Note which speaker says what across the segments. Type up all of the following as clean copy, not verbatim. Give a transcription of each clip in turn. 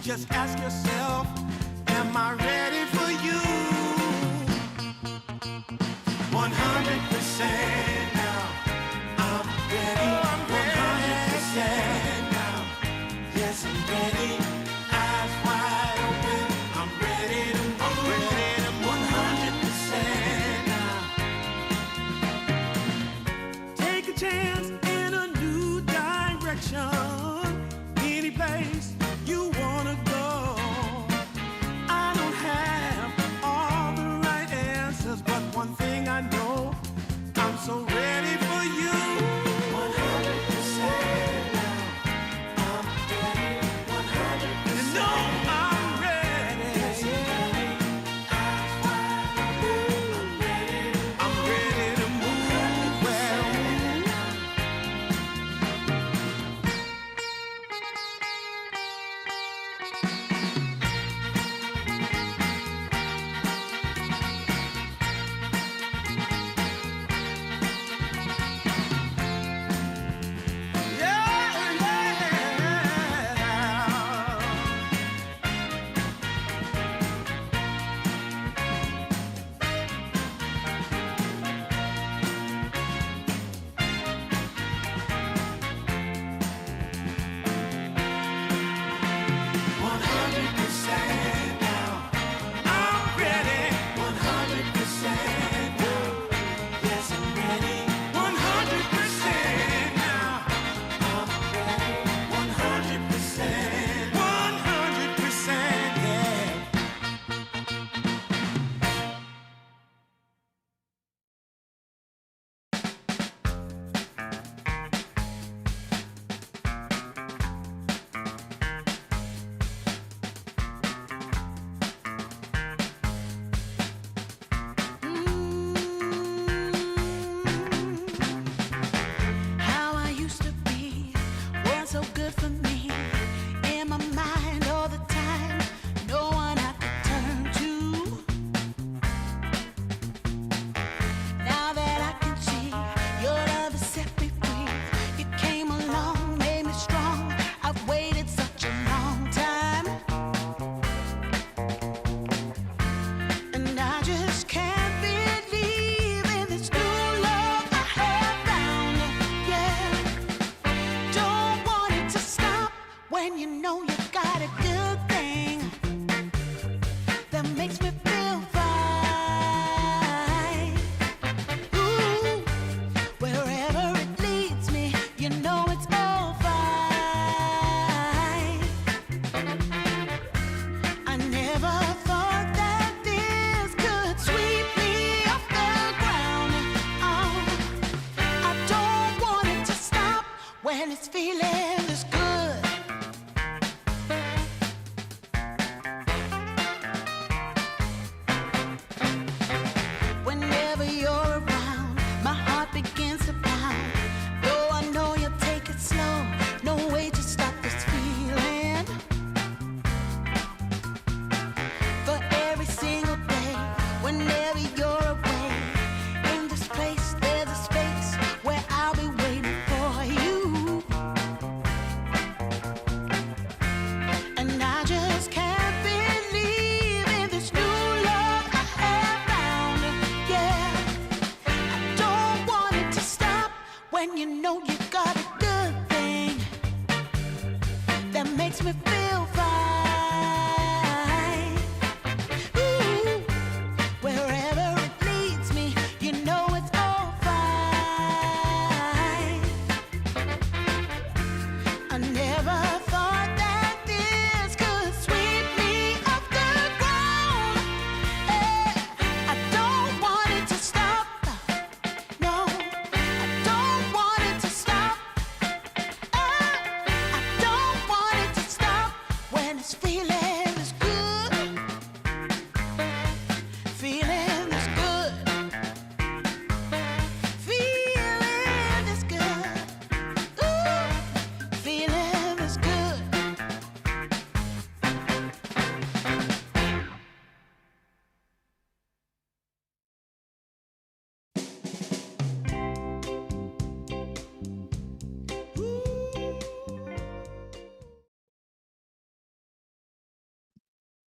Speaker 1: Just ask yourself, am I ready for you? 100% now. I'm ready. 100% now. Yes, I'm ready. Eyes wide open. I'm ready to move. I'm ready to move. 100% now. Take a chance in a new direction. Any place you wanna go. I don't have all the right answers, but one thing I know, I'm so ready for you. 100% now. I'm ready. 100%. You know I'm ready. Yes, I'm ready. Eyes wide open. I'm ready to move. Well. How I used to be weren't so good for me. In my mind all the time, no one I could turn to. Now that I can see your love has set me free. You came along, made me strong. I've waited such a long time, and I just can't believe in this new love I have found. Yeah, don't want it to stop when you know you got a good thing that makes me feel fine. Ooh, wherever it leads me, you know it's all fine. I never thought that this could sweep me off the ground. Oh, I don't want it to stop when it's feeling this good. Whenever you're around, my heart begins to pound. Though I know you'll take it slow, no way to stop this feeling. For every single day, whenever you're away, in this place there's a space where I'll be waiting for you. And I just can't believe in this new love I have found. Yeah, I don't want it to stop when you know you got a good thing that makes me feel fine. Ooh, wherever it leads me, you know it's all fine. I never thought that this could sweep me off the ground. I don't want it to stop. No, I don't want it to stop. I don't want it to stop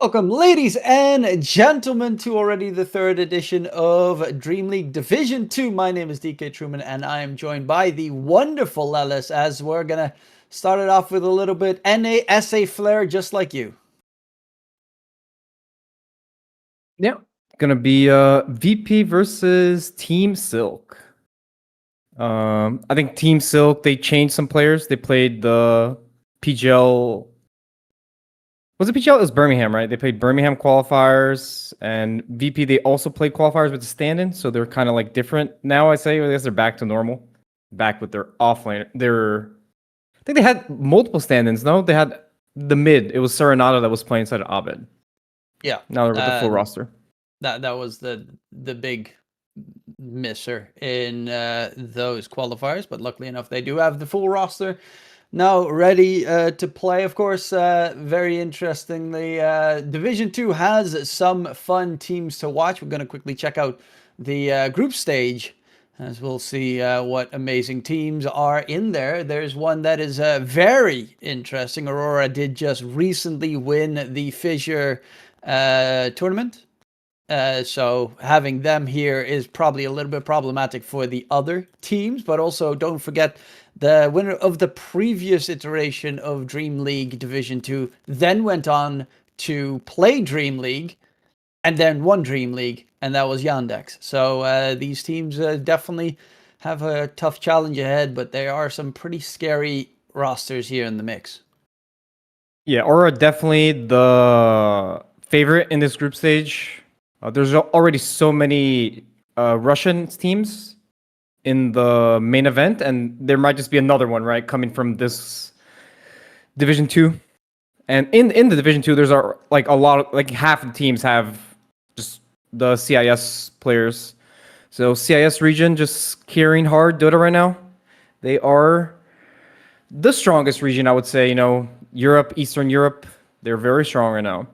Speaker 2: Welcome, ladies and gentlemen, to already the third edition of DreamLeague Division 2. My name is DK Truman, and I am joined by the wonderful Ellis, as we're going to start it off with a little bit NA flair, just like you.
Speaker 3: Yeah, gonna be VP versus Team Silk. I think Team Silk, they changed some players. They played the PGL. Was it PGL? It was Birmingham, right? They played Birmingham qualifiers, and VP they also played qualifiers with the stand-in, so they're kind of like different now. I guess they're back to normal, back with their offlane. I think they had multiple stand-ins. No, they had the mid. It was Serenata that was playing instead of Abed.
Speaker 2: Yeah.
Speaker 3: Now they're with the full roster.
Speaker 2: That was the big misser in those qualifiers, but luckily enough, they do have the full roster now ready to play. Of course, very interestingly, Division 2 has some fun teams to watch. We're going to quickly check out the group stage, as we'll see what amazing teams are in there. There's one that is very interesting. Aurora did just recently win the Fissure tournament. So having them here is probably a little bit problematic for the other teams, but also don't forget the winner of the previous iteration of DreamLeague Division 2 then went on to play DreamLeague and then won DreamLeague, and that was Yandex. So these teams definitely have a tough challenge ahead, but there are some pretty scary rosters here in the mix.
Speaker 3: Yeah, Aura definitely the favorite in this group stage. There's already so many Russian teams in the main event, and there might just be another one, right, coming from this Division 2. And in the Division 2, there's like a lot of, like half the teams have just the CIS players. So CIS region just carrying hard Dota right now. They are the strongest region, I would say. Europe, Eastern Europe, they're very strong right now.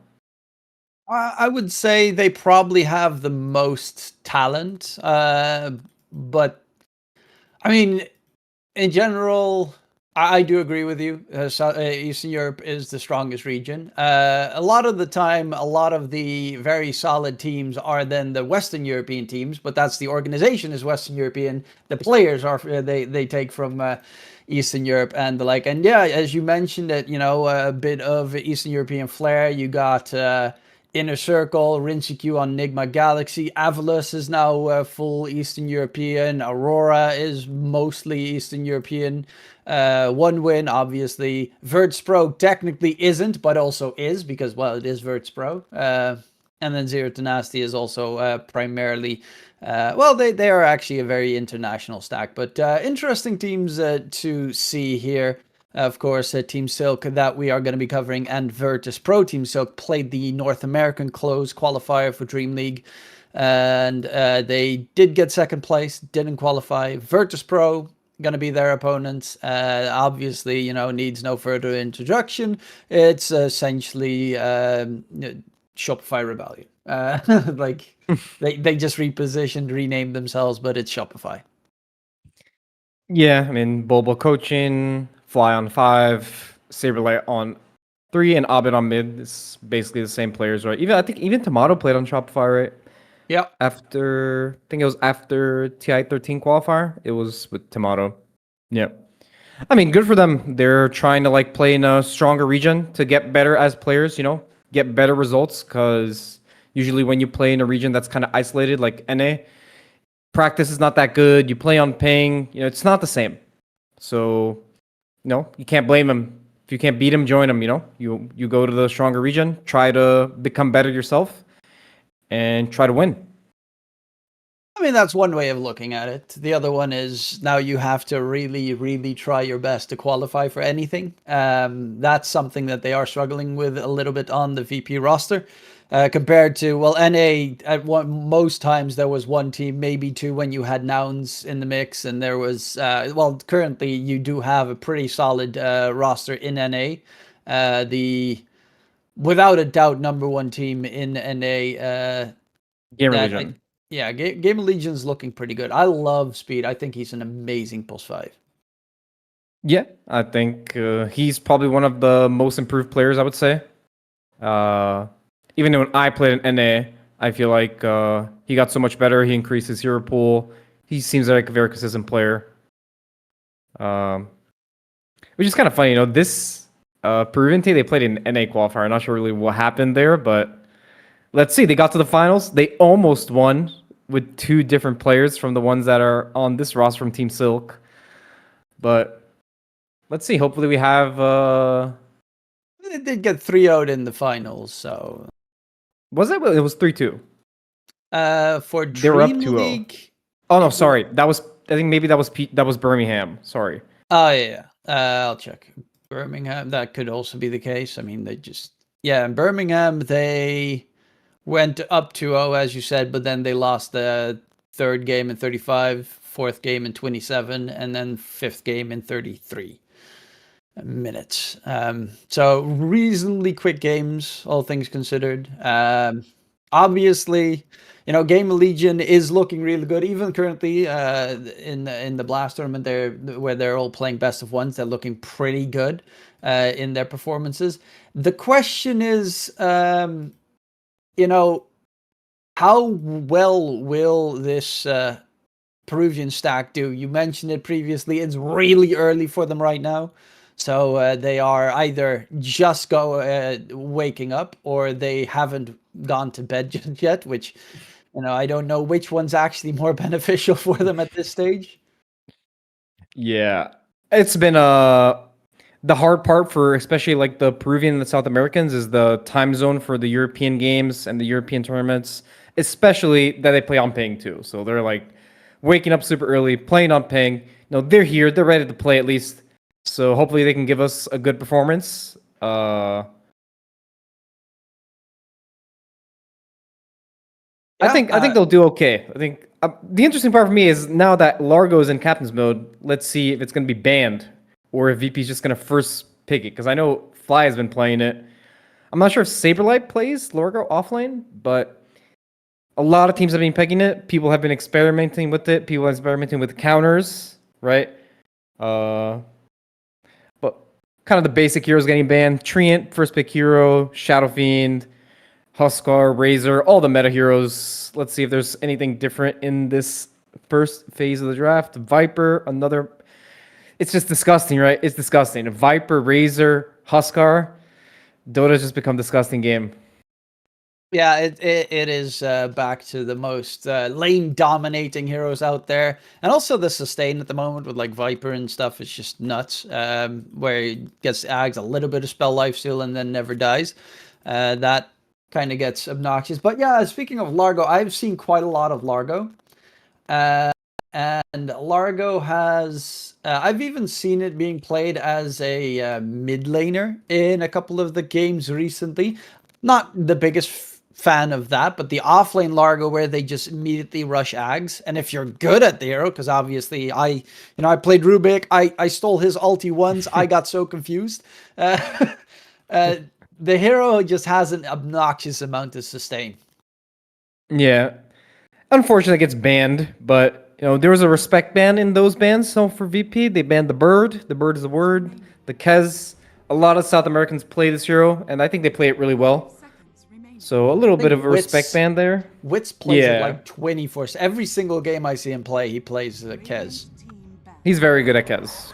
Speaker 2: I would say they probably have the most talent, but I mean, in general, I do agree with you. Eastern Europe is the strongest region. A lot of the time, a lot of the very solid teams are then the Western European teams, but that's the organization is Western European. The players are they take from Eastern Europe and the like. And yeah, as you mentioned, that a bit of Eastern European flair. You got Inner Circle, Rinseq on Nigma Galaxy. Avalus is now full Eastern European. Aurora is mostly Eastern European. One win, obviously. Virtspro technically isn't, but also is, because, well, it is Virtspro. And then Zero Tenacity is also primarily... they are actually a very international stack, but interesting teams to see here. Of course, Team Silk that we are going to be covering, and Virtus Pro. Team Silk played the North American closed qualifier for DreamLeague, and they did get second place, didn't qualify. Virtus Pro going to be their opponents. Obviously, needs no further introduction. It's essentially Shopify Rebellion. Like they just repositioned, renamed themselves, but it's Shopify.
Speaker 3: Yeah, I mean, Bobo coaching, Fly on 5, Saberlight on 3, and Abed on mid. It's basically the same players, right? I think even Tomato played on Shopify, right?
Speaker 2: Yeah.
Speaker 3: I think it was after TI13 qualifier. It was with Tomato. Yeah. I mean, good for them. They're trying to play in a stronger region to get better as players, get better results, because usually when you play in a region that's kind of isolated, like NA, practice is not that good. You play on ping, it's not the same. So, you can't blame them. If you can't beat them, join them, You go to the stronger region, try to become better yourself, and try to win.
Speaker 2: I mean, that's one way of looking at it. The other one is now you have to really, really try your best to qualify for anything. That's something that they are struggling with a little bit on the VP roster. Compared to, well, NA, most times there was one team, maybe two, when you had Nouns in the mix, and there was, currently you do have a pretty solid roster in NA. Without a doubt, number one team in NA.
Speaker 3: Game Legion.
Speaker 2: Yeah, Game of Legion's looking pretty good. I love Speed. I think he's an amazing +5.
Speaker 3: Yeah, I think he's probably one of the most improved players, I would say. even when I played in NA, I feel like he got so much better. He increased his hero pool. He seems like a very consistent player. Which is kind of funny, this Peruvian team, they played in NA qualifier. I'm not sure really what happened there, but let's see. They got to the finals. They almost won with 2 different players from the ones that are on this roster from Team Silk. But let's see. Hopefully we have...
Speaker 2: They did get 3-0'd in the finals, so...
Speaker 3: Was it? It was 3-2.
Speaker 2: For
Speaker 3: They were up 2-0.
Speaker 2: DreamLeague...
Speaker 3: Oh, no, sorry. That was... I think maybe that was Birmingham. Sorry.
Speaker 2: Oh, yeah. I'll check. Birmingham, that could also be the case. I mean, they just... Yeah, in Birmingham, they went up 2-0, as you said, but then they lost the 3rd game in 35, 4th game in 27, and then 5th game in 33 minutes. So reasonably quick games, all things considered. Obviously, Game of Legion is looking really good. Even currently in the Blast tournament, where they're all playing best of ones, they're looking pretty good in their performances. The question is, how well will this Peruvian stack do? You mentioned it previously. It's really early for them right now. So they are either just waking up, or they haven't gone to bed just yet, which, I don't know which one's actually more beneficial for them at this stage.
Speaker 3: Yeah. It's been the hard part for especially like the Peruvian and the South Americans is the time zone for the European games and the European tournaments, especially that they play on ping too. So they're like waking up super early, playing on ping. They're here, they're ready to play at least. So hopefully they can give us a good performance. I think they'll do okay. I think the interesting part for me is now that Largo is in captain's mode, let's see if it's going to be banned or if VP is just going to first pick it. Because I know Fly has been playing it. I'm not sure if Saberlight plays Largo offlane, but a lot of teams have been picking it. People have been experimenting with it. People have been experimenting with counters, right? But kind of the basic heroes getting banned. Treant, first pick hero, Shadow Fiend, Huskar, Razor, all the meta heroes. Let's see if there's anything different in this first phase of the draft. Viper, another... It's just disgusting, right? It's disgusting. Viper, Razor, Huskar. Dota's just become a disgusting game.
Speaker 2: Yeah, it is back to the most lane-dominating heroes out there. And also the sustain at the moment with like Viper and stuff is just nuts. Where he gets Ags a little bit of spell lifesteal and then never dies. That kind of gets obnoxious. But yeah, speaking of Largo, I've seen quite a lot of Largo. And Largo has... I've even seen it being played as a mid laner in a couple of the games recently. Not the biggest fan of that, but the offlane Largo where they just immediately rush Ags. And if you're good at the hero, because obviously I played Rubik, I stole his ulti once, I got so confused. The hero just has an obnoxious amount of sustain.
Speaker 3: Yeah. Unfortunately, it gets banned, but there was a respect ban in those bans. So for VP, they banned the bird. The bird is a word. The Kez. A lot of South Americans play this hero, and I think they play it really well. So a little bit of a respect ban there.
Speaker 2: Wits plays it like 24. Every single game I see him play, he plays Kez.
Speaker 3: He's very good at Kez.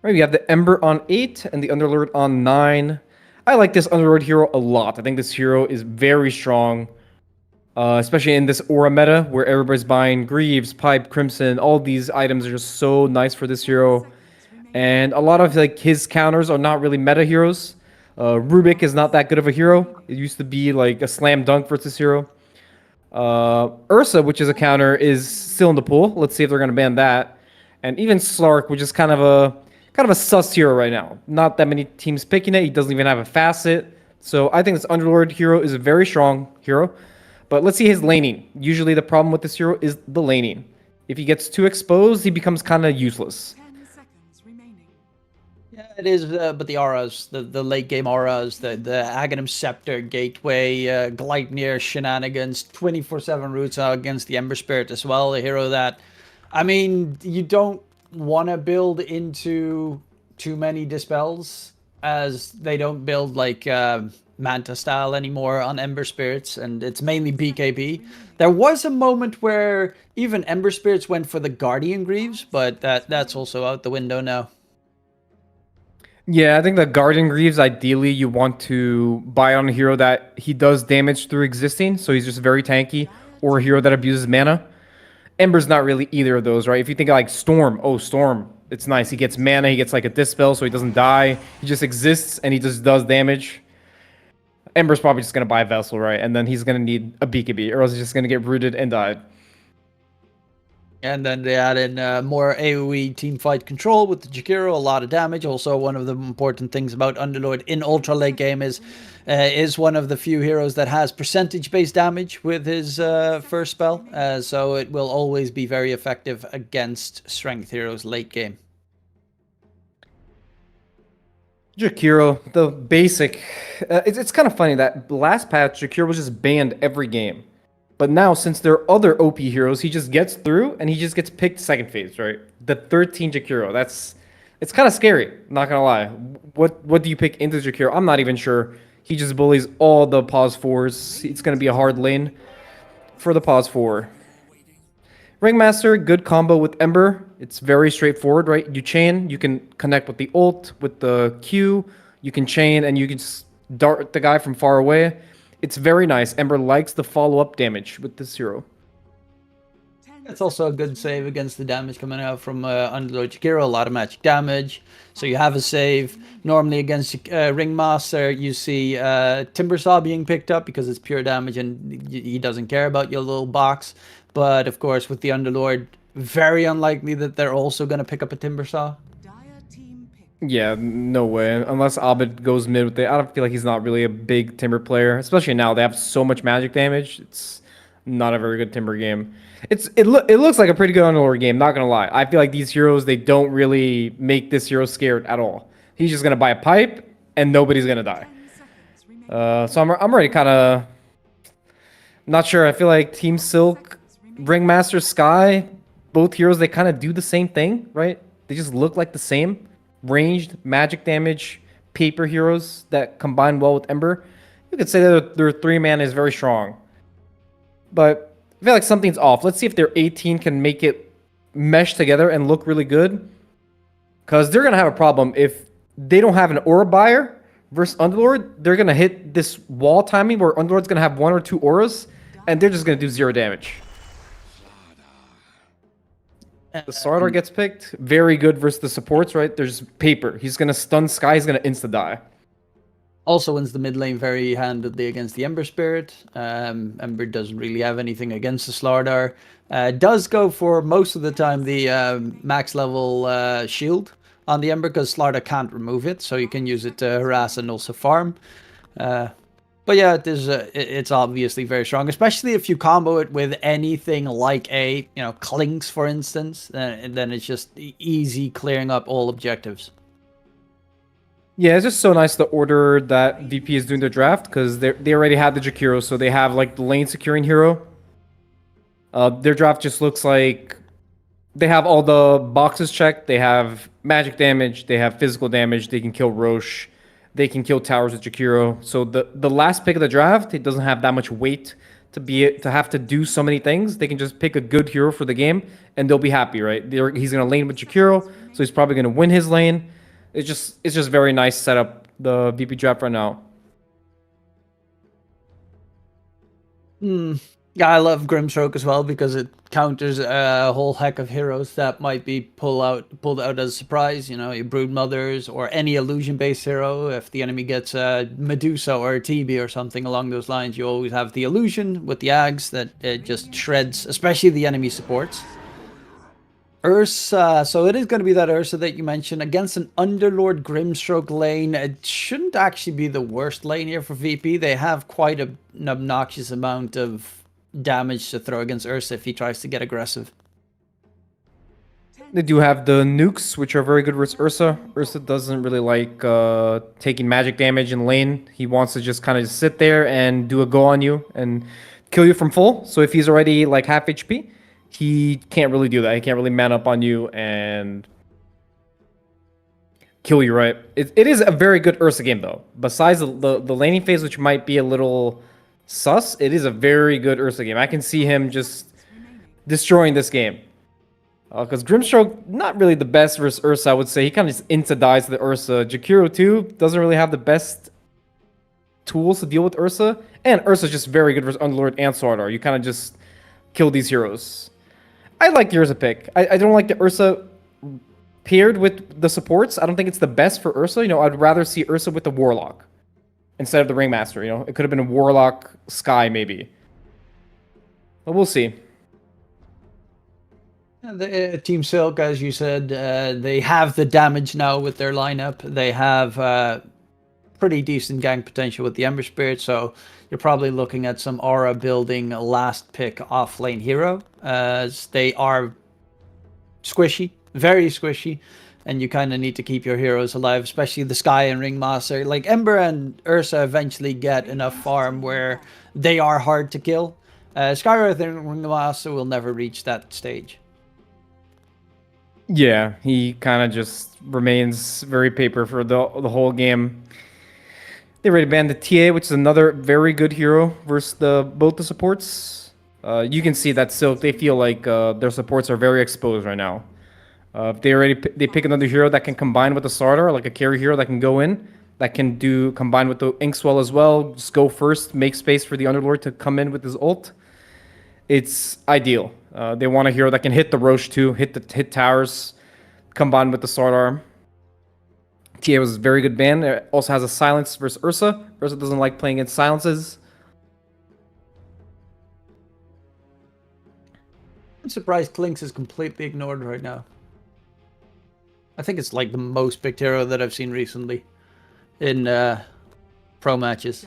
Speaker 3: Right, we have the Ember on 8 and the Underlord on 9. I like this Underlord hero a lot. I think this hero is very strong. Especially in this aura meta where everybody's buying Greaves, Pipe, Crimson. All these items are just so nice for this hero. And a lot of like his counters are not really meta heroes. Rubik is not that good of a hero. It used to be like a slam dunk for this hero. Ursa, which is a counter, is still in the pool. Let's see if they're going to ban that. And even Slark, which is kind of a sus hero right now. Not that many teams picking it. He doesn't even have a facet. So I think this Underlord hero is a very strong hero. But let's see his laning. Usually the problem with this hero is the laning. If he gets too exposed, he becomes kind of useless.
Speaker 2: Yeah, it is, but the auras, the late game auras, the Aghanim Scepter, Gateway, Gleipnir shenanigans, 24/7 roots against the Ember Spirit as well, a hero that, I mean, you don't want to build into too many dispels as they don't build like Manta style anymore on Ember Spirits, and it's mainly BKB. There was a moment where even Ember Spirits went for the Guardian Greaves, but that's also out the window now.
Speaker 3: Yeah, I think the Guardian Greaves, ideally, you want to buy on a hero that he does damage through existing, so he's just very tanky, or a hero that abuses mana. Ember's not really either of those, right? If you think of like Storm, oh, Storm, it's nice. He gets mana, he gets like a Dispel, so he doesn't die. He just exists, and he just does damage. Ember's probably just going to buy a Vessel, right? And then he's going to need a BKB, or else he's just going to get rooted and died.
Speaker 2: And then they add in more AoE teamfight control with the Jakiro, a lot of damage. Also, one of the important things about Underlord in ultra late game is one of the few heroes that has percentage-based damage with his first spell. So it will always be very effective against strength heroes late game.
Speaker 3: Jakiro, the basic... it's kind of funny that last patch, Jakiro was just banned every game. But now, since there are other OP heroes, he just gets through and he just gets picked second phase, right? The 13 Jakiro. It's kind of scary, not gonna lie. What do you pick into Jakiro? I'm not even sure. He just bullies all the pause 4s. It's gonna be a hard lane for the pause 4. Ringmaster, good combo with Ember. It's very straightforward, right? You chain, you can connect with the ult, with the Q, you can chain, and you can just dart the guy from far away. It's very nice. Ember likes the follow-up damage with this hero.
Speaker 2: It's also a good save against the damage coming out from Underlord Jakiro. A lot of magic damage. So you have a save. Normally against Ringmaster, you see Timbersaw being picked up because it's pure damage and he doesn't care about your little box. But of course, with the Underlord, very unlikely that they're also going to pick up a Timbersaw.
Speaker 3: Yeah, no way. Unless Abed goes mid with it. I don't feel like he's not really a big Timber player. Especially now, they have so much magic damage. It's not a very good Timber game. It looks like a pretty good Underlord game, not gonna lie. I feel like these heroes, they don't really make this hero scared at all. He's just gonna buy a pipe, and nobody's gonna die. So I'm already kind of not sure. I feel like Team Silk, Ringmaster, Sky, both heroes, they kind of do the same thing, right? They just look like the same. Ranged, magic damage, paper heroes that combine well with Ember. You could say that their 3-man is very strong. But I feel like something's off. Let's see if their 18 can make it mesh together and look really good. Because they're going to have a problem if they don't have an aura buyer versus Underlord. They're going to hit this wall timing where Underlord's going to have 1 or 2 auras. And they're just going to do 0 damage. The Slardar gets picked. Very good versus the supports, right? There's paper. He's going to stun Sky. He's going to insta-die.
Speaker 2: Also wins the mid lane very handedly against the Ember Spirit. Ember doesn't really have anything against the Slardar. Does go for, most of the time, the max level shield on the Ember because Slardar can't remove it. So you can use it to harass and also farm. But yeah, it's obviously very strong, especially if you combo it with anything like a, Clinks, for instance, and then it's just easy clearing up all objectives.
Speaker 3: Yeah, it's just so nice the order that VP is doing the draft because they already had the Jakiro, so they have like the lane securing hero. Their draft just looks like they have all the boxes checked. They have magic damage, they have physical damage, they can kill Roche. They can kill towers with Jakiro. So the last pick of the draft, it doesn't have that much weight to have to do so many things. They can just pick a good hero for the game, and they'll be happy, right? He's gonna lane with Jakiro, so he's probably gonna win his lane. It's just very nice setup, the VP draft right now.
Speaker 2: Yeah, I love Grimstroke as well because it counters a whole heck of heroes that might be pulled out as a surprise. Your Brood Mothers or any illusion-based hero. If the enemy gets a Medusa or a TB or something along those lines, you always have the illusion with the Ags that it just shreds, especially the enemy supports. Ursa, so it is going to be that Ursa that you mentioned against an Underlord Grimstroke lane. It shouldn't actually be the worst lane here for VP. They have quite an obnoxious amount of damage to throw against Ursa if he tries to get aggressive.
Speaker 3: They do have the nukes, which are very good versus Ursa. Ursa doesn't really like taking magic damage in lane. He wants to just kind of sit there and do a go on you and kill you from full. So if he's already like half HP, he can't really do that. He can't really man up on you and kill you, right? It is a very good Ursa game, though. Besides the laning phase, which might be a little sus, it is a very good Ursa game. I can see him just destroying this game. Because Grimstroke, not really the best versus Ursa, I would say. He kind of just into-dies the Ursa. Jakiro, too, doesn't really have the best tools to deal with Ursa. And Ursa's just very good versus Underlord and Slardar. You kind of just kill these heroes. I like the Ursa pick. I don't like the Ursa paired with the supports. I don't think it's the best for Ursa. You know, I'd rather see Ursa with the Warlock instead of the Ringmaster. You know, it could have been a Warlock Sky, maybe. But we'll see.
Speaker 2: The Team Silk, as you said, they have the damage now with their lineup. They have pretty decent gank potential with the Ember Spirit, so you're probably looking at some aura building last pick off lane hero, as they are squishy, very squishy, and you kind of need to keep your heroes alive, especially the Sky and Ringmaster. Like Ember and Ursa eventually get enough farm where they are hard to kill. Skywrath and Ringmaster will never reach that stage.
Speaker 3: Yeah, he kind of just remains very paper for the whole game. They already banned the TA, which is another very good hero versus both the supports. You can see that Silk, they feel like their supports are very exposed right now. They pick another hero that can combine with the Slardar, like a carry hero that can go in, that can combine with the Inkswell as well. Just go first, make space for the Underlord to come in with his ult. It's ideal. They want a hero that can hit the Roche too, hit towers, combine with the sword arm. TA was a very good ban. It also has a silence versus Ursa. Ursa doesn't like playing against silences.
Speaker 2: I'm surprised Klinks is completely ignored right now. I think it's like the most picked hero that I've seen recently in pro matches.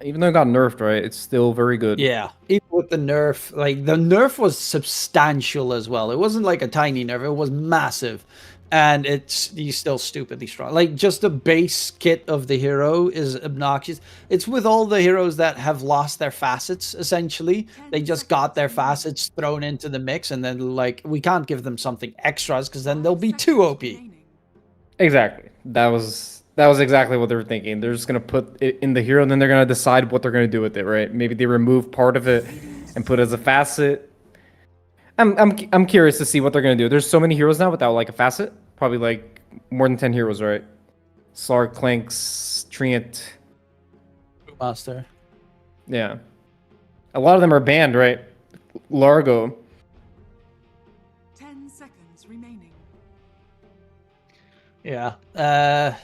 Speaker 3: Even though it got nerfed, right? It's still very good.
Speaker 2: Yeah, even with the nerf, like the nerf was substantial as well. It wasn't like a tiny nerf; it was massive, and he's still stupidly strong. Like just the base kit of the hero is obnoxious. It's with all the heroes that have lost their facets. Essentially, they just got their facets thrown into the mix, and then like we can't give them something extras because then they'll be too OP.
Speaker 3: Exactly. That was exactly what they were thinking. They're just gonna put it in the hero, and then they're gonna decide what they're gonna do with it, right? Maybe they remove part of it and put it as a facet. I'm curious to see what they're gonna do. There's so many heroes now without like a facet. Probably like more than 10 heroes, right? Slark, Clanks, Treant.
Speaker 2: Master.
Speaker 3: Yeah. A lot of them are banned, right? Largo.
Speaker 4: 10 seconds remaining.
Speaker 2: Yeah.
Speaker 4: 5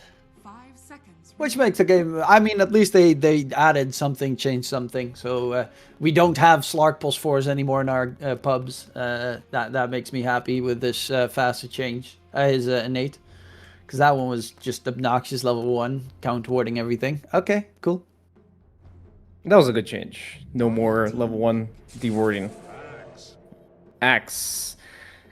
Speaker 4: seconds.
Speaker 2: Which makes the game, I mean, at least they added something, changed something. So we don't have Slark plus 4s anymore in our pubs. That makes me happy with this faster change. His innate. Because that one was just obnoxious level 1, counter-warding everything. Okay, cool.
Speaker 3: That was a good change. No more level 1 dewarding. Axe.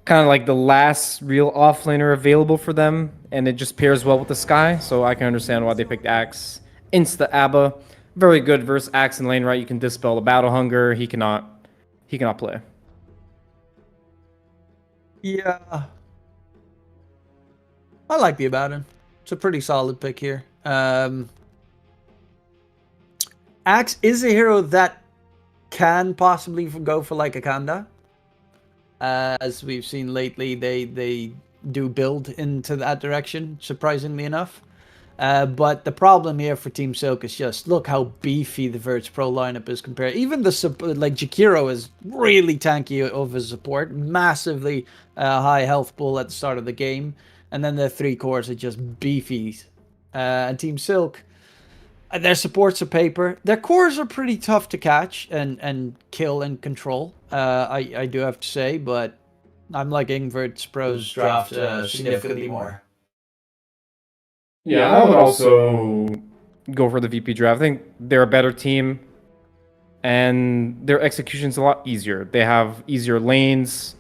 Speaker 3: Kind of like the last real offlaner available for them, and it just pairs well with the Sky, so I can understand why they picked Axe. Insta Abba, very good versus Axe in lane right. You can dispel the battle hunger. He cannot play.
Speaker 2: Yeah. I like the Abaddon. It's a pretty solid pick here. Axe is a hero that can possibly go for like a Kanda. As we've seen lately, they do build into that direction, surprisingly enough. But the problem here for Team Silk is just look how beefy the Verge Pro lineup is compared. Even like Jakiro is really tanky of his support, massively high health pool at the start of the game, and then their 3 cores are just beefy. And Team Silk, their supports are paper. Their cores are pretty tough to catch and kill and control. I do have to say, but I'm liking Vert's Pro's draft significantly more.
Speaker 3: Yeah, I would also go for the VP draft. I think they're a better team, and their execution's a lot easier. They have easier lanes.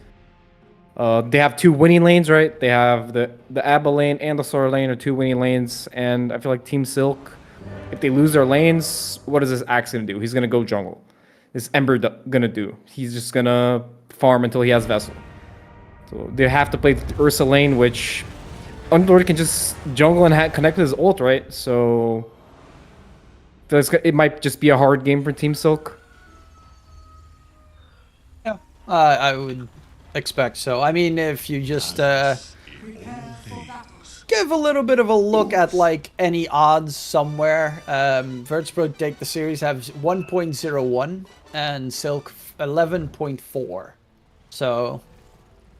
Speaker 3: They have 2 winning lanes, right? They have the Abba lane and the Sora lane are 2 winning lanes, and I feel like Team Silk, if they lose their lanes, what is this Axe gonna do? He's gonna go jungle. This Ember gonna do? He's just gonna farm until he has Vessel. So they have to play the Ursa lane, which Underlord can just jungle and connect with his ult, right? So it might just be a hard game for Team Silk.
Speaker 2: Yeah, I would expect so. I mean, if you just give a little bit of a look at like any odds somewhere, Virtus.pro take the series have 1.01 and Silk 11.4. So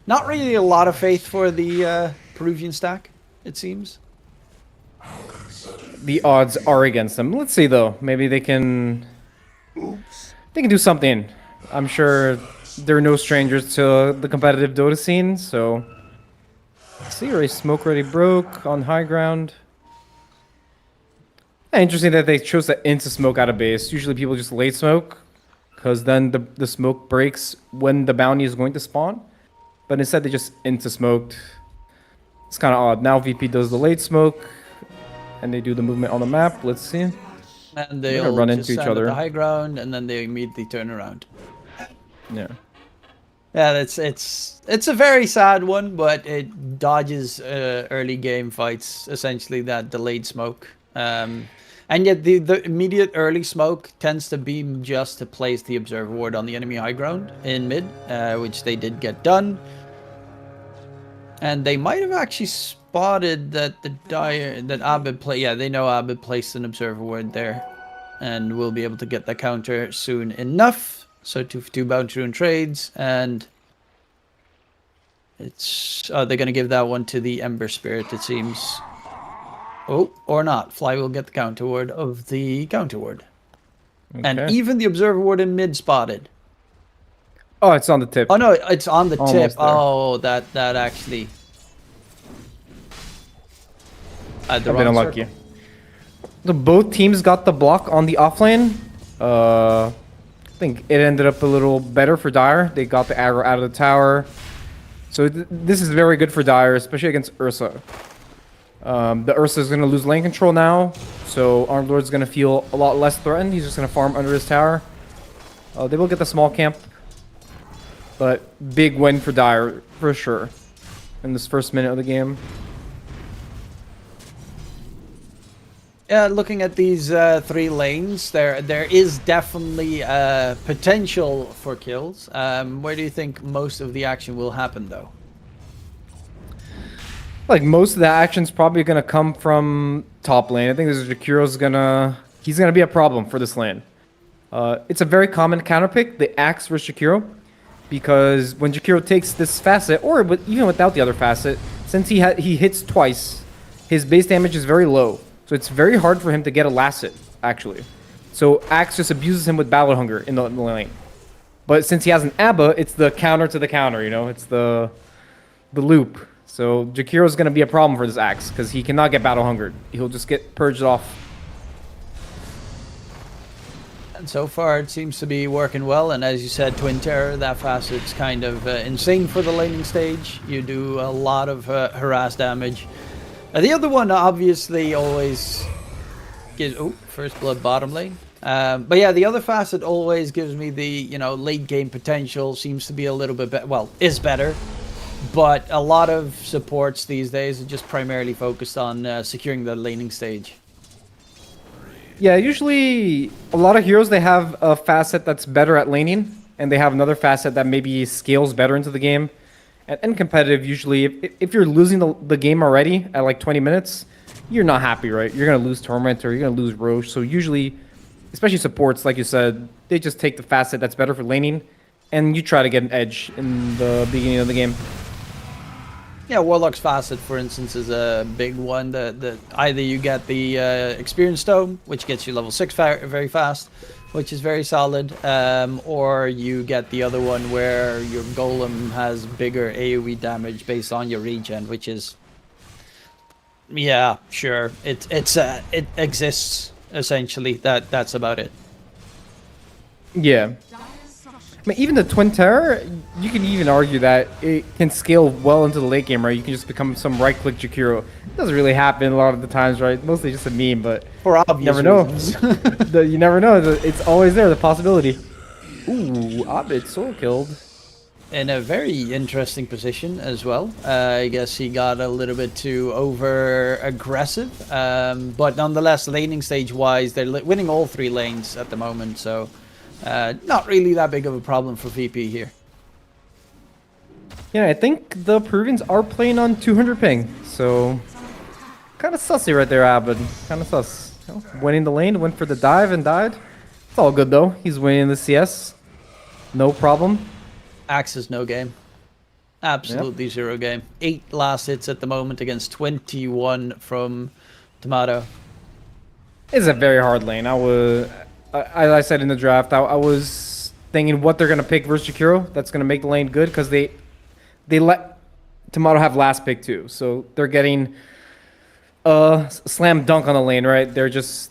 Speaker 2: not really a lot of faith for the Peruvian stack, it seems.
Speaker 3: The odds are against them. Let's see though. Maybe they can do something. I'm sure they're no strangers to the competitive Dota scene, so let's see. Already smoke already broke on high ground. Interesting that they chose to into smoke out of base. Usually people just late smoke because then the smoke breaks when the bounty is going to spawn. But instead they just into smoked. It's kind of odd. Now VP does the late smoke and they do the movement on the map. Let's see.
Speaker 2: And they'll
Speaker 3: run
Speaker 2: just
Speaker 3: into each
Speaker 2: stand
Speaker 3: other.
Speaker 2: at the high ground and then they immediately turn around.
Speaker 3: Yeah.
Speaker 2: Yeah, it's a very sad one, but it dodges early game fights, essentially that delayed smoke. And yet the immediate early smoke tends to be just to place the observer ward on the enemy high ground in mid, which they did get done. And they might have actually spotted that Abed play. Yeah, they know Abed placed an observer ward there, and we'll be able to get the counter soon enough. So two bounty rune trades, and it's they're gonna give that one to the Ember Spirit, it seems. Oh, or not. Fly will get the counter ward of the counter ward.
Speaker 3: Okay.
Speaker 2: And even the observer ward in mid spotted.
Speaker 3: Oh, it's on the tip.
Speaker 2: Oh no, it's on the
Speaker 3: Almost
Speaker 2: tip.
Speaker 3: there.
Speaker 2: Oh, that actually.
Speaker 3: A bit unlucky. So both teams got the block on the offlane. I think it ended up a little better for Dire. They got the aggro out of the tower. So this is very good for Dire, especially against Ursa. The Ursa is going to lose lane control now. So Armed Lord's going to feel a lot less threatened. He's just going to farm under his tower. They will get the small camp. But big win for Dire, for sure. In this first minute of the game.
Speaker 2: Yeah, looking at these three lanes, there is definitely potential for kills. Where do you think most of the action will happen, though?
Speaker 3: Like most of the action's probably gonna come from top lane. I think this is Jakiro's he's gonna be a problem for this lane. It's a very common counter pick, the Axe versus Jakiro, because when Jakiro takes this facet, or even without the other facet, since he hits twice, his base damage is very low. So it's very hard for him to get a last hit, actually. So Axe just abuses him with Battle Hunger in the lane. But since he has an ABBA, it's the counter to the counter, you know? It's the loop. So Jakiro's going to be a problem for this Axe, because he cannot get Battle Hungered. He'll just get purged off.
Speaker 2: And so far, it seems to be working well. And as you said, Twin Terror, that facet's kind of insane for the laning stage. You do a lot of harass damage. The other one obviously always gives... Oh, first blood bottom lane. But yeah, the other facet always gives me the, late game potential. Seems to be a little bit better. Well, is better. But a lot of supports these days are just primarily focused on securing the laning stage.
Speaker 3: Yeah, usually a lot of heroes, they have a facet that's better at laning. And they have another facet that maybe scales better into the game. And competitive, usually, if you're losing the game already at like 20 minutes, you're not happy, right? You're going to lose Torment or you're going to lose Roche. So usually, especially supports, like you said, they just take the facet that's better for laning, and you try to get an edge in the beginning of the game.
Speaker 2: Yeah, Warlock's facet, for instance, is a big one. That either you get the Experience Stone, which gets you level 6 very fast, which is very solid, or you get the other one where your golem has bigger AoE damage based on your regen, which is, yeah, sure, it exists essentially. That's about it.
Speaker 3: Yeah. I mean, even the Twin Terror, you can even argue that it can scale well into the late game, right? You can just become some right-click Jakiro. It doesn't really happen a lot of the times, right? Mostly just a meme, but
Speaker 2: For obvious
Speaker 3: you never know.
Speaker 2: reasons.
Speaker 3: You never know. It's always there, the possibility. Ooh, Abed soul killed.
Speaker 2: in a very interesting position as well. I guess he got a little bit too over aggressive, but nonetheless, laning stage wise, they're winning all 3 lanes at the moment, so not really that big of a problem for VP here.
Speaker 3: Yeah, I think the Peruvians are playing on 200 ping, so kind of sussy right there, Abed. Kind of sus. You know, winning the lane, went for the dive and died. It's all good though. He's winning the CS. No problem.
Speaker 2: Axe's no game. Absolutely zero game. 8 last hits at the moment against 21 from Tomato.
Speaker 3: It's a very hard lane. As I said in the draft, I was thinking what they're gonna pick versus Jakiro. That's gonna make the lane good because they let Tomato have last pick too, so they're getting a slam dunk on the lane, right? They're just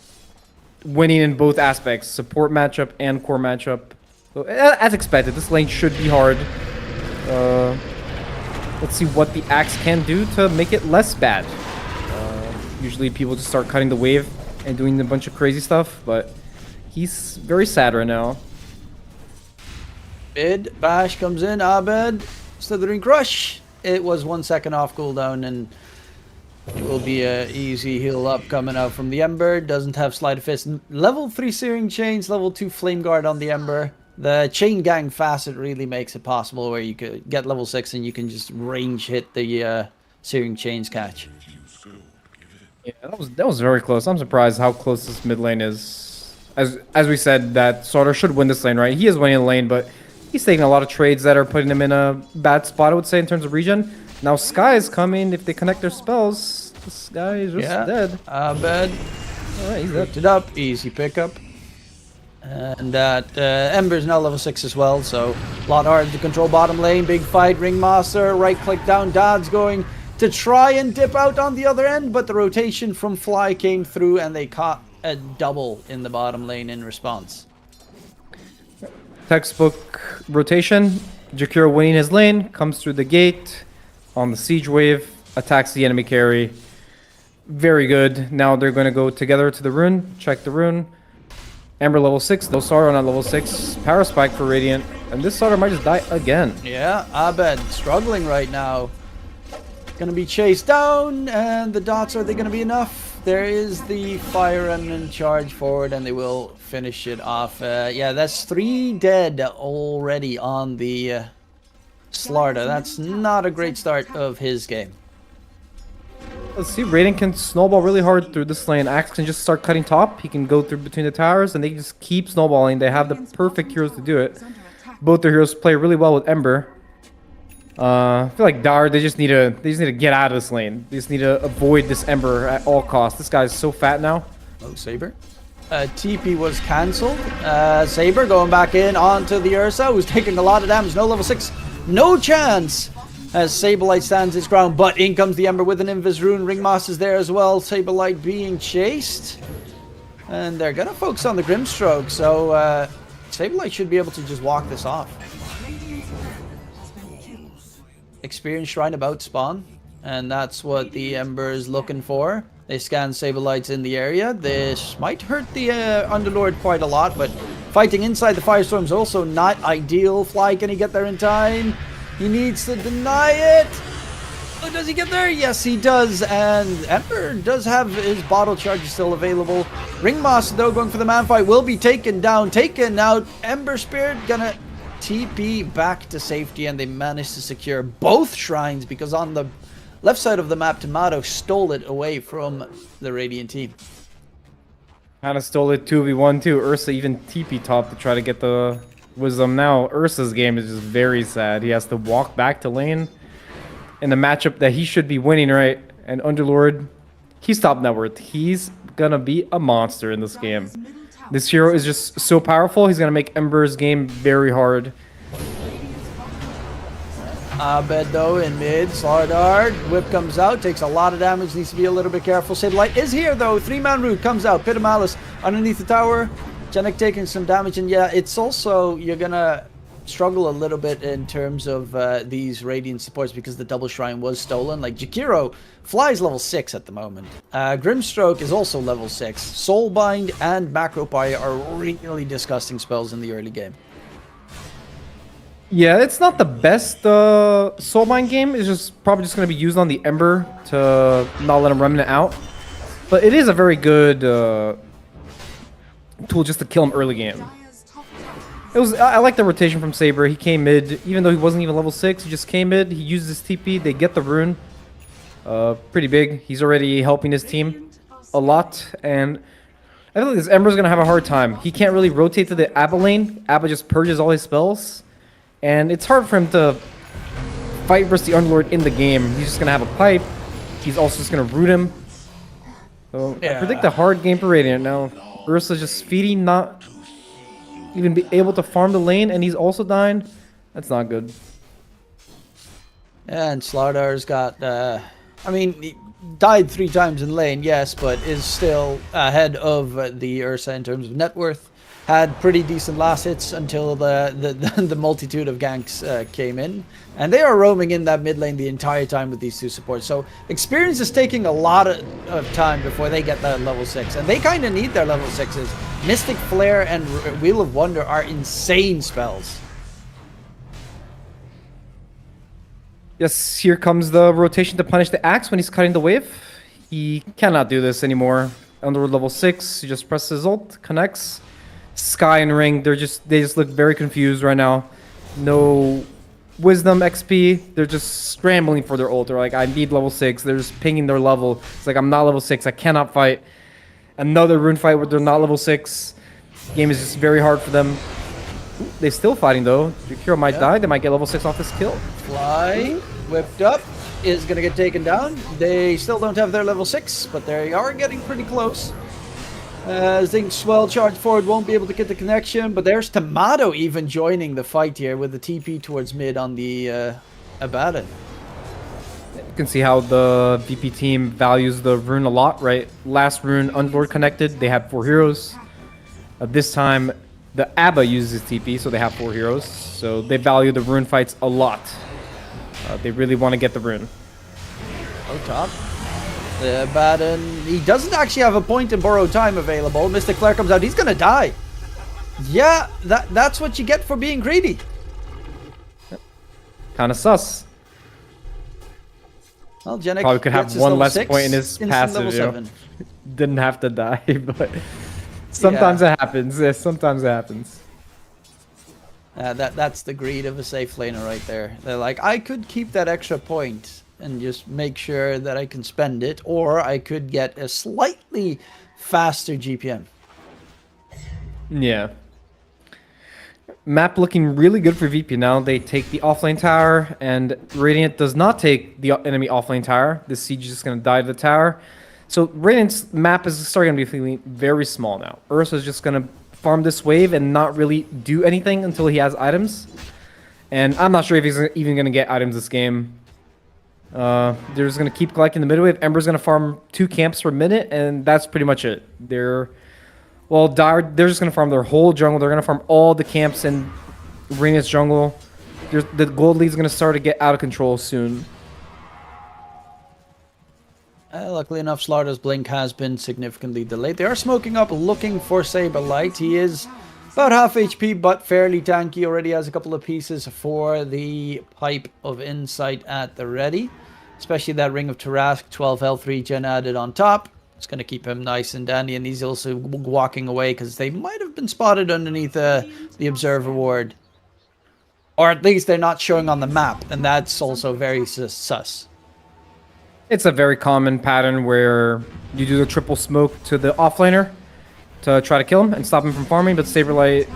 Speaker 3: winning in both aspects, support matchup and core matchup. So, as expected, this lane should be hard. Let's see what the Axe can do to make it less bad. Usually people just start cutting the wave and doing a bunch of crazy stuff, but he's very sad right now.
Speaker 2: Mid bash comes in. Abed slithering crush. It was 1 second off cooldown, and it will be a easy heal up coming out from the Ember. Doesn't have Sleight of Fist. Level 3 Searing Chains, level 2 Flame Guard on the Ember. The Chain Gang facet really makes it possible where you could get level 6 and you can just range hit the Searing Chains catch.
Speaker 3: Yeah, that was very close. I'm surprised how close this mid lane is. As we said, that Sauter should win this lane, right? He is winning the lane, but he's taking a lot of trades that are putting him in a bad spot, I would say, in terms of regen. Now Sky is coming. If they connect their spells, this guy is just dead.
Speaker 2: Abed.
Speaker 3: Alright, he's dead.
Speaker 2: Picked it up. Easy pickup. And that Ember's now level 6 as well, so a lot harder to control bottom lane. Big fight. Ringmaster, right click down. Dad's going to try and dip out on the other end, but the rotation from Fly came through and they caught a double in the bottom lane in response.
Speaker 3: Textbook rotation. Jakiro winning his lane, comes through the gate on the siege wave, attacks the enemy carry. Very good. Now they're going to go together to the rune, check the rune. Ember level 6, no Sauron on level 6. Power spike for Radiant, and this Sauron might just die again.
Speaker 2: Yeah, Abed struggling right now. Gonna be chased down, and the dots, are they gonna be enough? There is the Fire Remnant charge forward, and they will finish it off. Yeah, that's 3 dead already on the Slarda. That's not a great start of his game.
Speaker 3: Let's see, Radiant can snowball really hard through this lane. Axe can just start cutting top. He can go through between the towers, and they just keep snowballing. They have the perfect heroes to do it. Both their heroes play really well with Ember. I feel like Dar, they just need to get out of this lane. They just need to avoid this Ember at all costs. This guy's so fat now.
Speaker 2: Oh, Saber. TP was cancelled. Saber going back in onto the Ursa, who's taking a lot of damage. No level 6. No chance as Saberlight stands his ground, but in comes the Ember with an Invis Rune. Ringmaster's there as well. Saberlight being chased. And they're going to focus on the Grimstroke, so Saberlight should be able to just walk this off. Experience Shrine about spawn, and that's what the Ember is looking for. They scan Saberlights in the area. This might hurt the Underlord quite a lot, but fighting inside the Firestorm is also not ideal. Fly, can he get there in time? He needs to deny it. Oh, does he get there? Yes, he does. And Ember does have his bottle charge still available. Ringmaster, though, going for the man fight, will be taken down. Taken out. Ember Spirit gonna TP back to safety, and they managed to secure both shrines because on the left side of the map, Tomato stole it away from the Radiant team.
Speaker 3: Kind of stole it 2v1 too. Ursa even TP top to try to get the wisdom. Now Ursa's game is just very sad. He has to walk back to lane in the matchup that he should be winning, right? And Underlord, he's top net worth. He's gonna be a monster in this game. This hero is just so powerful. He's gonna make Ember's game very hard.
Speaker 2: Abed though in mid, Slardard, whip comes out, takes a lot of damage, needs to be a little bit careful. Saberlight is here though, 3-man root comes out, Pit of Malice underneath the tower. Genek taking some damage, and yeah, it's also, you're gonna struggle a little bit in terms of these Radiant supports because the double shrine was stolen. Like Jakiro flies level 6 at the moment. Grimstroke is also level 6. Soulbind and Macropire are really disgusting spells in the early game.
Speaker 3: Yeah, it's not the best Soulmine game. It's just probably just going to be used on the Ember to not let him Remnant out. But it is a very good tool just to kill him early game.
Speaker 4: Dire's top tower
Speaker 3: It was. I like the rotation from Saber. He came mid, even though he wasn't even level 6. He just came mid. He used his TP. They get the rune. Pretty big. He's already helping his team a lot, and I feel like this Ember's gonna have a hard time. He can't really rotate to the Abba lane. Abba just purges all his spells, and it's hard for him to fight versus the Underlord in the game. He's just gonna have a pipe. He's also just gonna root him. So I predict a hard game for Radiant. Now Ursa's just feeding, not even be able to farm the lane, and he's also dying. That's not good.
Speaker 2: Yeah, and Slardar's got, I mean, he died 3 times in lane, yes, but is still ahead of the Ursa in terms of net worth. Had pretty decent last hits until the multitude of ganks came in. And they are roaming in that mid lane the entire time with these two supports. So experience is taking a lot of time before they get that level 6. And they kind of need their level 6s. Mystic Flare and Wheel of Wonder are insane spells.
Speaker 3: Yes, here comes the rotation to punish the Axe when he's cutting the wave. He cannot do this anymore. Underworld level 6, he just presses ult, connects. Sky and Ring, they just look very confused right now. No Wisdom XP, they're just scrambling for their ult. They're like, I need level 6. They're just pinging their level. It's like, I'm not level 6, I cannot fight. Another rune fight where they're not level 6. Game is just very hard for them. They're still fighting though. Jakiro might die, they might get level 6 off this kill.
Speaker 2: Fly, whipped up, is going to get taken down. They still don't have their level 6, but they are getting pretty close. Zinc Swell charge forward, won't be able to get the connection, but there's Tomato even joining the fight here with the TP towards mid on the Abaddon.
Speaker 3: You can see how the VP team values the rune a lot, right? Last rune, Underlord connected, they had 4 heroes. This time, the Abba uses TP, so they have 4 heroes. So they value the rune fights a lot. They really want to get the rune.
Speaker 2: Oh, top. The Abaddon, he doesn't actually have a point in borrowed time available. Mystic Flare comes out, he's gonna die. Yeah, that's what you get for being greedy.
Speaker 3: Kind of sus.
Speaker 2: Well, Genek
Speaker 3: Probably could have
Speaker 2: gets his
Speaker 3: one
Speaker 2: level
Speaker 3: less
Speaker 2: 6,
Speaker 3: point in his
Speaker 2: instant
Speaker 3: passive,
Speaker 2: level
Speaker 3: you know.
Speaker 2: 7.
Speaker 3: Didn't have to die, but sometimes it happens. Yeah, sometimes it happens.
Speaker 2: That's the greed of a safe laner right there. They're like, I could keep that extra point and just make sure that I can spend it, or I could get a slightly faster GPM.
Speaker 3: Yeah. Map looking really good for VP now. They take the offlane tower, and Radiant does not take the enemy offlane tower. The siege is just going to die to the tower. So Radiant's map is starting to be feeling very small now. Ursa is just going to farm this wave and not really do anything until he has items. And I'm not sure if he's even going to get items this game. They're just going to keep collecting the mid wave. Ember's going to farm 2 camps per minute, and that's pretty much it. They're just going to farm their whole jungle. They're going to farm all the camps in Radiant's jungle. The gold lead's going to start to get out of control soon.
Speaker 2: Luckily enough, Slardar's blink has been significantly delayed. They are smoking up, looking for Saberlight. He is about half HP, but fairly tanky. Already has a couple of pieces for the Pipe of Insight at the ready. Especially that Ring of Tarask, 12 health regen added on top. It's going to keep him nice and dandy, and he's also walking away because they might have been spotted underneath the Observer Ward. Or at least they're not showing on the map, and that's also very sus.
Speaker 3: It's a very common pattern where you do the triple smoke to the offlaner to try to kill him and stop him from farming, but Saberlight,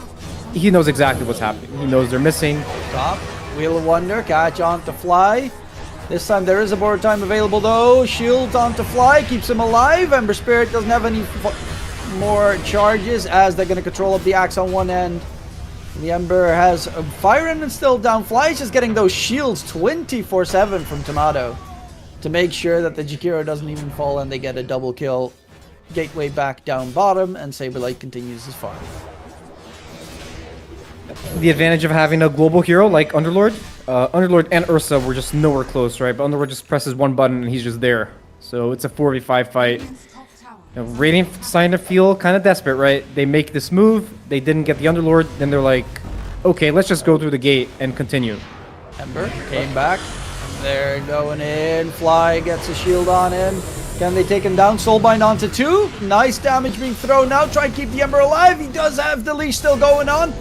Speaker 3: he knows exactly what's happening. He knows they're missing.
Speaker 2: Top, Wheel of Wonder, catch on to Fly. This time there is a borrowed time available though. Shield onto Fly, keeps him alive. Ember Spirit doesn't have any more charges as they're going to control up the axe on one end. The Ember has a Fire Emblem still down. Fly is just getting those shields 24/7 from Tomato to make sure that the Jakiro doesn't even fall and they get a double kill. Gateway back down bottom, and Saberlight continues his farm.
Speaker 3: The advantage of having a global hero like Underlord. Underlord and Ursa were just nowhere close, right? But Underlord just presses one button and he's just there. So it's a 4v5 fight.
Speaker 4: Radiant's top tower
Speaker 3: You know, Radiant starting to feel kind of desperate, right? They make this move, they didn't get the Underlord, then they're like, okay, let's just go through the gate and continue.
Speaker 2: Ember came back. They're going in. Fly gets a shield on him. Can they take him down? Soulbind onto 2. Nice damage being thrown out. Try and keep the Ember alive. He does have the leash still going on.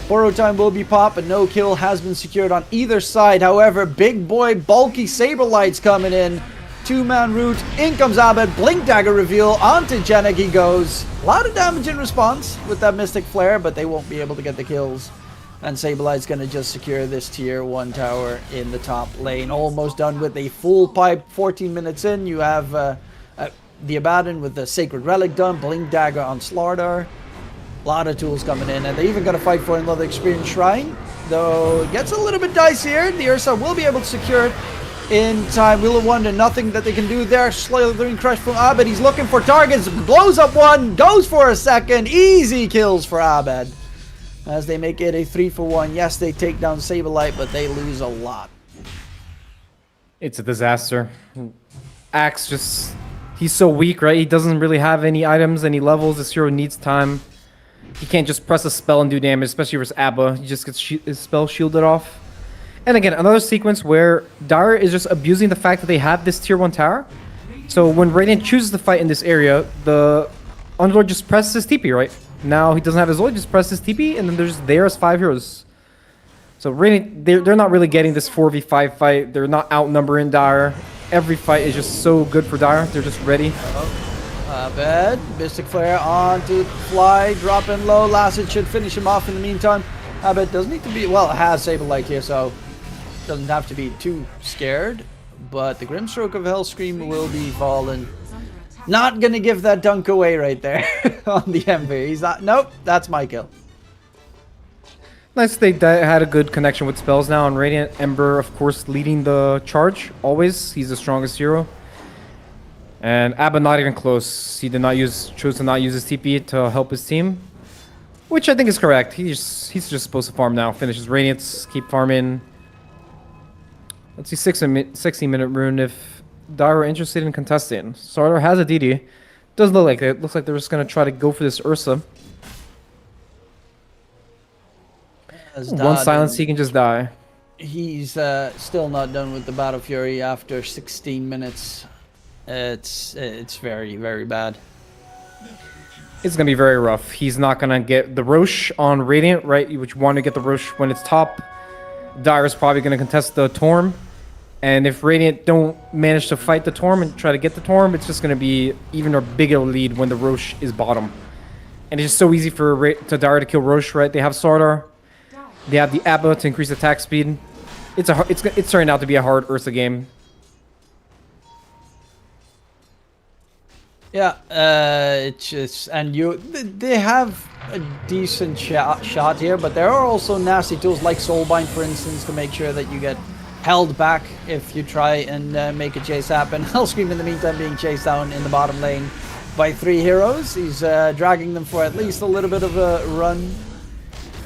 Speaker 2: Borrow time will be popped, but no kill has been secured on either side. However, big boy, bulky Saberlight's coming in. 2-man root. In comes Abed. Blink Dagger reveal. Onto Jennig he goes. A lot of damage in response with that Mystic Flare, but they won't be able to get the kills. And Saberlight's going to just secure this tier 1 tower in the top lane. Almost done with a full pipe. 14 minutes in, you have the Abaddon with the Sacred Relic done. Blink Dagger on Slardar. A lot of tools coming in, and they even got to fight for another Experience Shrine. Though it gets a little bit dicey here. The Ursa will be able to secure it in time. Wheel of Wonder, nothing that they can do there. Slithering Crush from Abed. He's looking for targets. Blows up one. Goes for a second. Easy kills for Abed. As they make it a 3-for-1. Yes, they take down Saberlight, but they lose a lot.
Speaker 3: It's a disaster. Axe just... He's so weak, right? He doesn't really have any items, any levels. This hero needs time. He can't just press a spell and do damage, especially versus Abba. He just gets his spell shielded off. And again, another sequence where Dire is just abusing the fact that they have this tier 1 tower. So when Radiant chooses to fight in this area, the Underlord just presses his TP, right? Now he doesn't have his ult, just presses his TP, and then there's 5 heroes. So Radiant, they're not really getting this 4v5 fight. They're not outnumbering Dire. Every fight is just so good for Dire. They're just ready.
Speaker 2: Abed, Mystic Flare onto Fly, dropping low. Lassett should finish him off in the meantime. Abed doesn't need to be, well, it has Saberlight here, so doesn't have to be too scared. But the Grimstroke of Hellscream will be falling. Not gonna give that dunk away right there on the Ember. He's not, nope, that's my kill.
Speaker 3: Nice they had a good connection with spells now, and Radiant Ember, of course, leading the charge, always. He's the strongest hero. And Abba not even close. He chose to not use his TP to help his team. Which I think is correct. He's just supposed to farm now. Finish his Radiants, keep farming. Let's see, 60-minute rune if Dire are interested in contesting. Sardar has a DD. Doesn't look like it. Looks like they're just going to try to go for this Ursa. One silence, he can just die.
Speaker 2: He's still not done with the Battle Fury after 16 minutes. It's very, very bad.
Speaker 3: It's going to be very rough. He's not going to get the Roche on Radiant, right? Which you want to get the Roche when it's top. Dire's probably going to contest the Torm. And if Radiant don't manage to fight the Torm and try to get the Torm, it's just going to be even a bigger lead when the Roche is bottom. And it's just so easy for Dire to kill Roche, right? They have Sardar. They have the Abba to increase attack speed. It's turning out to be a hard Ursa game.
Speaker 2: Yeah, it's just, and they have a decent shot here, but there are also nasty tools like Soulbind, for instance, to make sure that you get held back if you try and make a chase happen. Hellscream in the meantime being chased down in the bottom lane by 3 heroes. He's dragging them for at least a little bit of a run,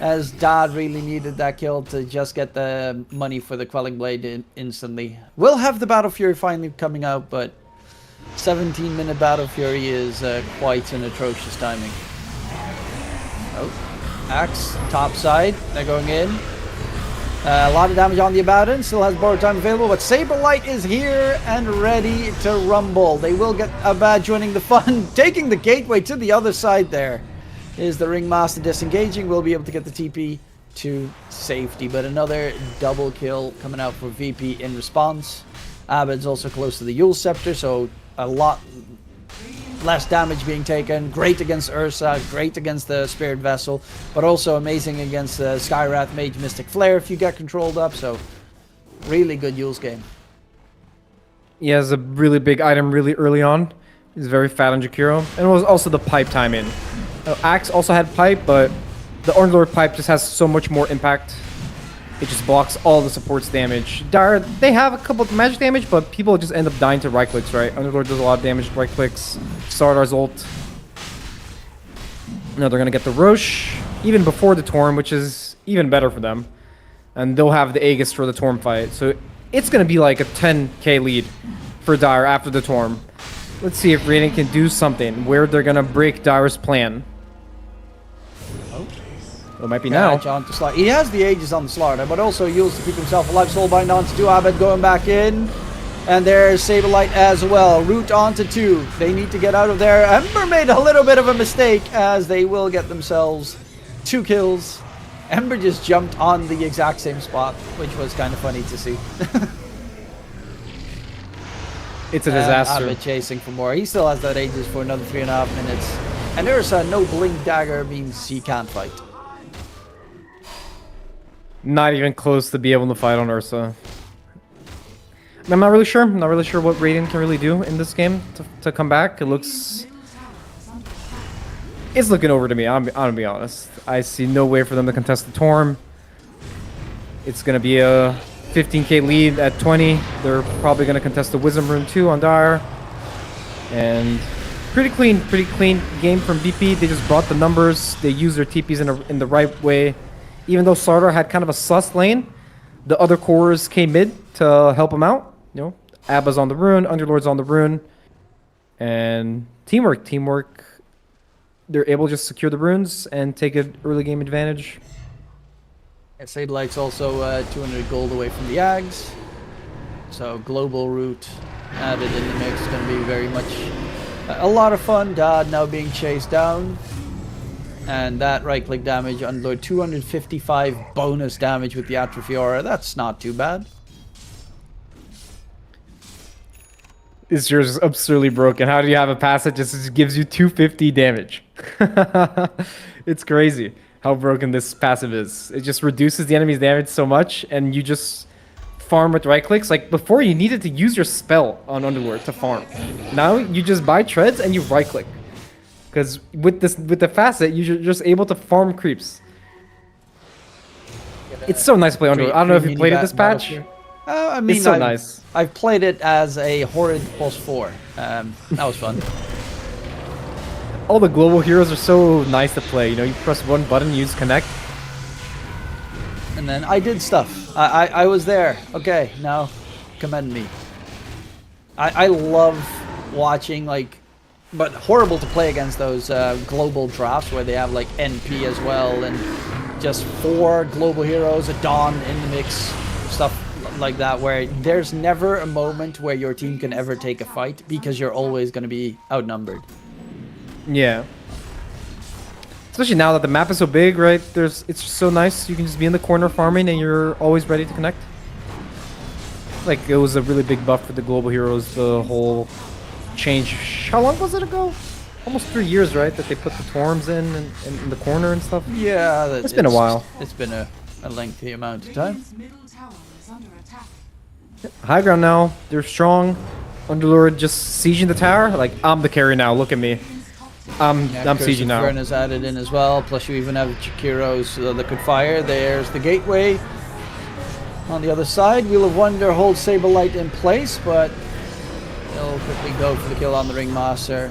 Speaker 2: as Dad really needed that kill to just get the money for the Quelling Blade instantly. We'll have the Battle Fury finally coming out, but 17-minute Battle Fury is quite an atrocious timing. Oh, Axe, top side, they're going in. A lot of damage on the Abaddon, still has borrow time available, but Saberlight is here and ready to rumble. They will get Abad joining the fun, taking the gateway to the other side there. Is the Ringmaster disengaging, will be able to get the TP to safety, but another double kill coming out for VP in response. Abed's also close to the Yule Scepter, so a lot less damage being taken. Great against Ursa, great against the Spirit Vessel, but also amazing against the Skywrath Mage Mystic Flare if you get controlled up, so really good Yule's game.
Speaker 3: He has a really big item really early on. He's very fat on Jakiro, and it was also the pipe time in. Axe also had pipe, but the Underlord pipe just has so much more impact. It just blocks all the support's damage. Dire, they have a couple of magic damage, but people just end up dying to right clicks, right? Underlord does a lot of damage to right clicks. Sardar's ult. Now they're gonna get the Roche even before the Torm, which is even better for them. And they'll have the Aegis for the Torm fight. So it's gonna be like a 10k lead for Dire after the Torm. Let's see if Radiant can do something where they're gonna break Dire's plan. It might be now.
Speaker 2: Catch onto Slaughter. He has the Aegis on the Slaughter, but also used to keep himself alive. Soulbind onto 2. Abed going back in. And there's Saberlight as well. Root onto 2. They need to get out of there. Ember made a little bit of a mistake as they will get themselves 2 kills. Ember just jumped on the exact same spot, which was kind of funny to see.
Speaker 3: It's a disaster.
Speaker 2: Abed chasing for more. He still has that Aegis for another 3.5 minutes. And there's a no blink dagger means he can't fight.
Speaker 3: Not even close to be able to fight on Ursa. I'm not really sure. I'm not really sure what Raiden can really do in this game to come back. It looks... It's looking over to me, I'm gonna be honest. I see no way for them to contest the Torm. It's gonna be a 15k lead at 20. They're probably gonna contest the Wisdom Rune 2 on Dire. And pretty clean game from BP. They just brought the numbers. They used their TPs in the right way. Even though Slardar had kind of a sus lane, the other cores came mid to help him out. You know, Abba's on the rune, Underlord's on the rune, and teamwork. They're able to just secure the runes and take an early game advantage.
Speaker 2: Yeah, Saberlight's also 200 gold away from the Ags. So global route added in the mix is going to be very much a lot of fun. Dad now being chased down. And that right click damage, Underlord 255 bonus damage with the Atrophy Aura. That's not too bad.
Speaker 3: It's just absurdly broken. How do you have a pass that just gives you 250 damage? It's crazy how broken this passive is. It just reduces the enemy's damage so much, and you just farm with right clicks. Like before, you needed to use your spell on Underlord to farm. Now you just buy treads and you right click. Because with the facet, you're just able to farm creeps. It's so nice to play Underlord. I don't know if you played it this patch.
Speaker 2: I mean,
Speaker 3: It's so nice.
Speaker 2: I've played it as a Horrid +4. That was fun.
Speaker 3: All the global heroes are so nice to play. You know, you press one button, use connect.
Speaker 2: And then I did stuff. I was there. Okay, now commend me. I love watching, like, but horrible to play against those global drafts where they have like NP as well and just 4 global heroes, a Dawn in the mix, stuff like that, where there's never a moment where your team can ever take a fight because you're always going to be outnumbered.
Speaker 3: Yeah. Especially now that the map is so big, right? It's just so nice. You can just be in the corner farming and you're always ready to connect. Like, it was a really big buff for the global heroes, the whole change. How long was it ago? Almost 3 years, right? That they put the Torms in the corner and stuff?
Speaker 2: Yeah,
Speaker 3: it's been a while.
Speaker 2: It's been a lengthy amount of time.
Speaker 4: Middle tower is under attack.
Speaker 3: High ground now. They're strong. Underlord just sieging the tower. Like, I'm the carry now. Look at me. I'm sieging now.
Speaker 2: Curse is added in as well. Plus, you even have Chikiros that could fire. There's the gateway. On the other side, Wheel of Wonder holds Saberlight in place, but they'll quickly go for the kill on the Ringmaster.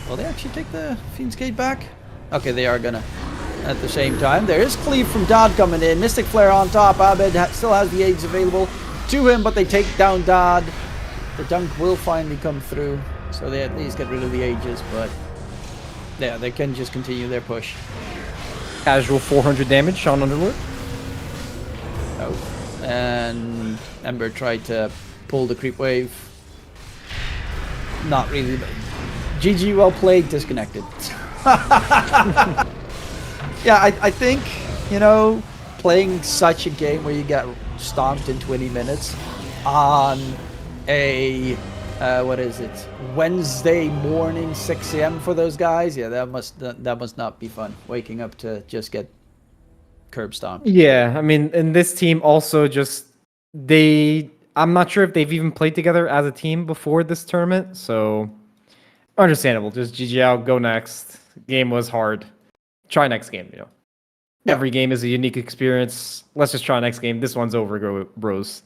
Speaker 2: Will they actually take the Fiend's Gate back? Okay, they are gonna. At the same time, there is Cleave from Dodd coming in. Mystic Flare on top. Abed still has the aids available to him, but they take down Dodd. The dunk will finally come through, so they at least get rid of the Aegis, but yeah, they can just continue their push.
Speaker 3: Casual 400 damage on Underlord.
Speaker 2: Oh. And Ember tried to pull the creep wave. Not really, but GG, well played, disconnected. Yeah, I think, you know, playing such a game where you get stomped in 20 minutes on a, what is it, Wednesday morning, 6 a.m. for those guys, yeah, that must not be fun, waking up to just get curb stomped.
Speaker 3: Yeah, I mean, and this team also just, I'm not sure if they've even played together as a team before this tournament, so understandable. Just GG out, go next. Game was hard. Try next game, you know. Yeah. Every game is a unique experience. Let's just try next game. This one's over, bros.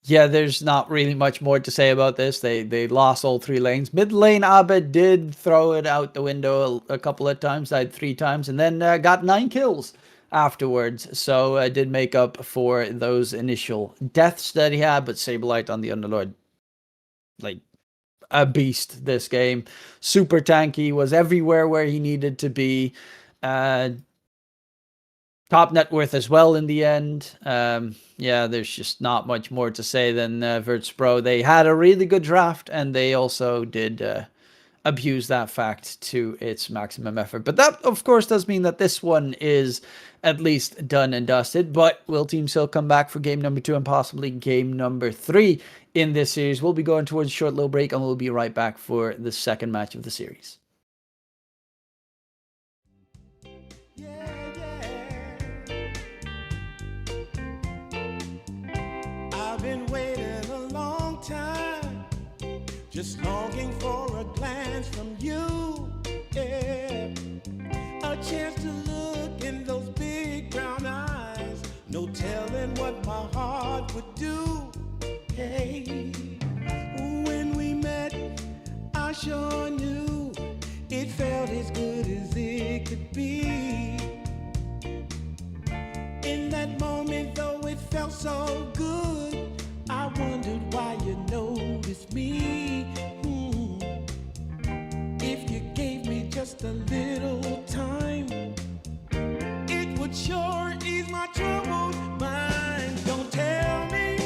Speaker 2: Yeah, there's not really much more to say about this. They lost all 3 lanes. Mid lane, Abed did throw it out the window a couple of times. Died 3 times, and then got 9 kills afterwards. So did make up for those initial deaths that he had. But Saberlight on the Underlord, like a beast this game. Super tanky, was everywhere where he needed to be. Top net worth as well in the end. Yeah, there's just not much more to say than Virtus Pro. They had a really good draft, and they also did abuse that fact to its maximum effort. But that, of course, does mean that this one is at least done and dusted. But will Team Silk come back for game number 2 and possibly game number 3 in this series? We'll be going towards a short little break, and we'll be right back for the second match of the series.
Speaker 1: I've been waiting a long time, just longing for a glance from you. Yeah. A chance to look in those big brown eyes. No telling what my heart would do. Hey, when we met, I sure knew it felt as good as it could be. In that moment, though it felt so good, I wondered why you noticed me. If you gave me just a little time, it would sure ease my troubled mind. Don't tell me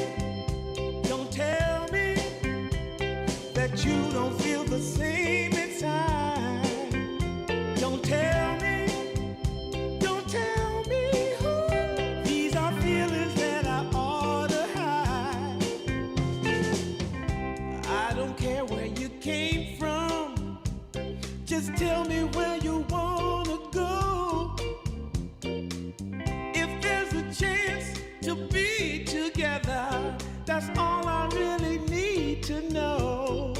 Speaker 1: that you don't feel the same inside. Don't tell me. These are feelings that I ought to hide. I don't care where you came from, just tell me where you wanna go. If there's a chance to be together, that's all I really need to know.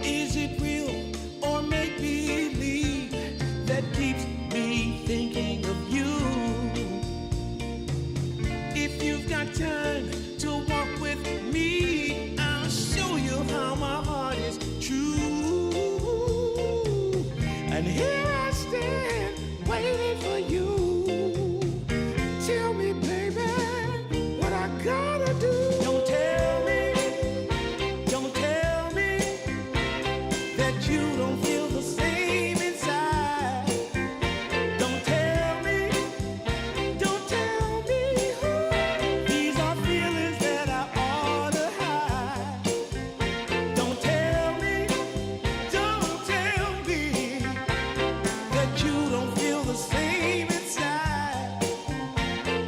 Speaker 1: Is it real or make believe that keeps me thinking of you? If you've got time to walk with me, I'll show you how my heart is true. And here I stand, waiting for you. Tell me, baby, what I gotta do. Don't tell me that you don't feel the same inside. Don't tell me these are feelings that I ought to hide. Don't tell me that you don't feel the same inside.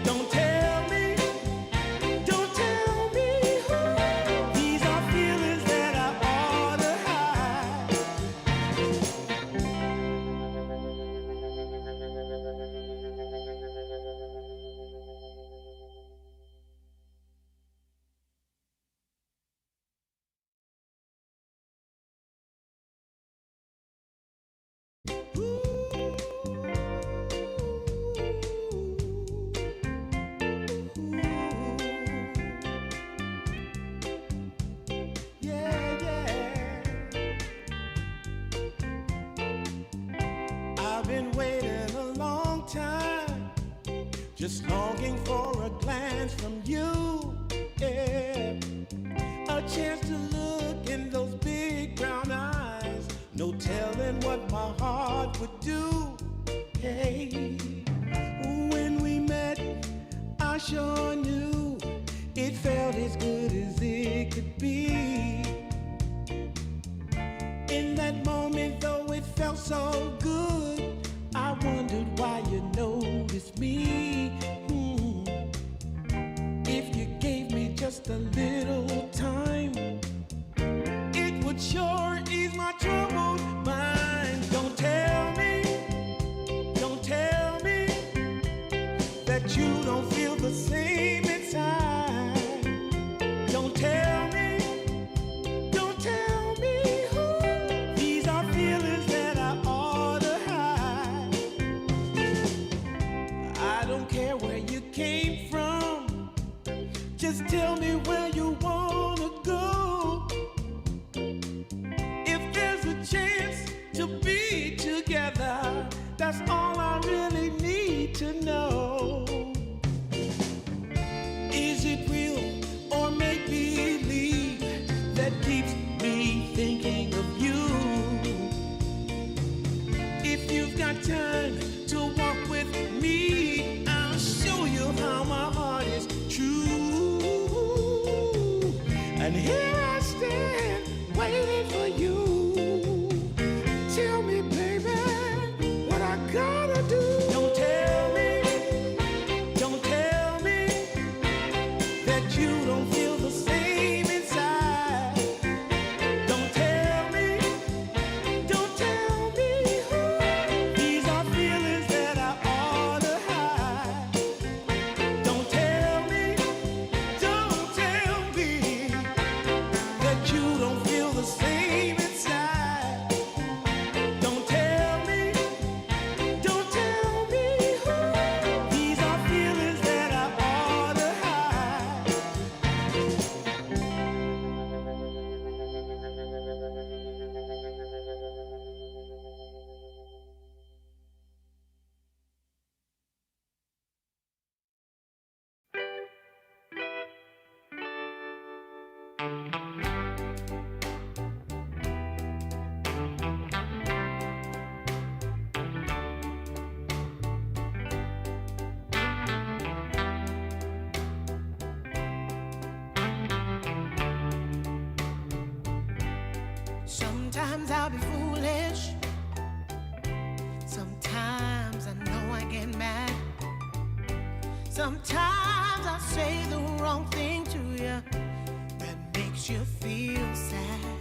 Speaker 1: Don't tell me these are feelings that I ought to hide. I've been waiting a long time, just longing for a glance from you. Yeah. A chance to look in those big brown eyes. No telling what my heart would do. Hey, when we met, I sure knew it felt as good as it could be. In that moment, though it felt so good, I wondered why you noticed me. If you gave me just a little time, it would sure ease my troubled mind. Don't tell me that you don't feel the same inside. Don't tell me these are feelings that I ought to hide. I don't care where you came from, just tell me where you wanna go. If there's a chance to be together, that's all I really need to know. Is it real or make believe that keeps me thinking of you? If you And here I stand, waiting for you. Tell me, baby, what I gotta do. Don't tell me that you don't feel the same inside. Don't tell me these are feelings that I ought to hide. Don't tell me that you don't feel the same inside. Don't tell me these are feelings that I ought to hide. Sometimes I'll be foolish. Sometimes I know I get mad. Sometimes I say the wrong thing to you that makes you feel sad.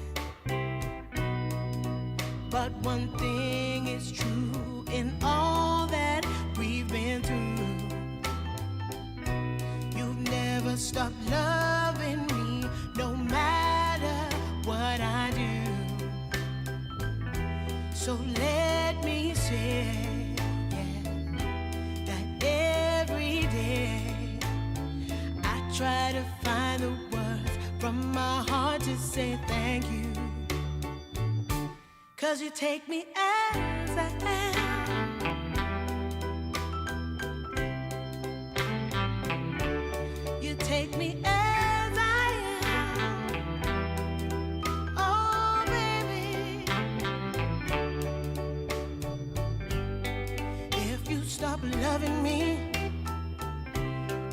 Speaker 1: But one thing is true in all that we've been through. You've never stopped loving me, no matter what I do. So let me say, that every day I try to find the words from my heart to say thank you. 'Cause you take me as I am. You take me as I am. Oh, baby. If you stop loving me,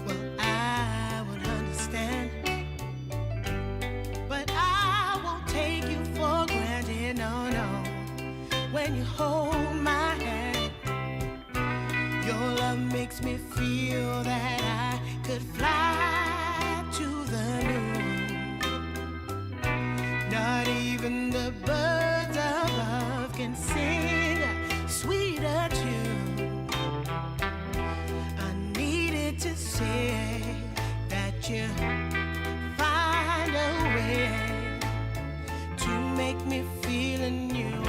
Speaker 1: well, I would understand. But I won't take you for granted, no, no. When you hold my hand, your love makes me feel that I could fly to the moon. Not even the birds above can sing a sweeter tune. I needed to say that you find a way to make me feel anew.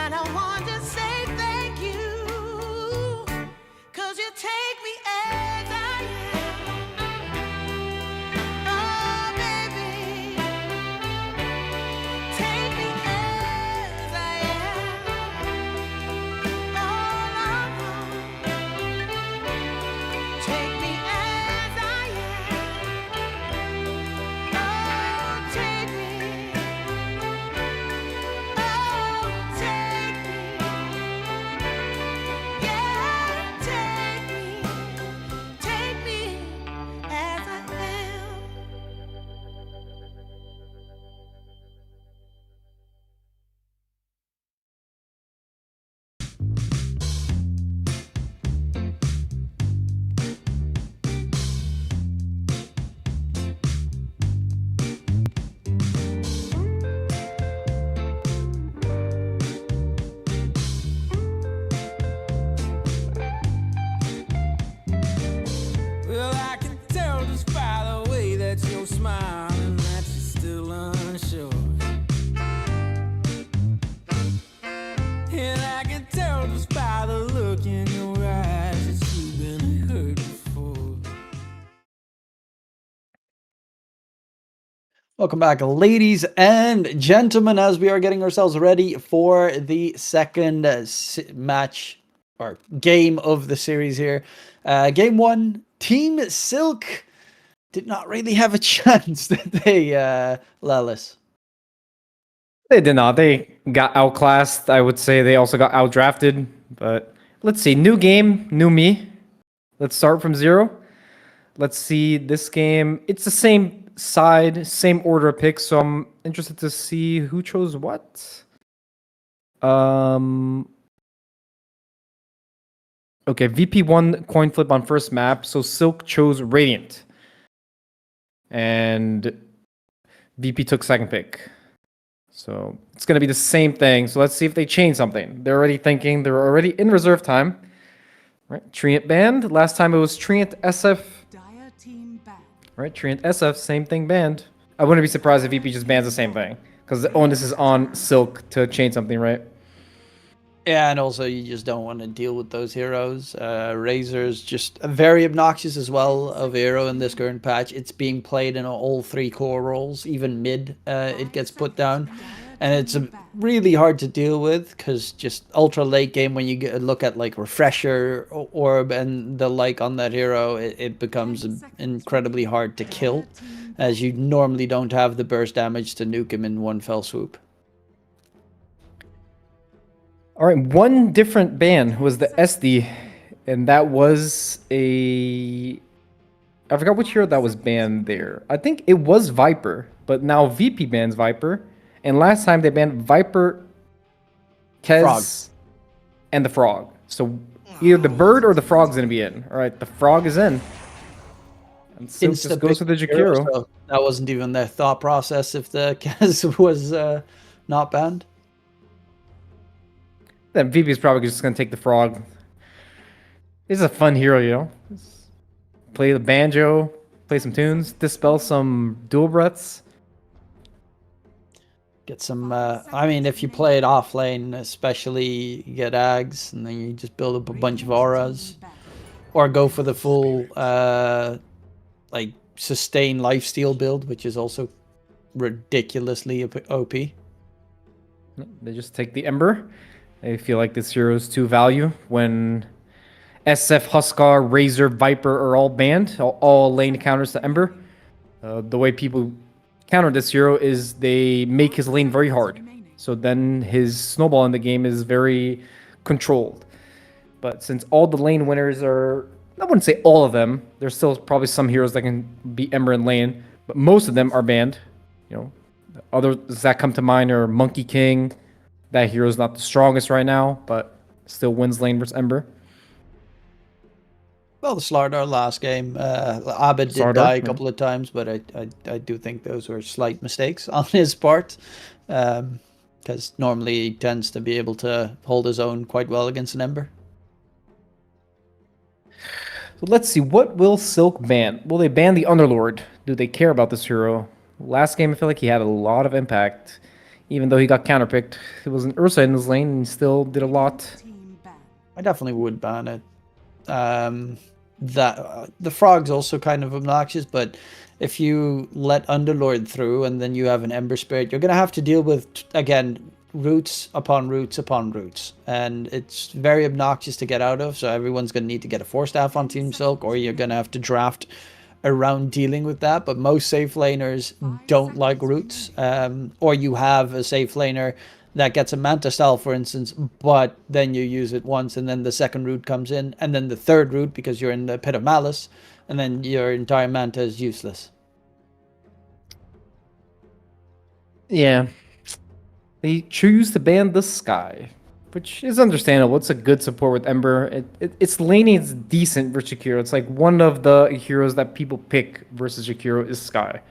Speaker 1: And I want to say thank you, 'cause you take me as I am. Oh, baby, take me as I am. Oh, no, take me as I am. Oh, take me. Oh, take me. Yeah, take me as I am. Well, I can tell just by the way that you're smiling that you're still unsure. And I can tell just by the look in your eyes that you've been hurt before.
Speaker 2: Welcome back, ladies and gentlemen, as we are getting ourselves ready for the second match or game of the series here. Game one, Team Silk did not really have a chance, did they, Lelis?
Speaker 3: They did not. They got outclassed. I would say they also got outdrafted. But let's see. New game, new me. Let's start from zero. Let's see this game. It's the same side, same order of picks, so I'm interested to see who chose what. Okay, VP won coin flip on first map, so Silk chose Radiant. And VP took second pick. So it's going to be the same thing. So let's see if they change something. They're already thinking. They're already in reserve time. Right, Treant banned. Last time it was Treant SF.
Speaker 4: Dire team banned.
Speaker 3: Right, Treant SF, same thing banned. I wouldn't be surprised if VP just bans the same thing. Because the onus is on Silk to change something, right?
Speaker 2: Yeah, and also you just don't want to deal with those heroes. Razor's just very obnoxious as well of hero in this current patch. It's being played in all 3 core roles, even mid it gets put down. And it's really hard to deal with because just ultra late game when you look at like Refresher, Orb and the like on that hero, it becomes incredibly hard to kill as you normally don't have the burst damage to nuke him in one fell swoop.
Speaker 3: All right, one different ban was the SD, and that was I forgot which hero that was banned there. I think it was Viper, but now VP bans Viper, and last time they banned Viper, Kez,
Speaker 2: Frog.
Speaker 3: and the Frog. So either the bird or the frog's gonna be in. All right, the frog is in. And so just goes with the Jakiro.
Speaker 2: So that wasn't even their thought process if the Kaz was not banned.
Speaker 3: Then VP is probably just gonna take the frog. This is a fun hero, you know. Just play the banjo, play some tunes, dispel some dual breaths.
Speaker 2: Get some, I mean, if you play it off lane, especially, you get Ags, and then you just build up a bunch of auras. Or go for the full, like, sustain lifesteal build, which is also ridiculously OP.
Speaker 3: They just take the Ember. They feel like this hero is too value when SF, Huskar, Razor, Viper are all banned. All lane counters to Ember. The way people counter this hero is they make his lane very hard. So then his snowball in the game is very controlled. But since all the lane winners are, I wouldn't say all of them, there's still probably some heroes that can beat Ember in lane, but most of them are banned. You know, others that come to mind are Monkey King. That hero is not the strongest right now, but still wins lane versus Ember.
Speaker 2: Well, the Slardar last game, Abed did
Speaker 3: Slardar,
Speaker 2: die a
Speaker 3: yeah.
Speaker 2: couple of times, but I do think those were slight mistakes on his part. Because normally he tends to be able to hold his own quite well against an Ember.
Speaker 3: So let's see, what will Silk ban? Will they ban the Underlord? Do they care about this hero? Last game, I feel like he had a lot of impact. Even though he got counterpicked, it was an Ursa in his lane and he still did a lot.
Speaker 4: Team banned.
Speaker 2: I definitely would ban it. The Frog's also kind of obnoxious, but if you let Underlord through and then you have an Ember Spirit, you're going to have to deal with, again, roots upon roots upon roots. And it's very obnoxious to get out of, so everyone's going to need to get a 4-staff on Team Silk, or you're going to have to draft around dealing with that. But most safe laners don't like roots, or you have a safe laner that gets a Manta style, for instance, but then you use it once and then the second root comes in, and then the third root because you're in the Pit of Malice, and then your entire Manta is useless.
Speaker 3: Yeah. They choose to ban the Sky, which is understandable. It's a good support with Ember. Its laning is decent versus Jakiro. It's like one of the heroes that people pick versus Jakiro is Sky.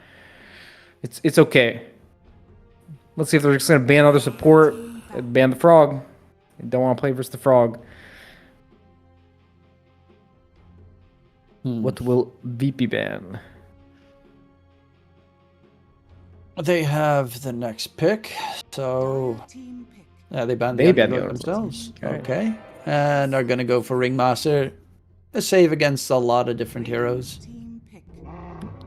Speaker 3: It's okay. Let's see if they're just going to ban other support. Ban the Frog. They don't want to play versus the Frog. What will VP ban?
Speaker 2: They have the next pick, so
Speaker 4: Dire team pick.
Speaker 2: yeah, they banned
Speaker 3: They
Speaker 2: the
Speaker 3: banned the
Speaker 2: Underlord
Speaker 3: Underlord.
Speaker 2: themselves.
Speaker 3: Okay.
Speaker 2: Okay, and are going to go for Ringmaster, a save against a lot of different heroes.
Speaker 4: Team pick.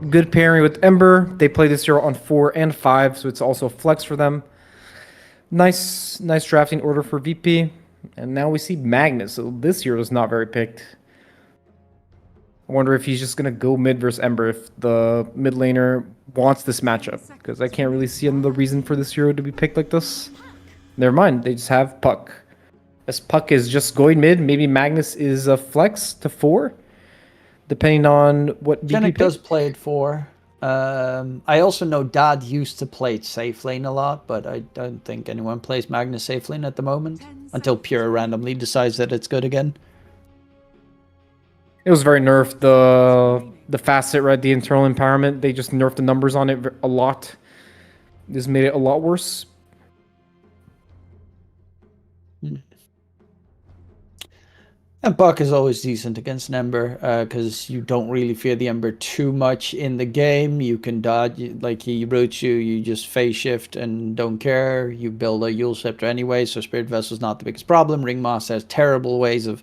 Speaker 3: Good pairing with Ember. They play this hero on 4 and 5, so it's also a flex for them. Nice drafting order for VP. And now we see Magnus. So this hero is not very picked. I wonder if he's just going to go mid versus Ember if the mid laner wants this matchup. Because I can't really see another reason for this hero to be picked like this. Never mind, they just have Puck. As Puck is just going mid, maybe Magnus is a flex to 4. Depending on what VP
Speaker 2: Janik
Speaker 3: picks.
Speaker 2: does play it 4. I also know Dad used to play safe lane a lot, but I don't think anyone plays Magnus safe lane at the moment until Pure randomly decides that it's good again.
Speaker 3: It was very nerfed. The facet, right? The internal empowerment. They just nerfed the numbers on it a lot. This made it a lot worse.
Speaker 2: And Buck is always decent against an Ember because you don't really fear the Ember too much in the game. You can dodge, like he roots you, you just phase shift and don't care. You build a Yule Scepter anyway, so Spirit Vessel's not the biggest problem. Ringmaster has terrible ways of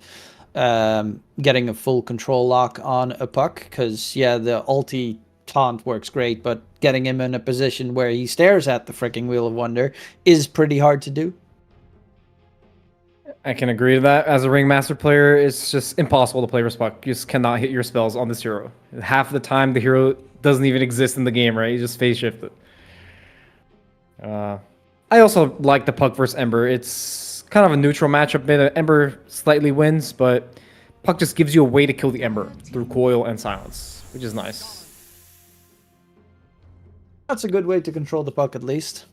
Speaker 2: getting a full control lock on a Puck because, yeah, the ulti taunt works great, but getting him in a position where he stares at the freaking Wheel of Wonder is pretty hard to do.
Speaker 3: I can agree to that. As a Ringmaster player, it's just impossible to play versus Puck. You just cannot hit your spells on this hero. Half the time, the hero doesn't even exist in the game, right? You just phase shift it. I also like the Puck versus Ember. It's kind of a neutral matchup. Ember slightly wins, but Puck just gives you a way to kill the Ember through coil and silence, which is nice.
Speaker 2: That's a good way to control the Puck, at least.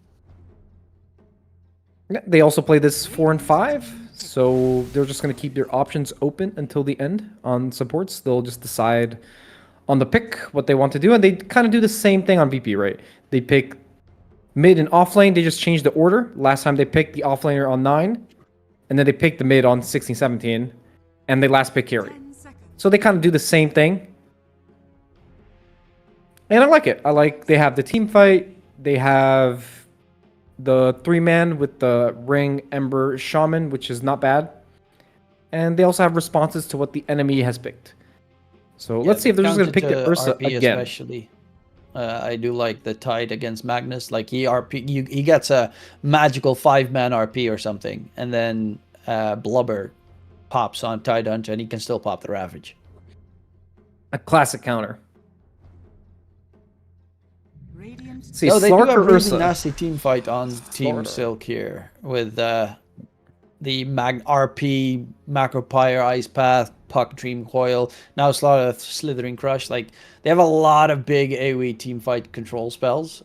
Speaker 3: Yeah, they also play this 4 and 5, so they're just going to keep their options open until the end on supports. They'll just decide on the pick what they want to do, and they kind of do the same thing on VP, right? They pick mid and off lane. They just change the order. Last time they picked the off laner on 9, and then they picked the mid on 16, 17, and they last pick carry. So they kind of do the same thing. And I like it. I like they have the team fight. They have the 3-man with the Ring, Ember, Shaman, which is not bad. And they also have responses to what the enemy has picked. So let's see if they're just going to pick the Ursa
Speaker 2: RP
Speaker 3: again.
Speaker 2: Especially. I do like the Tide against Magnus. Like he gets a magical 5-man RP or something, and then Blubber pops on Tide Hunter, and he can still pop the Ravage.
Speaker 3: A classic counter. See,
Speaker 2: No, they do
Speaker 3: Slark
Speaker 2: have a
Speaker 3: or
Speaker 2: really
Speaker 3: Ursa?
Speaker 2: nasty team fight on Team
Speaker 3: Slaughter.
Speaker 2: Silk here with the RP, Macropyre, Ice Path, Puck, Dream Coil, now Slaughter, Slithering Crush. Like, they have a lot of big AoE team fight control spells.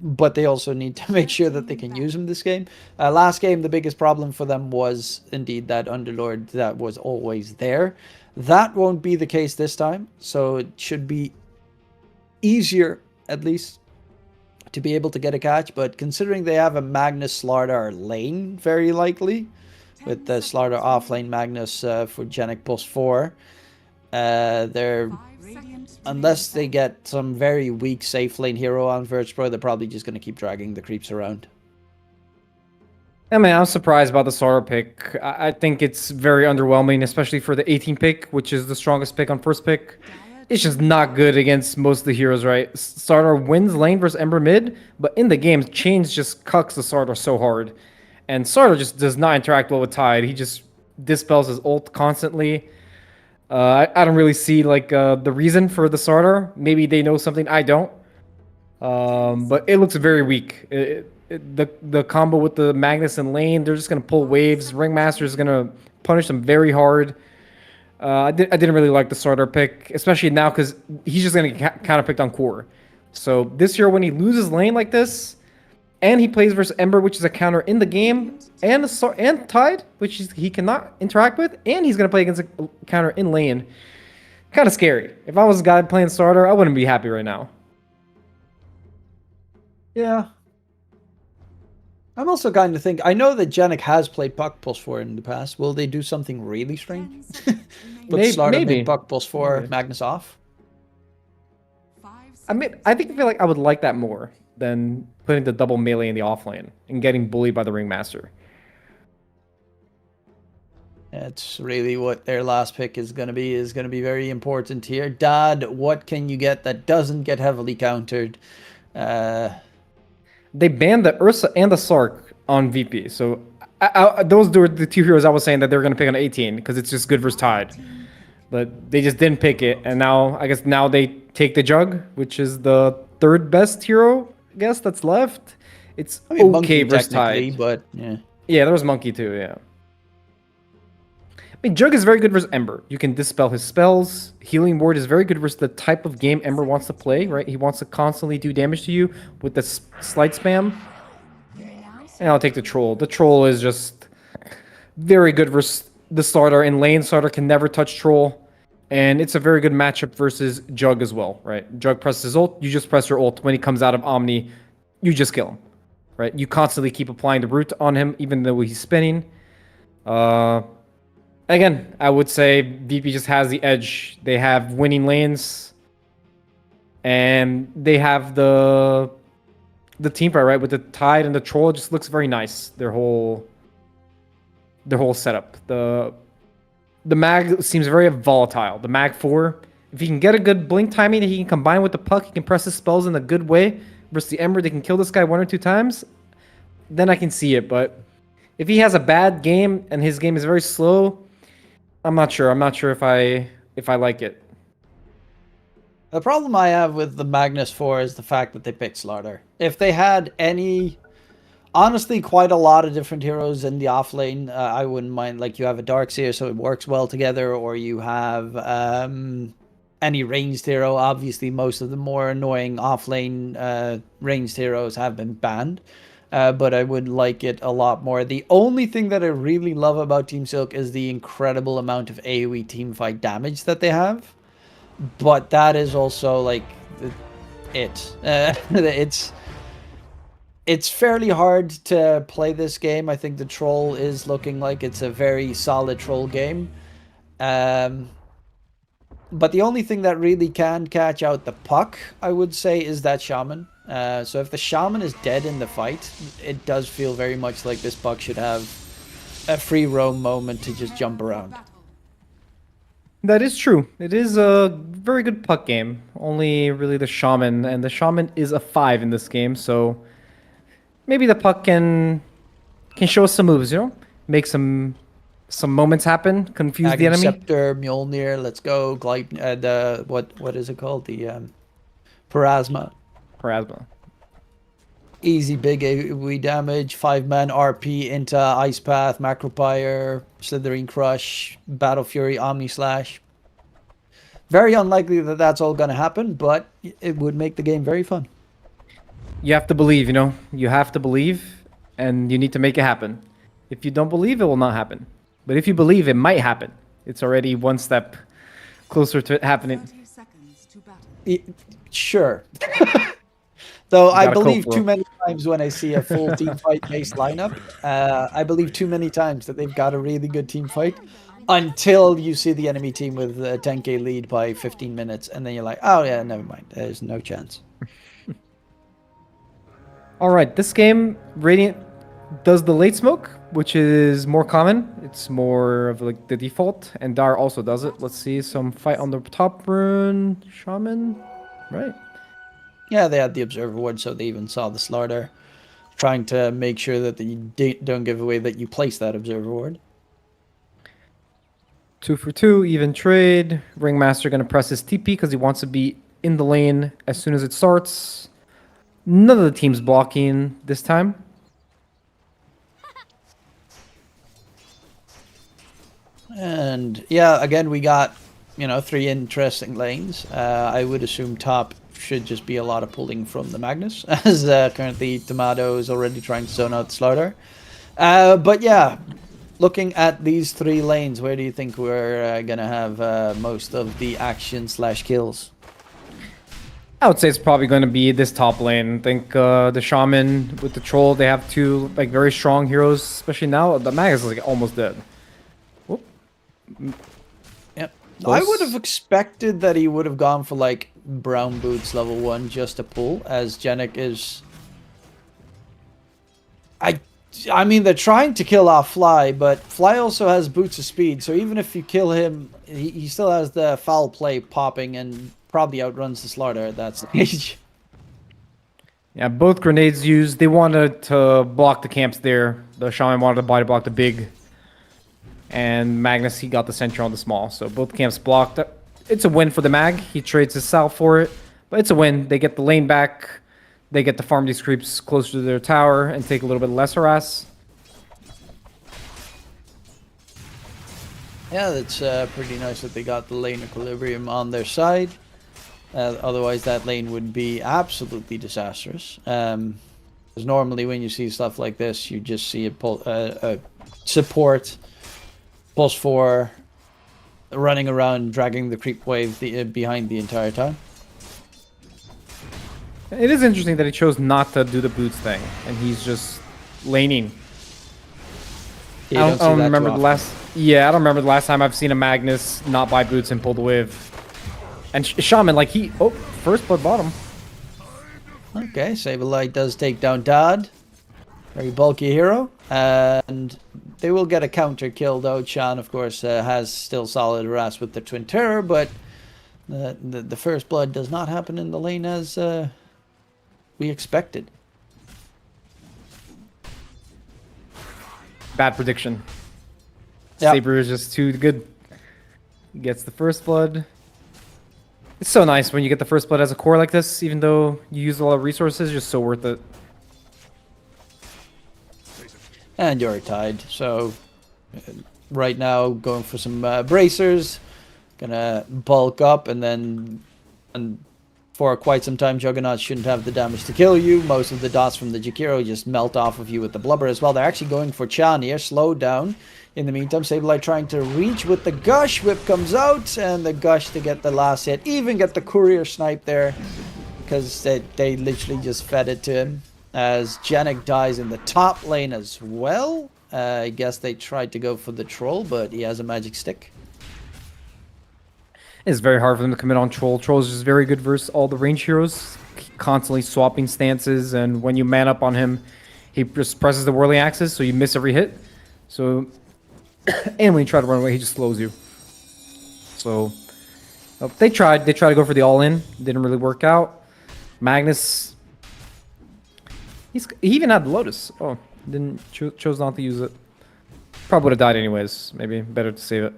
Speaker 2: But they also need to make sure that they can use them this game. Last game, the biggest problem for them was indeed that Underlord that was always there. That won't be the case this time, so it should be easier, at least, to be able to get a catch. But considering they have a Magnus Slardar lane, very likely, with the Slardar offlane Magnus for Genic plus 4, they're, unless they get some very weak safe lane hero on Verge Pro, they're probably just going to keep dragging the creeps around.
Speaker 3: I mean, I'm surprised about the Slardar pick. I think it's very underwhelming, especially for the 18 pick, which is the strongest pick on first pick. It's just not good against most of the heroes, right? Slardar wins lane versus Ember mid, but in the game, Chains just cucks the Slardar so hard. And Slardar just does not interact well with Tide. He just dispels his ult constantly. I don't really see like the reason for the Slardar. Maybe they know something I don't. But it looks very weak. The combo with the Magnus and lane, they're just going to pull waves. Ringmaster is going to punish them very hard. I didn't really like the Slardar pick, especially now because he's just going to get counterpicked on core. So this year when he loses lane like this, and he plays versus Ember, which is a counter in the game, and Tide, which he cannot interact with, and he's going to play against a counter in lane. Kind of scary. If I was a guy playing Slardar, I wouldn't be happy right now.
Speaker 2: Yeah. I'm also kind of thinking, I know that Genic has played Puck plus 4 in the past. Will they do something really strange? Put Slardar
Speaker 3: maybe.
Speaker 2: mid, Puck plus 4,
Speaker 3: Maybe.
Speaker 2: Magnus off?
Speaker 3: I feel like I would like that more than putting the double melee in the offlane and getting bullied by the Ringmaster.
Speaker 2: That's really what their last pick is going to be very important here. Dad, what can you get that doesn't get heavily countered?
Speaker 3: They banned the Ursa and the Sark on VP. So those were the two heroes I was saying that they were going to pick on 18 because it's just good versus Tide. But they just didn't pick it. And now, I guess now they take the Jug, which is the third best hero, I guess, that's left. It's
Speaker 2: Monkey
Speaker 3: okay versus
Speaker 2: technically,
Speaker 3: Tide.
Speaker 2: but yeah.
Speaker 3: Yeah, there was Monkey too, yeah. mean, Jug is very good versus Ember. You can dispel his spells. Healing Ward is very good versus the type of game Ember wants to play, right? He wants to constantly do damage to you with the slight spam. And I'll take the Troll. The Troll is just very good versus the starter. In lane, starter can never touch Troll. And it's a very good matchup versus Jug as well, right? Jug presses his ult. You just press your ult. When he comes out of Omni, you just kill him, right? You constantly keep applying the root on him, even though he's spinning. Again, I would say VP just has the edge. They have winning lanes, and they have the team fight, right? With the Tide and the Troll, it just looks very nice. Their whole setup. The Mag seems very volatile. The Mag 4, if he can get a good blink timing that he can combine with the puck, he can press his spells in a good way. Versus the Ember, they can kill this guy 1 or 2 times. Then I can see it, but if he has a bad game and his game is very slow, I'm not sure. I'm not sure if I like it.
Speaker 2: The problem I have with the Magnus 4 is the fact that they picked Slaughter. If they had honestly, quite a lot of different heroes in the off lane, I wouldn't mind. Like, you have a Darkseer, so it works well together, or you have any ranged hero. Obviously, most of the more annoying off lane ranged heroes have been banned. But I would like it a lot more. The only thing that I really love about Team Silk is the incredible amount of AoE teamfight damage that they have. But that is also like it's fairly hard to play this game. I think the Troll is looking like it's a very solid Troll game. But the only thing that really can catch out the puck, I would say, is that Shaman. So if the Shaman is dead in the fight, it does feel very much like this puck should have a free roam moment to just jump around.
Speaker 3: That is true. It is a very good puck game. Only really the Shaman, and the Shaman is a 5 in this game, so maybe the puck can show us some moves, you know? Make some moments happen, confuse the enemy.
Speaker 2: Scepter, Mjolnir, let's go. Glide, what is it called? The Parasma. Easy big AoE damage, 5-man RP into Ice Path, Macropyre, Slithering Crush, Battle Fury, Omni Slash. Very unlikely that that's all going to happen, but it would make the game very fun.
Speaker 3: You have to believe, you know? You have to believe, and you need to make it happen. If you don't believe, it will not happen. But if you believe, it might happen. It's already one step closer to it happening.
Speaker 4: 30 seconds to battle.
Speaker 2: Sure. Though I believe
Speaker 3: cope,
Speaker 2: too many times when I see a full team fight based lineup, I believe too many times that they've got a really good team fight until you see the enemy team with a 10k lead by 15 minutes, and then you're like, oh yeah, never mind. There's no chance.
Speaker 3: All right, this game, Radiant does the late smoke, which is more common. It's more of like the default, and Dar also does it. Let's see some fight on the top rune. Shaman, right?
Speaker 2: Yeah, they had the Observer Ward, so they even saw the Slaughter, trying to make sure that you don't give away that you place that Observer Ward.
Speaker 3: 2 for 2, even trade. Ringmaster going to press his TP because he wants to be in the lane as soon as it starts. None of the teams blocking this time.
Speaker 2: And yeah, again, we got, 3 interesting lanes. I would assume top should just be a lot of pulling from the Magnus, as currently Tomato is already trying to zone out Slaughter. But yeah, looking at these 3 lanes, where do you think we're going to have most of the action/kills?
Speaker 3: I would say it's probably going to be this top lane. I think the Shaman with the Troll, they have 2 like very strong heroes, especially now. The Magus is like almost dead. Whoop.
Speaker 2: Yep.
Speaker 3: Close.
Speaker 2: I would have expected that he would have gone for like Brown Boots level 1 just to pull, as Genik is... I mean, they're trying to kill off Fly, but Fly also has Boots of Speed, so even if you kill him, he still has the foul play popping and probably outruns the Slaughter at that stage.
Speaker 3: Yeah, both grenades used. They wanted to block the camps there. The Shaman wanted to body block the big. And Magnus, he got the sentry on the small. So both camps blocked. It's a win for the Mag. He trades his Sal for it. But it's a win. They get the lane back. They get to farm these creeps closer to their tower and take a little bit less harass.
Speaker 2: Yeah, that's pretty nice that they got the lane equilibrium on their side. Otherwise, that lane would be absolutely disastrous. Because normally when you see stuff like this, you just see a support, pulse 4, running around, dragging the creep wave behind the entire time.
Speaker 3: It is interesting that he chose not to do the boots thing, and he's just laning.
Speaker 2: Yeah,
Speaker 3: I don't remember the last. Yeah, I don't remember the last time I've seen a Magnus not buy boots and pull the wave. And Shaman, like he, first blood bottom.
Speaker 2: Okay, Saberlight does take down Dad. Very bulky hero. And they will get a counter kill though. Chan, of course, has still solid harass with the Twin Terror, but the first blood does not happen in the lane as we expected.
Speaker 3: Bad prediction.
Speaker 2: Yep.
Speaker 3: Saber is just too good. Gets the first blood. It's so nice when you get the first blood as a core like this, even though you use a lot of resources, just so worth it.
Speaker 2: And you're tied, so right now going for some bracers, gonna bulk up, and then for quite some time Juggernaut shouldn't have the damage to kill you. Most of the dots from the Jakiro just melt off of you with the blubber as well. They're actually going for Chan here, slowed down. In the meantime, Saberlight trying to reach with the Gush. Whip comes out, and the Gush to get the last hit. Even get the courier snipe there, because they literally just fed it to him. As Janik dies in the top lane as well. I guess they tried to go for the troll, but he has a magic stick.
Speaker 3: It's very hard for them to commit on Troll. Troll is just very good versus all the range heroes, constantly swapping stances, and when you man up on him, he just presses the whirling axis, so you miss every hit. So, and when you try to run away, he just slows you. So, they tried to go for the all-in, didn't really work out. Magnus, he even had the Lotus. Oh, didn't chose not to use it. Probably would have died anyways. Maybe better to save it.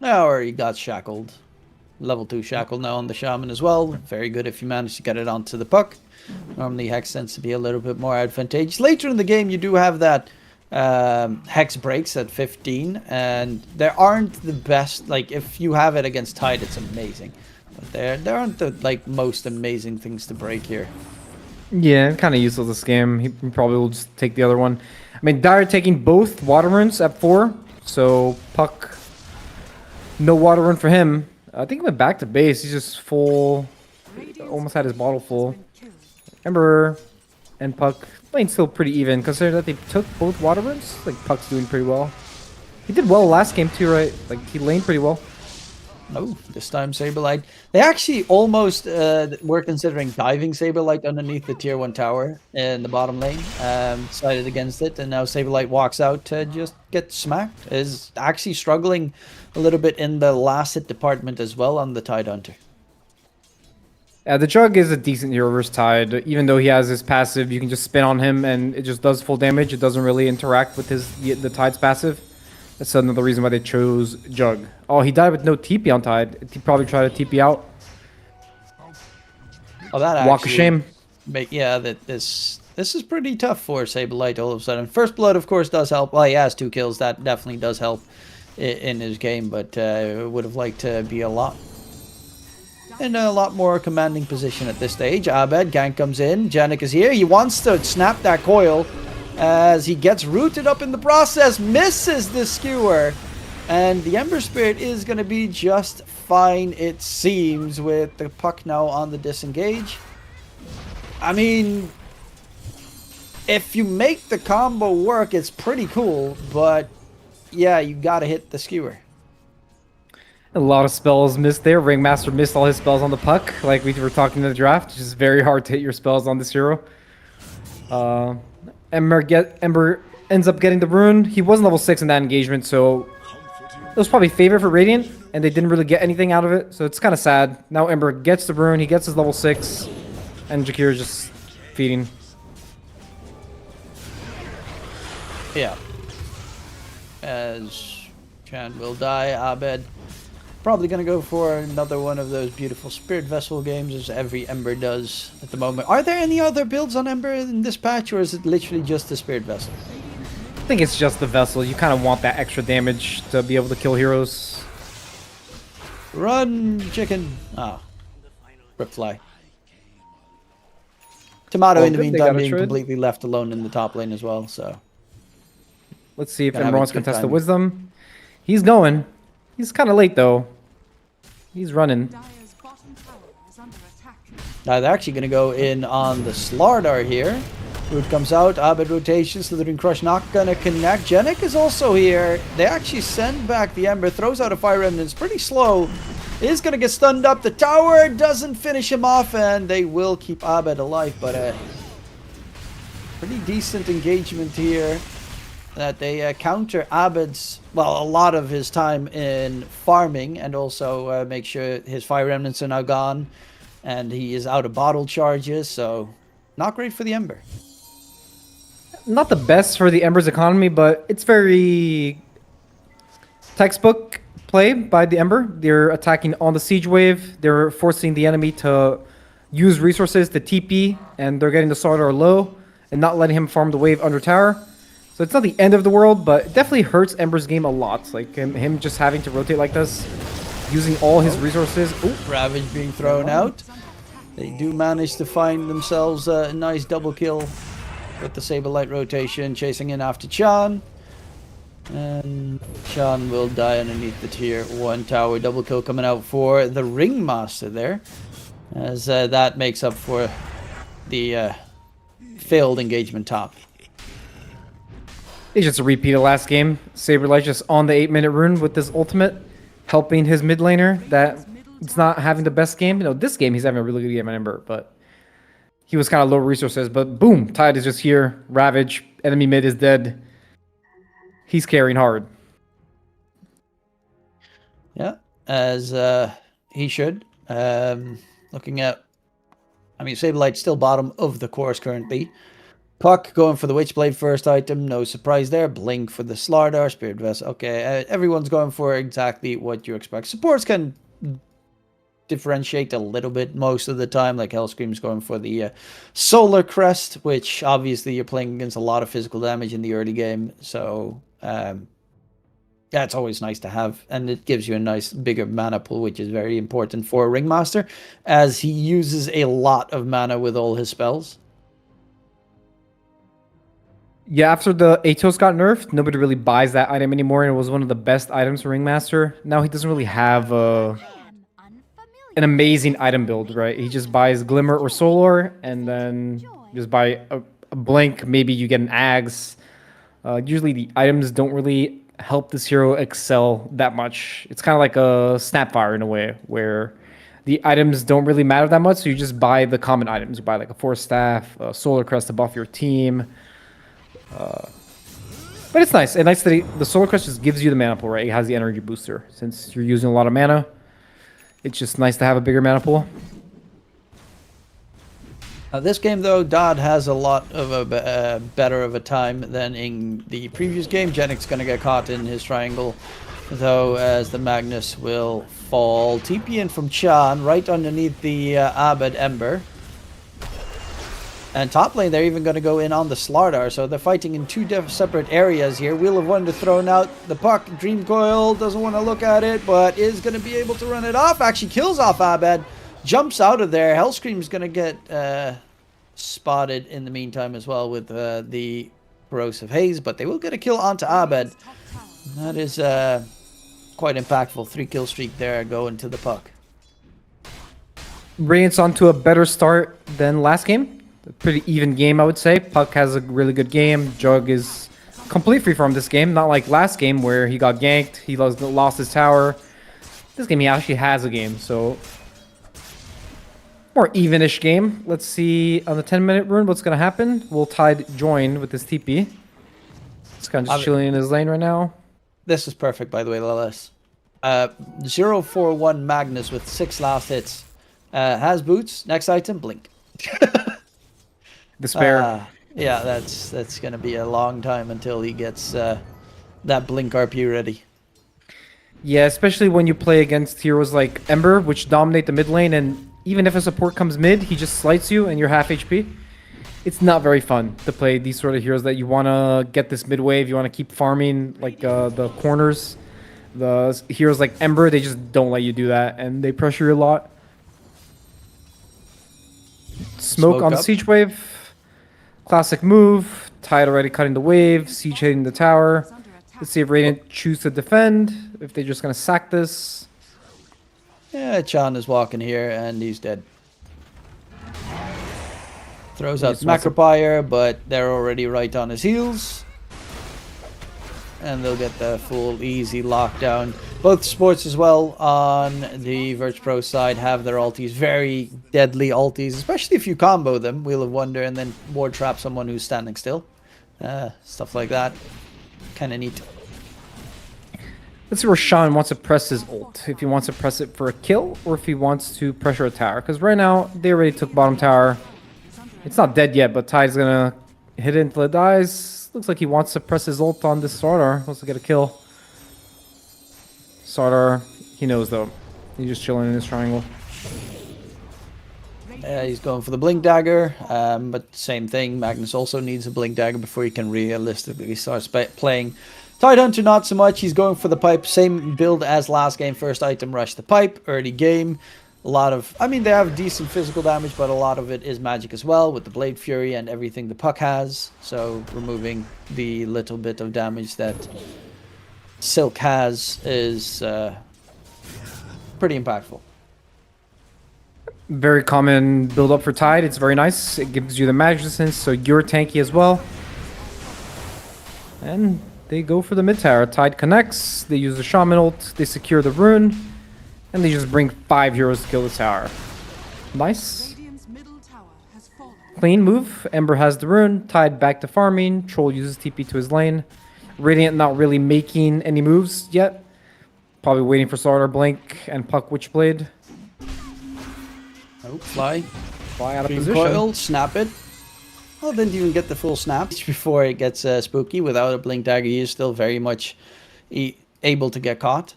Speaker 2: Or he got shackled. Level 2 shackle now on the Shaman as well. Very good if you manage to get it onto the puck. Normally Hex tends to be a little bit more advantageous. Later in the game you do have that Hex breaks at 15, and there aren't the best, like if you have it against Tide it's amazing. But there aren't the most amazing things to break here.
Speaker 3: Yeah, kind of useless this game. He probably will just take the other one. I mean, Dire taking both water runes at 4, so Puck, no water rune for him. I think he went back to base. He's just full, almost had his bottle full. Ember and Puck lane's still pretty even, considering that they took both water runes. Like Puck's doing pretty well. He did well last game too, right? Like he laned pretty well.
Speaker 2: Oh, this time Saberlight. They actually almost were considering diving Saberlight underneath the tier 1 tower in the bottom lane. Decided against it, and now Saberlight walks out to just get smacked. Is actually struggling a little bit in the last hit department as well on the Tide Hunter.
Speaker 3: Yeah, the Jug is a decent hero versus Tide. Even though he has his passive, you can just spin on him and it just does full damage. It doesn't really interact with the Tide's passive. That's another reason why they chose Jug. Oh, he died with no TP on Tide. He probably tried to TP out.
Speaker 2: Oh, that
Speaker 3: Walk of shame.
Speaker 2: Yeah, this is pretty tough for Saberlight all of a sudden. First blood, of course, does help. Well, he has 2 kills. That definitely does help in his game, but would have liked to be in a lot more commanding position at this stage. Abed, gank comes in. Janik is here. He wants to snap that coil as he gets rooted up in the process. Misses the skewer. And the Ember Spirit is going to be just fine, it seems, with the puck now on the disengage. I mean, if you make the combo work, it's pretty cool, but yeah, you got to hit the skewer.
Speaker 3: A lot of spells missed there. Ringmaster missed all his spells on the puck, like we were talking in the draft. It's just very hard to hit your spells on this hero. Ember ends up getting the rune. He was level 6 in that engagement, so it was probably favorite for Radiant, and they didn't really get anything out of it, so it's kind of sad. Now Ember gets the rune, he gets his level 6, and Jakir is just feeding.
Speaker 2: Yeah. As Chan will die, Abed probably going to go for another one of those beautiful Spirit Vessel games, as every Ember does at the moment. Are there any other builds on Ember in this patch, or is it literally just the Spirit Vessel?
Speaker 3: think it's just the vessel. You kind of want that extra damage to be able to kill heroes.
Speaker 2: Run, chicken. Oh. Rip fly. Tomato, in the
Speaker 3: good, they
Speaker 2: meantime,
Speaker 3: got a
Speaker 2: being
Speaker 3: trade.
Speaker 2: completely left alone in the top lane as well, so.
Speaker 3: Let's see if
Speaker 2: Gonna have
Speaker 3: Ember
Speaker 2: a
Speaker 3: wants to
Speaker 2: good
Speaker 3: contest the
Speaker 2: time.
Speaker 3: wisdom. He's going. He's kind of late though. He's running.
Speaker 4: Dire's bottom tower is under attack.
Speaker 2: Now they're actually going to go in on the Slardar here. Root comes out, Abed rotation, Slithering Crush not going to connect. Jenik is also here. They actually send back the Ember, throws out a Fire Remnant. It's pretty slow. Is going to get stunned up. The tower doesn't finish him off, and they will keep Abed alive, but pretty decent engagement here. That they counter Abed's, well, a lot of his time in farming, and also make sure his Fire Remnants are now gone, and he is out of bottle charges, so not great for the Ember.
Speaker 3: Not the best for the Ember's economy, but it's very textbook play by the Ember. They're attacking on the siege wave. They're forcing the enemy to use resources to TP, and they're getting the Slardar low and not letting him farm the wave under tower. So it's not the end of the world, but it definitely hurts Ember's game a lot. Like him just having to rotate like this, using all his resources. Ooh.
Speaker 2: Ravage being thrown out. They do manage to find themselves a nice double kill with the Saberlight rotation, chasing in after Chan. And Chan will die underneath the tier 1 tower. Double kill coming out for the Ringmaster there, as that makes up for the failed engagement top.
Speaker 3: It's just a repeat of last game. Saberlight just on the 8-minute rune with this ultimate, helping his mid laner that it's not having the best game. You know, this game he's having a really good game at Ember, but he was kind of low resources. But boom, Tide is just here. Ravage, enemy mid is dead. He's carrying hard.
Speaker 2: Yeah, as he should. Looking at, I mean, Saberlight's still bottom of the course currently. Puck going for the Witchblade first item, no surprise there. Blink for the Slardar, Spirit Vessel. Okay, everyone's going for exactly what you expect. Supports can differentiate a little bit most of the time, like Hellscream's going for the Solar Crest, which obviously you're playing against a lot of physical damage in the early game, so that's always nice to have, and it gives you a nice bigger mana pool, which is very important for a Ringmaster, as he uses a lot of mana with all his spells.
Speaker 3: Yeah, after the Atos got nerfed, nobody really buys that item anymore, and it was one of the best items for Ringmaster. Now he doesn't really have an amazing item build, right? He just buys Glimmer or Solar, and then just buy a Blink. Maybe you get an Ags. Usually the items don't really help this hero excel that much. It's kind of like a Snapfire in a way, where the items don't really matter that much, so you just buy the common items. You buy like a Force Staff, a Solar Crest to buff your team. But it's nice. And nice that the Solar Crest just gives you the mana pool, right? It has the energy booster. Since you're using a lot of mana, it's just nice to have a bigger mana pool.
Speaker 2: This game, though, Dodd has a lot of a better of a time than in the previous game. Jenik's going to get caught in his triangle, though, as the Magnus will fall. TP in from Chan, right underneath the Abed Ember. And top lane, they're even going to go in on the Slardar, so they're fighting in two separate areas here. Wheel of Wonder thrown out. The puck, Dream Coil doesn't want to look at it, but is going to be able to run it off. Actually kills off Abed. Jumps out of there. Hellscream's going to get spotted in the meantime as well with the Corrosive Haze, but they will get a kill onto Abed. That is quite impactful. 3-kill streak there going to the puck.
Speaker 3: Radiant's on to a better start than last game. A pretty even game, I would say. Puck has a really good game. Jug is complete free farm this game. Not like last game where he got ganked. He lost his tower. This game he actually has a game, so more even-ish game. Let's see on the 10-minute rune what's going to happen. Will Tide join with this TP? It's kind of just chilling in his lane right now.
Speaker 2: This is perfect, by the way, Lilith. 0-4-1 Magnus with 6 last hits. Has boots. Next item, Blink.
Speaker 3: Despair.
Speaker 2: Yeah, that's going to be a long time until he gets that Blink RP ready.
Speaker 3: Yeah, especially when you play against heroes like Ember, which dominate the mid lane, and even if a support comes mid, he just slights you and you're half HP. it's not very fun to play these sort of heroes that you want to get this mid wave. You want to keep farming like the corners. The heroes like Ember, they just don't let you do that, and they pressure you a lot. Smoke on the
Speaker 2: up.
Speaker 3: siege wave. Classic move. Tide already cutting the wave. Siege hitting the tower.
Speaker 4: Is under attack.
Speaker 3: Let's see if Radiant choose to defend. If they're just gonna sack this.
Speaker 2: Yeah, Chan is walking here and he's dead. Throws out
Speaker 3: just wants to-
Speaker 2: Macropire, but they're already right on his heels. And they'll get the full easy lockdown. Both sports as well on the Virtus Pro side have their ultis, very deadly ultis, especially if you combo them, Wheel of Wonder, and then ward trap someone who's standing still. Stuff like that. Kind of neat.
Speaker 3: Let's see where Sean wants to press his ult. If he wants to press it for a kill, or if he wants to pressure a tower. Because right now, they already took bottom tower. It's not dead yet, but Tide's gonna hit it until it dies. Looks like he wants to press his ult on this Sardar. Wants to get a kill. Sardar, he knows though. He's just chilling in his triangle.
Speaker 2: He's going for the Blink Dagger, but same thing. Magnus also needs a Blink Dagger before he can realistically start playing. Tidehunter, not so much. He's going for the pipe. Same build as last game. First item, rush the pipe. Early game. A lot of... I mean, they have decent physical damage, but a lot of it is magic as well with the Blade Fury and everything the Puck has. So removing the little bit of damage that Silk has is pretty impactful.
Speaker 3: Very common build up for Tide. It's very nice. It gives you the magic resistance, so you're tanky as well. And they go for the mid tower. Tide connects. They use the Shaman ult. They secure the rune. And they just bring 5 heroes to kill the tower. Nice.
Speaker 4: Radiant's middle tower has fallen.
Speaker 3: Clean move. Ember has the rune. Tide back to farming. Troll uses TP to his lane. Radiant not really making any moves yet. Probably waiting for Slardar Blink and Puck Witchblade.
Speaker 2: Oh, fly.
Speaker 3: Fly out of
Speaker 2: Green
Speaker 3: position.
Speaker 2: coil, snap it. Oh, didn't even get the full snap before it gets spooky. Without a Blink Dagger, he is still very much able to get caught.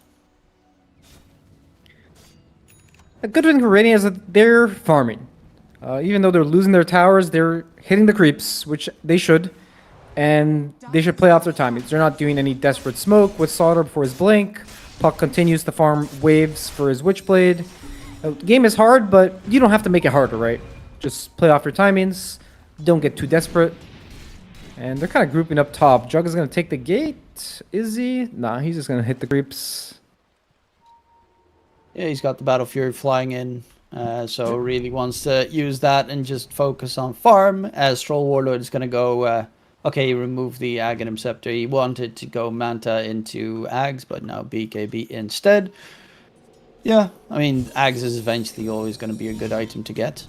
Speaker 3: A good thing for Radiant is that they're farming. Even though they're losing their towers, they're hitting the creeps, which they should. And they should play off their timings. They're not doing any desperate smoke with Slardar before his blink. Puck continues to farm waves for his Witchblade. The game is hard, but you don't have to make it harder, right? Just play off your timings. Don't get too desperate. And they're kind of grouping up top. Jug is going to take the gate. Is he? Nah, he's just going to hit the creeps.
Speaker 2: Yeah, he's got the Battle Fury flying in, so really wants to use that and just focus on farm. As Troll Warlord is going to go, okay, he removed the Aghanim Scepter. He wanted to go Manta into Ags, but now BKB instead. Yeah, I mean, Ags is eventually always going to be a good item to get.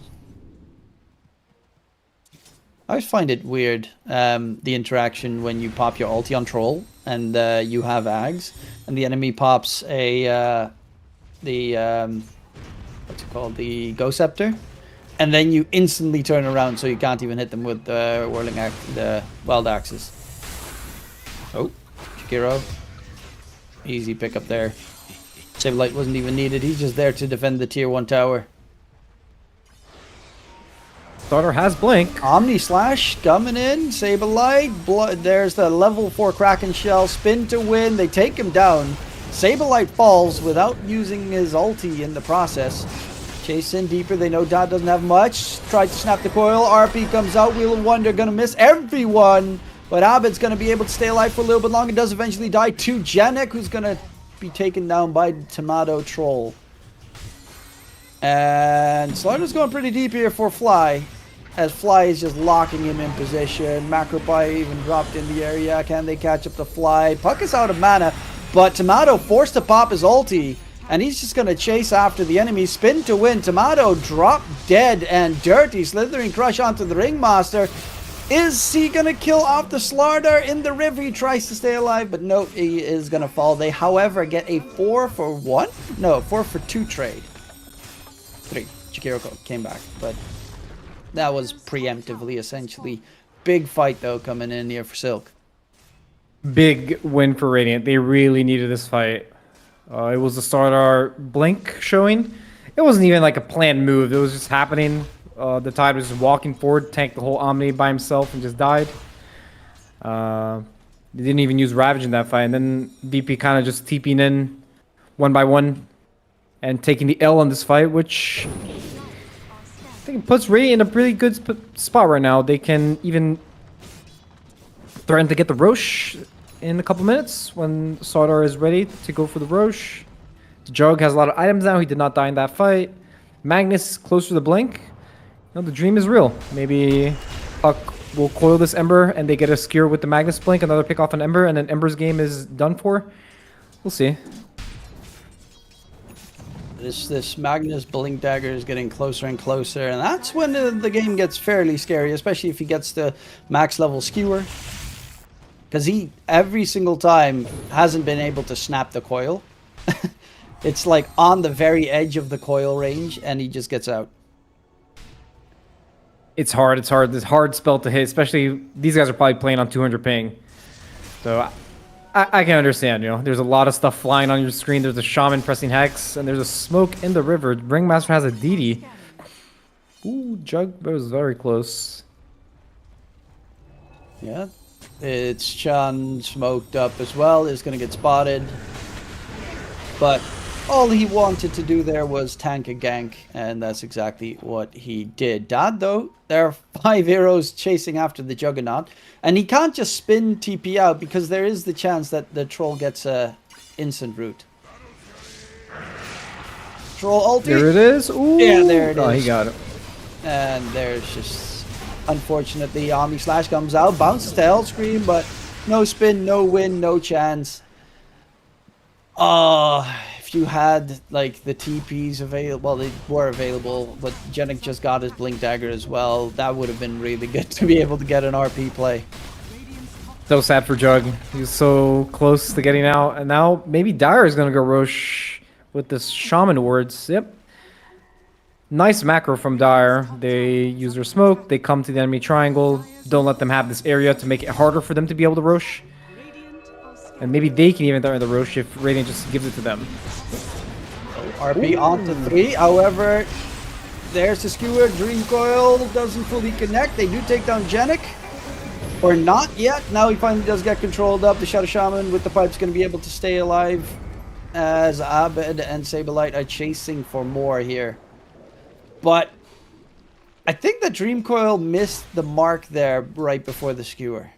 Speaker 2: I always find it weird, the interaction when you pop your ulti on Troll and you have Ags, and the enemy pops a... what's it called, the Ghost Scepter, and then you instantly turn around so you can't even hit them with the the Wild Axes. Oh, Shakiro, easy pickup there. Sableye wasn't even needed, he's just there to defend the tier 1 tower.
Speaker 3: Slardar has blink.
Speaker 2: Omni Slash coming in, Sableye, there's the level 4 Kraken Shell, spin to win, they take him down. Sableye falls without using his ulti in the process. Chase in deeper, they know Dad doesn't have much. Tried to snap the coil, RP comes out, Wheel of Wonder gonna miss everyone. But Abed's gonna be able to stay alive for a little bit longer, does eventually die to Janek, who's gonna be taken down by Tomato Troll. And Slardar's going pretty deep here for Fly, as Fly is just locking him in position. Macropie even dropped in the area, can they catch up to Fly? Puck is out of mana. But Tomato forced to pop his ulti, and he's just going to chase after the enemy. Spin to win. Tomato dropped dead and dirty. Slithering Crush onto the Ringmaster. Is he going to kill off the Slardar in the river? He tries to stay alive, but no, he is going to fall. They, however, get a 4-for-1? No, 4-for-2 trade. 3. Chikiro came back, but that was preemptively, essentially. Big fight, though, coming in here for Silk.
Speaker 3: Big win for Radiant. They really needed this fight. It was the Slardar blink showing. It wasn't even like a planned move. It was just happening. The Tide was just walking forward, tanked the whole Omni by himself, and just died. They didn't even use Ravage in that fight, and then VP kind of just TPing in one by one and taking the L on this fight, which I think puts Ray in a really good spot right now. They can even threaten to get the Roche in a couple minutes when Sardar is ready to go for the Roche. Jug has a lot of items now. He did not die in that fight. Magnus close to the blink. No, the dream is real. Maybe Puck will coil this Ember and they get a skewer with the Magnus blink, another pick off an Ember, and then Ember's game is done for. We'll see.
Speaker 2: This Magnus Blink Dagger is getting closer and closer, and that's when the game gets fairly scary, especially if he gets the max level skewer. Because he, every single time, hasn't been able to snap the coil. It's like on the very edge of the coil range, and he just gets out.
Speaker 3: It's hard. It's hard. It's hard spell to hit, especially these guys are probably playing on 200 ping. So I can understand, you know. There's a lot of stuff flying on your screen. There's a Shaman pressing Hex, and there's a smoke in the river. Ringmaster has a DD. Ooh, Jug was very close.
Speaker 2: Yeah. It's Chan smoked up as well. Is going to get spotted. But all he wanted to do there was tank a gank, and that's exactly what he did. Dad, though, there are 5 heroes chasing after the Juggernaut, and he can't just spin TP out because there is the chance that the troll gets a instant root. Troll ulti.
Speaker 3: There it is. Ooh.
Speaker 2: Yeah, there it is.
Speaker 3: Oh, he got it.
Speaker 2: And there's just, unfortunately, Omni Slash comes out, bounces to Hellscream, but no spin, no win, no chance. If you had like the TPs available, well, they were available, but Genic just got his Blink Dagger as well. That would have been really good to be able to get an RP play.
Speaker 3: So sad for Jug. He's so close to getting out, and now maybe Dire is gonna go Roche with this Shaman wards. Yep. Nice macro from Dire. They use their smoke. They come to the enemy triangle. Don't let them have this area to make it harder for them to be able to Roche. And maybe they can even throw the Roche if Radiant just gives it to them.
Speaker 2: RP onto 3. However, there's the skewer. Dream Coil doesn't fully connect. They do take down Genic. Or not yet. Now he finally does get controlled up. The Shadow Shaman with the pipe's going to be able to stay alive as Abed and Saberlight are chasing for more here. But I think the Dream Coil missed the mark there right before the skewer.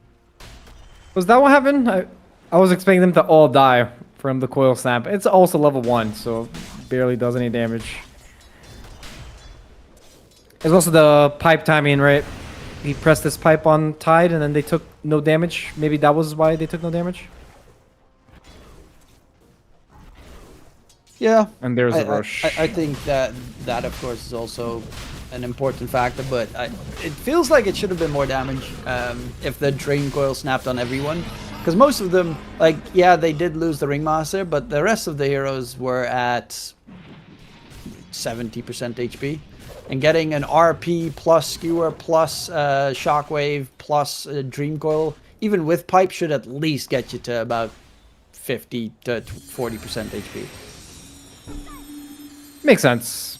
Speaker 3: Was that what happened? I was expecting them to all die from the coil snap. It's also level 1, so barely does any damage. There's also the pipe timing, right? He pressed this pipe on Tide and then they took no damage. Maybe that was why they took no damage.
Speaker 2: Yeah.
Speaker 3: And there's the rush.
Speaker 2: I think that of course is also an important factor, but it feels like it should have been more damage if the Dream Coil snapped on everyone. Because most of them, like, yeah, they did lose the Ringmaster, but the rest of the heroes were at 70% HP. And getting an RP plus Skewer plus Shockwave plus Dream Coil, even with Pipe, should at least get you to about 50 to 40% HP.
Speaker 3: Makes sense.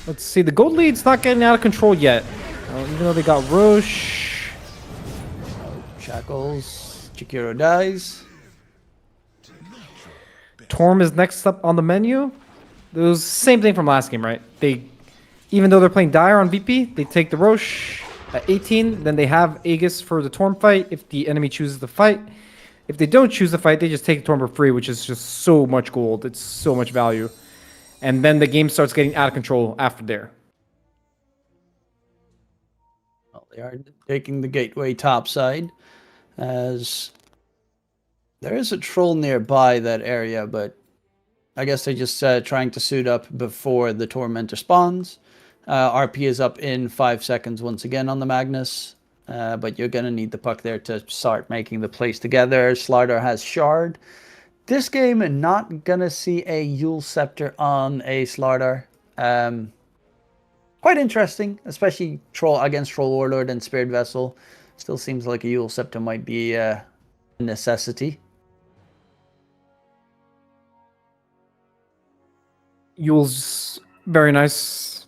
Speaker 3: Let's see, the gold lead's not getting out of control yet. Even though they got Roche.
Speaker 2: Shackles, Chikiro dies.
Speaker 3: Torm is next up on the menu. It was the same thing from last game, right? Even though they're playing Dire on VP, they take the Roche at 18, then they have Aegis for the Torm fight if the enemy chooses to fight. If they don't choose to fight, they just take the Torm for free, which is just so much gold. It's so much value. And then the game starts getting out of control after there.
Speaker 2: Well, they are taking the gateway topside, as there is a troll nearby that area, but I guess they're just trying to suit up before the Tormentor spawns. RP is up in 5 seconds once again on the Magnus, but you're going to need the puck there to start making the plays together. Slardar has Shard. This game, not going to see a Yule Scepter on a Slardar. Quite interesting, especially against Troll Warlord and Spirit Vessel. Still seems like a Yule Scepter might be a necessity.
Speaker 3: Yule's Very nice.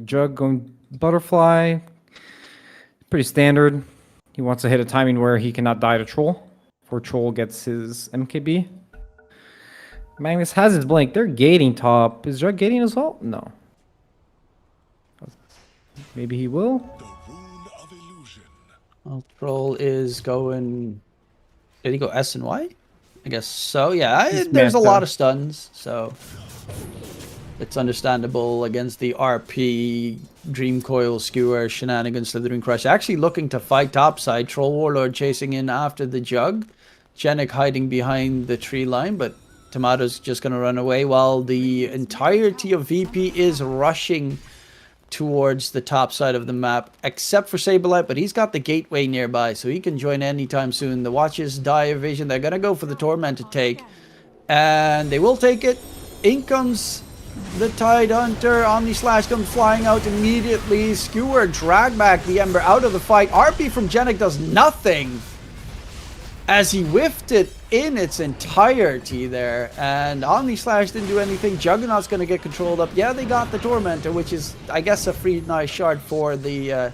Speaker 3: Jug going butterfly. Pretty standard. He wants to hit a timing where he cannot die to Troll before Troll gets his MKB. Magnus has his blink. They're gating top. Is Jug gating as well? No. Maybe he will.
Speaker 2: Well, Troll is going. Did he go S and Y? I guess so. Yeah, there's a lot of stuns, so it's understandable against the RP, Dream Coil, Skewer, Shenanigans, Slithering Crush. Actually looking to fight topside. Troll Warlord chasing in after the Jug. Genik hiding behind the tree line, but Tomato's just going to run away while the entirety of VP is rushing towards the top side of the map, except for Saberlight, but he's got the gateway nearby, so he can join anytime soon. The Watches die of vision. They're going to go for the Tormented take, and they will take it. In comes the Tide Hunter. Omni Slash comes flying out immediately. Skewer drag back the Ember out of the fight. RP from Genik does nothing as he whiffed it in its entirety there, and Omni Slash didn't do anything. Juggernaut's going to get controlled up. Yeah, they got the Tormentor, which is, I guess, a free nice shard for the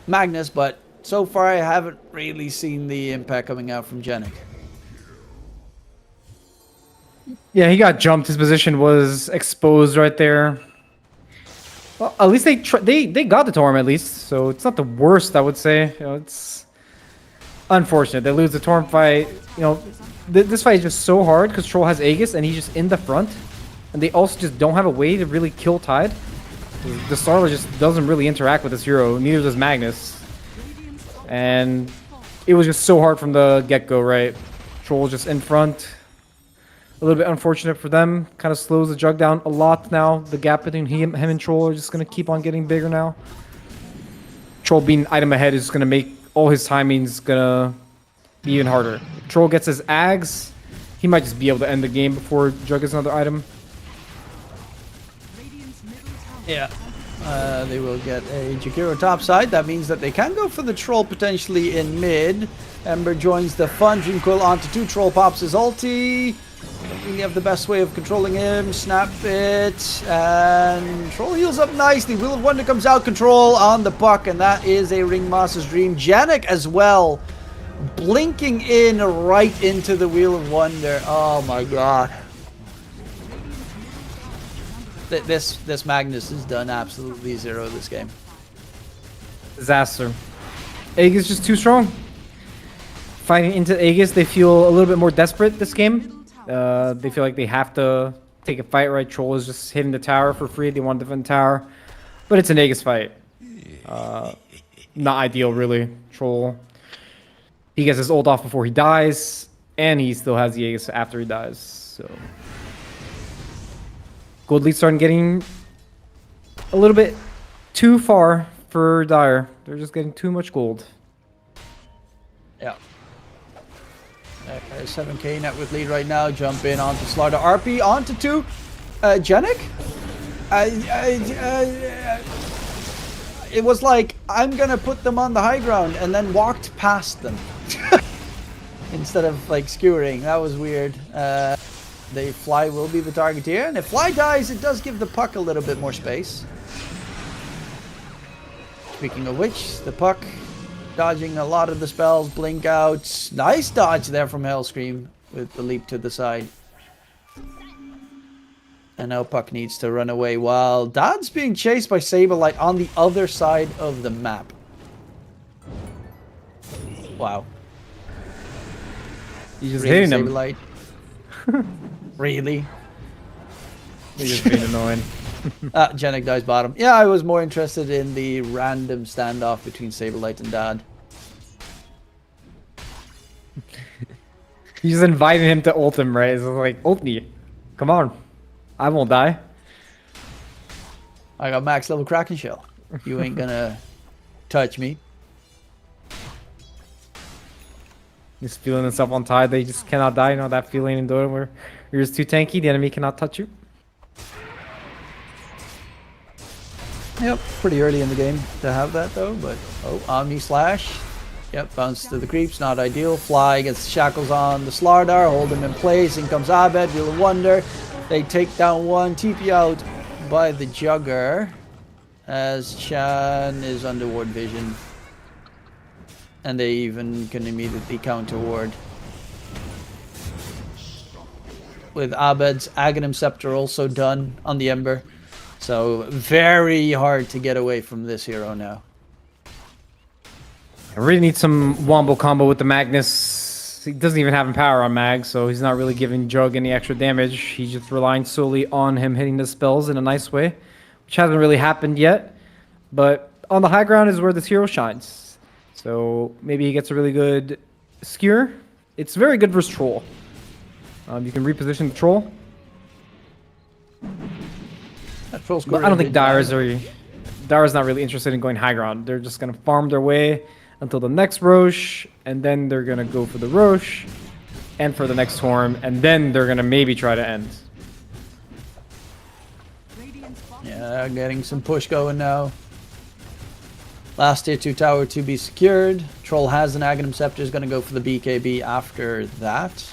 Speaker 2: Magnus, but so far I haven't really seen the impact coming out from Genik.
Speaker 3: Yeah, he got jumped. His position was exposed right there. Well, at least they got the Torm at least, so it's not the worst, I would say. You know, it's unfortunate. They lose the Torm fight. You know, this fight is just so hard because Troll has Aegis and he's just in the front. And they also just don't have a way to really kill Tide. The Starler just doesn't really interact with this hero. Neither does Magnus. And it was just so hard from the get-go, right? Troll just in front. A little bit unfortunate for them. Kind of slows the Jug down a lot now. The gap between him and Troll are just going to keep on getting bigger now. Troll being item ahead is going to make all his timings gonna be even harder. Troll gets his Ags, he might just be able to end the game before Jug gets another item.
Speaker 2: Yeah, they will get a Jakiro topside. That means that they can go for the Troll potentially in mid. Ember joins the fun. Dream Coil onto 2. Troll pops his ulti. Don't really have the best way of controlling him. Snap it. And Troll heals up nicely. Wheel of Wonder comes out. Control on the puck. And that is a Ringmaster's Dream. Genik as well. Blinking in right into the Wheel of Wonder. Oh my god. This Magnus has done absolutely zero this game.
Speaker 3: Disaster. Aegis just too strong. Fighting into Aegis, they feel a little bit more desperate this game. They feel like they have to take a fight, right? Troll is just hitting the tower for free. They want to defend the tower. But it's an Aegis fight. Not ideal, really. Troll, he gets his ult off before he dies. And he still has the Aegis after he dies. So gold lead starting getting a little bit too far for Dire. They're just getting too much gold.
Speaker 2: Yeah. 7k net with lead right now. Jump in onto Slaughter. RP onto 2. Genik? It was like, I'm gonna put them on the high ground and then walked past them. Instead of like skewering. That was weird. The Fly will be the target here. And if Fly dies, it does give the puck a little bit more space. Speaking of which, the puck dodging a lot of the spells, blink outs. Nice dodge there from Hellscream with the leap to the side. And now puck needs to run away while Dad's being chased by Saberlight on the other side of the map. Wow.
Speaker 3: He's just
Speaker 2: Really,
Speaker 3: hitting him.
Speaker 2: Saberlight? Really?
Speaker 3: He's just being annoying.
Speaker 2: Genik dies bottom. Yeah, I was more interested in the random standoff between Saberlight and Dad.
Speaker 3: He's just inviting him to ult him, right? It's like, ult me. Come on. I won't die.
Speaker 2: I got max level Kraken Shell. You ain't gonna touch me.
Speaker 3: He's feeling himself on Tide. They just cannot die. You know that feeling in Dota where you're just too tanky, the enemy cannot touch you.
Speaker 2: Yep, pretty early in the game to have that though, but oh, Omni Slash Yep, bounce to the creeps, not ideal. Fly gets the shackles on the Slardar, hold him in place. In comes Abed, Wheel of Wonder. They take down one, TP out by the Jugger as Chan is under ward vision. And they even can immediately counter ward. With Abed's Aghanim Scepter also done on the Ember. So very hard to get away from this hero now.
Speaker 3: I really need some Wombo combo with the Magnus. He doesn't even have Empower on Mag, so he's not really giving Jug any extra damage. He's just relying solely on him hitting the spells in a nice way, which hasn't really happened yet. But on the high ground is where this hero shines. So maybe he gets a really good skewer. It's very good versus Troll. You can reposition the Troll.
Speaker 2: That Troll's
Speaker 3: But I don't think Dyer's not really interested in going high ground. They're just going to farm their way until the next Roche, and then they're going to go for the Roche and for the next Torm, and then they're going to maybe try to end.
Speaker 2: Yeah, getting some push going now. Last tier 2 tower to be secured. Troll has an Aghanim Scepter, is going to go for the BKB after that.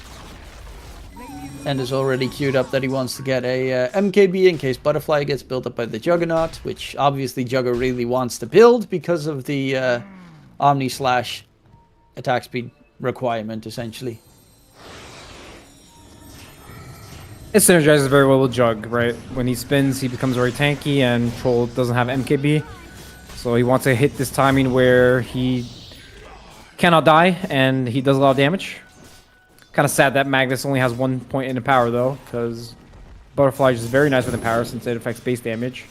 Speaker 2: And is already queued up that he wants to get a MKB in case Butterfly gets built up by the Juggernaut, which obviously Jugger really wants to build because of the Omni Slash attack speed requirement, essentially.
Speaker 3: It synergizes very well with Jug, right? When he spins, he becomes very tanky, and Troll doesn't have MKB. So he wants to hit this timing where he cannot die, and he does a lot of damage. Kind of sad that Magnus only has 1 point in Empower, though, because Butterfly is very nice with Empower since it affects base damage.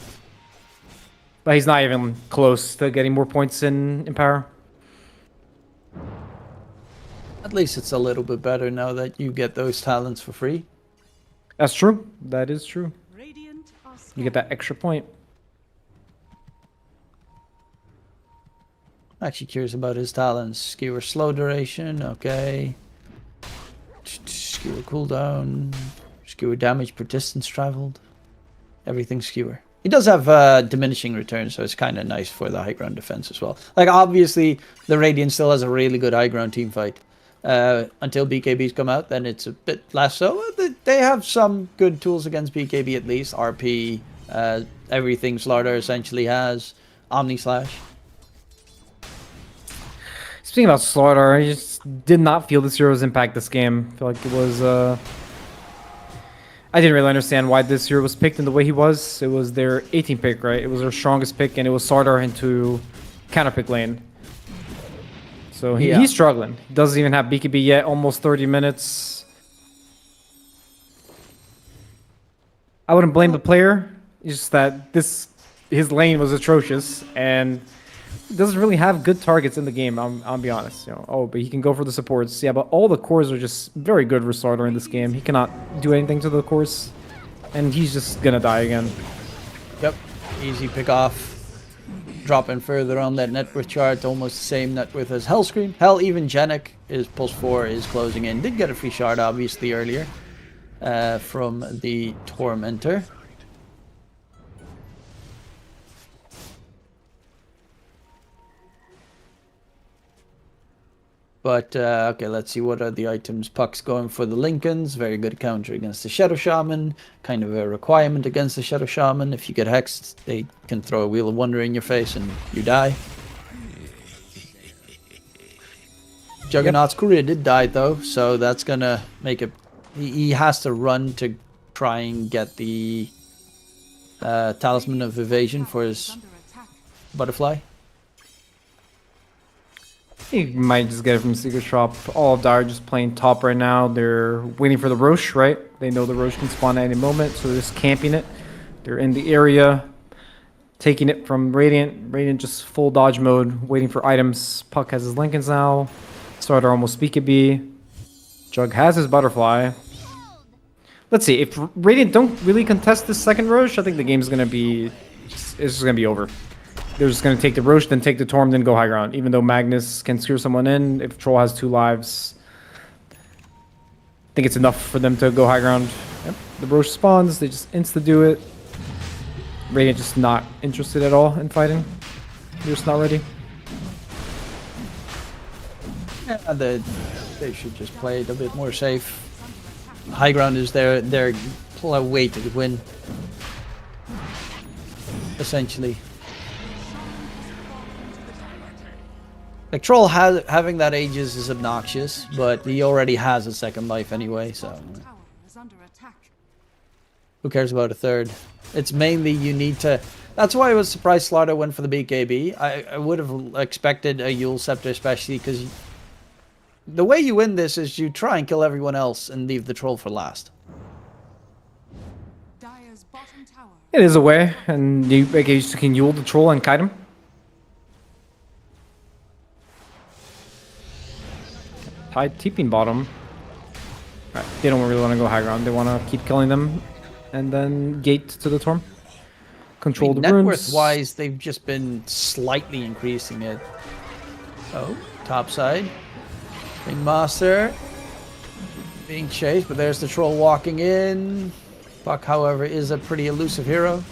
Speaker 3: But he's not even close to getting more points in Empower.
Speaker 2: At least it's a little bit better now that you get those talents for free.
Speaker 3: That's true. That is true.
Speaker 4: Radiant are
Speaker 3: You get that extra point.
Speaker 2: I'm actually curious about his talents. Skewer slow duration, okay. Skewer cooldown. Skewer damage per distance traveled. Everything skewer. He does have diminishing return, so it's kind of nice for the high ground defense as well. Like, obviously, the Radiant still has a really good high ground team fight. Until BKBs come out, then it's a bit less so. They have some good tools against BKB at least. RP, everything Slardar essentially has. Omni Slash.
Speaker 3: Speaking about Slaughter, I just did not feel this hero's impact this game. I feel like it was... I didn't really understand why this hero was picked in the way he was. It was their 18 pick, right? It was their strongest pick, and it was Slardar into counter pick lane. So he's struggling. He doesn't even have BKB yet, almost 30 minutes. I wouldn't blame the player. It's just that his lane was atrocious, and doesn't really have good targets in the game. I'll be honest. But he can go for the supports. Yeah, but all the cores are just very good for Slardar in this game. He cannot do anything to the cores, and he's just gonna die again.
Speaker 2: Yep, easy pick off. Dropping further on that net worth chart, almost the same net worth as Hellscream. Hell, even Janek is +4 is closing in. Did get a free shard obviously earlier from the Tormentor. But, okay, let's see what are the items. Puck's going for the Lincolns. Very good counter against the Shadow Shaman. Kind of a requirement against the Shadow Shaman. If you get hexed, they can throw a Wheel of Wonder in your face and you die. Juggernaut's career did die, though, so that's going to make it... He has to run to try and get the Talisman of Evasion for his
Speaker 4: under attack.
Speaker 2: Butterfly.
Speaker 3: He might just get it from Secret Shop. All of Dire just playing top right now. They're waiting for the Roche, right? They know the Roche can spawn at any moment, so they're just camping it. They're in the area, taking it from Radiant. Radiant just full dodge mode, waiting for items. Puck has his Lincolns now. Starter almost BKB. Jug has his Butterfly. Let's see, if Radiant don't really contest this second Roche, I think the game's gonna be... it's just gonna be over. They're just going to take the Roche, then take the Torm, then go high ground. Even though Magnus can screw someone in, if Troll has 2 lives, I think it's enough for them to go high ground. Yep. The Roche spawns, they just insta-do it. Radiant just not interested at all in fighting. They're just not ready.
Speaker 2: And they should just play it a bit more safe. High ground is their way to win. Essentially. Like Troll having that Aegis is obnoxious, but he already has a second life anyway, so
Speaker 4: Tower is under attack.
Speaker 2: who cares about a third? It's mainly you need to... That's why I was surprised Slaughter went for the BKB. I would have expected a Yule Scepter especially, because the way you win this is you try and kill everyone else and leave the Troll for last.
Speaker 4: Dire's bottom tower
Speaker 3: It is a way, and you can Yule the troll and kite him. Tide TPing bottom. Right, they don't really want to go high ground. They want to keep killing them, and then gate to the Torm. Control the
Speaker 2: Net
Speaker 3: runes.
Speaker 2: worth wise, they've just been slightly increasing it. Oh, top side. Ringmaster being chased, but there's the Troll walking in. Buck, however, is a pretty elusive hero.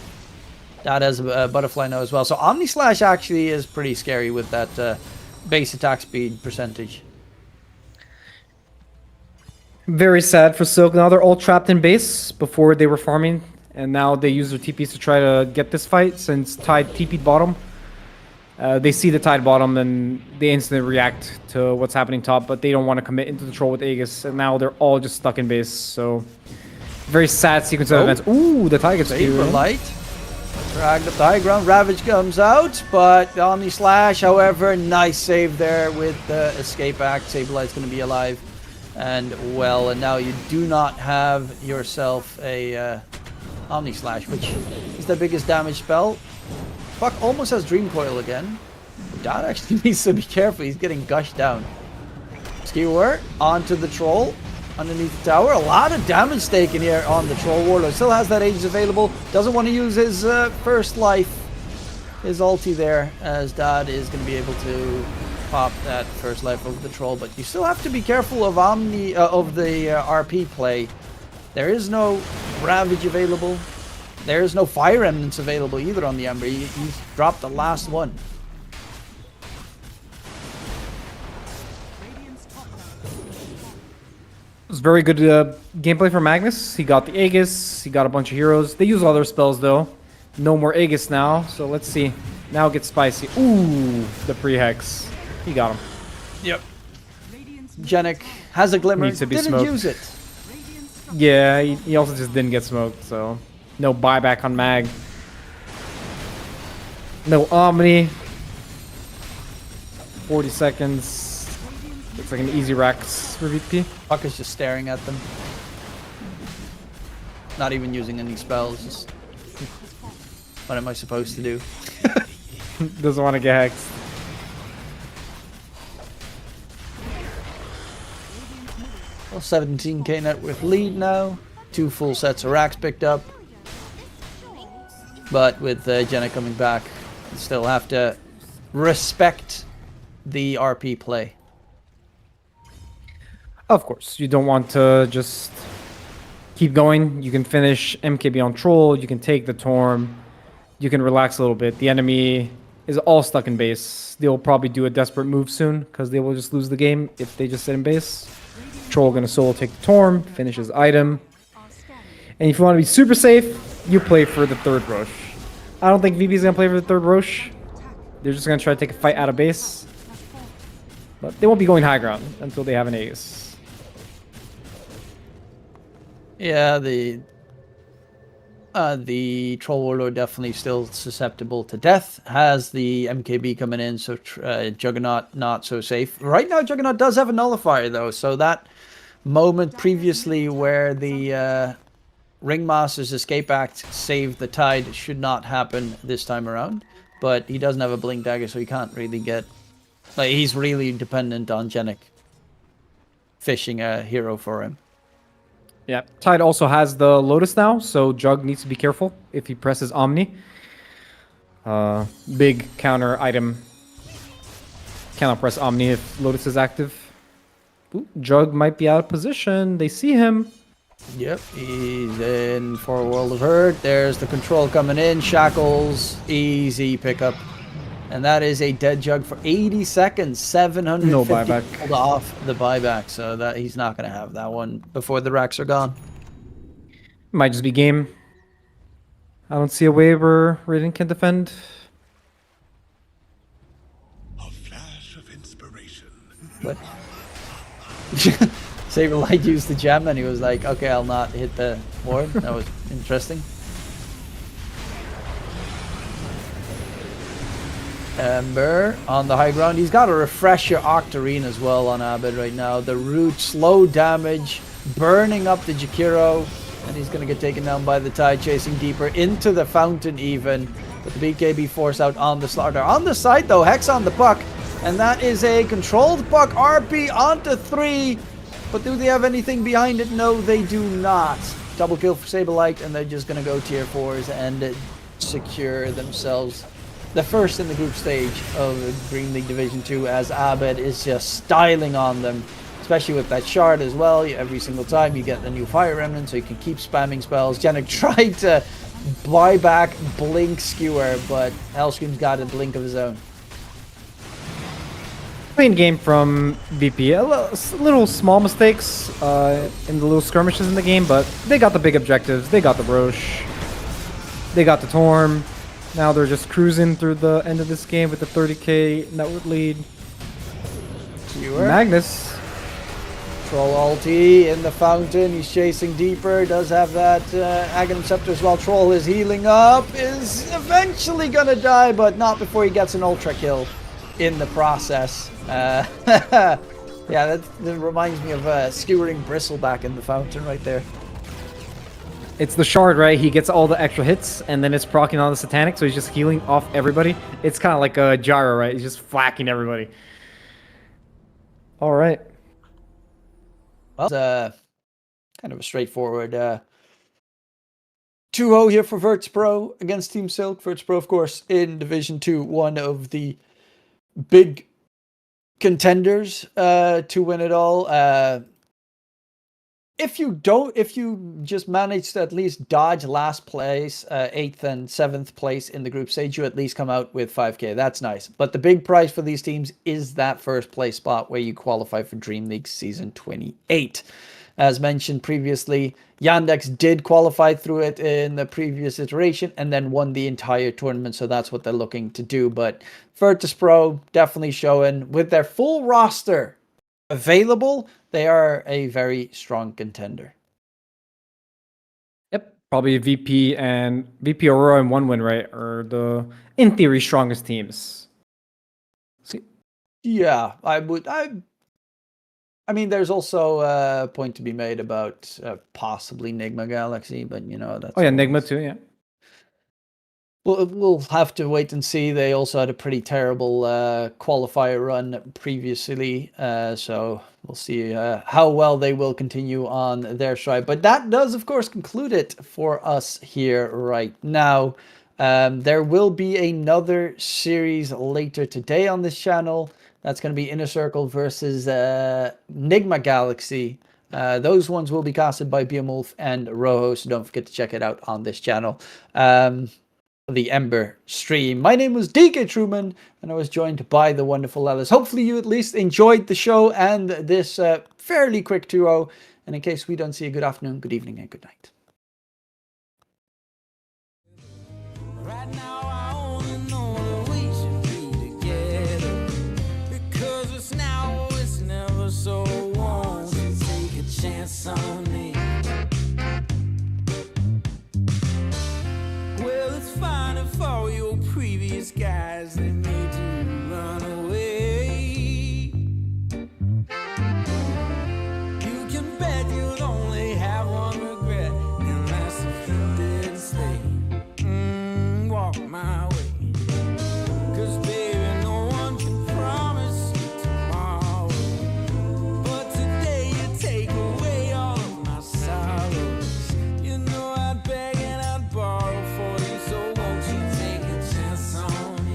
Speaker 2: That has a butterfly now as well. So Omni Slash actually is pretty scary with that base attack speed percentage.
Speaker 3: Very sad for Silk. Now they're all trapped in base before they were farming, and now they use their TPs to try to get this fight since Tide TP'd bottom. They see the Tide bottom and they instantly react to what's happening top, but they don't want to commit into the troll with Aegis, and now they're all just stuck in base. So very sad sequence of events. Ooh, the Tide gets
Speaker 2: Saber
Speaker 3: killed.
Speaker 2: light. Dragged up the high ground. Ravage comes out, but Omni Slash, however, nice save there with the escape act. Saberlight's going to be alive. And well, and now you do not have yourself a Omni Slash, which is the biggest damage spell. Fuck almost has Dream Coil again. That actually needs to be careful. He's getting gushed down. Skewer onto the Troll underneath the tower. A lot of damage taken here on the Troll. Warlord still has that Aegis available. Doesn't want to use his first life, his ulti there, as Dad is going to be able to pop that first life of the Troll. But you still have to be careful of the RP play. There is no Ravage available. There is no Fire Remnants available either on the Ember. He's dropped the last one.
Speaker 3: It was very good gameplay for Magnus. He got the Aegis. He got a bunch of heroes. They use all their spells though. No more Aegis now. So let's see. Now it gets spicy. Ooh, the pre-hex. He got him.
Speaker 2: Yep. Genic has a glimmer.
Speaker 3: Needs to be
Speaker 2: Didn't
Speaker 3: smoked.
Speaker 2: use it.
Speaker 3: Yeah, he also just didn't get smoked, so no buyback on Mag. No Omni. 40 seconds. Looks like an easy Rax for VP.
Speaker 2: Puck is just staring at them. Not even using any spells. Just what am I supposed to do?
Speaker 3: Doesn't want to get hexed.
Speaker 2: Well, 17k net worth lead now. 2 full sets of racks picked up. But with Jenna coming back, you still have to respect the RP play.
Speaker 3: Of course, you don't want to just keep going. You can finish MKB on Troll. You can take the Torm. You can relax a little bit. The enemy is all stuck in base. They'll probably do a desperate move soon because they will just lose the game if they just sit in base. Troll gonna solo take the Torm, finish his item. And if you want to be super safe, you play for the third Rosh. I don't think VB's gonna play for the third Rosh. They're just gonna try to take a fight out of base. But they won't be going high ground until they have an Aegis.
Speaker 2: Yeah, the Troll Warlord definitely still susceptible to death. Has the MKB coming in, so Juggernaut not so safe. Right now, Juggernaut does have a nullifier though, so that moment previously where the Ringmaster's escape act saved the Tide should not happen this time around. But he doesn't have a blink dagger, so he can't really get... Like, he's really dependent on Genic fishing a hero for him.
Speaker 3: Yeah, Tide also has the Lotus now, so Jug needs to be careful if he presses Omni. Big counter item. Cannot press Omni if Lotus is active. Ooh, Jug might be out of position. They see him.
Speaker 2: Yep, he's in for a World of Hurt. There's the control coming in. Shackles, easy pickup. And that is a dead jug for 80 seconds, 750
Speaker 3: No buyback.
Speaker 2: gold off the buyback. So that he's not going to have that one before the racks are gone.
Speaker 3: Might just be game. I don't see a way where Raiden can defend.
Speaker 5: A flash of inspiration.
Speaker 2: But Saberlight used the gem and he was like, okay, I'll not hit the ward. That was interesting. Ember on the high ground. He's got a Refresher Octarine as well on Abed right now. The root, slow damage, burning up the Jakiro. And he's going to get taken down by the Tide, chasing deeper into the fountain even. But the BKB force out on the Slaughter. On the side though, Hex on the puck. And that is a controlled puck. RP onto 3. But do they have anything behind it? No, they do not. Double kill for Saberlight, and they're just going to go tier 4s and secure themselves the first in the group stage of DreamLeague Division 2, as Abed is just styling on them. Especially with that shard as well. Every single time you get the new Fire Remnant, so you can keep spamming spells. Janik tried to buy back Blink Skewer, but Hellscream's got a blink of his own.
Speaker 3: Clean game from VP. A little small mistakes in the little skirmishes in the game, but they got the big objectives. They got the Roche. They got the Torm. Now they're just cruising through the end of this game with the 30k network lead.
Speaker 2: Skewer.
Speaker 3: Magnus.
Speaker 2: Troll ulti in the fountain. He's chasing deeper. Does have that Aghanim Scepter as well. Troll is healing up. Is eventually going to die, but not before he gets an ultra kill in the process. Yeah, that reminds me of skewering Bristleback in the fountain right there.
Speaker 3: It's the shard, right? He gets all the extra hits, and then it's proccing on the Satanic, so he's just healing off everybody. It's kind of like a gyro, right? He's just flacking everybody. All right.
Speaker 2: Well, it's kind of a straightforward 2-0 here for Virtus Pro against Team Silk. Virtus Pro, of course, in Division 2, one of the big contenders to win it all. If you just manage to at least dodge last place, 8th and 7th place in the group stage, you at least come out with 5k. That's nice. But the big prize for these teams is that first place spot where you qualify for DreamLeague Season 28. As mentioned previously, Yandex did qualify through it in the previous iteration and then won the entire tournament, so that's what they're looking to do. But Virtus Pro definitely showing with their full roster available, they are a very strong contender.
Speaker 3: Yep. Probably VP Aurora and 1 win, right? Are the, in theory, strongest teams. See.
Speaker 2: Yeah, I mean, there's also a point to be made about possibly Nigma Galaxy, but you know that's.
Speaker 3: Oh yeah, Nigma too. Yeah.
Speaker 2: We'll have to wait and see. They also had a pretty terrible qualifier run previously, so we'll see how well they will continue on their stride. But that does, of course, conclude it for us here right now. There will be another series later today on this channel. That's going to be Inner Circle versus Nigma Galaxy. Those ones will be casted by Beowulf and Rojo, so don't forget to check it out on this channel. The Ember stream. My name was DK Truman, and I was joined by the wonderful Ellis. Hopefully you at least enjoyed the show and this fairly quick 2-0. And in case we don't see you, good afternoon, good evening, and good night.
Speaker 1: Right now I only know that we should be together, because it's now or it's never, so won't you take a chance on me? Well, it's fine if all your previous guys, they made you run away. You can bet you'd only have one regret, and that's if you didn't stay. Walk my way. 'Cause baby, no one can promise you tomorrow, but today you take away all of my sorrows. You know I'd beg and I'd borrow for you, so won't you take a chance on me?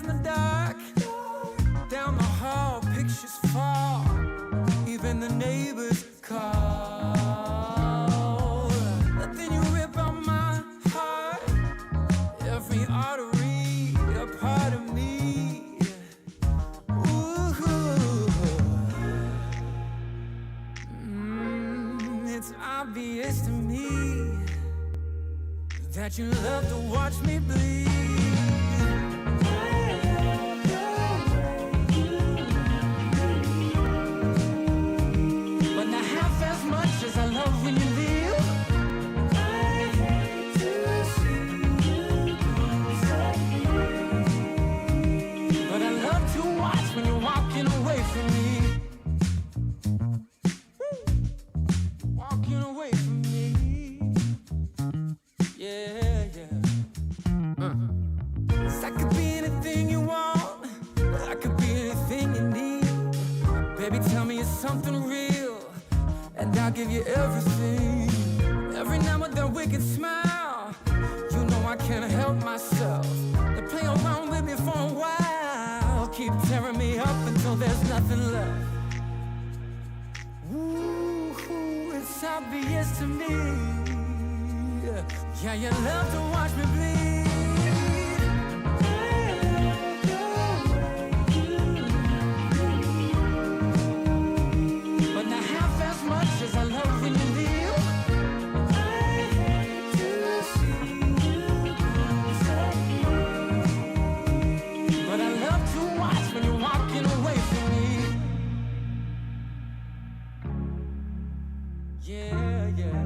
Speaker 1: in the dark. Down the hall, pictures fall. Even the neighbors call. But then you rip out my heart. Every artery, a part of me. It's obvious to me that you love to watch me bleed. But not half as much as I love when you leave. I hate to see you disappear. But I love to watch when you're walking away from me. Walking away from me. Yeah, yeah. I could be anything you want. I could be anything you need. Baby, tell me it's something real, and I'll give you everything. Every now and then wicked smile. You know I can't help myself. They play around with me for a while. Keep tearing me up until there's nothing left. Ooh, it's obvious to me. Yeah, you love to watch me bleed. But not half as much as I love when you leave. I hate to see you disappear. But I love to watch when you're walking away from me. Yeah, yeah.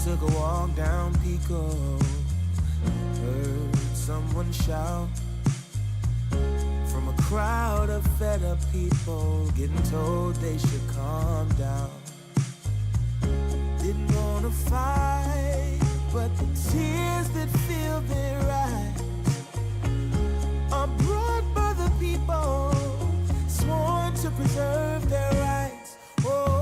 Speaker 6: Took a walk down Pico, heard someone shout from a crowd of fed up people, getting told they should calm down. Didn't wanna fight, but the tears that fill their eyes are brought by the people sworn to preserve their rights. Oh,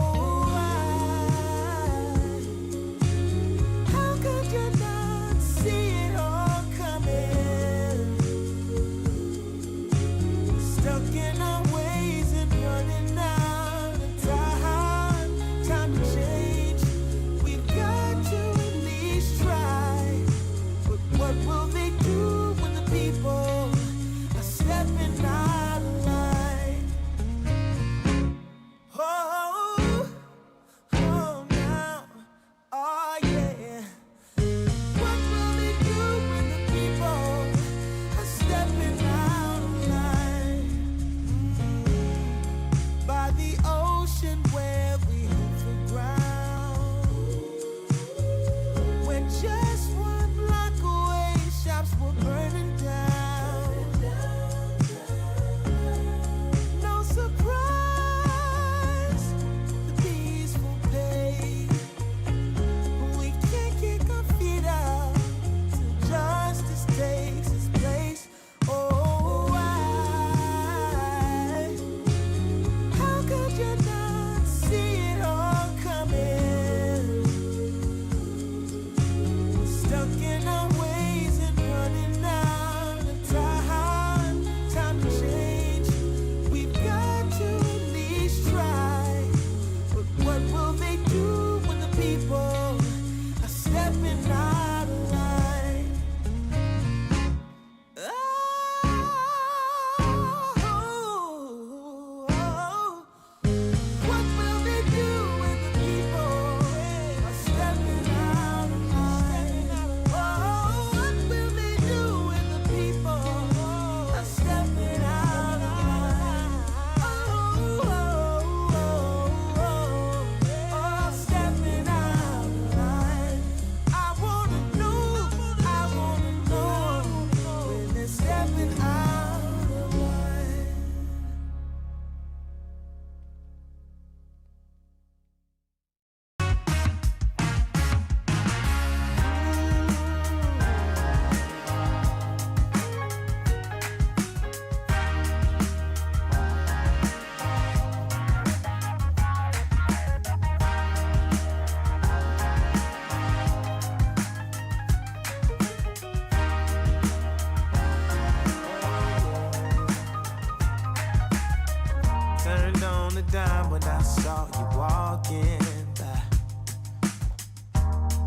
Speaker 6: walking by.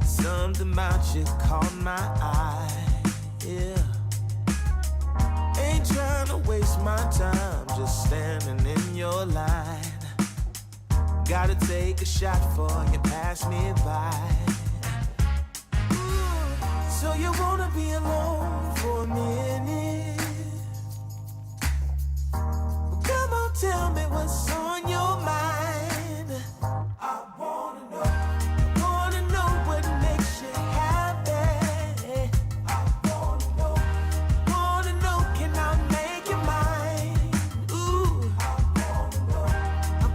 Speaker 6: Something about you caught my eye, yeah. Ain't trying to waste my time, just standing in your line. Gotta take a shot before you pass me by. Ooh, so you wanna be alone for a minute? Well, come on, tell me what's on your mind. I wanna know what makes you happy. I wanna know, can I make you mine? Ooh, I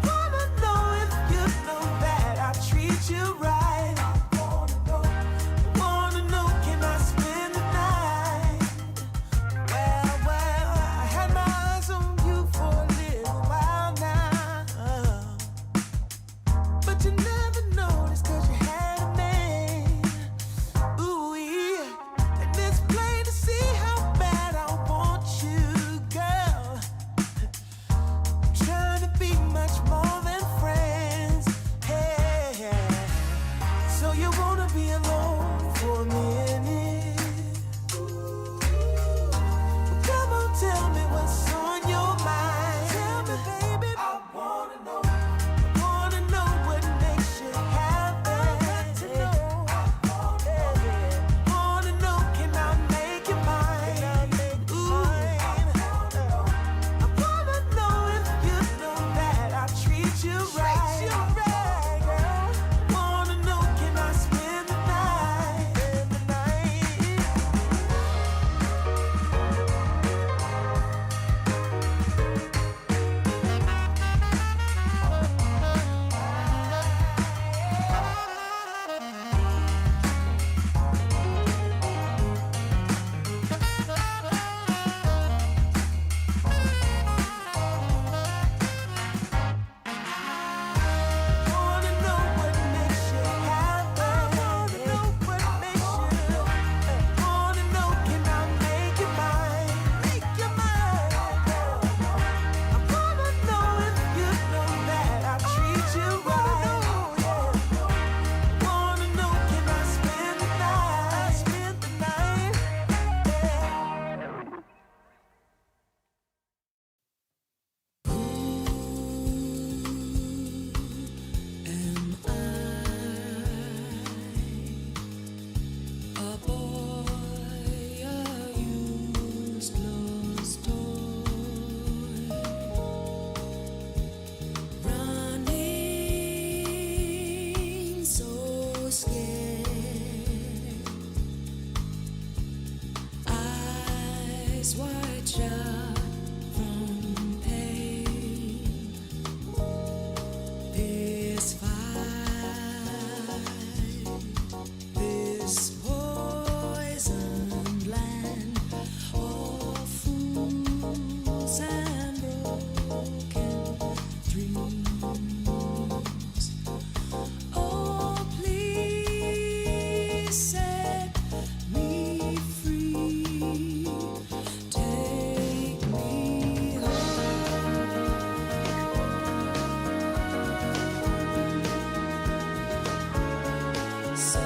Speaker 6: wanna know if you know that I treat you right. I wanna know, can I spend the night? Well, I had my eyes on you for a little while now, but you never noticed 'cause you had a man. Ooh, yeah, and it's plain to see how bad I want you, girl. I'm trying to be much more than friends. Hey, so you wanna be alone for a minute? Well, come on, tell me what's on your mind. Tell me, baby. I wanna know what makes you happy. Wanna know, can I make you mine? Ooh, I wanna know if you know that I treat you right. Girl. Wanna know, can I spend the night? Wanna know what makes you happy. Wanna know what makes you. Wanna know, can I make you mine? Make you mine. I wanna know if you know that I treat you right. Wanna know, can I spend the night? Spend the night. Yeah.
Speaker 1: A boy, a useless toy, running so scared, eyes wide shut from pain. This fight, this poisoned land of fools and broken dreams. Oh, please set me free. Take me home. So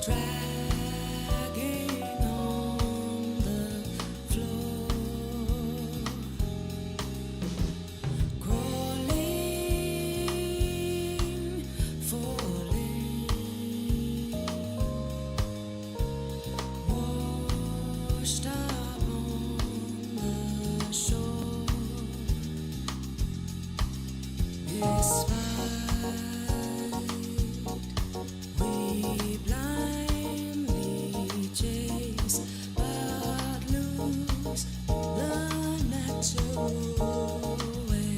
Speaker 1: dragging on the floor, crawling, falling, washed up on the shore. This fight we blindly chase, but lose the natural way.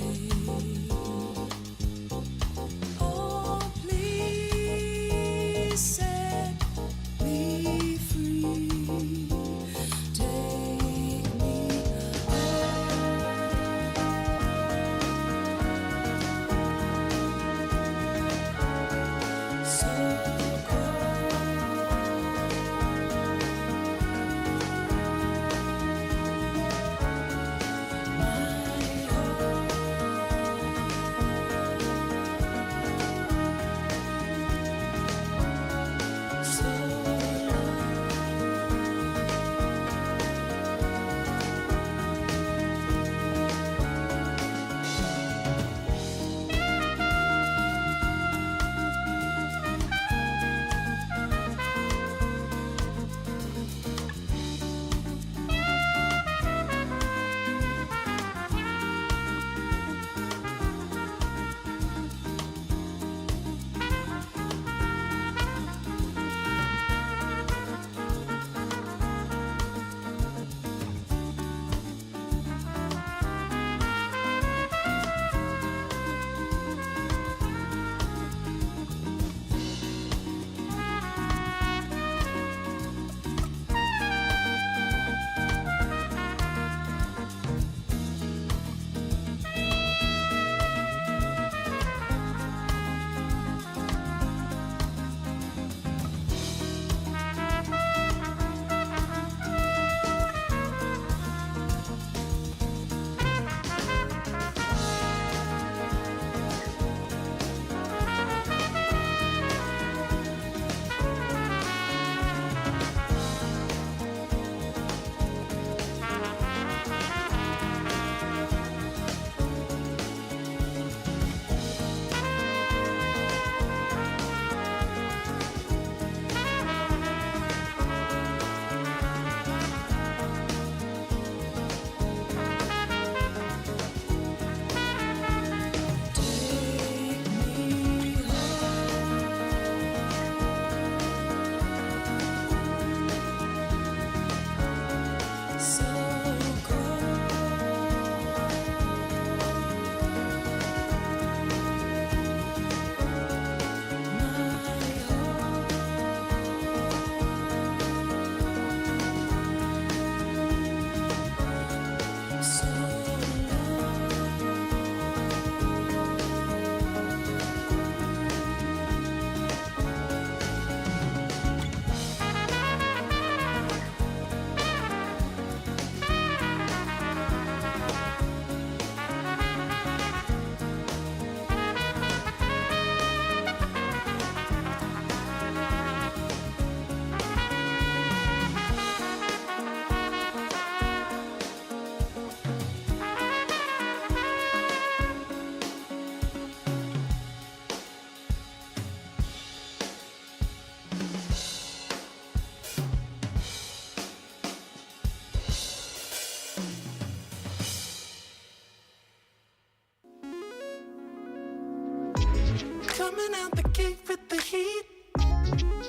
Speaker 6: Coming out the gate with the heat.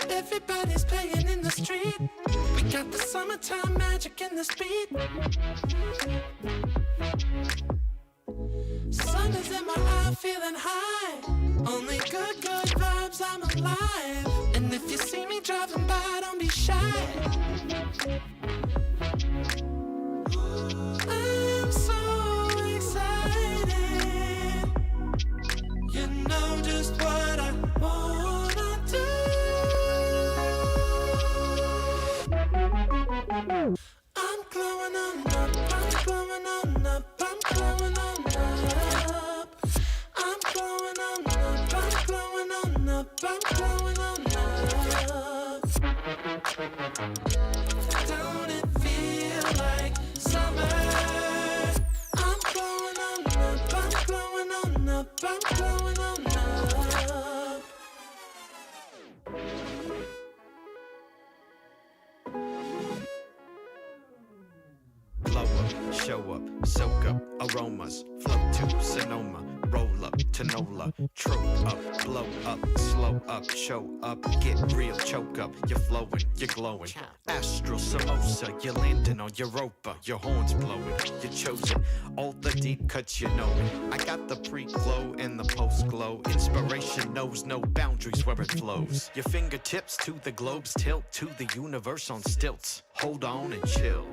Speaker 6: Everybody's playing in the street. We got the summertime magic in this beat. Sun is in my eye, feeling high. Only good vibes, I'm alive. And if you see me driving by, don't be shy. I'm so excited. You know just what I wanna do. I'm glowing on up, I'm glowing on up, I'm glowing on up. I'm glowing on up, I'm glowing on up, I'm glowing on up. Don't it feel like summer? I'm glowing on up, I'm glowing on up, I'm glowing on up.
Speaker 7: Blow up, show up, soak up, aromas, float to Sonoma, roll up to Nola, trope up, blow up, slow up, show up, get real, choke up, you're flowing, you're glowing. Astral samosa, you're landing on Europa, your horns blowing, you're chosen, all the deep cuts you know it. I got the pre-glow and the post-glow, inspiration knows no boundaries where it flows. Your fingertips to the globes tilt to the universe on stilts, hold on and chill.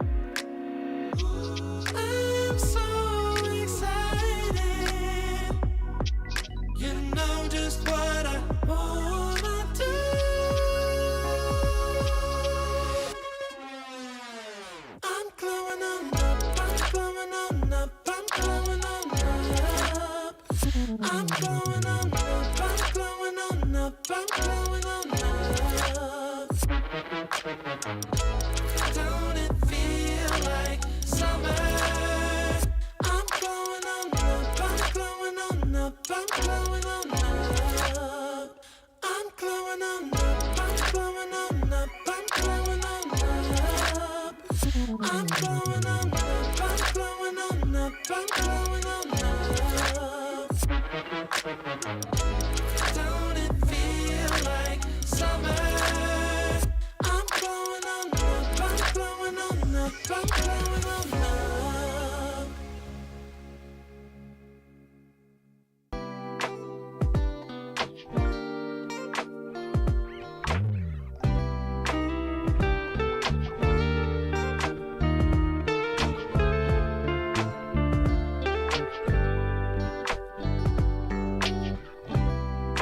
Speaker 6: I'm so excited. You know just what I wanna do. I'm glowing on up, I'm glowing on up, I'm glowing on up. I'm glowing on up, I'm glowing on up, I'm glowing on up. Don't it feel like summer? I'm glowing on up, I'm glowing on up, I'm glowing on up. I'm glowing on up, I'm glowing on up, I'm glowing on up. I'm glowing on up, I'm glowing on up, I'm glowing on up. Don't it feel like summer? I'm glowing on up, I'm glowing on up, I'm glowing on up.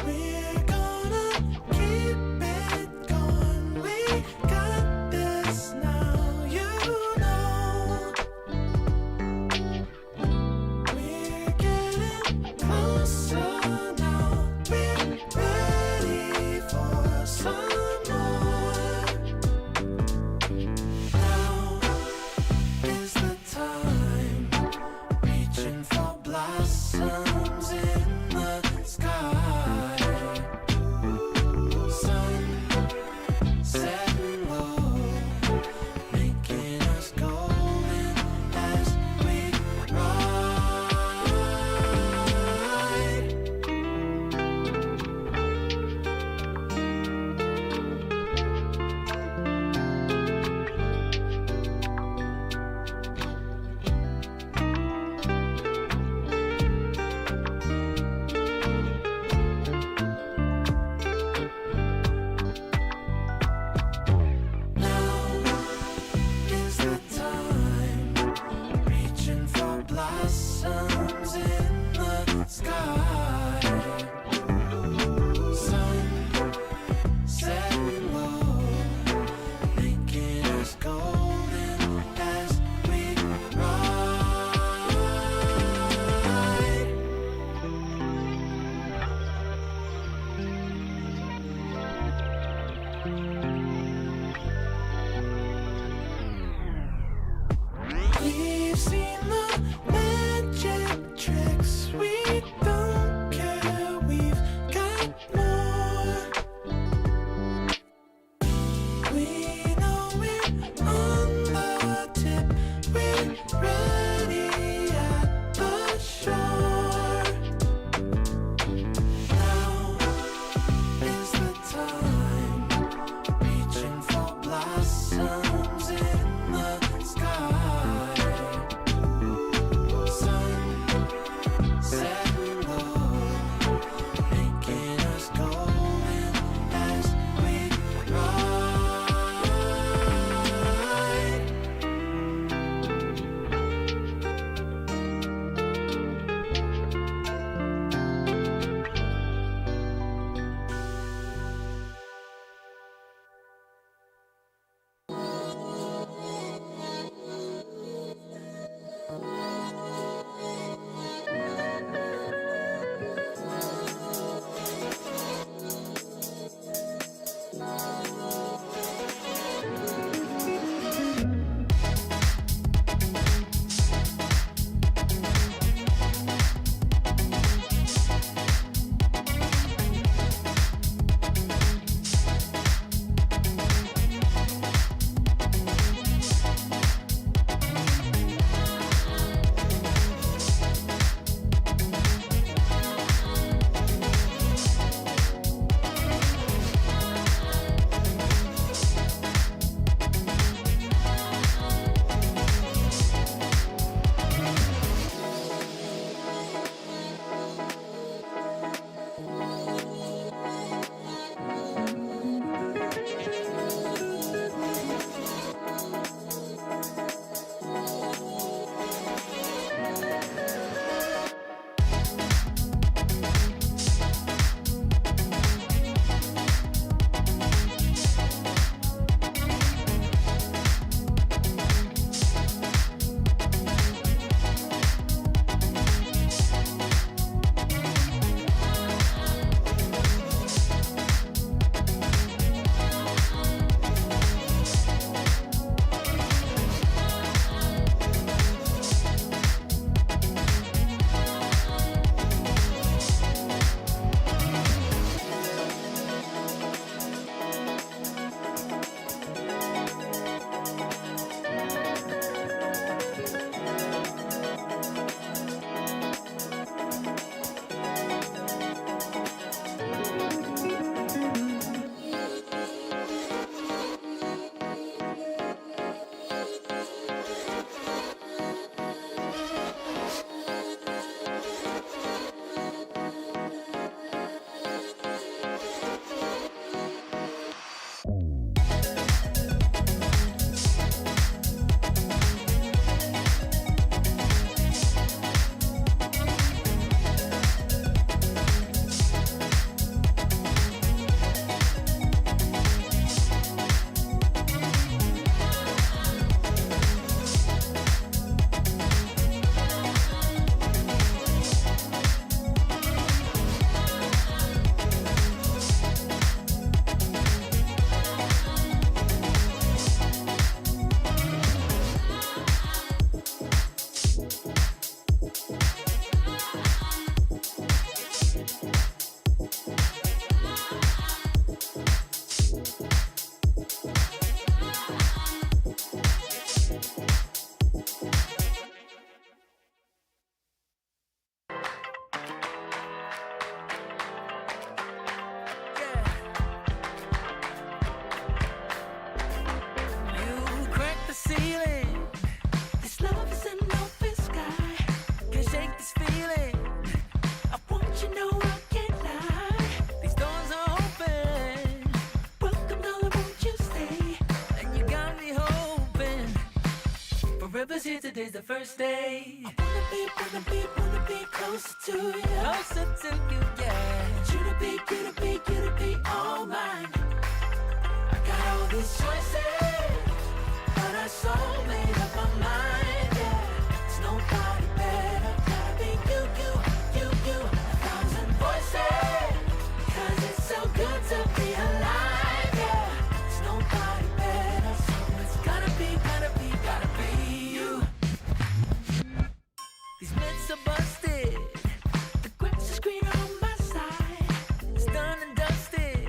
Speaker 6: We're gonna keep it going. We got this now, you know. Whoever's here today's the first day.
Speaker 1: Wanna be closer to you.
Speaker 6: Closer to you, yeah.
Speaker 1: You to be all mine. I got all these choices, but I so made up my mind, yeah. There's nobody better, gotta be you. 1,000 voices, 'cause it's so good to be alive, yeah. There's nobody better, so it's gotta be you.
Speaker 6: These myths are busted.
Speaker 1: The grass is greener on my side.
Speaker 6: It's done and dusted.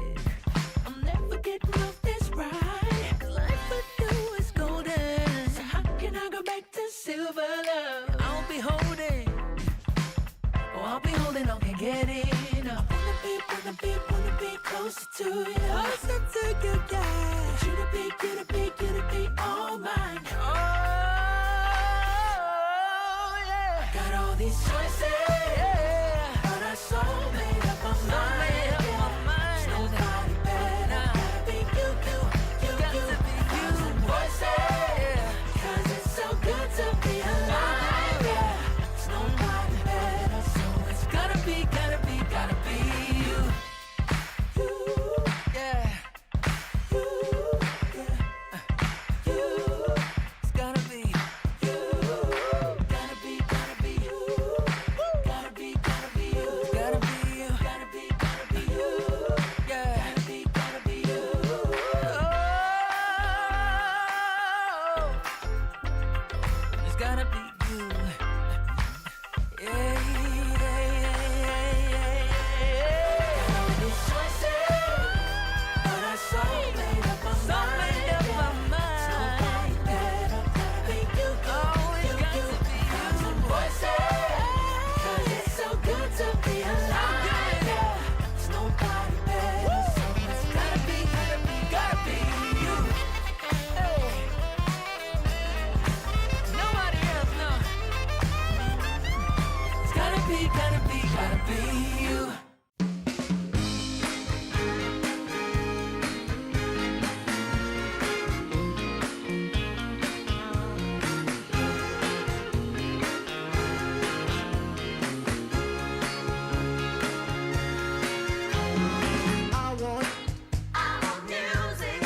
Speaker 1: I'm never getting off this ride.
Speaker 6: Life with you is golden.
Speaker 1: So how can I go back to silver love?
Speaker 6: I'll be holding. Oh, I'll be holding on, can't get enough.
Speaker 1: Wanna be closer to you.
Speaker 6: Closer to you, yeah.
Speaker 1: You to be all mine.
Speaker 6: Oh, yeah.
Speaker 1: Got all these choices,
Speaker 6: Yeah.
Speaker 1: but I so made up my
Speaker 6: So
Speaker 1: mind.
Speaker 6: made up
Speaker 1: yeah.
Speaker 6: my mind.
Speaker 1: There's nobody better, gotta be you.
Speaker 6: Got to be you.
Speaker 1: 1,000 voices,
Speaker 6: Yeah.
Speaker 1: 'cause it's so good to be alive, yeah. There's nobody better, so it's
Speaker 6: Gotta be you.
Speaker 1: you,
Speaker 6: Yeah.
Speaker 1: you, yeah. You,
Speaker 6: It's gotta be.
Speaker 1: you, gotta be you. Gotta be you.
Speaker 6: Gotta be you.
Speaker 1: Gotta be you.
Speaker 6: Yeah.
Speaker 1: Gotta be you.
Speaker 6: Oh, it's gotta be you. Yeah.
Speaker 1: All these choices, but I so made up my
Speaker 6: So
Speaker 1: mind.
Speaker 6: made up my mind.
Speaker 1: Nobody better, gotta be you.
Speaker 6: Oh, it's got to be you.
Speaker 1: 1,000 voices, 'cause it's so good to be alive.
Speaker 6: good.
Speaker 1: Yeah. There's nobody better, so it's gotta be you.
Speaker 6: Hey. Nobody else, no.
Speaker 1: It's gotta be you.
Speaker 6: I want
Speaker 1: Music.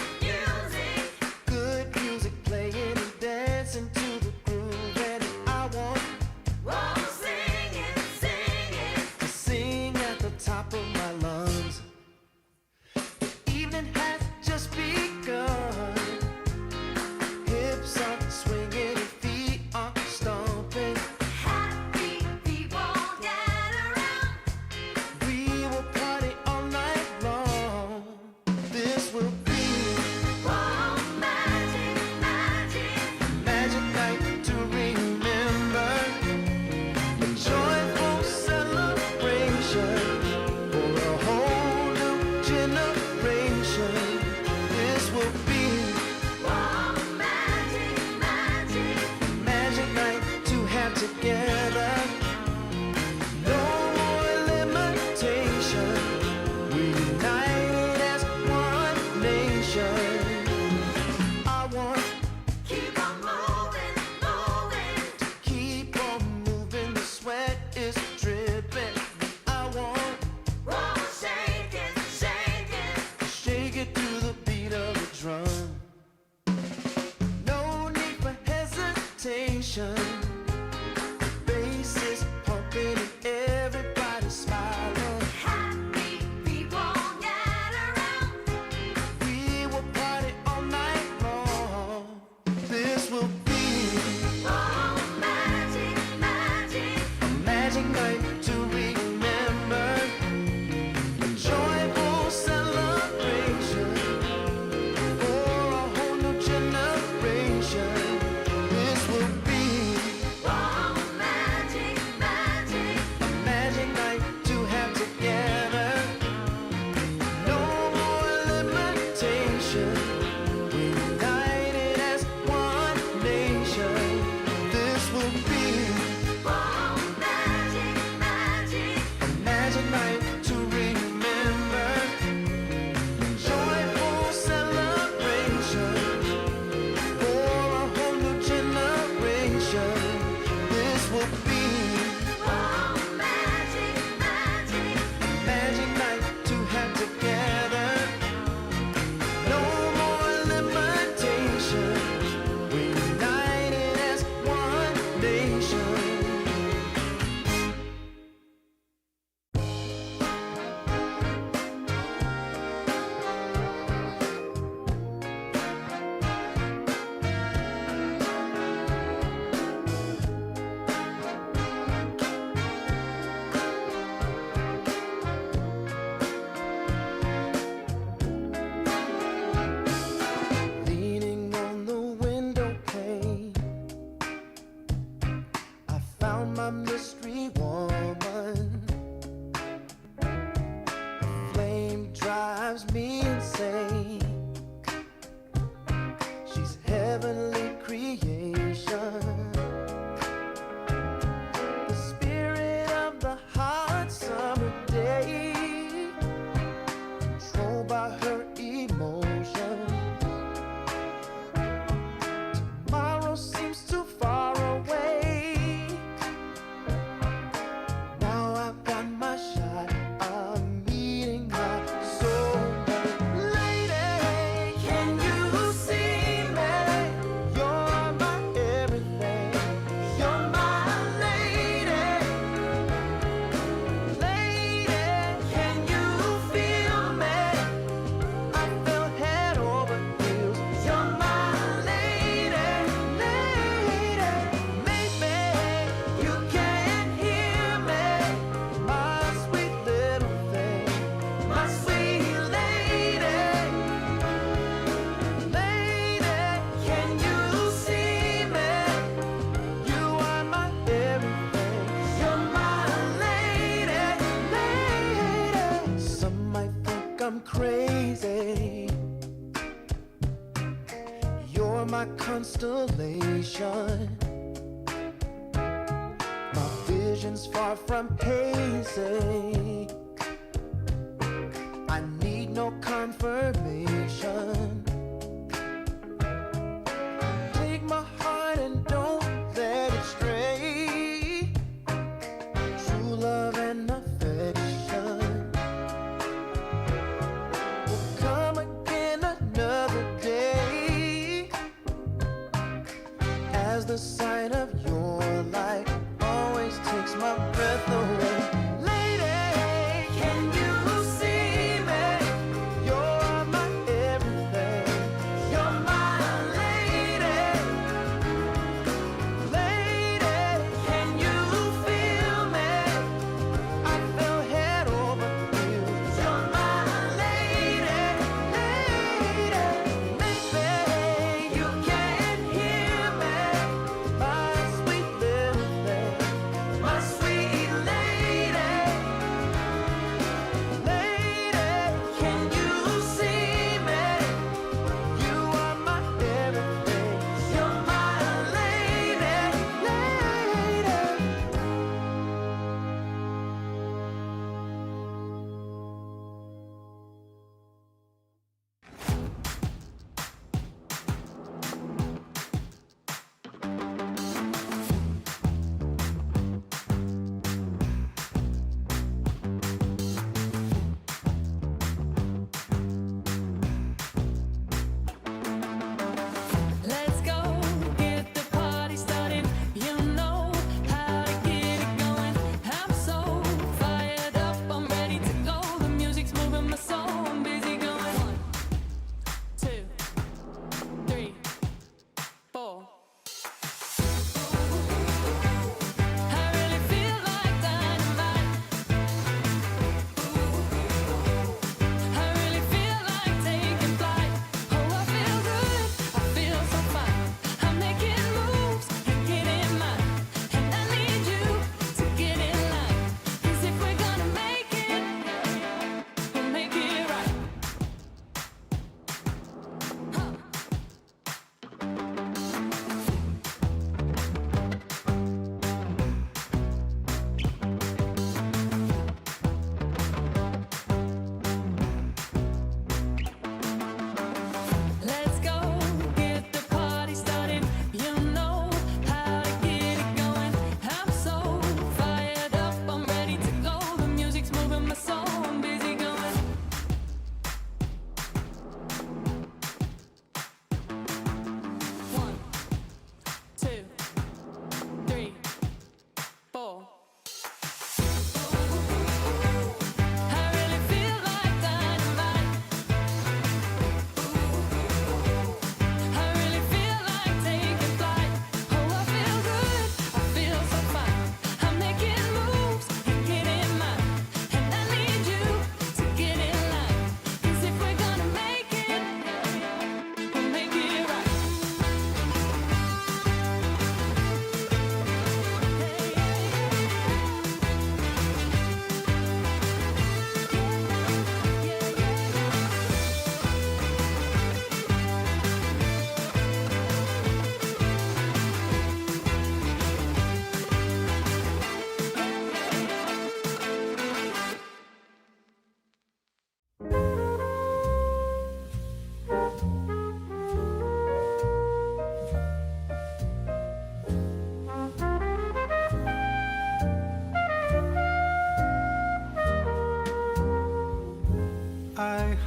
Speaker 6: good music playing and dancing to the groove, and I want
Speaker 1: Oh, sing it.
Speaker 6: to sing at the top of my lungs. The evening has just begun. Hips are swinging and feet are stomping.
Speaker 1: Happy people gather round.
Speaker 6: We will party all night long. This will be
Speaker 1: Oh, magic.
Speaker 6: magic night to remember. A joyful celebration for a whole new generation. This will be
Speaker 1: Oh, magic.
Speaker 6: magic night to have together. No more limitation. We unite as one nation. I want
Speaker 1: Keep on moving.
Speaker 6: keep on moving. The sweat is dripping. I want
Speaker 1: Oh, shake it.
Speaker 6: shake it to the beat of the drum. No need for hesitation. The bass is pumping and everybody's smiling.
Speaker 1: Happy people gather round.
Speaker 6: We will party all night long. This will be
Speaker 1: Oh, magic.
Speaker 6: a magic night to remember. A joyful celebration for a whole new generation. This will be drives me insane. She's heavenly creation, the spirit of the hot summer day, controlled by her emotion. Tomorrow seems too far away. Now I've got my shot. I'm meeting my soulmate. Lady, can you see me? You're my everything. You're my lady. Lady, can you feel me? I fell head over heels. You're my lady, lady. Maybe you can't hear me, my sweet little thing, my sweet lady. Lady, can you see me? You are my everything. You're my lady, lady. Some might think I'm crazy. You're my constellation. My vision's far from hazy. I need no confirmation. Take my heart and don't let it stray. True love and affection will come again another day, as the sight of your light always takes my breath away. Lady, can you see me? You're my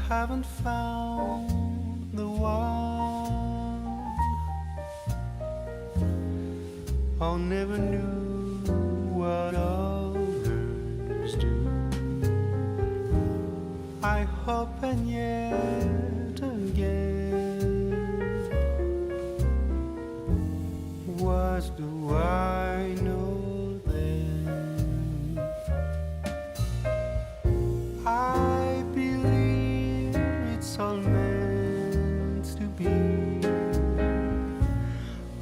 Speaker 6: haven't found the one. I never knew what others do. I hope and yet again, what do I know then? I believe it's all meant to be.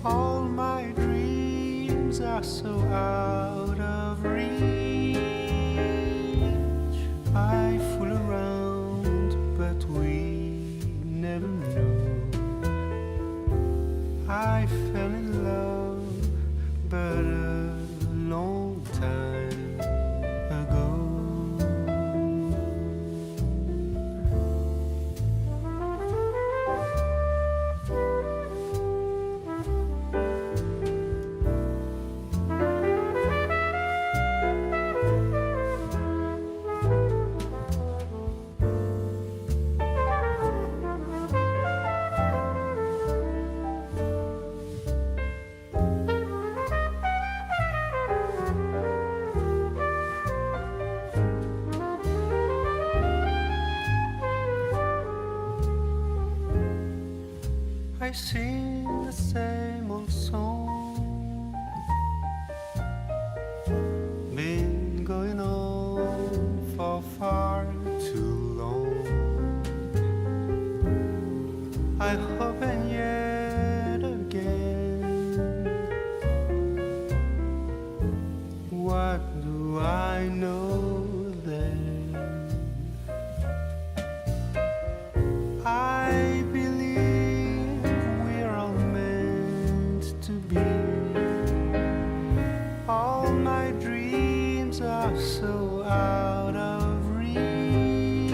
Speaker 6: All my dreams are so out of reach. I fool around, but we never know. I fell in love, but a long time ago. I sing the same old song, been going on for far too long. I hope and yet again, what do I know then? I believe we're all meant to be. All my dreams are so out of reach.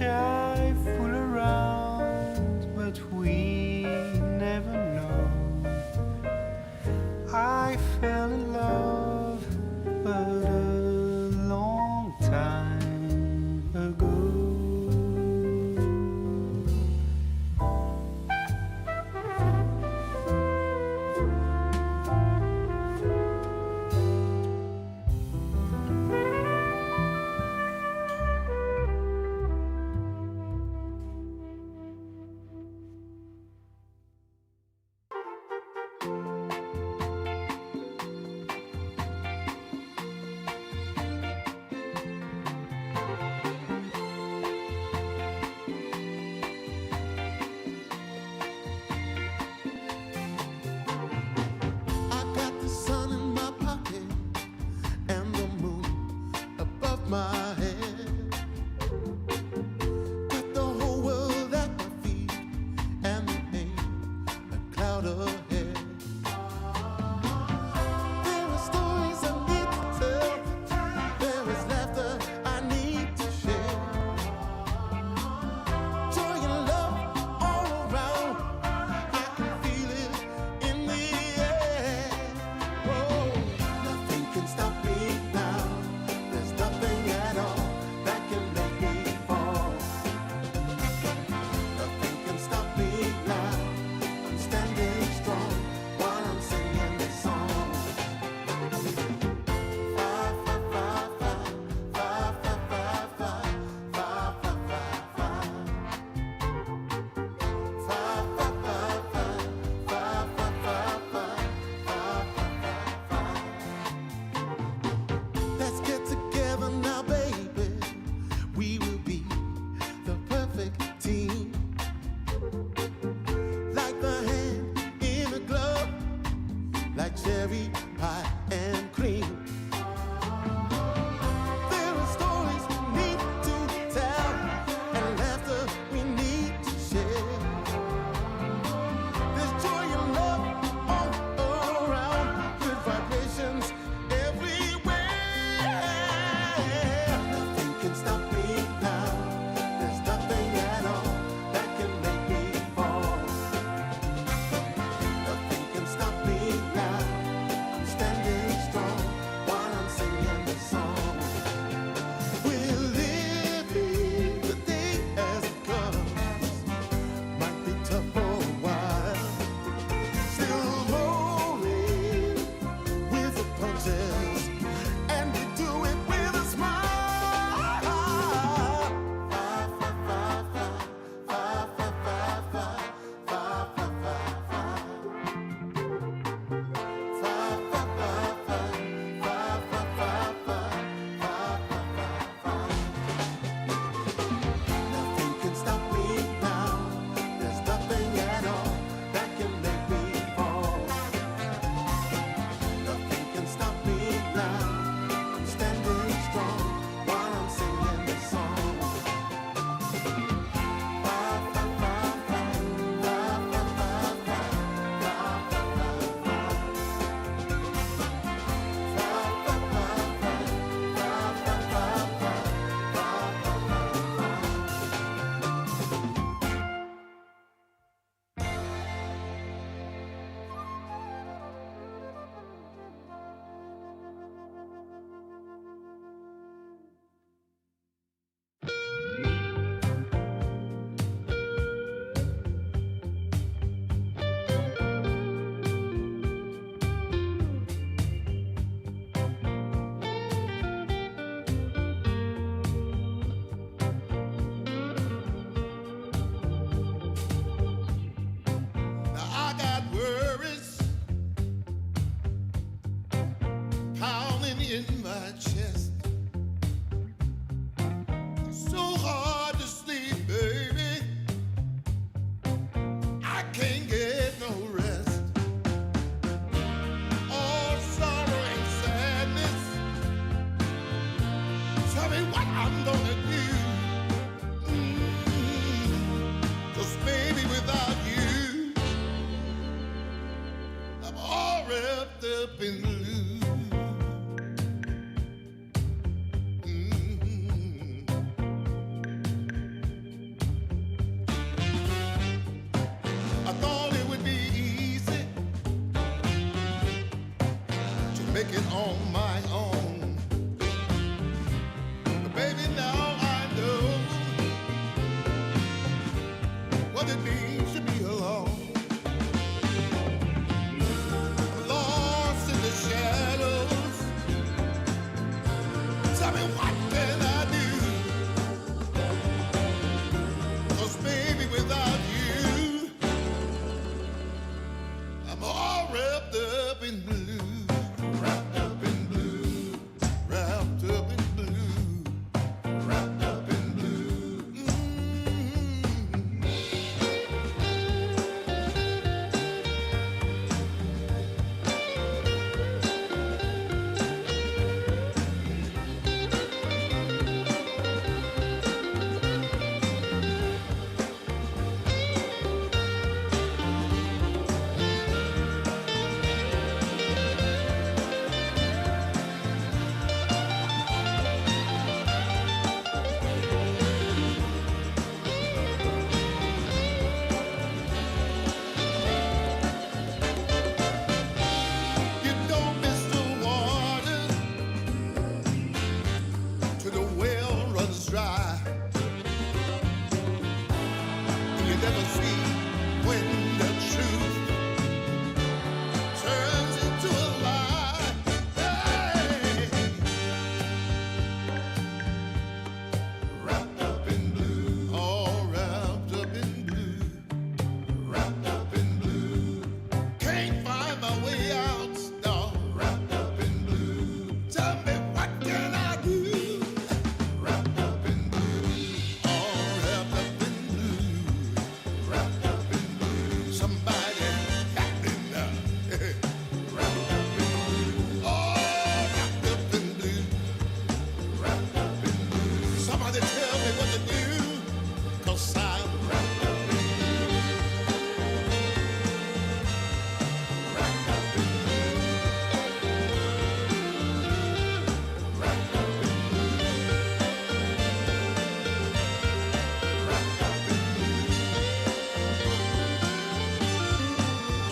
Speaker 6: I fool around, but we never know. I fell in love, but a long time ago.
Speaker 5: I got the sun in my pocket and the moon above my head. Got the whole world at my feet and there ain't a cloud ahead. There are stories I need to tell. There is laughter I need to share. Joy and love all around. I can feel it in the air. Oh, nothing can stop me now. There's nothing at all that can make me fall. Nothing can stop me now. I'm standing strong while I'm singing this song. Fa fa fa fa fa fa fa fa fa fa fa fa. Fa fa fa fa fa fa fa fa fa. Let's get together now, baby. We will be the perfect team. Like the hand in a glove, like cherry pie and cream. There are stories we need to tell and laughter we need to share. There's joy and love all around, good vibrations everywhere. Nothing can stop me now. There's nothing at all that can make me fall. Nothing can stop me now. I'm dry. You never see when the truth turns into a lie. Hey. Wrapped up in blue, all wrapped up in blue, wrapped up in blue. Can't find my way out, dog. Wrapped up in blue. Tell me what can I do? Wrapped up in blue, all wrapped up in blue, wrapped up in blue. Somebody got me now. Wrapped up in blue, all wrapped up in blue, wrapped up in blue. Somebody tell me what to do, 'cause I'm wrapped up in blue, wrapped up in blue, wrapped up in blue, wrapped up in blue,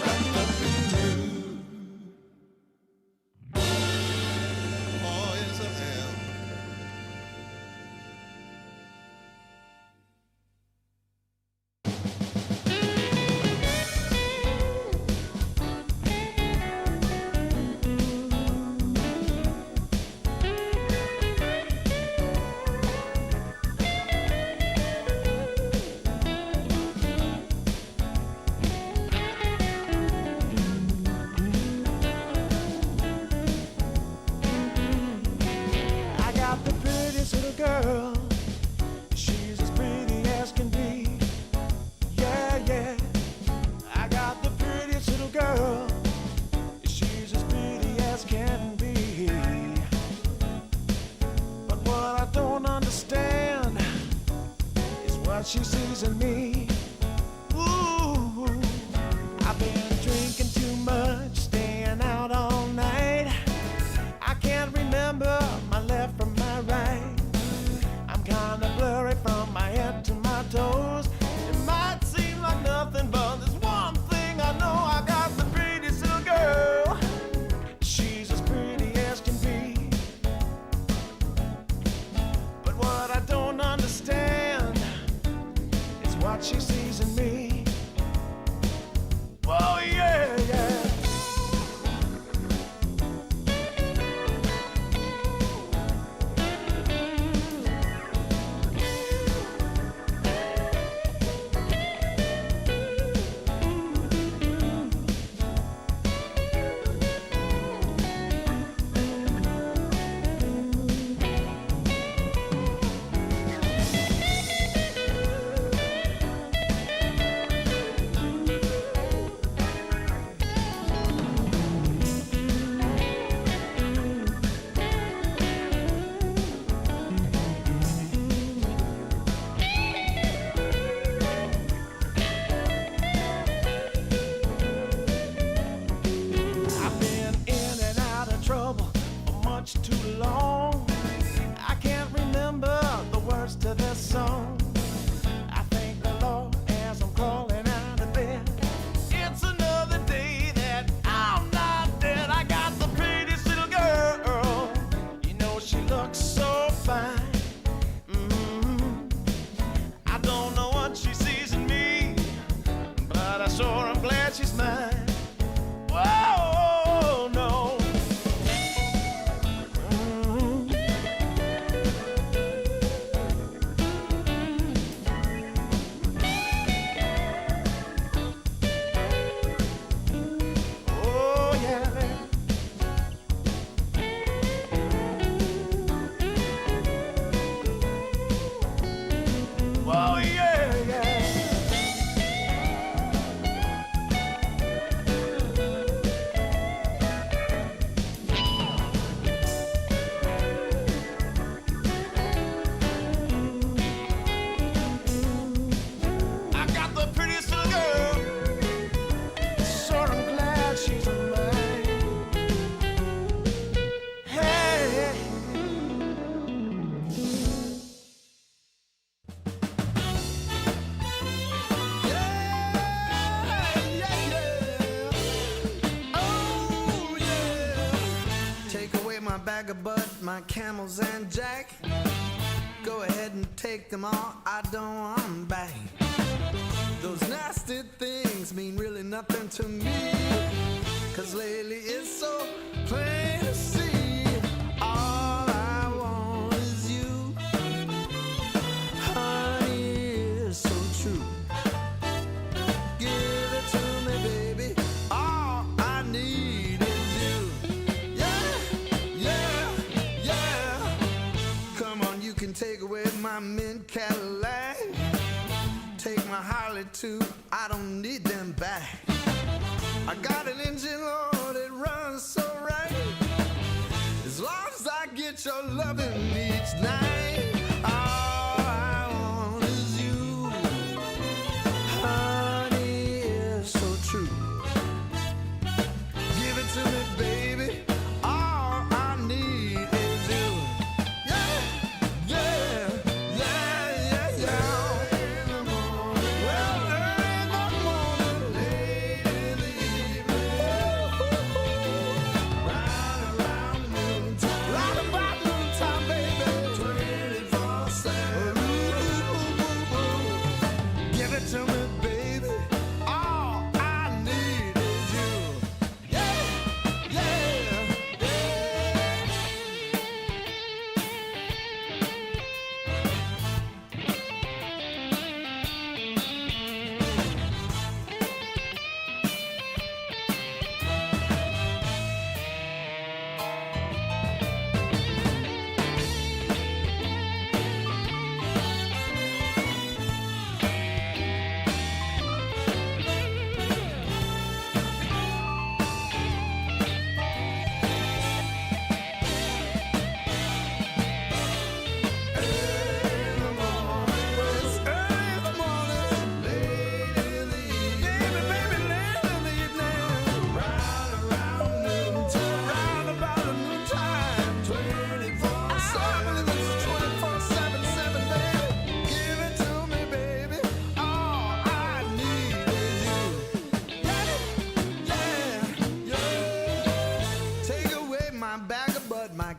Speaker 5: wrapped up in blue. Oh, yes, I am.
Speaker 6: I got the prettiest little girl. She's as pretty as can be. Yeah, yeah. I got the prettiest little girl. She's as pretty as can be. But what I don't understand is what she sees in me. Ooh, I've been drinking too much, staying out all night. I can't remember my left from my right. I'm kinda blurry from my head to my toes. It might seem like nothing, but there's one thing I know. I got the prettiest little girl. She's as pretty as can be. But what I don't understand is what she sees in me. Oh yeah, yeah. I've been in and out of trouble for much too long. I can't remember the words to this song. I thank the Lord as I'm crawling out of bed. It's another day that I'm not dead. I got the prettiest little girl. You know she looks so fine. I don't know what she sees in me, but I sure am glad she's mine. Whoa, no. Oh, yeah. Whoa, yeah, yeah. I got the prettiest little girl. Sure, I'm glad she's mine. Hey.
Speaker 5: Oh, yeah. Take away my bag of bud, my camels and jack. Go ahead and take them all, I don't want them back. Those nasty things mean really nothing to me, 'cause lately it's so plain to see. All I want is you, honey, is so true. Give it to me, baby, all I need is you. Yeah, yeah, yeah. Come on, you can take away my mint Cadillac, take my Harley too, I don't need them back. I got an engine, Lord, it runs so right. As long as I get your loving each night, all I want is you, honey, is so true. Give it to me, baby, all I need is you. Yeah, yeah, yeah, yeah, yeah. Well, early in the morning, late in the evening, right around noontime, right about noontime, baby, 24/7. Give it to me, baby, all I need is you. Yeah, yeah, yeah.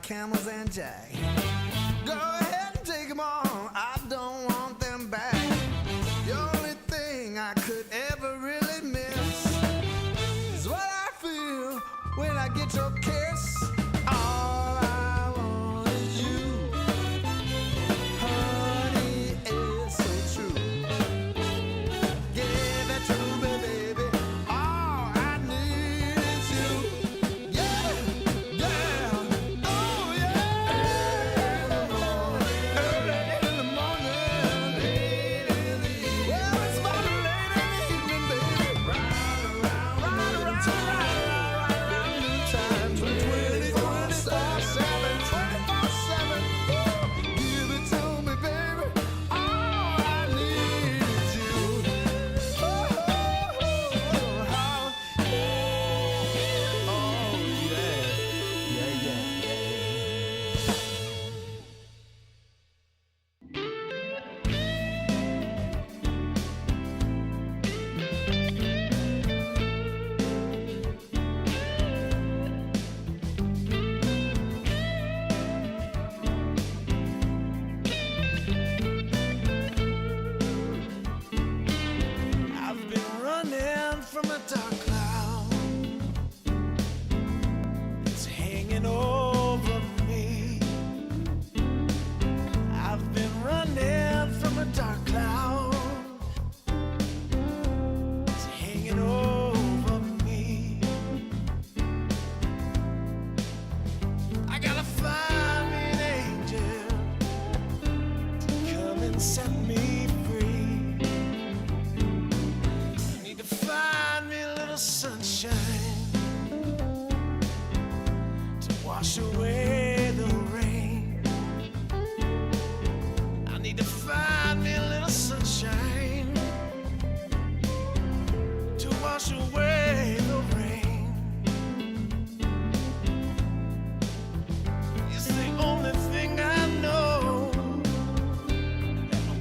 Speaker 5: Camels and Jack. Go ahead and take them all, I don't want them back. The only thing I could ever really miss is what I feel when I get your kiss. All I want is you, honey, it's so true. Give it to me, baby, all I need is you. Yeah, yeah.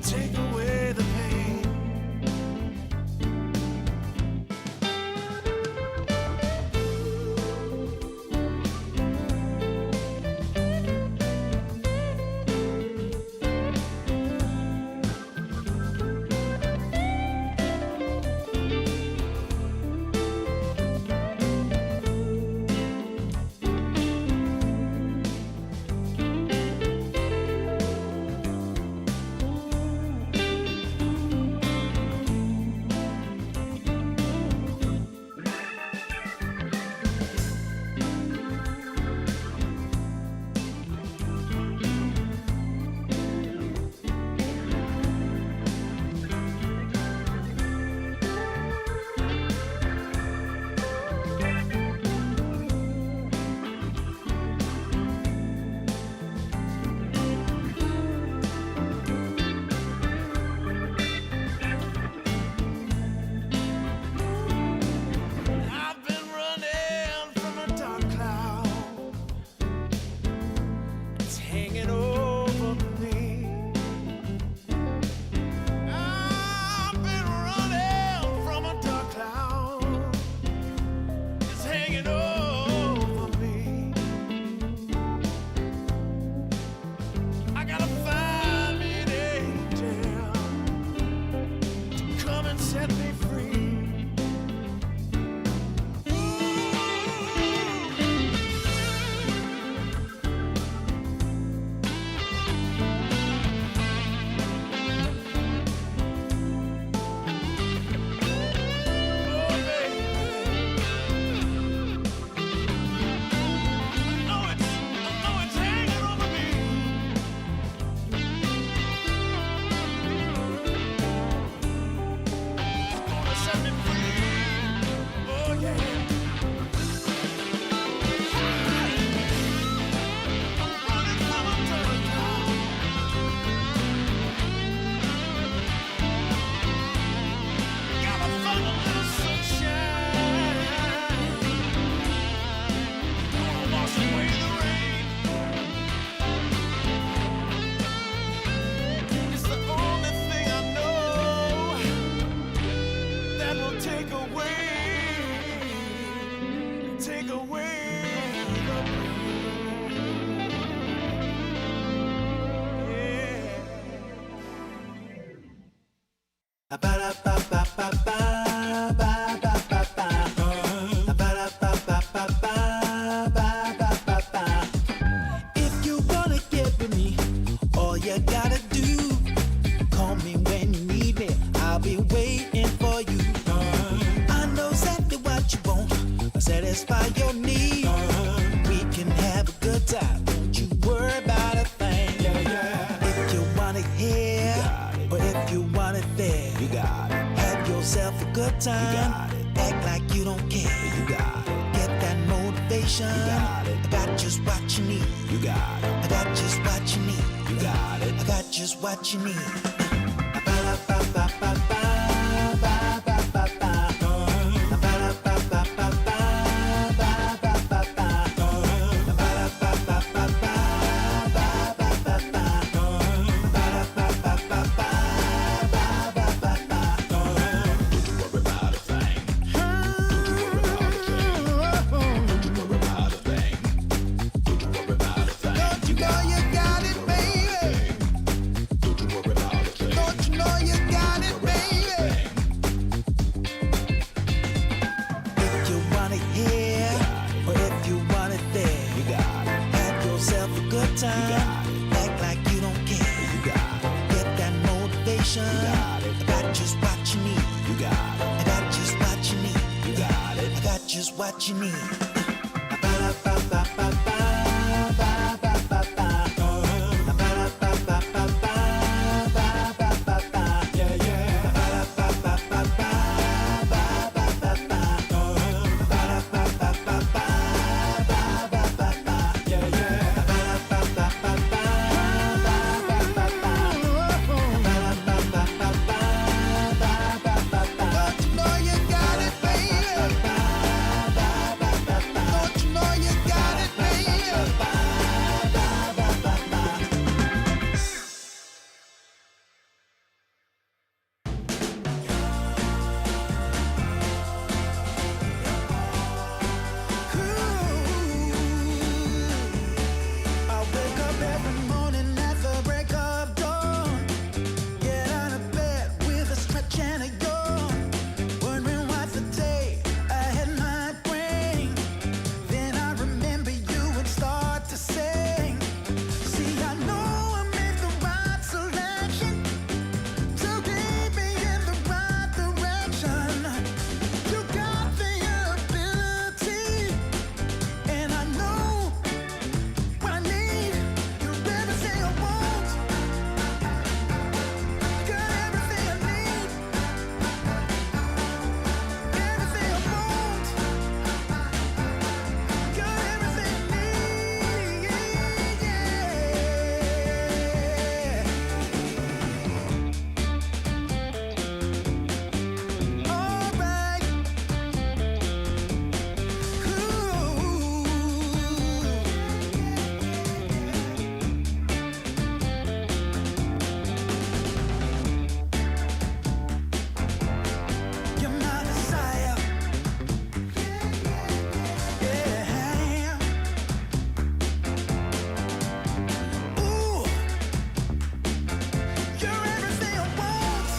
Speaker 5: Take
Speaker 6: If you wanna get with me, all you gotta do, call me when you need me. I'll be waiting for you. I know exactly what you want. I'll satisfy your need. We can have a good time. Don't you worry about a thing. If you want it here, or if you want it there, you got it. Have yourself a good time. You got it. Act like you don't care. You got it. Get that motivation. You got it. I got just what you need. You got it. I got just what you need. You got it. I got just what you need. Don't you know you got it, baby? Don't you know you got it, baby? If you want it here, or if you want it there, you got it. Have yourself a good time. Act like you don't care. You got it. Get that motivation. You got it. I got just what you need. You got it. I got just what you need. You got it. I got just what you need. Don't you know you got it, baby? Don't you know you got it, baby? I wake up every morning at the break of dawn. Get out of bed with a stretch and a yawn, wondering what the day ahead might bring. Then I remember you and start to sing. See, I know I made the right selection to keep me in the right direction. You got the ability, and I know what I need. You're everything I want. Got everything I need. Everything I want. Got everything I need. Yeah. Alright. You're my desire. Yeah. Ooh. You're everything I want.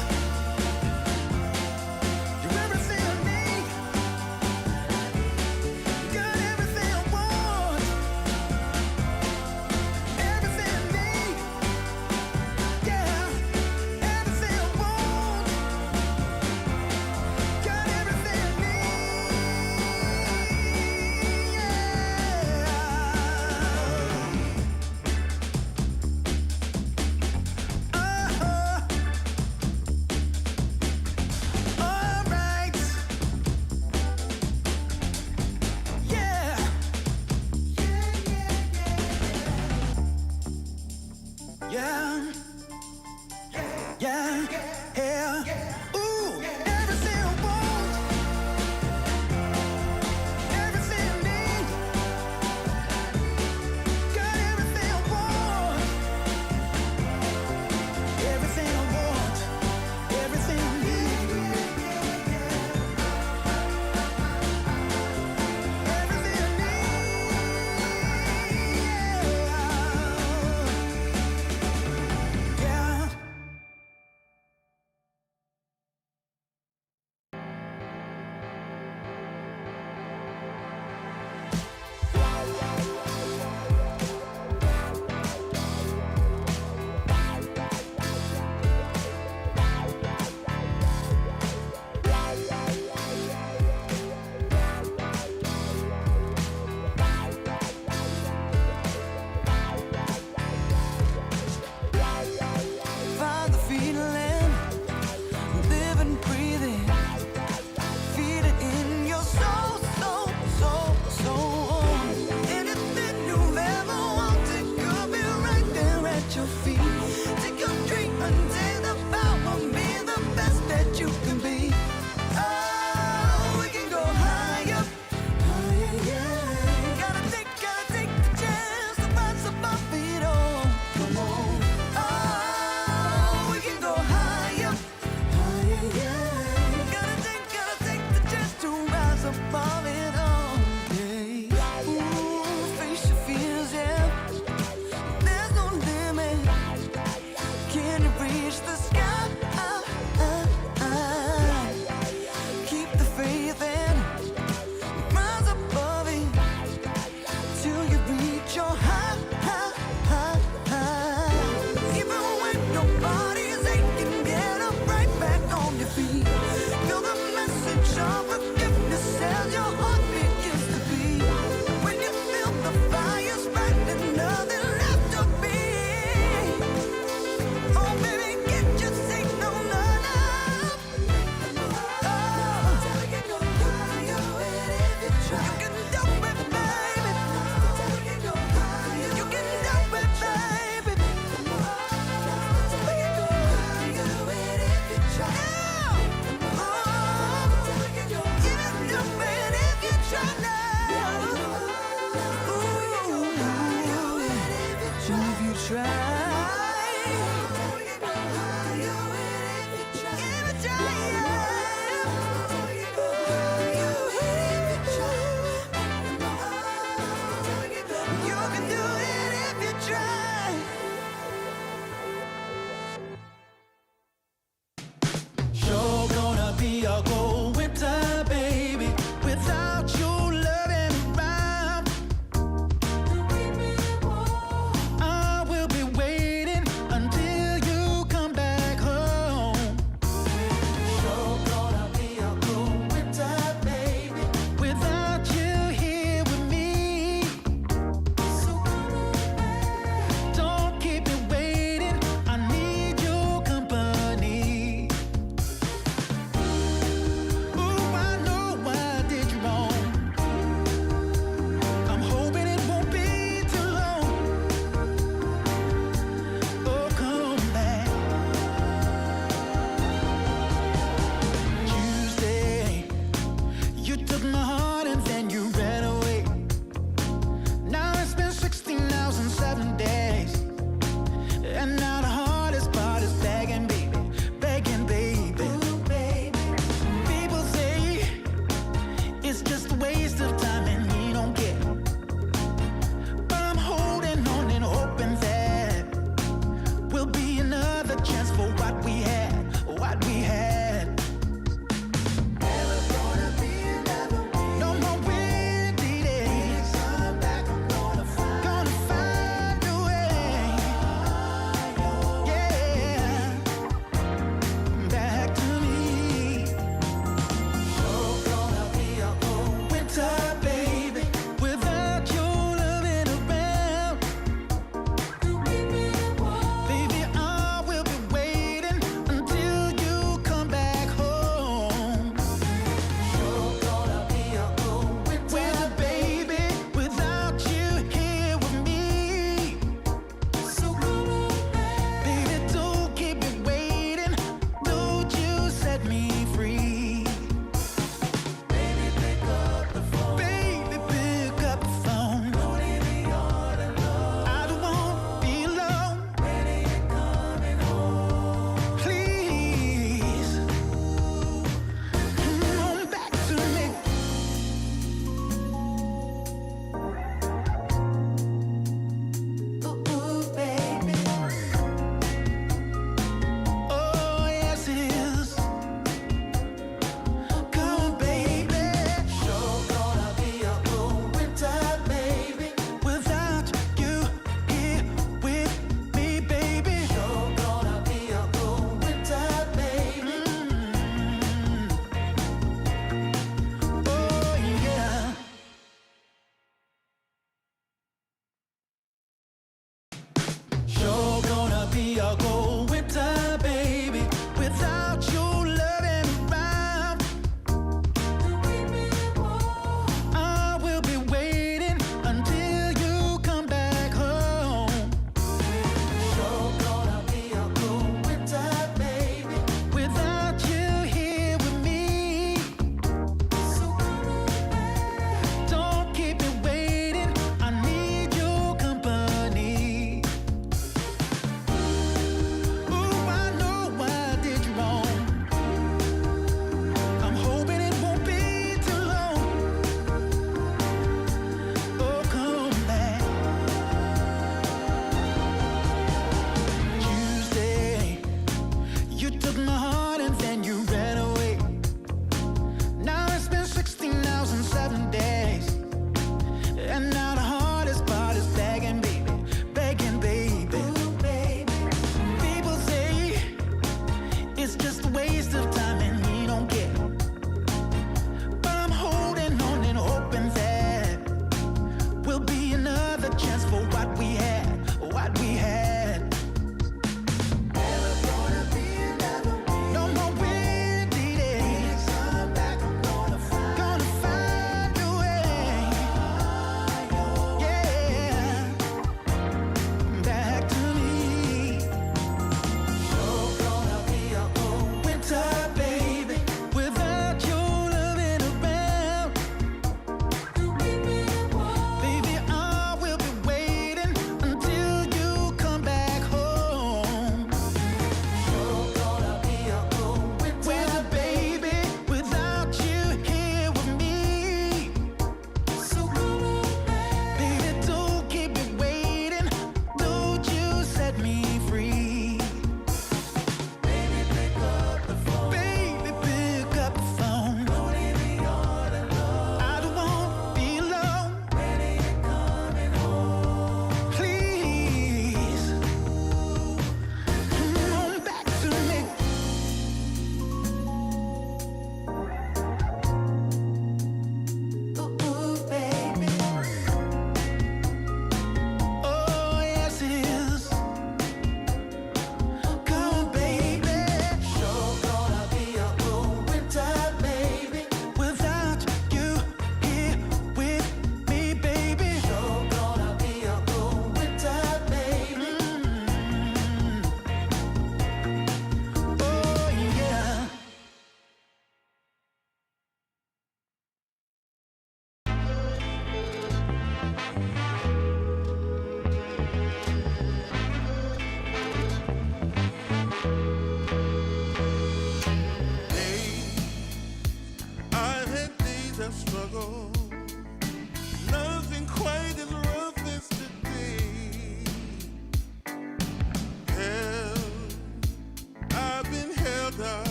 Speaker 6: You're everything I need. Got everything I want. Everything I need. Yeah. Everything I want. Got everything I need. All right. Yeah. Yeah. Yeah. Yeah. Ooh, everything I want. Everything I need. Got everything I want. Everything I want. Everything I need. Everything I need. Yeah. feeling, live and breathe it, feel it in your soul, soul, soul, soul. Anything you've ever wanted could be right there at your feet. Take your dream and take the power, be the best that you can be. Oh, we can go higher, higher, yeah. Gotta take the chance to rise above it all. Come on. Oh, we can go higher, higher, yeah. Gotta take the chance to rise above it all. Yeah. Ooh, face your fears, yeah. There's no limit. Can you reach the sky? Keep the faith and rise above it till you reach your high, high, high, high. Even when your body's aching, get up right back on your feet. Feel the message of forgiveness as your heart begins to beat. When you feel the fire's right and nothing left to be. Oh, baby, get yourself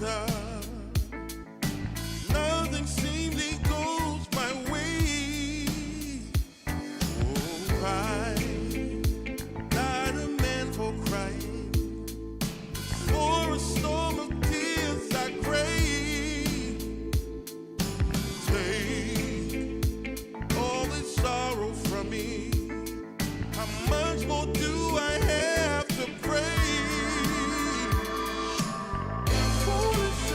Speaker 5: star. Nothing seemingly goes my way. Oh, I'm not a man for crying. For a storm of tears I crave. Take all this sorrow from me. How much more do I have to pray? Foolish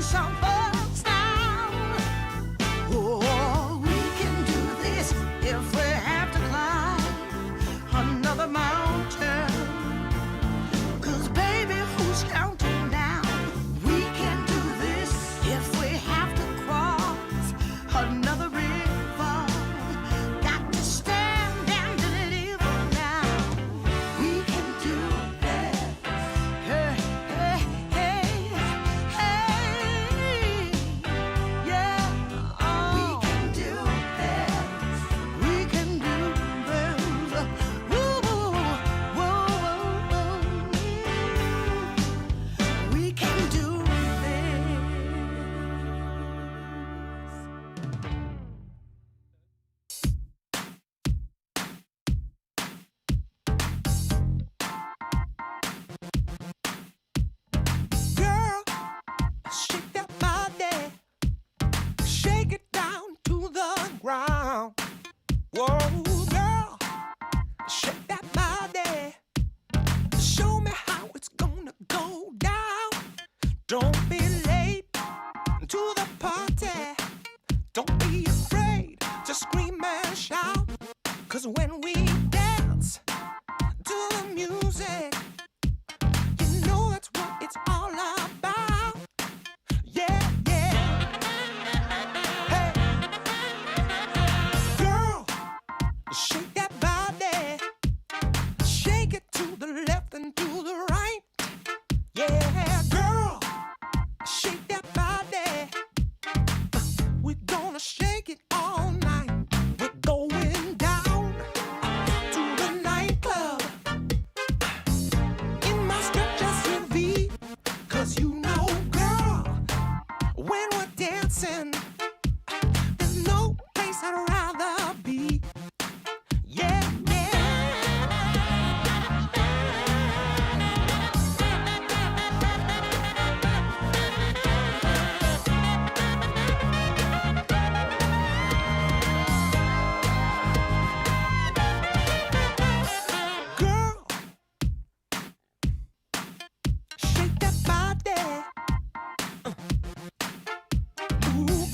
Speaker 1: some folks down. Oh, we can do this if we have to climb another mountain. 'Cause baby, who's counting down? We can do this if we have to cross another river. Got to stand and deliver now. We can do this. Hey, hey, hey, hey. Yeah. Oh. We can do this. We can do this. Woo, woo, woo, woo. We can do this.
Speaker 6: Girl, shake that body. Shake it down to the ground. Whoa, girl, shake that body. Show me how it's gonna go down. Don't be late to the party. Don't be afraid to scream and shout. 'Cause when we dance to the music, you know that's what it's all about. Yeah, yeah. Hey, girl, shake that body. Shake it to the left and to the right. Yeah, girl, shake that body. We're gonna shake it all night. We're going down to the nightclub in my stretch SUV. 'Cause you know, girl, when we're dancing, there's no place I'd rather be. Yeah, yeah. Girl, shake that body. Ooh,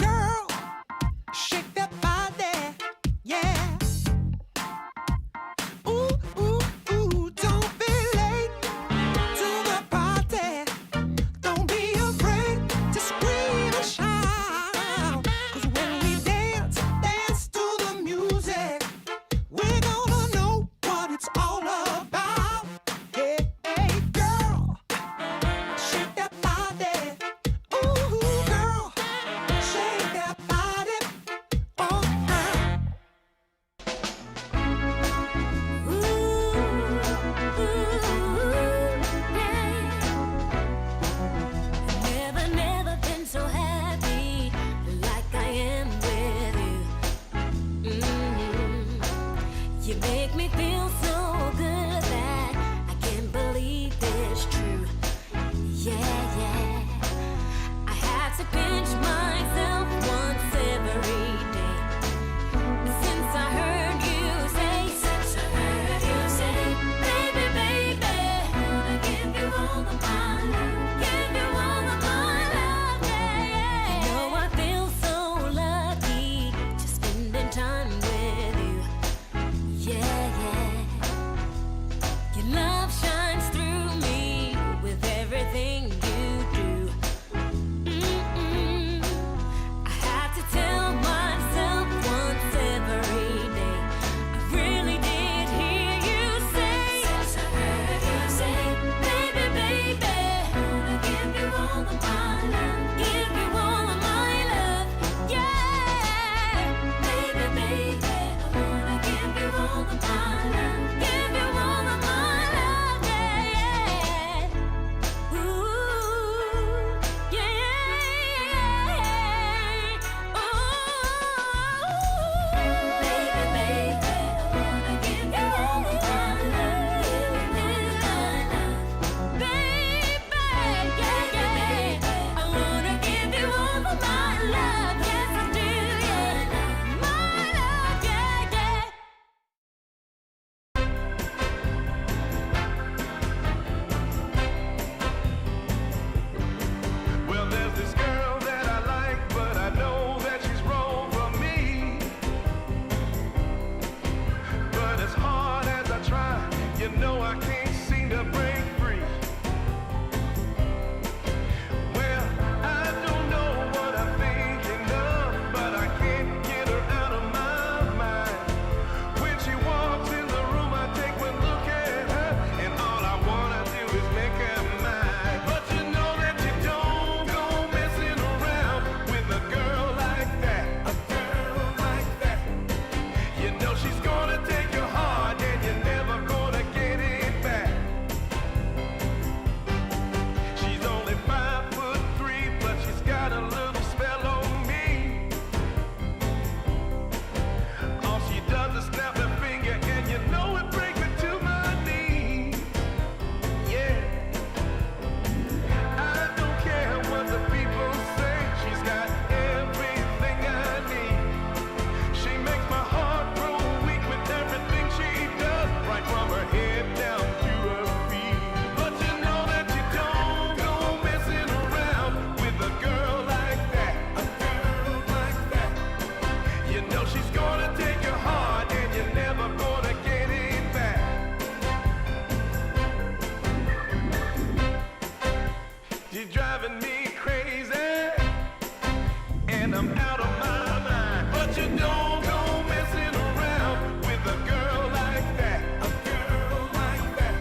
Speaker 5: I'm out of my mind. But you don't go messing around with a girl like that. A girl like that.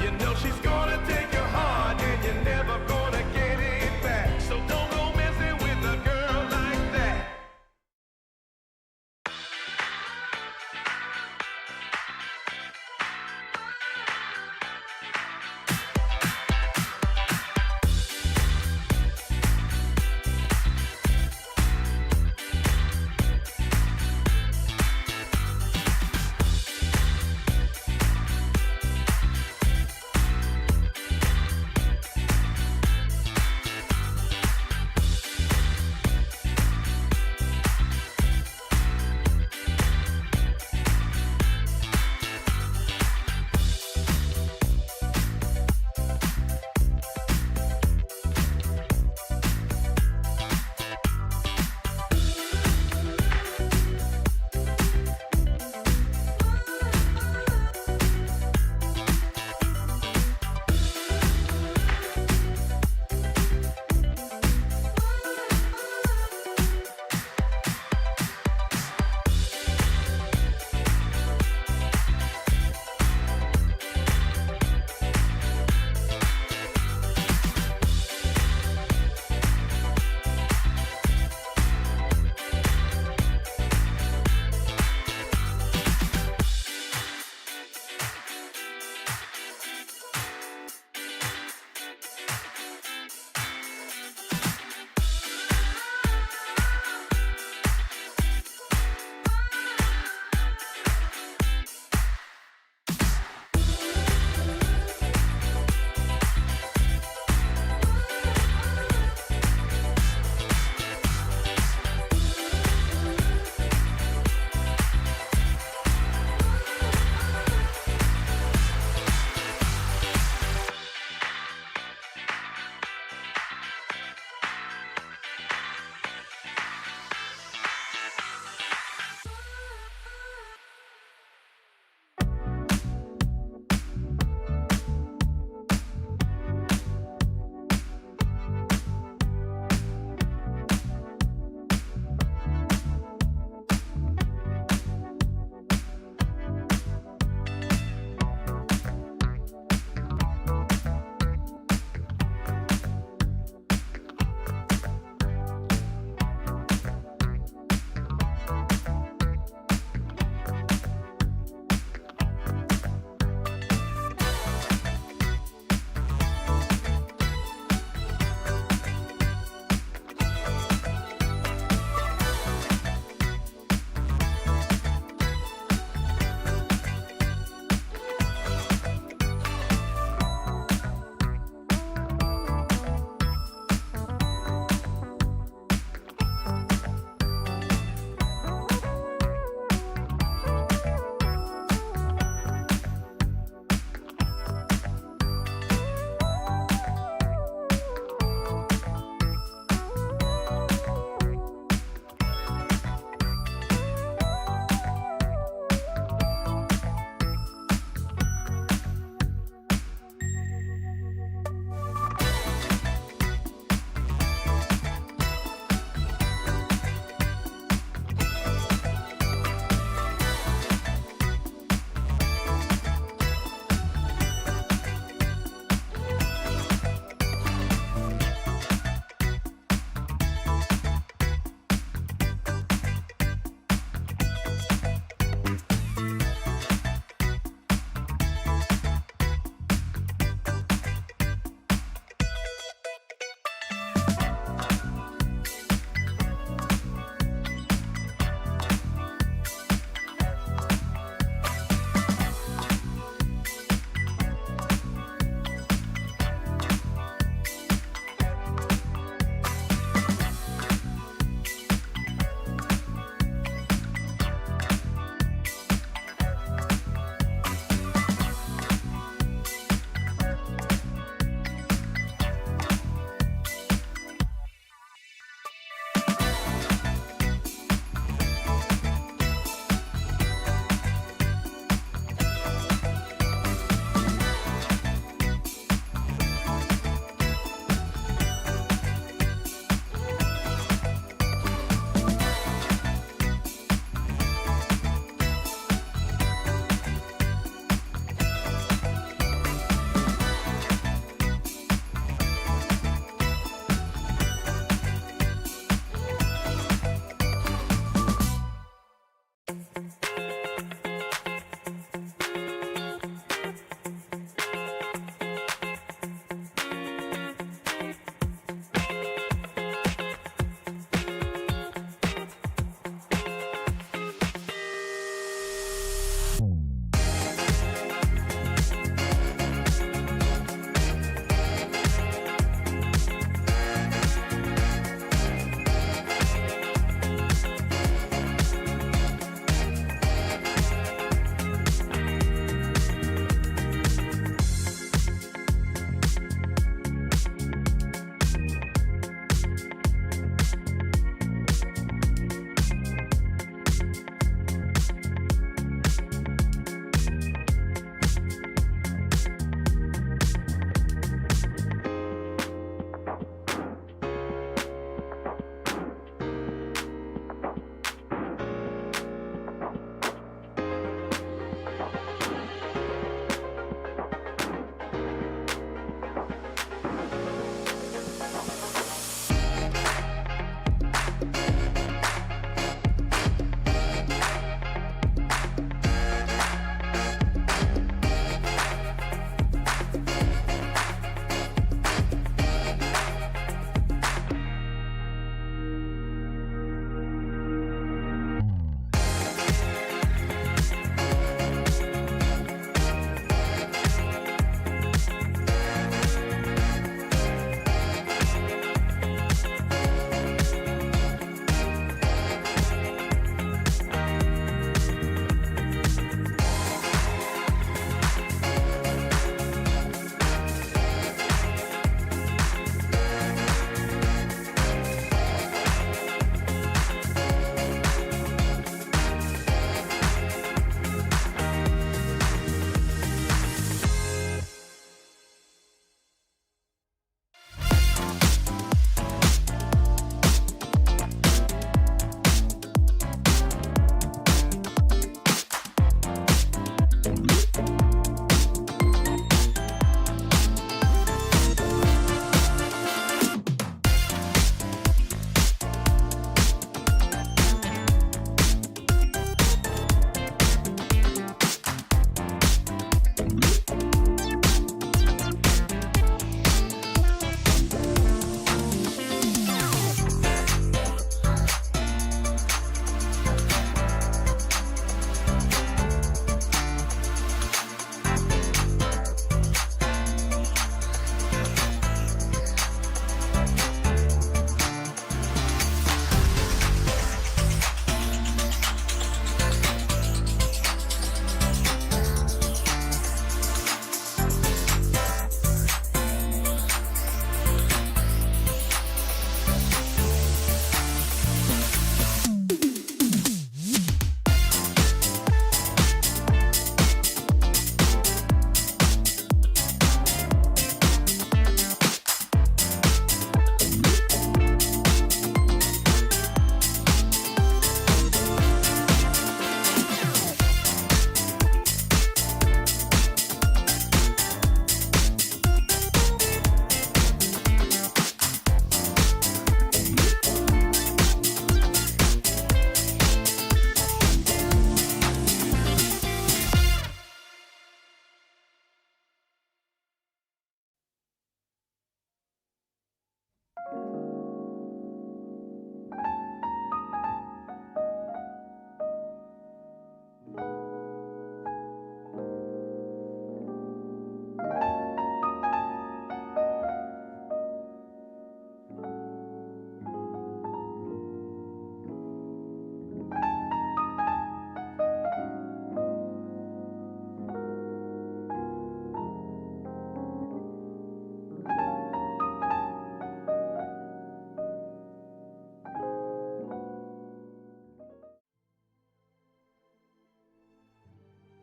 Speaker 5: You know she's gonna take your heart and you're never gonna get it back. So don't go messing with a girl like that.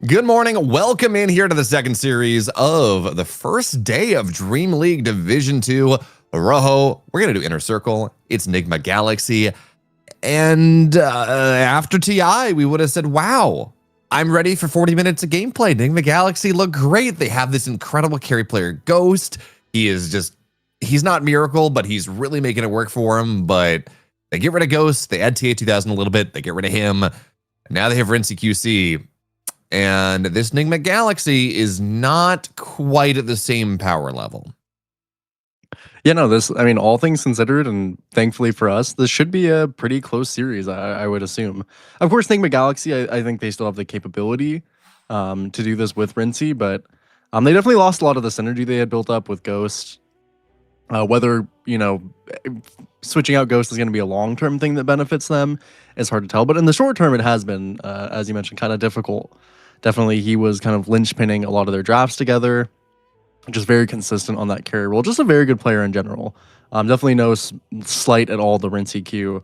Speaker 8: Good morning. Welcome in here to the second series of the first day of Dream League Division 2. Rojo, we're going to do Inner Circle. It's Nigma Galaxy. And after TI, we would have said, wow, I'm ready for 40 minutes of gameplay. Nigma Galaxy look great. They have this incredible carry player, Ghost. He's not Miracle, but he's really making it work for him. But they get rid of Ghost. They add TA 2000 a little bit. They get rid of him. Now they have Rinsey QC. And this Nigma Galaxy is not quite at the same power level.
Speaker 9: Yeah, no, all things considered, and thankfully for us, this should be a pretty close series, I would assume. Of course, Nigma Galaxy, I think they still have the capability to do this with Rinsey, but they definitely lost a lot of the synergy they had built up with Ghost. Whether, switching out Ghost is going to be a long-term thing that benefits them is hard to tell, but in the short term, it has been, as you mentioned, kind of difficult. Definitely, he was kind of linchpinning a lot of their drafts together. Just very consistent on that carry role. Just a very good player in general. Definitely no slight at all the Rinsey Q,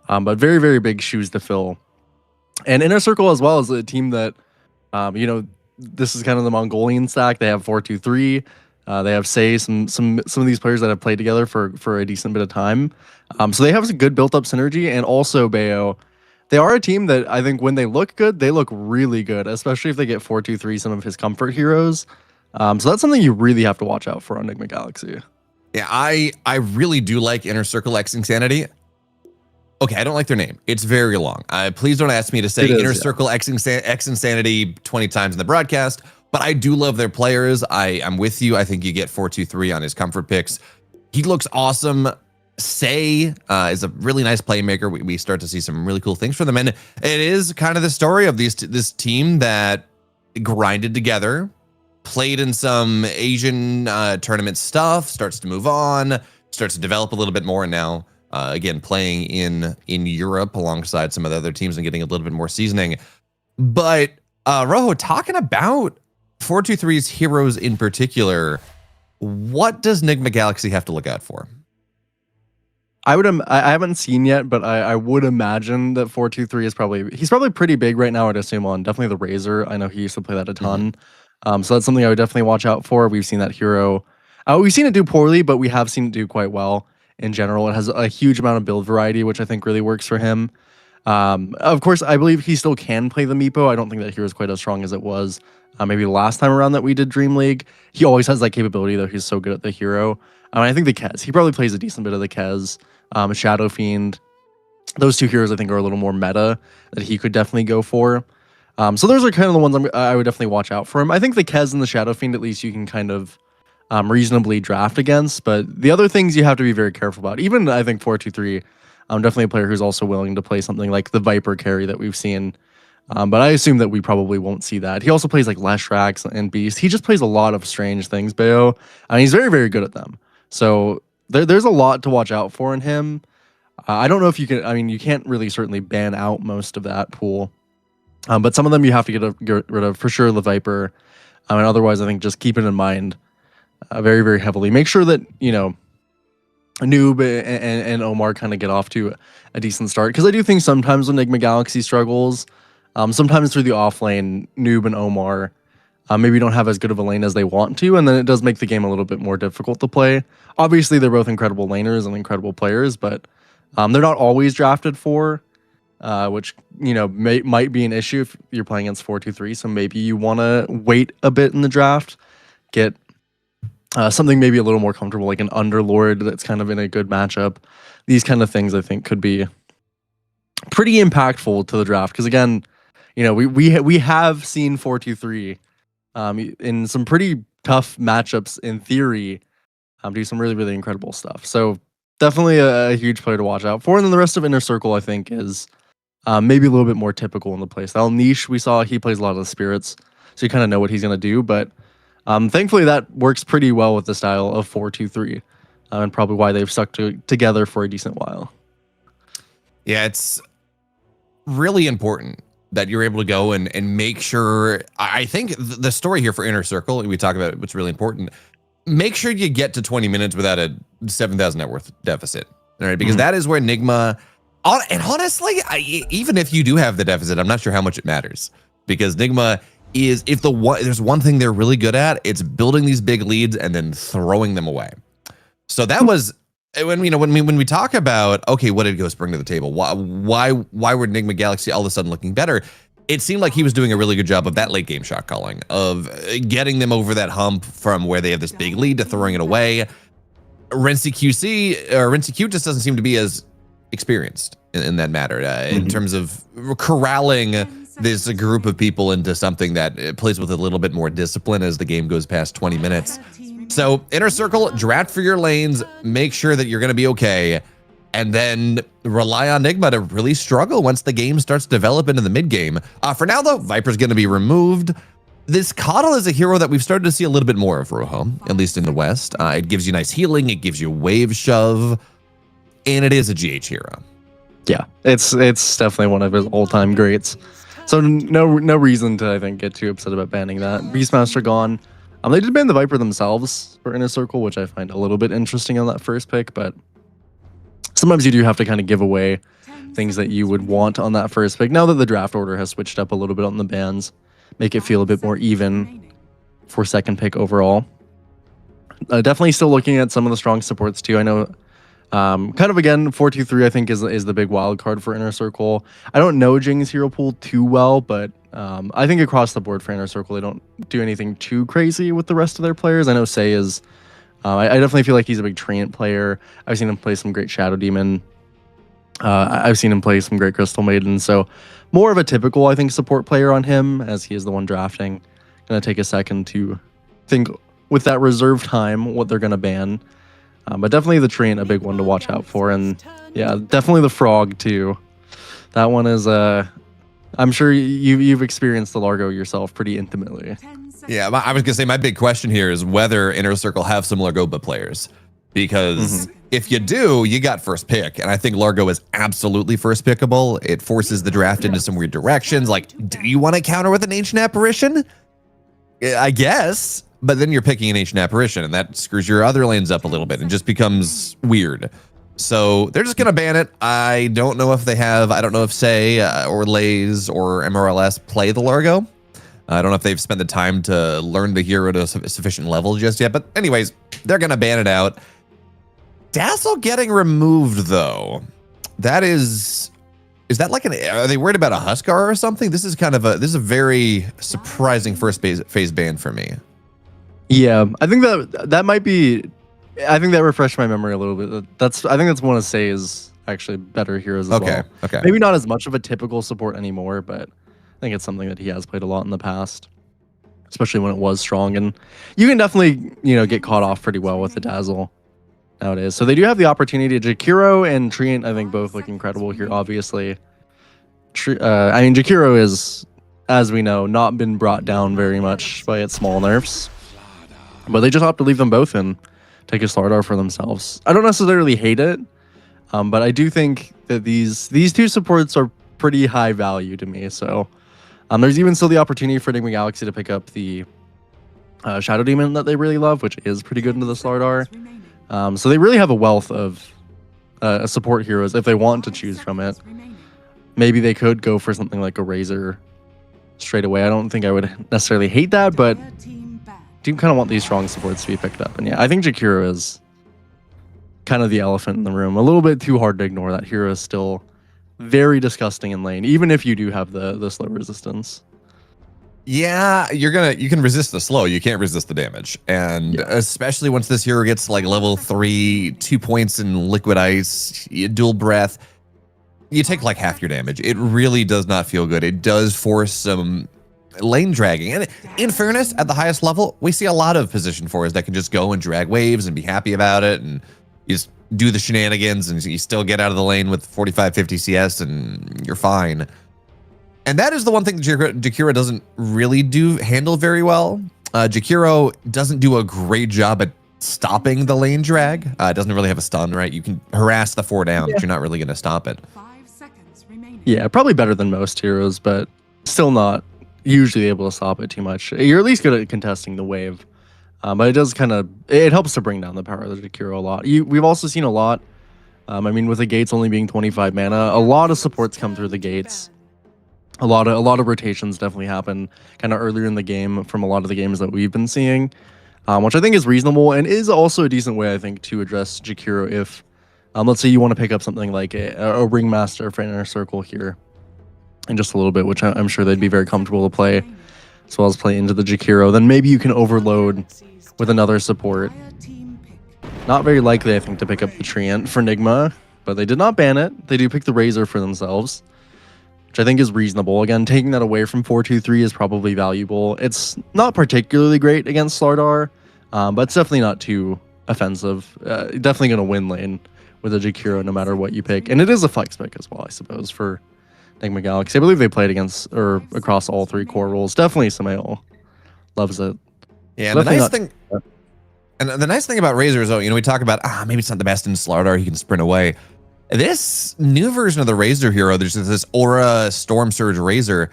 Speaker 9: but very, very big shoes to fill. And Inner Circle as well is a team that, this is kind of the Mongolian stack. They have 4-2-3. They have some of these players that have played together for a decent bit of time. So they have some good built-up synergy. And also, Bayo, they are a team that I think when they look good, they look really good, especially if they get 4-2-3 some of his comfort heroes. So that's something you really have to watch out for on Nigma Galaxy.
Speaker 8: Yeah, I really do like Inner Circle X Insanity. Okay, I don't like their name. It's very long. Please don't ask me to say Inner Circle X Insanity 20 times in the broadcast, but I do love their players. I'm with you. I think you get 4-2-3 on his comfort picks. He looks awesome. Say is a really nice playmaker. We start to see some really cool things for them. And it is kind of the story of this team that grinded together, played in some Asian tournament stuff, starts to move on, starts to develop a little bit more, and now again playing in Europe alongside some of the other teams and getting a little bit more seasoning. But Rojo, talking about 4-2-3's heroes in particular, what does Nigma Galaxy have to look out for?
Speaker 9: I haven't seen yet, but I would imagine that 4-2-3 is he's probably pretty big right now, I'd assume, on definitely the Razor. I know he used to play that a ton. So that's something I would definitely watch out for. We've seen that hero. We've seen it do poorly, but we have seen it do quite well in general. It has a huge amount of build variety, which I think really works for him. Of course, I believe he still can play the Meepo. I don't think that hero is quite as strong as it was maybe last time around that we did Dream League. He always has that capability, though. He's so good at the hero. I think the Kez. He probably plays a decent bit of the Kez. Shadow Fiend. Those two heroes, I think, are a little more meta that he could definitely go for. So those are kind of the ones I would definitely watch out for him. I think the Kez and the Shadow Fiend, at least you can kind of reasonably draft against. But the other things you have to be very careful about. Even, I think, 4-2-3, definitely a player who's also willing to play something like the Viper carry that we've seen. But I assume that we probably won't see that. He also plays like Leshrax and Beast. He just plays a lot of strange things, Bayo. And he's very, very good at them. So there's a lot to watch out for in him. I don't know if you can, you can't really certainly ban out most of that pool. But some of them you have to get rid of, for sure, the Viper. And otherwise, I think just keep it in mind very, very heavily. Make sure that, Noob and Omar kind of get off to a decent start. Because I do think sometimes when Nigma Galaxy struggles, sometimes through the off lane, Noob and Omar maybe don't have as good of a lane as they want to, and then it does make the game a little bit more difficult to play. Obviously, they're both incredible laners and incredible players, but they're not always drafted for, which might be an issue if you're playing against 4-2-3. So maybe you want to wait a bit in the draft, get something maybe a little more comfortable, like an Underlord that's kind of in a good matchup. These kind of things I think could be pretty impactful to the draft because again, we have seen 4-2-3. In some pretty tough matchups in theory, do some really, really incredible stuff. So definitely a huge player to watch out for. And then the rest of Inner Circle, I think, is maybe a little bit more typical in the playstyle. Niche, we saw he plays a lot of the spirits, so you kind of know what he's going to do. But thankfully, that works pretty well with the style of 4-2-3, and probably why they've stuck together for a decent while.
Speaker 8: Yeah, it's really important that you're able to go and make sure. I think the story here for Inner Circle, we talk about what's really important. Make sure you get to 20 minutes without a 7,000 net worth deficit, all right? Because that is where Nigma, and honestly, even if you do have the deficit, I'm not sure how much it matters because Nigma is if there's one thing they're really good at, it's building these big leads and then throwing them away. So that was when we talk about, okay, what did Ghost bring to the table? Why were Nigma Galaxy all of a sudden looking better? It seemed like he was doing a really good job of that late game shot calling, of getting them over that hump from where they have this big lead to throwing it away. Rensi Q just doesn't seem to be as experienced in that matter in terms of corralling this group of people into something that plays with a little bit more discipline as the game goes past 20 minutes. So Inner Circle, draft for your lanes, make sure that you're going to be okay, and then rely on Nigma to really struggle once the game starts to develop into the mid game. For now, though, Viper's going to be removed. This Coddle is a hero that we've started to see a little bit more of, Rojo, at least in the West. It gives you nice healing, it gives you wave shove, and it is a GH hero.
Speaker 9: Yeah, it's definitely one of his all-time greats. So no reason to, I think, get too upset about banning that. Beastmaster gone. They did ban the Viper themselves for Inner Circle, which I find a little bit interesting on that first pick, but sometimes you do have to kind of give away things that you would want on that first pick. Now that the draft order has switched up a little bit on the bans, make it feel a bit more even for second pick overall. Definitely still looking at some of the strong supports too. I know kind of again 4-2-3 I think is the big wild card for Inner Circle. I don't know Jing's hero pool too well, but I think across the board for Inner Circle they don't do anything too crazy with the rest of their players. I know Say is I definitely feel like he's a big Treant player. I've seen him play some great Shadow Demon. I've seen him play some great Crystal Maiden. So more of a typical, I think, support player on him, as he is the one drafting. Gonna take a second to think with that reserve time what they're gonna ban. But definitely the Treant, a big one to watch out for. And yeah, definitely the Frog too. That one is I'm sure you've experienced the Largo yourself pretty intimately.
Speaker 8: Yeah, I was gonna say my big question here is whether Inner Circle have some Largoba players, because if you do, you got first pick, and I think Largo is absolutely first pickable. It forces the draft into some weird directions. Like, do you want to counter with an Ancient Apparition? I guess, but then you're picking an Ancient Apparition, and that screws your other lanes up a little bit and just becomes weird. So they're just gonna ban it. I don't know if they have. I don't know if Say or Lays or MRLS play the Largo. I don't know if they've spent the time to learn the hero to a sufficient level just yet. But anyways, they're gonna ban it out. Dazzle getting removed though. That is that like are they worried about a Huskar or something? This is kind of this is a very surprising first phase ban for me.
Speaker 9: Yeah, I think that might be. I think that refreshed my memory a little bit. I think that's one of Say's actually better heroes as well.
Speaker 8: Okay.
Speaker 9: Maybe not as much of a typical support anymore, but I think it's something that he has played a lot in the past, especially when it was strong. And you can definitely, get caught off pretty well with the Dazzle nowadays. So they do have the opportunity. Jakiro and Treant, I think, both look incredible here, obviously. Jakiro is, as we know, not been brought down very much by its small nerfs. But they just have to leave them both and take a Slardar for themselves. I don't necessarily hate it, but I do think that these two supports are pretty high value to me. So there's even still the opportunity for Nigma Galaxy to pick up the Shadow Demon that they really love, which is pretty good into the Slardar. So they really have a wealth of support heroes if they want to choose from it. Maybe they could go for something like a Razor straight away. I don't think I would necessarily hate that, but do kind of want these strong supports to be picked up. And yeah, I think Jakiro is kind of the elephant in the room. A little bit too hard to ignore. That hero is still very disgusting in lane, even if you do have the slow resistance.
Speaker 8: Yeah, you can resist the slow, you can't resist the damage. And especially once this hero gets like level 3, 2 points in Liquid Ice, dual breath, you take like half your damage. It really does not feel good. It does force some lane dragging. And in fairness, at the highest level, we see a lot of position fours that can just go and drag waves and be happy about it, and you just do the shenanigans and you still get out of the lane with 45-50 CS and you're fine. And that is the one thing Jakiro doesn't really handle very well. Jakiro doesn't do a great job at stopping the lane drag. It doesn't really have a stun, right? You can harass the 4 down, but you're not really going to stop it.
Speaker 4: 5 seconds remaining.
Speaker 9: Yeah, probably better than most heroes, but still not usually able to stop it too much. You're at least good at contesting the wave, but it does it helps to bring down the power of the Jakiro a lot. We've also seen a lot, with the gates only being 25 mana, a lot of supports come through the gates. a lot of rotations definitely happen kind of earlier in the game from a lot of the games that we've been seeing, which I think is reasonable and is also a decent way, I think, to address Jakiro if, let's say you want to pick up something like a Ringmaster for Inner Circle here in just a little bit, which I'm sure they'd be very comfortable to play, as well as play into the Jakiro. Then maybe you can overload with another support. Not very likely, I think, to pick up the Treant for Nigma, but they did not ban it. They do pick the Razor for themselves, which I think is reasonable. Again, taking that away from 4-2-3 is probably valuable. It's not particularly great against Slardar, but it's definitely not too offensive. Definitely going to win lane with a Jakiro no matter what you pick. And it is a flex pick as well, I suppose, for Nigma Galaxy. I believe they played against or across all 3 core roles. Definitely Samael loves it.
Speaker 8: Yeah, and the nice thing about Razor is, we talk about, maybe it's not the best in Slardar, he can sprint away. This new version of the Razor hero, there's this Aura Storm Surge Razor.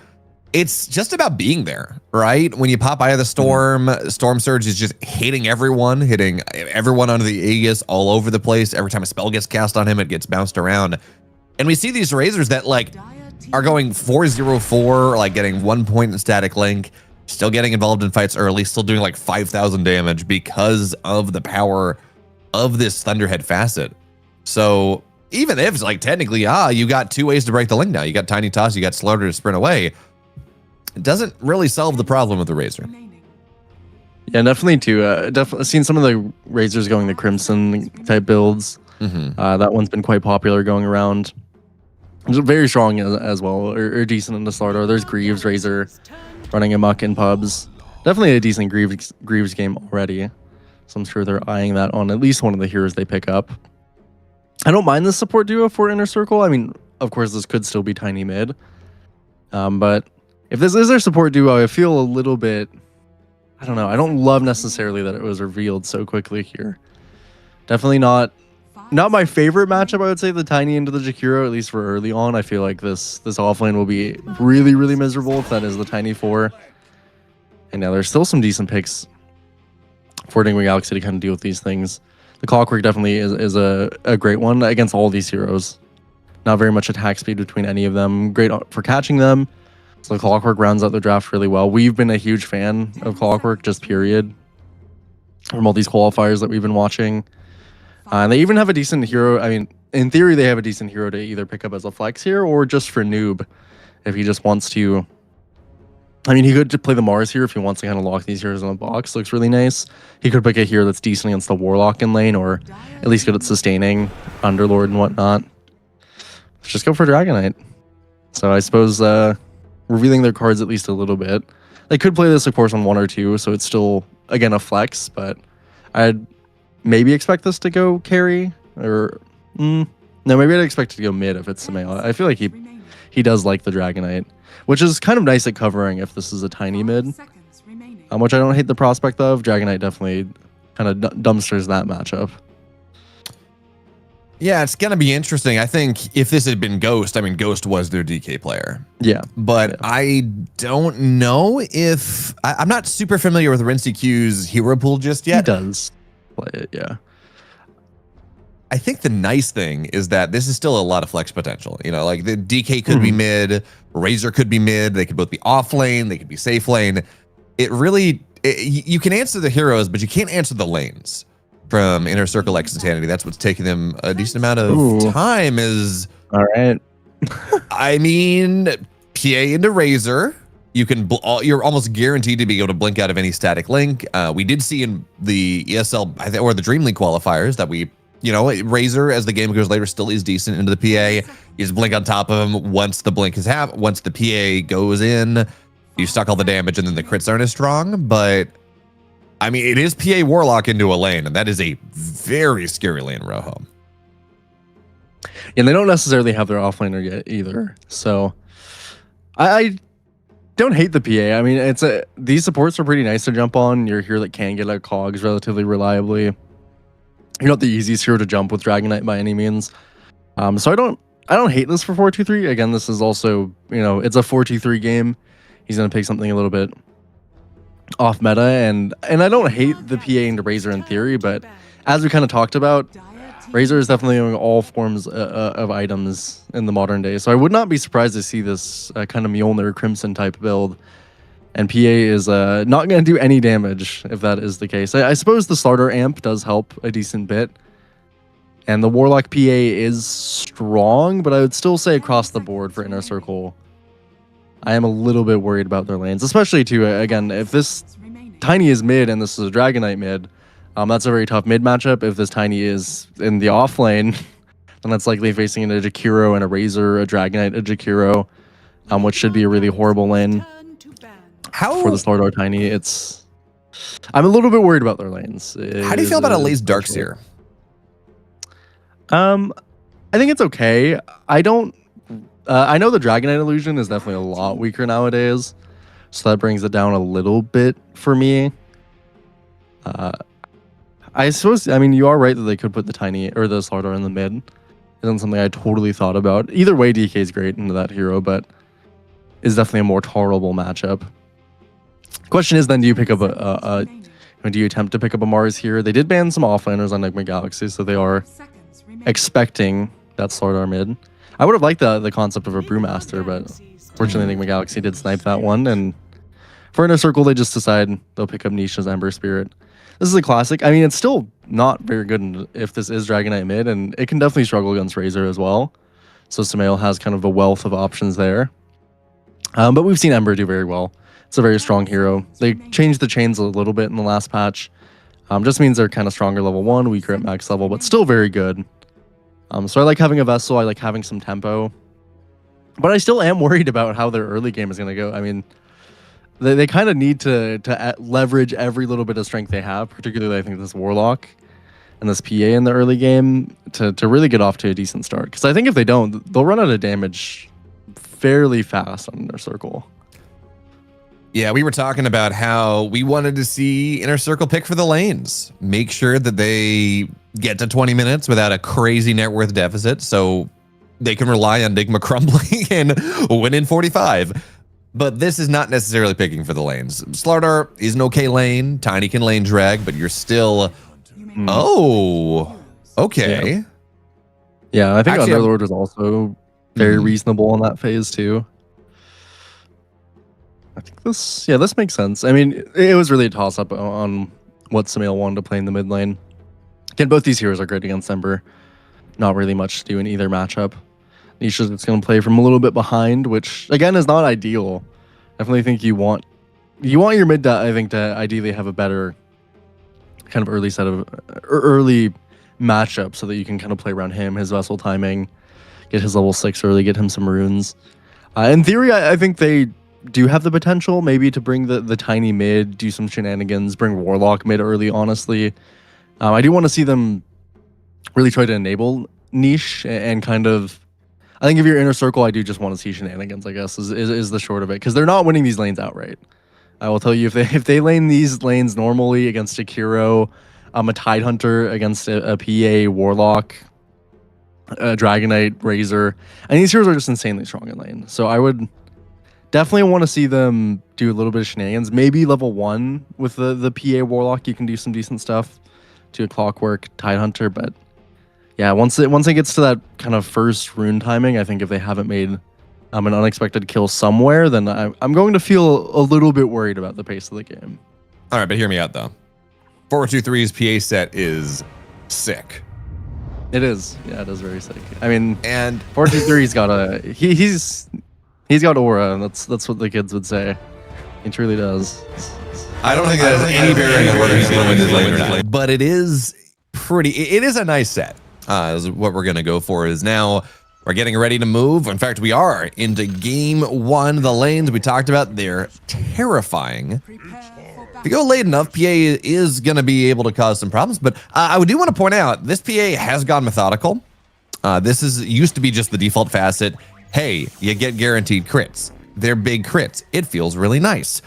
Speaker 8: It's just about being there, right? When you pop Eye of the Storm, Storm Surge is just hitting everyone under the Aegis all over the place. Every time a spell gets cast on him, it gets bounced around. And we see these Razors that are going 4-0-4, getting 1 point in static link, still getting involved in fights early, still doing 5,000 damage because of the power of this Thunderhead facet. So even if technically, you got 2 ways to break the link now. You got Tiny Toss, you got Slaughter to sprint away. It doesn't really solve the problem with the Razor.
Speaker 9: Yeah, definitely too. Definitely seen some of the Razors going the Crimson type builds. That one's been quite popular going around. It's very strong as well, or decent in the Slardar. There's Greaves Razor running amok in pubs. Definitely a decent Greaves game already. So I'm sure they're eyeing that on at least one of the heroes they pick up. I don't mind the support duo for Inner Circle. I mean, of course, this could still be tiny mid. But if this is their support duo, I feel a little bit, I don't know. I don't love necessarily that it was revealed so quickly here. Definitely not my favorite matchup, I would say, the Tiny into the Jakiro, at least for early on. I feel like this offlane will be really, really miserable if that is the Tiny 4. And now there's still some decent picks for Nigma Galaxy to kind of deal with these things. The Clockwork definitely is a great one against all these heroes. Not very much attack speed between any of them. Great for catching them. So the Clockwork rounds out the draft really well. We've been a huge fan of Clockwork, just period, from all these qualifiers that we've been watching. And they even have a decent hero. I mean, in theory, they have a decent hero to either pick up as a flex here or just for noob if he just wants to. I mean, he could play the Mars here if he wants to kind of lock these heroes in a box. Looks really nice. He could pick a hero that's decent against the Warlock in lane, or at least good at sustaining Underlord and whatnot. Let's just go for Dragonite. So I suppose revealing their cards at least a little bit. They could play this, of course, on 1 or 2, so it's still, again, a flex, but I'd maybe expect this to go carry, or no, maybe I'd expect it to go mid if it's Samael. I feel like he does like the Dragonite, which is kind of nice at covering if this is a tiny mid, which I don't hate the prospect of. Dragonite definitely kind of dumpsters that matchup.
Speaker 8: Yeah, it's going to be interesting. I think if this had been Ghost, I mean, Ghost was their DK player.
Speaker 9: Yeah.
Speaker 8: But I don't know if... I'm not super familiar with RenCQ's hero pool just yet.
Speaker 9: He does play it, yeah.
Speaker 8: I think the nice thing is that this is still a lot of flex potential. The DK could be mid, Razor could be mid, they could both be off lane, they could be safe lane. You can answer the heroes, but you can't answer the lanes from Inner Circle X Insanity. That's what's taking them a decent amount of time is...
Speaker 9: All right.
Speaker 8: I mean, PA into Razor. You're almost guaranteed to be able to blink out of any static link. We did see in the ESL or the DreamLeague qualifiers that Razor, as the game goes later, still is decent into the PA. You just blink on top of him once the blink is once the PA goes in, you suck all the damage and then the crits aren't as strong. But I mean, it is PA Warlock into a lane, and that is a very scary lane, Rojo.
Speaker 9: And they don't necessarily have their offlaner yet either. So I don't hate the PA. I mean, these supports are pretty nice to jump on. You're here that can get out cogs relatively reliably. You're not the easiest hero to jump with Dragonite by any means. So I don't hate this for 4-2-3. Again, this is also, it's a 4-2-3 game. He's going to pick something a little bit off meta, and I don't hate the PA into Razor in theory, but as we kind of talked about, Razor is definitely doing all forms of items in the modern day. So I would not be surprised to see this kind of Mjolnir Crimson type build. And PA is not going to do any damage if that is the case. I suppose the starter amp does help a decent bit. And the Warlock PA is strong, but I would still say across the board for Inner Circle, I am a little bit worried about their lanes. Especially too, again, if this Tiny is mid and this is a Dragon Knight mid, that's a very tough mid matchup. If this Tiny is in the off lane, then that's likely facing a Jakiro and a Razor, a Dragon Knight, a Jakiro, which should be a really horrible lane. For the Slordar Tiny, I'm a little bit worried about their lanes.
Speaker 8: How do you feel about Alaze Darkseer?
Speaker 9: I think it's okay. I know the Dragon Knight illusion is definitely a lot weaker nowadays, so that brings it down a little bit for me. I suppose, I mean, you are right that they could put the Tiny or the Slordar in the mid. Isn't something I totally thought about. Either way, DK is great into that hero, but is definitely a more tolerable matchup. Question is then, do you pick up do you attempt to pick up a Mars here? They did ban some offlaners on Nigma Galaxy, so they are expecting that Slordar mid. I would have liked the concept of a Brewmaster, but fortunately Nigma Galaxy did snipe that one, and for Inner Circle they just decide they'll pick up Nisha's Ember Spirit. This is a classic. I mean, it's still not very good if this is Dragon Knight mid, and it can definitely struggle against Razor as well. So Sumail has kind of a wealth of options there. But we've seen Ember do very well. It's a very strong hero. They changed the chains a little bit in the last patch. Just means they're kind of stronger level 1, weaker at max level, but still very good. So I like having a Vessel. I like having some tempo. But I still am worried about how their early game is going to go. I mean, they kind of need to leverage every little bit of strength they have, particularly I think this Warlock and this PA in the early game to really get off to a decent start. Because I think if they don't, they'll run out of damage fairly fast on Inner Circle.
Speaker 8: Yeah, we were talking about how we wanted to see Inner Circle pick for the lanes. Make sure that they get to 20 minutes without a crazy net worth deficit so they can rely on Nigma crumbling and win in 45. But this is not necessarily picking for the lanes. Slordar is an okay lane. Tiny can lane drag, but you're still... Oh, okay.
Speaker 9: Yeah, I think
Speaker 8: Actually,
Speaker 9: Underlord was also very reasonable in that phase too. I think this makes sense. I mean, it was really a toss-up on what Sumail wanted to play in the mid lane. Again, both these heroes are great against Ember. Not really much to do in either matchup. Nisha's just going to play from a little bit behind, which, again, is not ideal. Definitely think you want your mid to, I think, to ideally have a better kind of early set of early matchup so that you can kind of play around him, his Vessel timing, get his level 6 early, get him some runes. In theory, I think they do have the potential maybe to bring the Tiny mid, do some shenanigans, bring Warlock mid early, honestly. I do want to see them really try to enable niche and kind of... I think if you're Inner Circle, I do just want to see shenanigans, I guess, is the short of it. Because they're not winning these lanes outright. I will tell you, if they lane these lanes normally against a Kiro, a Tidehunter against a PA, Warlock, a Dragon Knight, Razor, and these heroes are just insanely strong in lane. So I would definitely want to see them do a little bit of shenanigans. Maybe level 1 with the PA Warlock, you can do some decent stuff to a Clockwork Tidehunter, but yeah, once it gets to that kind of first rune timing, I think if they haven't made an unexpected kill somewhere, then I'm going to feel a little bit worried about the pace of the game.
Speaker 8: All right, but hear me out though. 423's PA set is sick.
Speaker 9: It is. Yeah, it is very sick. I mean,
Speaker 8: and
Speaker 9: 423's got he's got aura. That's what the kids would say. He truly does.
Speaker 8: I don't think that has any bearing on whether he's going to win this lane or not. But it is a nice set. Is what we're going to go for is now we're getting ready to move. In fact, we are into game 1. The lanes we talked about, they're terrifying. If you go late enough, PA is going to be able to cause some problems. But I do want to point out, this PA has gone methodical. This used to be just the default facet. Hey, you get guaranteed crits. They're big crits. It feels really nice.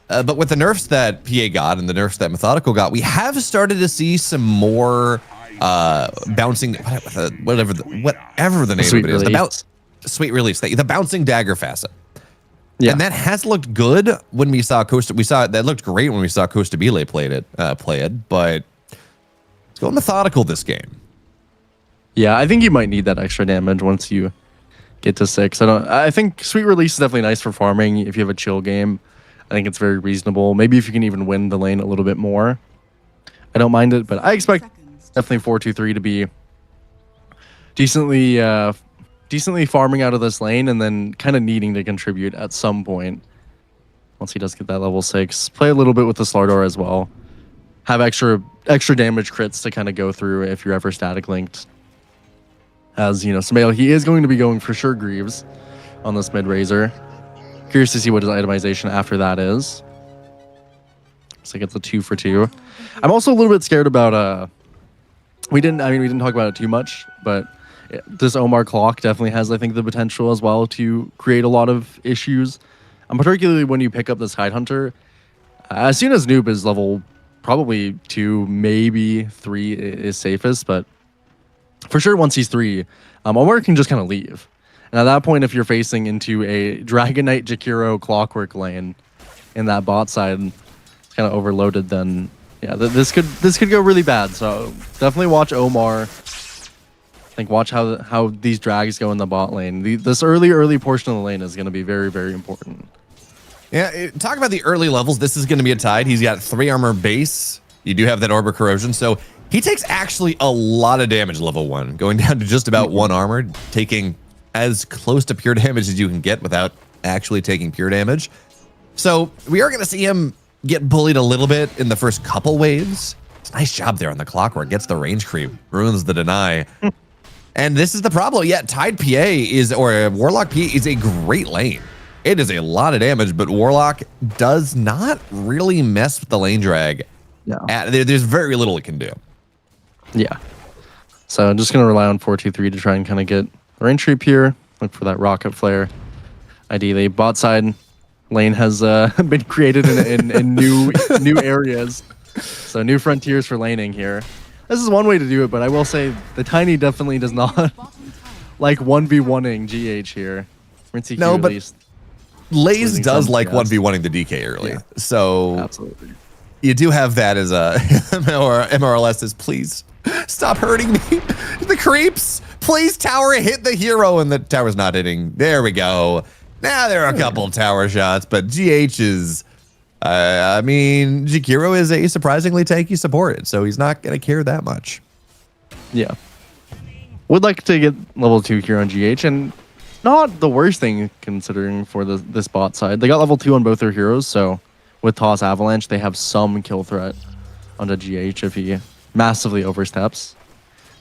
Speaker 8: But with the nerfs that PA got and the nerfs that Methodical got, we have started to see some more bouncing, whatever the name of it is. Sweet release. The bouncing dagger facet. Yeah. And that has looked good when we saw that looked great when we saw Costa Bile play it, but let's go Methodical this game.
Speaker 9: Yeah, I think you might need that extra damage once you get to 6. I think Sweet Release is definitely nice for farming if you have a chill game. I think it's very reasonable. Maybe if you can even win the lane a little bit more. I don't mind it, but I expect definitely 4-2-3 to be decently farming out of this lane and then kind of needing to contribute at some point once he does get that level 6. Play a little bit with the Slardar as well. Have extra damage crits to kind of go through if you're ever static linked. As you know, Samael, he is going to be going for sure Greaves on this mid Razor. Curious to see what his itemization after that is. So he gets a 2 for 2. I'm also a little bit scared about we didn't talk about it too much, but this Omar clock definitely has, I think, the potential as well to create a lot of issues. Particularly when you pick up this Tidehunter. As soon as Noob is level probably 2, maybe 3 is safest, but for sure once he's 3, Omar can just kind of leave. And at that point, if you're facing into a Dragon Knight Jakiro Clockwork lane in that bot side, it's kind of overloaded, then yeah, this could go really bad. So definitely watch Omar. I think watch how these drags go in the bot lane. This early portion of the lane is going to be very, very important.
Speaker 8: Yeah, talk about the early levels. This is going to be a Tide. He's got 3 armor base. You do have that Orb of Corrosion, so he takes actually a lot of damage level 1, going down to just about 1 armor, taking as close to pure damage as you can get without actually taking pure damage. So we are going to see him get bullied a little bit in the first couple waves. It's a nice job there on the Clockwork. Gets the range creep, ruins the deny. And this is the problem. Yeah, Tide PA or Warlock PA is a great lane. It is a lot of damage, but Warlock does not really mess with the lane drag.
Speaker 9: Yeah.
Speaker 8: There's very little it can do.
Speaker 9: Yeah. So I'm just going to rely on 4-2-3 to try and kind of get range creep here. Look for that rocket flare. Ideally, bot side lane has been created in new areas. So new frontiers for laning here. This is one way to do it, but I will say the Tiny definitely does not like 1v1ing GH here.
Speaker 8: No, but Laze does like
Speaker 9: CS.
Speaker 8: 1v1ing the DK early. Yeah. So
Speaker 9: absolutely.
Speaker 8: You do have that as a MRLS says, please stop hurting me. The creeps, please tower hit the hero, and the tower's not hitting. There we go. Now there are a couple tower shots, but GH is, I mean, Jakiro is a surprisingly tanky support, so he's not going to care that much.
Speaker 9: Yeah. Would like to get level 2 here on GH, and not the worst thing considering for this bot side. They got level 2 on both their heroes, so with Toss Avalanche, they have some kill threat onto GH if he massively oversteps.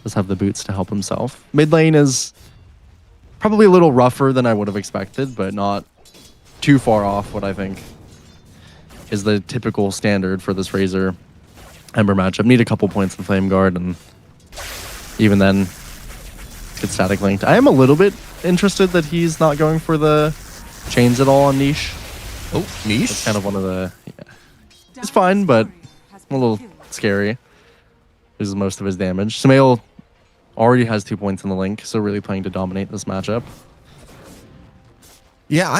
Speaker 9: Does have the boots to help himself. Mid lane is probably a little rougher than I would have expected, but not too far off what I think is the typical standard for this Razor Ember matchup. Need a couple points in Flame Guard, and even then, get static linked. I am a little bit interested that he's not going for the chains at all on Niche.
Speaker 8: Oh, Niche?
Speaker 9: That's kind of one of the... Yeah. It's fine, but a little scary. Loses most of his damage. Samael already has 2 points in the link, so really playing to dominate this matchup.
Speaker 8: Yeah,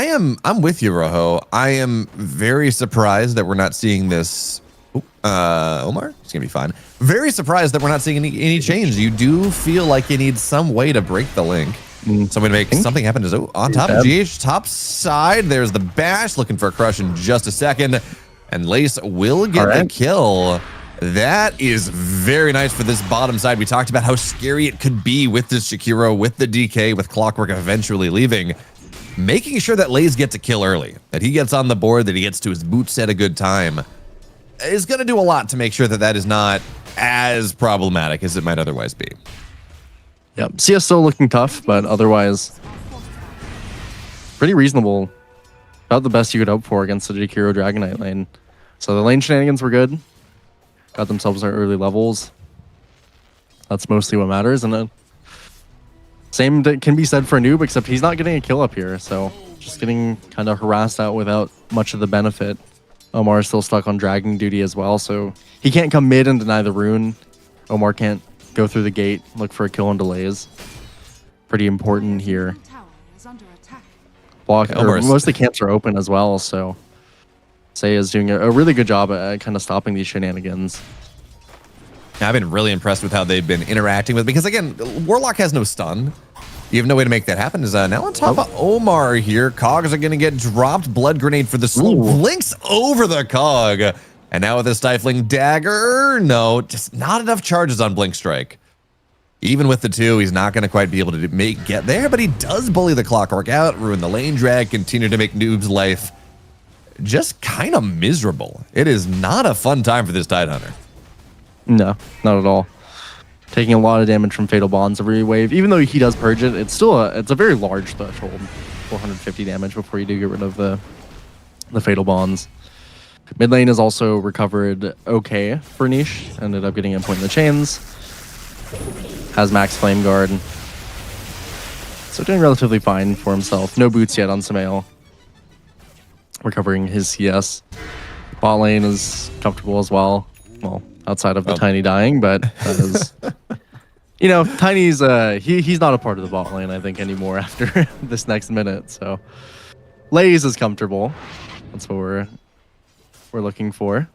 Speaker 8: I'm with you, Rojo. I am very surprised that we're not seeing this. Omar, it's gonna be fine. Very surprised that we're not seeing any change. You do feel like you need some way to break the link. Somebody make something happen. On top of GH, top side, there's the bash, looking for a crush in just a second. And Lace will get the kill. That is very nice for this bottom side. We talked about how scary it could be with this Jakiro, with the DK, with Clockwork eventually leaving. Making sure that Lace gets a kill early, that he gets on the board, that he gets to his boots at a good time, is going to do a lot to make sure that that is not as problematic as it might otherwise be.
Speaker 9: Yep, CS still looking tough, but otherwise pretty reasonable. About the best you could hope for against the Jakiro Dragon Knight lane. So the lane shenanigans were good. Got themselves their early levels. That's mostly what matters. And same can be said for Noob, except he's not getting a kill up here. So just getting kind of harassed out without much of the benefit. Omar is still stuck on dragging duty as well, so he can't come mid and deny the rune. Omar can't go through the gate, look for a kill on delays. Pretty important here. Block, most of the camps are open as well, so Say is doing a really good job at kind of stopping these shenanigans.
Speaker 8: I've been really impressed with how they've been interacting with, because again, Warlock has no stun. You have no way to make that happen. Is now on top of Omar here. Cogs are going to get dropped. Blood grenade for the slow. Blinks over the cog. And now with a stifling dagger. No, just not enough charges on Blink Strike. Even with the 2, he's not going to quite be able to get there, but he does bully the Clockwork out, ruin the lane drag, continue to make Noob's life just kind of miserable. It is not a fun time for this Tidehunter.
Speaker 9: No, not at all. Taking a lot of damage from Fatal Bonds every wave. Even though he does purge it, it's still a very large threshold. 450 damage before you do get rid of the Fatal Bonds. Mid lane is also recovered okay for Niche. Ended up getting a point in the chains. Has max Flame Guard. So doing relatively fine for himself. No boots yet on Samael. Recovering his CS. Bot lane is comfortable as well. Well, outside of the Tiny dying, but that is... You know, Tiny's he's not a part of the bot lane, I think, anymore after this next minute. So Lays is comfortable. That's what we're looking for.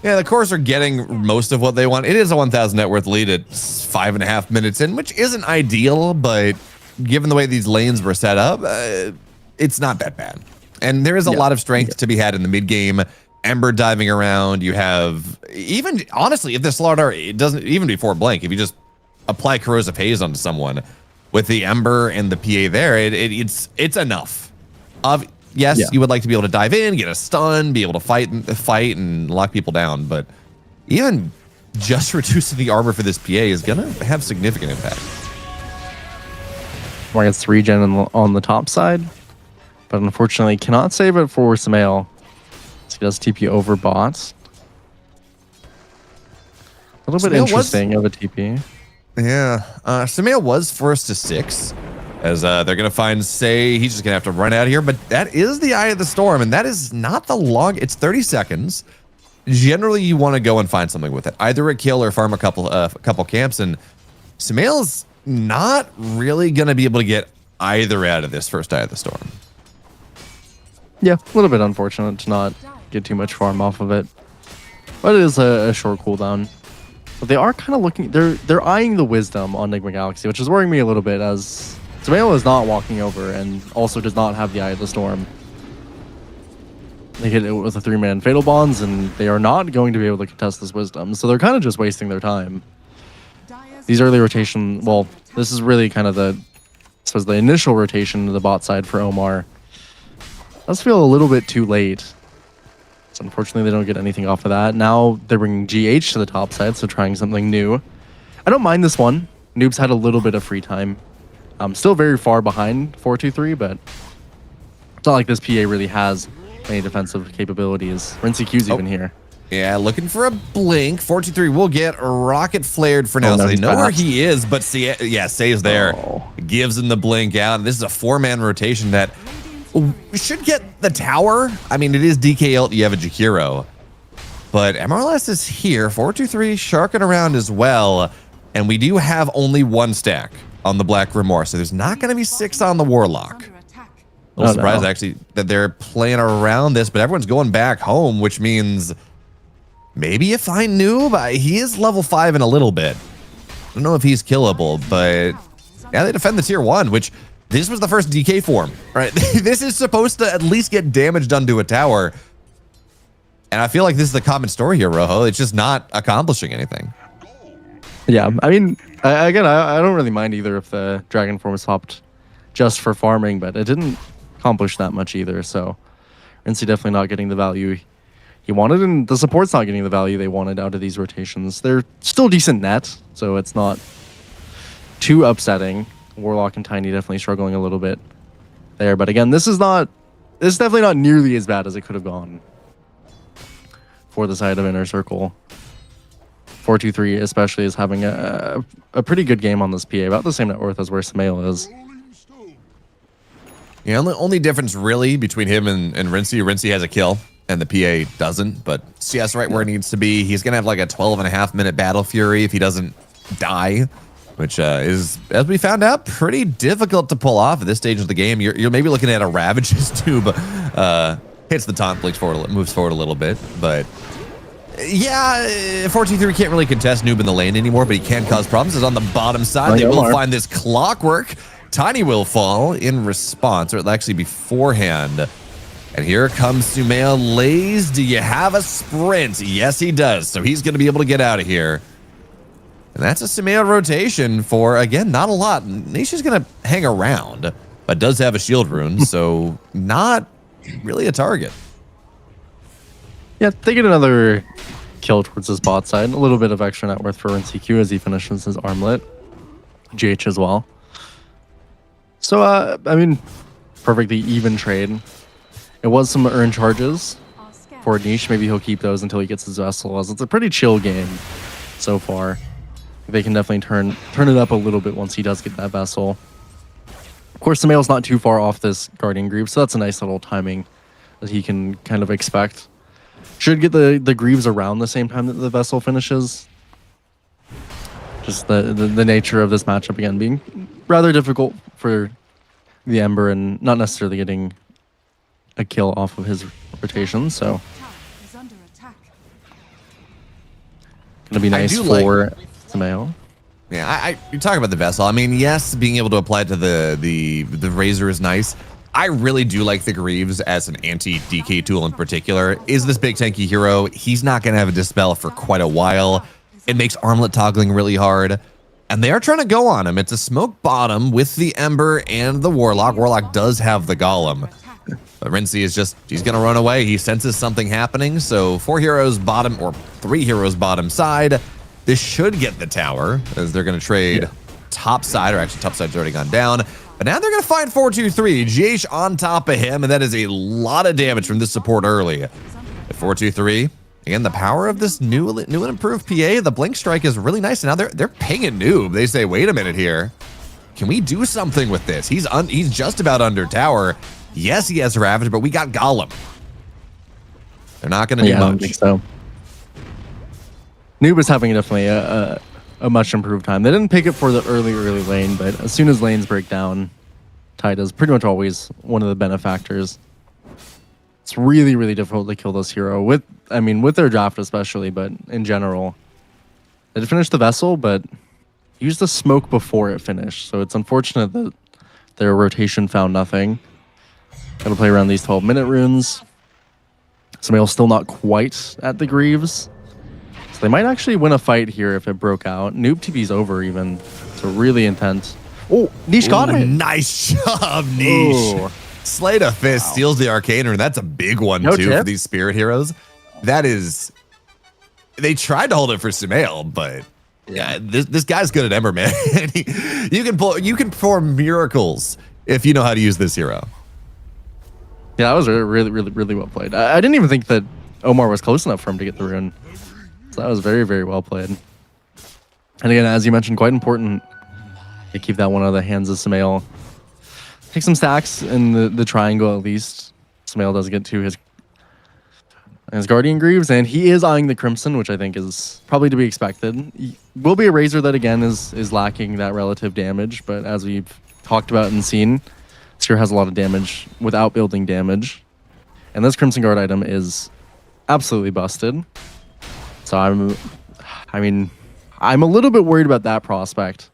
Speaker 8: Yeah, the Cores are getting most of what they want. It is a 1,000 net worth lead at 5.5 minutes in, which isn't ideal, but given the way these lanes were set up, it's not that bad. And there is a lot of strength to be had in the mid game. Ember diving around. You have, even honestly, if the Slardar, it doesn't even before Blank, if you just apply Corrosive Haze onto someone with the Ember and the PA there, it's enough. Yes, you would like to be able to dive in, get a stun, be able to fight and lock people down, but even just reducing the armor for this PA is gonna have significant impact.
Speaker 9: Mark gets 3 gen on the top side, but unfortunately cannot save it for Samael. So he does TP over bots. A little bit interesting of a TP.
Speaker 8: Yeah, Samael was forced to 6. As they're going to find Say, he's just going to have to run out of here. But that is the Eye of the Storm, and that is not the long. It's 30 seconds. Generally, you want to go and find something with it. Either a kill or farm a couple camps. And Samael's not really going to be able to get either out of this first Eye of the Storm.
Speaker 9: Yeah, a little bit unfortunate to not get too much farm off of it. But it is a short cooldown. But they are kind of looking... They're eyeing the Wisdom on Nigma Galaxy, which is worrying me a little bit, as Samael is not walking over and also does not have the Eye of the Storm. They hit it with a 3-man Fatal Bonds, and they are not going to be able to contest this Wisdom, so they're kind of just wasting their time. These early rotation... Well, this is really kind of the initial rotation to the bot side for Omar. Does feel a little bit too late. So unfortunately, they don't get anything off of that. Now they're bringing GH to the top side, so trying something new. I don't mind this one. Noob's had a little bit of free time. Still very far behind 423, but it's not like this PA really has any defensive capabilities. Rinsey Q's even here.
Speaker 8: Yeah, looking for a blink. 423 will get rocket flared for now, so they know where he is, but Say's there. Gives him the blink out. This is a 4-man rotation that should get the tower. I mean, it is DK ult, you have a Jakiro. But MRLS is here. 423 sharking around as well. And we do have only 1 stack on the Black Grimoire, so there's not going to be 6 on the Warlock. A little surprised, actually, that they're playing around this, but everyone's going back home, which means maybe a fine noob. He is level 5 in a little bit. I don't know if he's killable, but yeah, they defend the tier 1, which this was the first DK form, right? This is supposed to at least get damage done to a tower. And I feel like this is the common story here, Rojo. It's just not accomplishing anything.
Speaker 9: Yeah, I mean, again, I don't really mind either if the Dragon form is swapped just for farming, but it didn't accomplish that much either. So Rinsey definitely not getting the value he wanted, and the support's not getting the value they wanted out of these rotations. They're still decent net, so it's not too upsetting. Warlock and Tiny definitely struggling a little bit there, but again, this is definitely not nearly as bad as it could have gone for the side of Inner Circle. 423 especially is having a pretty good game on this PA, about the same net worth as where Samael is.
Speaker 8: Yeah, the only difference really between him and Rinsey has a kill and the PA doesn't, but CS right where it needs to be. He's gonna have like a 12.5-minute battle fury if he doesn't die, which is, as we found out, pretty difficult to pull off at this stage of the game. You're maybe looking at a Ravage's tube, hits the taunt, moves forward a little bit, but Yeah, 423 can't really contest Noob in the lane anymore, but he can cause problems. Is on the bottom side. They will find this clockwork. Tiny will fall in response, or it'll actually beforehand. And here comes Sumail Lays. Do you have a sprint? Yes, he does. So he's going to be able to get out of here. And that's a Sumail rotation for, again, not a lot. Nisha's going to hang around, but does have a shield rune, so not really a target.
Speaker 9: Yeah, they get another kill towards his bot side. A little bit of extra net worth for RNCQ as he finishes his armlet. GH as well. So, I mean, perfectly even trade. It was some earned charges for Niche. Maybe he'll keep those until he gets his vessel. As it's a pretty chill game so far. They can definitely turn it up a little bit once he does get that vessel. Of course, the Sumail's not too far off this Guardian Greaves, so that's a nice little timing that he can kind of expect. Should get the Greaves around the same time that the vessel finishes. Just the nature of this matchup again being rather difficult for the Ember and not necessarily getting a kill off of his rotation, so
Speaker 4: Is under attack.
Speaker 9: gonna be nice for Sumail.
Speaker 8: Yeah, you're talking about the vessel. I mean, yes, being able to apply it to the Razor is nice. I really do like the Greaves as an anti-DK tool in particular. Is this big tanky hero? He's not going to have a Dispel for quite a while. It makes armlet toggling really hard. And they are trying to go on him. It's a smoke bottom with the Ember and the Warlock. Warlock does have the Golem. But Rincy is just, he's going to run away. He senses something happening. So 4 heroes bottom, or 3 heroes bottom side. This should get the tower, as they're going to trade top side, or actually top side's already gone down. But now they're going to find 423. GH on top of him, and that is a lot of damage from this support early. At 423, again, the power of this new and improved PA, the Blink Strike is really nice. And now they're pinging Noob. They say, wait a minute here. Can we do something with this? He's just about under tower. Yes, he has Ravage, but we got Golem. They're not going to do much.
Speaker 9: I don't think so. Noob is having definitely a much improved time. They didn't pick it for the early lane, but as soon as lanes break down, Tide is pretty much always one of the benefactors. It's really, really difficult to kill this hero with their draft especially, but in general. They did finish the vessel, but used the smoke before it finished. So it's unfortunate that their rotation found nothing. Gotta play around these 12-minute runes. Sumail's still not quite at the Greaves. So they might actually win a fight here if it broke out. Noob TV's over even. So really intense. Oh, Niche got it.
Speaker 8: Nice job, Niche.
Speaker 9: Ooh.
Speaker 8: Slay to Fist steals the Arcane Rune. That's a big one, too, for these Spirit heroes. That is... They tried to hold it for Sumail, but... Yeah, this guy's good at Ember, man. You can perform miracles if you know how to use this hero.
Speaker 9: Yeah, that was really, really, really well played. I didn't even think that Omar was close enough for him to get the rune. So that was very, very well played. And again, as you mentioned, quite important to keep that one out of the hands of Sumail. Take some stacks in the triangle at least. Sumail does get to his Guardian Greaves, and he is eyeing the Crimson, which I think is probably to be expected. He will be a Razor that, again, is lacking that relative damage, but as we've talked about and seen, this hero has a lot of damage without building damage. And this Crimson Guard item is absolutely busted. So I'm a little bit worried about that prospect.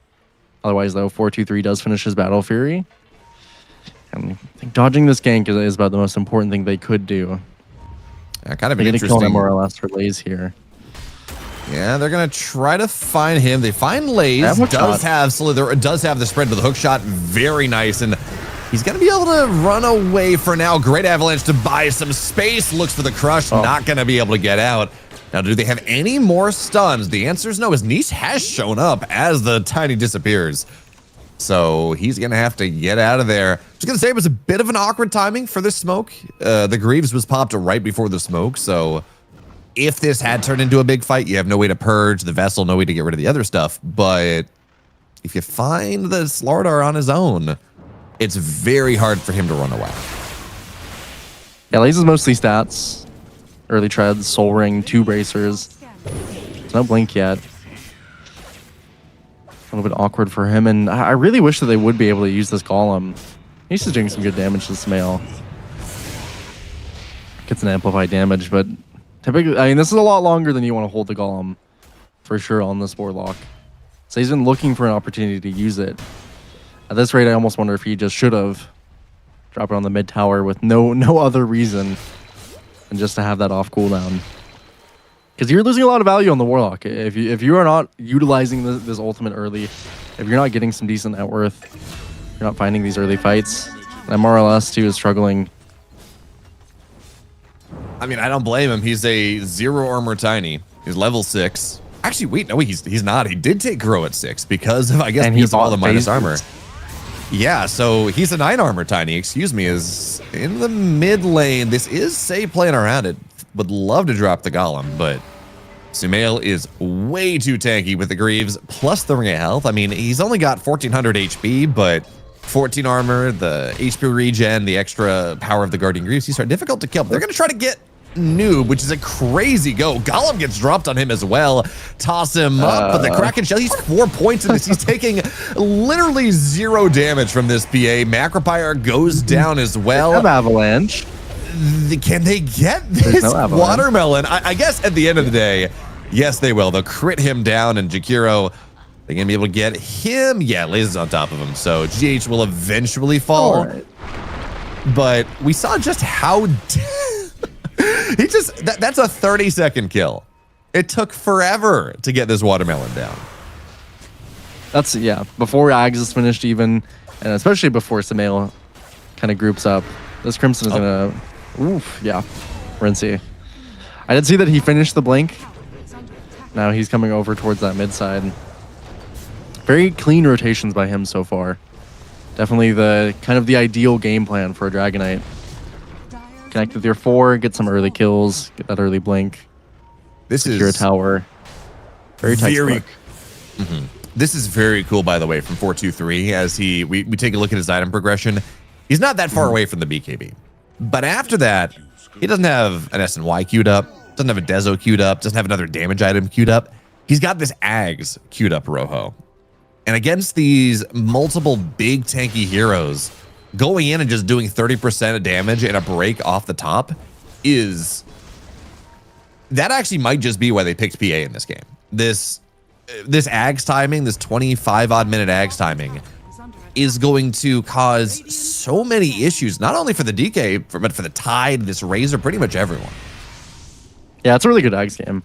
Speaker 9: Otherwise, though, 423 does finish his Battle Fury. And I think dodging this gank is about the most important thing they could do.
Speaker 8: Yeah, kind of
Speaker 9: They're
Speaker 8: interesting.
Speaker 9: going to kill him more or less for Lays here.
Speaker 8: Yeah, they're going to try to find him. They find Lays. Does have the spread, but the hook shot, very nice. And he's going to be able to run away for now. Great Avalanche to buy some space. Looks for the crush. Not going to be able to get out. Now, do they have any more stuns? The answer is no, as Nice has shown up as the Tiny disappears. So he's going to have to get out of there. Just going to say it was a bit of an awkward timing for this smoke. The Greaves was popped right before the smoke. So if this had turned into a big fight, you have no way to purge the vessel, no way to get rid of the other stuff. But if you find the Slardar on his own, it's very hard for him to run away.
Speaker 9: Yeah, Lays is mostly stats. Early treads, Soul Ring, 2 bracers. There's no blink yet. A little bit awkward for him, and I really wish that they would be able to use this Golem. He's doing some good damage to Sumail. Gets an amplified damage, but Typically, I mean, this is a lot longer than you want to hold the Golem, for sure, on this Warlock. So he's been looking for an opportunity to use it. At this rate, I almost wonder if he just should have dropped it on the mid tower with no other reason than just to have that off cooldown. Because you're losing a lot of value on the Warlock. If you are not utilizing this ultimate early, if you're not getting some decent net worth, you're not finding these early fights, and MRLS too is struggling.
Speaker 8: I mean, I don't blame him. He's a 0 armor tiny. He's level 6. Actually, wait, no, he's not. He did take Grow at 6 because of, I guess, because of all the minus armor. Yeah, so he's a 9 armor tiny, excuse me, is in the mid lane. This is Say playing around it. Would love to drop the Golem, but Sumail is way too tanky with the Greaves plus the Ring of Health. I mean, he's only got 1400 HP, but 14 armor, the HP regen, the extra power of the Guardian Greaves, these are difficult to kill. They're going to try to get Noob, which is a crazy go. Golem gets dropped on him as well. Toss him up, but the Kraken Shell, he's 4 points in this. He's taking literally 0 damage from this PA. Macropire goes down as well.
Speaker 9: They have Avalanche.
Speaker 8: Can they get this watermelon? I guess at the end of the day, yes, they will. They'll crit him down, and Jakiro, they're going to be able to get him. Yeah, Lasers on top of him. So GH will eventually fall.
Speaker 9: Right.
Speaker 8: But we saw just how... he just... That's a 30-second kill. It took forever to get this watermelon down.
Speaker 9: That's, yeah, before Ags is finished even, and especially before Sumail kind of groups up. This Crimson is going to... Oof, yeah. Rinsey. I did see that he finished the blink. Now he's coming over towards that mid side. Very clean rotations by him so far. Definitely the kind of the ideal game plan for a Dragonite. Connect with your 4, get some early kills, get that early blink.
Speaker 8: This
Speaker 9: secure
Speaker 8: is
Speaker 9: a tower. Very textbook.
Speaker 8: This is very cool, by the way, from 423. As we take a look at his item progression, he's not that far away from the BKB. But after that, he doesn't have an SNY queued up, doesn't have a Dezo queued up, doesn't have another damage item queued up. He's got this Ags queued up, Rojo. And against these multiple big tanky heroes, going in and just doing 30% of damage and a break off the top is... That actually might just be why they picked PA in this game. This Ags timing, this 25-odd minute Ags timing, is going to cause so many issues, not only for the DK, but for the Tide, this Razor, pretty much everyone.
Speaker 9: Yeah, it's a really good Ags game.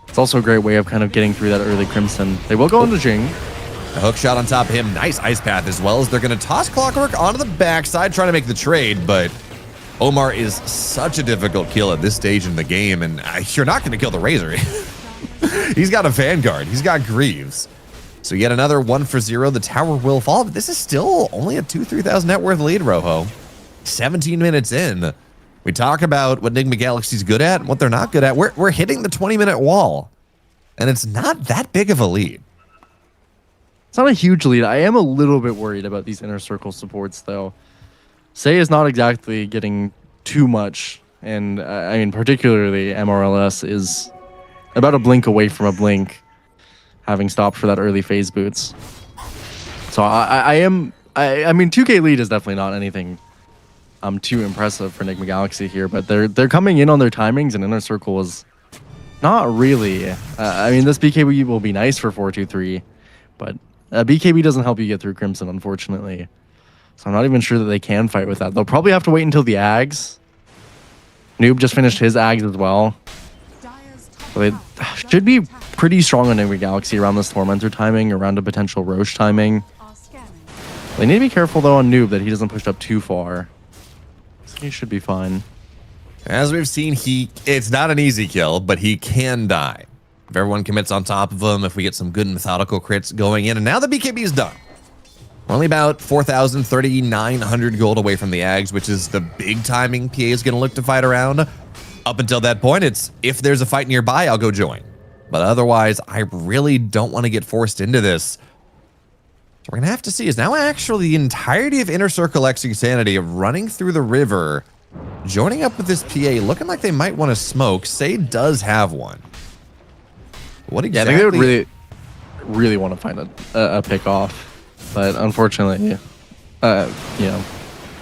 Speaker 9: It's also a great way of kind of getting through that early Crimson. They will go into Jing.
Speaker 8: A hook shot on top of him. Nice Ice Path as well, as they're going to toss Clockwork onto the backside, trying to make the trade, but Omar is such a difficult kill at this stage in the game, and you're not going to kill the Razor. He's got a Vanguard. He's got Greaves. So yet another 1 for 0. The tower will fall, but this is still only a 2,000-3,000 net worth lead, Rojo. 17 minutes in. We talk about what Nigma Galaxy's good at and what they're not good at. We're hitting the 20-minute wall, and it's not that big of a lead.
Speaker 9: It's not a huge lead. I am a little bit worried about these inner circle supports, though. Say is not exactly getting too much, and I mean, particularly MRLS is about a blink away from a blink, having stopped for that early phase boots. So I mean, 2K lead is definitely not anything too impressive for Nigma Galaxy here, but they're coming in on their timings, and inner circle is not really. I mean, this BKB will be nice for 4-2-3, but BKB doesn't help you get through Crimson, unfortunately. So I'm not even sure that they can fight with that. They'll probably have to wait until the Ags. Noob just finished his Ags as well. So they should be pretty strong on Nigma Galaxy around this Tormentor timing, around a potential Roche timing. They need to be careful, though, on Noob that he doesn't push up too far. So he should be fine.
Speaker 8: As we've seen, it's not an easy kill, but he can die. If everyone commits on top of him, if we get some good methodical crits going in, and now the BKB is done. We're only about 4,000, 3,900 gold away from the Ags, which is the big timing PA is going to look to fight around. Up until that point, it's if there's a fight nearby, I'll go join. But otherwise, I really don't want to get forced into this. So we're going to have to see. Is now actually the entirety of Inner Circle X Insanity of running through the river, joining up with this PA, looking like they might want to smoke. Say does have one. What exactly?
Speaker 9: Yeah, I think they would really want to find a pick off. But unfortunately, you know,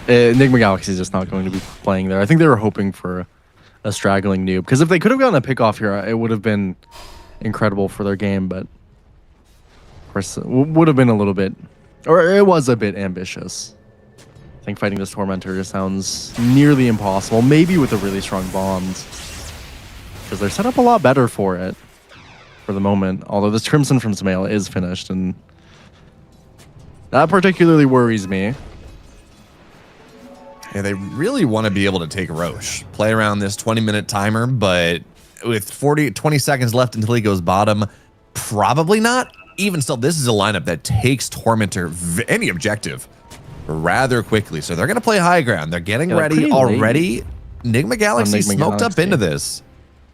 Speaker 9: Nigma Galaxy is just not going to be playing there. I think they were hoping for a straggling noob. Because if they could have gotten a pick off here, it would have been incredible for their game. But of course, it would have been a little bit, or it was a bit ambitious. I think fighting this Tormentor sounds nearly impossible. Maybe with a really strong bond, because they're set up a lot better for it for the moment. Although this Crimson from Sumail is finished, and that particularly worries me.
Speaker 8: Yeah, they really want to be able to take Roche, play around this 20-minute timer, but with 20 seconds left until he goes bottom, probably not. Even still, this is a lineup that takes Tormentor any objective rather quickly. So they're going to play high ground. They're getting ready already. Nigma Galaxy smoked up into this.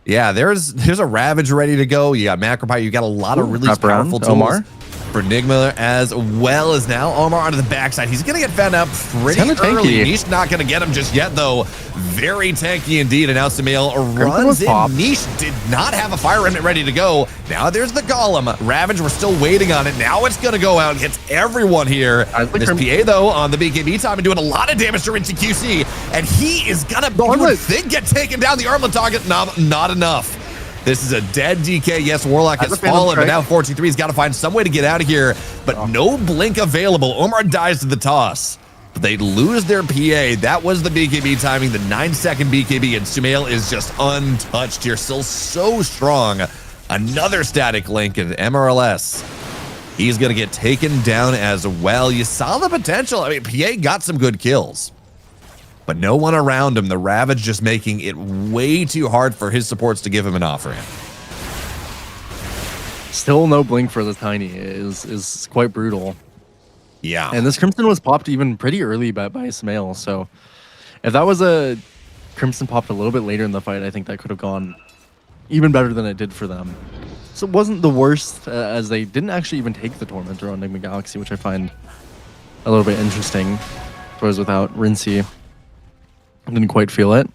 Speaker 8: Yeah, there's a Ravage ready to go. You got Macropie. You got a lot of really powerful tools.
Speaker 9: Omar
Speaker 8: for Nigma, as well as now Omar onto the backside. He's going to get found out pretty early. Niche not going to get him just yet, though. Very tanky indeed. And now Sumail runs in. Niche did not have a Fire Remnant ready to go. Now there's the Golem. Ravage, we're still waiting on it. Now it's going to go out and hits everyone here. This PA, though, on the BKB time and doing a lot of damage to Rincy QC. And he is going to, you would think, get taken down. The Armlet target, not enough. This is a dead DK. Yes, Warlock has fallen, but now 423's got to find some way to get out of here. But no blink available. Omar dies to the toss. But they lose their PA. That was the BKB timing, the 9-second BKB, and Sumail is just untouched here. Still so strong. Another static link in MRLS. He's going to get taken down as well. You saw the potential. I mean, PA got some good kills, but no one around him. The Ravage just making it way too hard for his supports to give him an offering.
Speaker 9: Still no blink for the Tiny is quite brutal.
Speaker 8: Yeah.
Speaker 9: And this Crimson was popped even pretty early by Sumail. So if that was a Crimson popped a little bit later in the fight, I think that could have gone even better than it did for them. So it wasn't the worst, as they didn't actually even take the Tormentor on Nigma Galaxy, which I find a little bit interesting. It was without Rincy. Didn't quite feel it.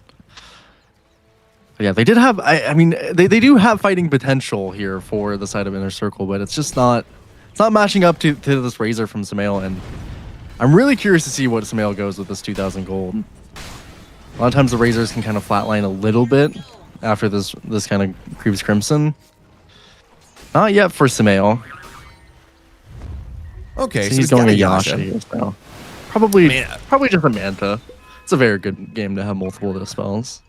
Speaker 9: But yeah, they did have, I mean, they do have fighting potential here for the side of Inner Circle, but it's just not, it's not matching up to this Razor from Sumail, and I'm really curious to see what Sumail goes with this 2,000 gold. A lot of times the Razors can kind of flatline a little bit after this kind of creeps Crimson. Not yet for Sumail.
Speaker 8: Okay,
Speaker 9: so he's going to Yasha here now. Probably just a Manta. It's a very good game to have multiple dispels.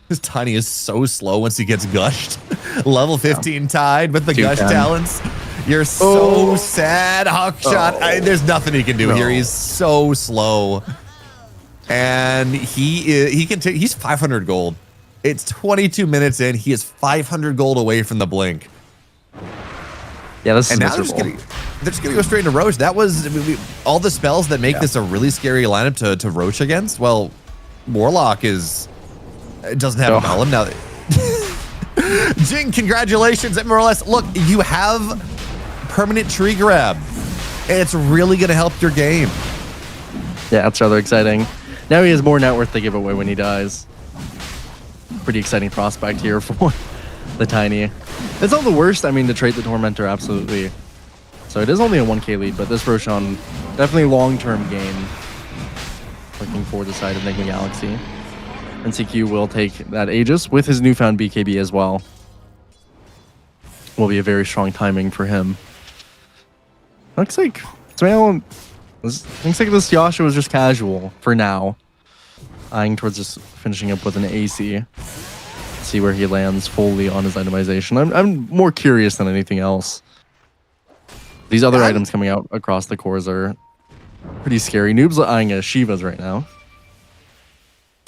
Speaker 8: This Tiny is so slow once he gets gushed. Level 15 tied with the gush talents. You're so sad, Hawkshot. There's nothing he can do here. He's so slow. And he's 500 gold. It's 22 minutes in. He is 500 gold away from the blink.
Speaker 9: Yeah, this is
Speaker 8: miserable. They're just going to go straight into Roche. That was all the spells that make this a really scary lineup to Roche against. Well, Warlock doesn't have a Golem now. Jing, congratulations at MRLS. Look, you have permanent tree grab, and it's really going to help your game.
Speaker 9: Yeah, that's rather exciting. Now he has more net worth to give away when he dies. Pretty exciting prospect here for the Tiny. It's not the worst, I mean, to trade the Tormentor, absolutely. So it is only a 1k lead, but this Roshan, definitely long-term gain. Looking forward to side of Nigma Galaxy. And CQ will take that Aegis with his newfound BKB as well. Will be a very strong timing for him. Looks like Sumail, looks like this Yasha was just casual for now. Eyeing towards just finishing up with an AC. See where he lands fully on his itemization. I'm more curious than anything else. These other items coming out across the cores are pretty scary. Noob's eyeing a Shivas right now.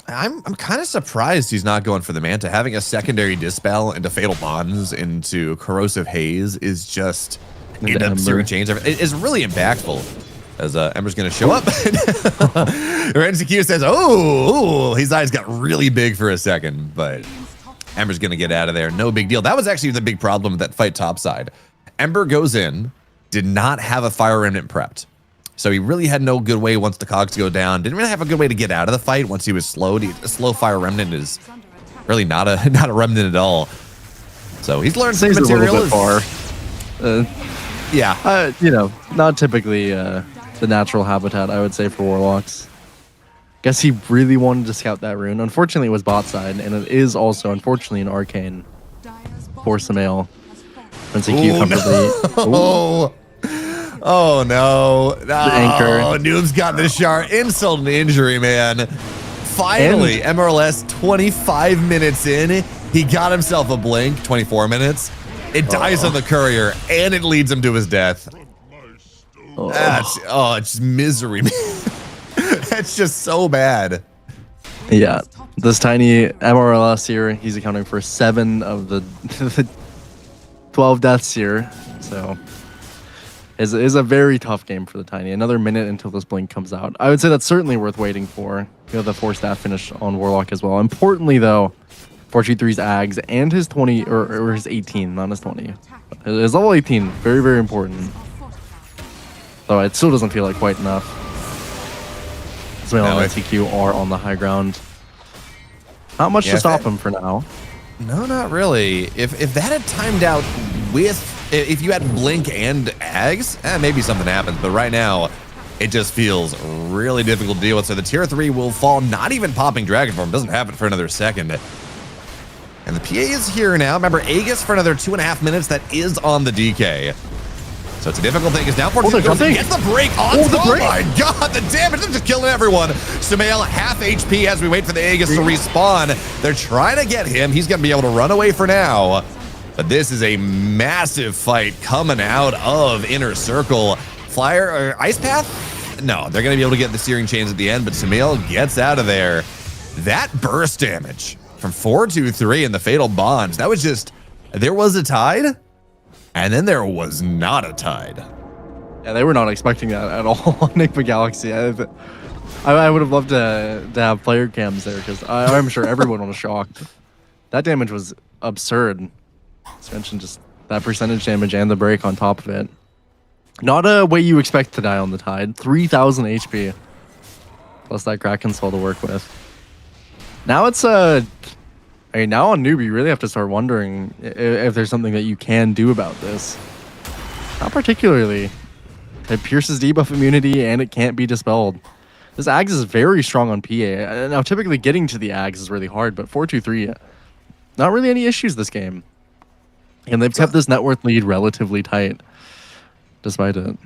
Speaker 8: I'm kind of surprised he's not going for the Manta. Having a secondary Dispel into Fatal Bonds into Corrosive Haze is just an absurd change. It is really impactful. As Ember's going to show up. Renziq says, oh, his eyes got really big for a second, but Ember's going to get out of there. No big deal. That was actually the big problem with that fight topside. Ember goes in, did not have a Fire Remnant prepped. So he really had no good way once the cogs go down. Didn't really have a good way to get out of the fight once he was slowed. A slow Fire Remnant is really not a remnant at all. So he's learned some material.
Speaker 9: A little bit far. Yeah. You know, not typically the natural habitat, I would say, for Warlocks. Guess he really wanted to scout that rune. Unfortunately, it was bot side, and it is also, unfortunately, an arcane for Samael. And CQ comfortably.
Speaker 8: Oh, oh no.
Speaker 9: anchor.
Speaker 8: Oh, Noob's got the shard. Insult and injury, man. Finally, MRLS 25 minutes in. He got himself a blink, 24 minutes. It dies on the courier, and it leads him to his death. It's misery, man. That's just so bad.
Speaker 9: Yeah, this tiny MRLS here, he's accounting for 7 of the 12 deaths here. So is a very tough game for the tiny. Another minute until this blink comes out. I would say that's certainly worth waiting for. You know, the 4-stat finish on Warlock as well. Importantly, though, 4G3's Ags and his 20 or his 18, not his 20. His level 18, very, very important. Though it still doesn't feel like quite enough. Samael and TQ are on the high ground. Not much to stop him for now.
Speaker 8: No, not really. If that had timed out with, if you had Blink and Ags, maybe something happens. But right now, it just feels really difficult to deal with. So the tier 3 will fall, not even popping Dragon Form. Doesn't have it for another second. And the PA is here now. Remember, Aegis for another 2.5 minutes. That is on the DK. So it's a difficult thing. It's now 14 goes and gets the break on. Oh my god, the damage. They're just killing everyone. Samael half HP as we wait for the Aegis to respawn. They're trying to get him. He's going to be able to run away for now. But this is a massive fight coming out of Inner Circle. Flyer or Ice Path? No, they're going to be able to get the Searing Chains at the end, but Samael gets out of there. That burst damage from 4-2-3 and the Fatal Bonds. That was just, there was a tide. And then there was not a tide.
Speaker 9: Yeah, they were not expecting that at all on Nigma Galaxy. I would have loved to have player cams there because I'm sure everyone was shocked. That damage was absurd. As mentioned, just that percentage damage and the break on top of it. Not a way you expect to die on the tide. 3,000 HP. Plus that Kraken Soul to work with. Now it's now on Noob, you really have to start wondering if there's something that you can do about this. Not particularly. It pierces debuff immunity and it can't be dispelled. This Ags is very strong on PA. Now, typically getting to the Ags is really hard, but 4-2-3, not really any issues this game. And they've kept this net worth lead relatively tight, despite it.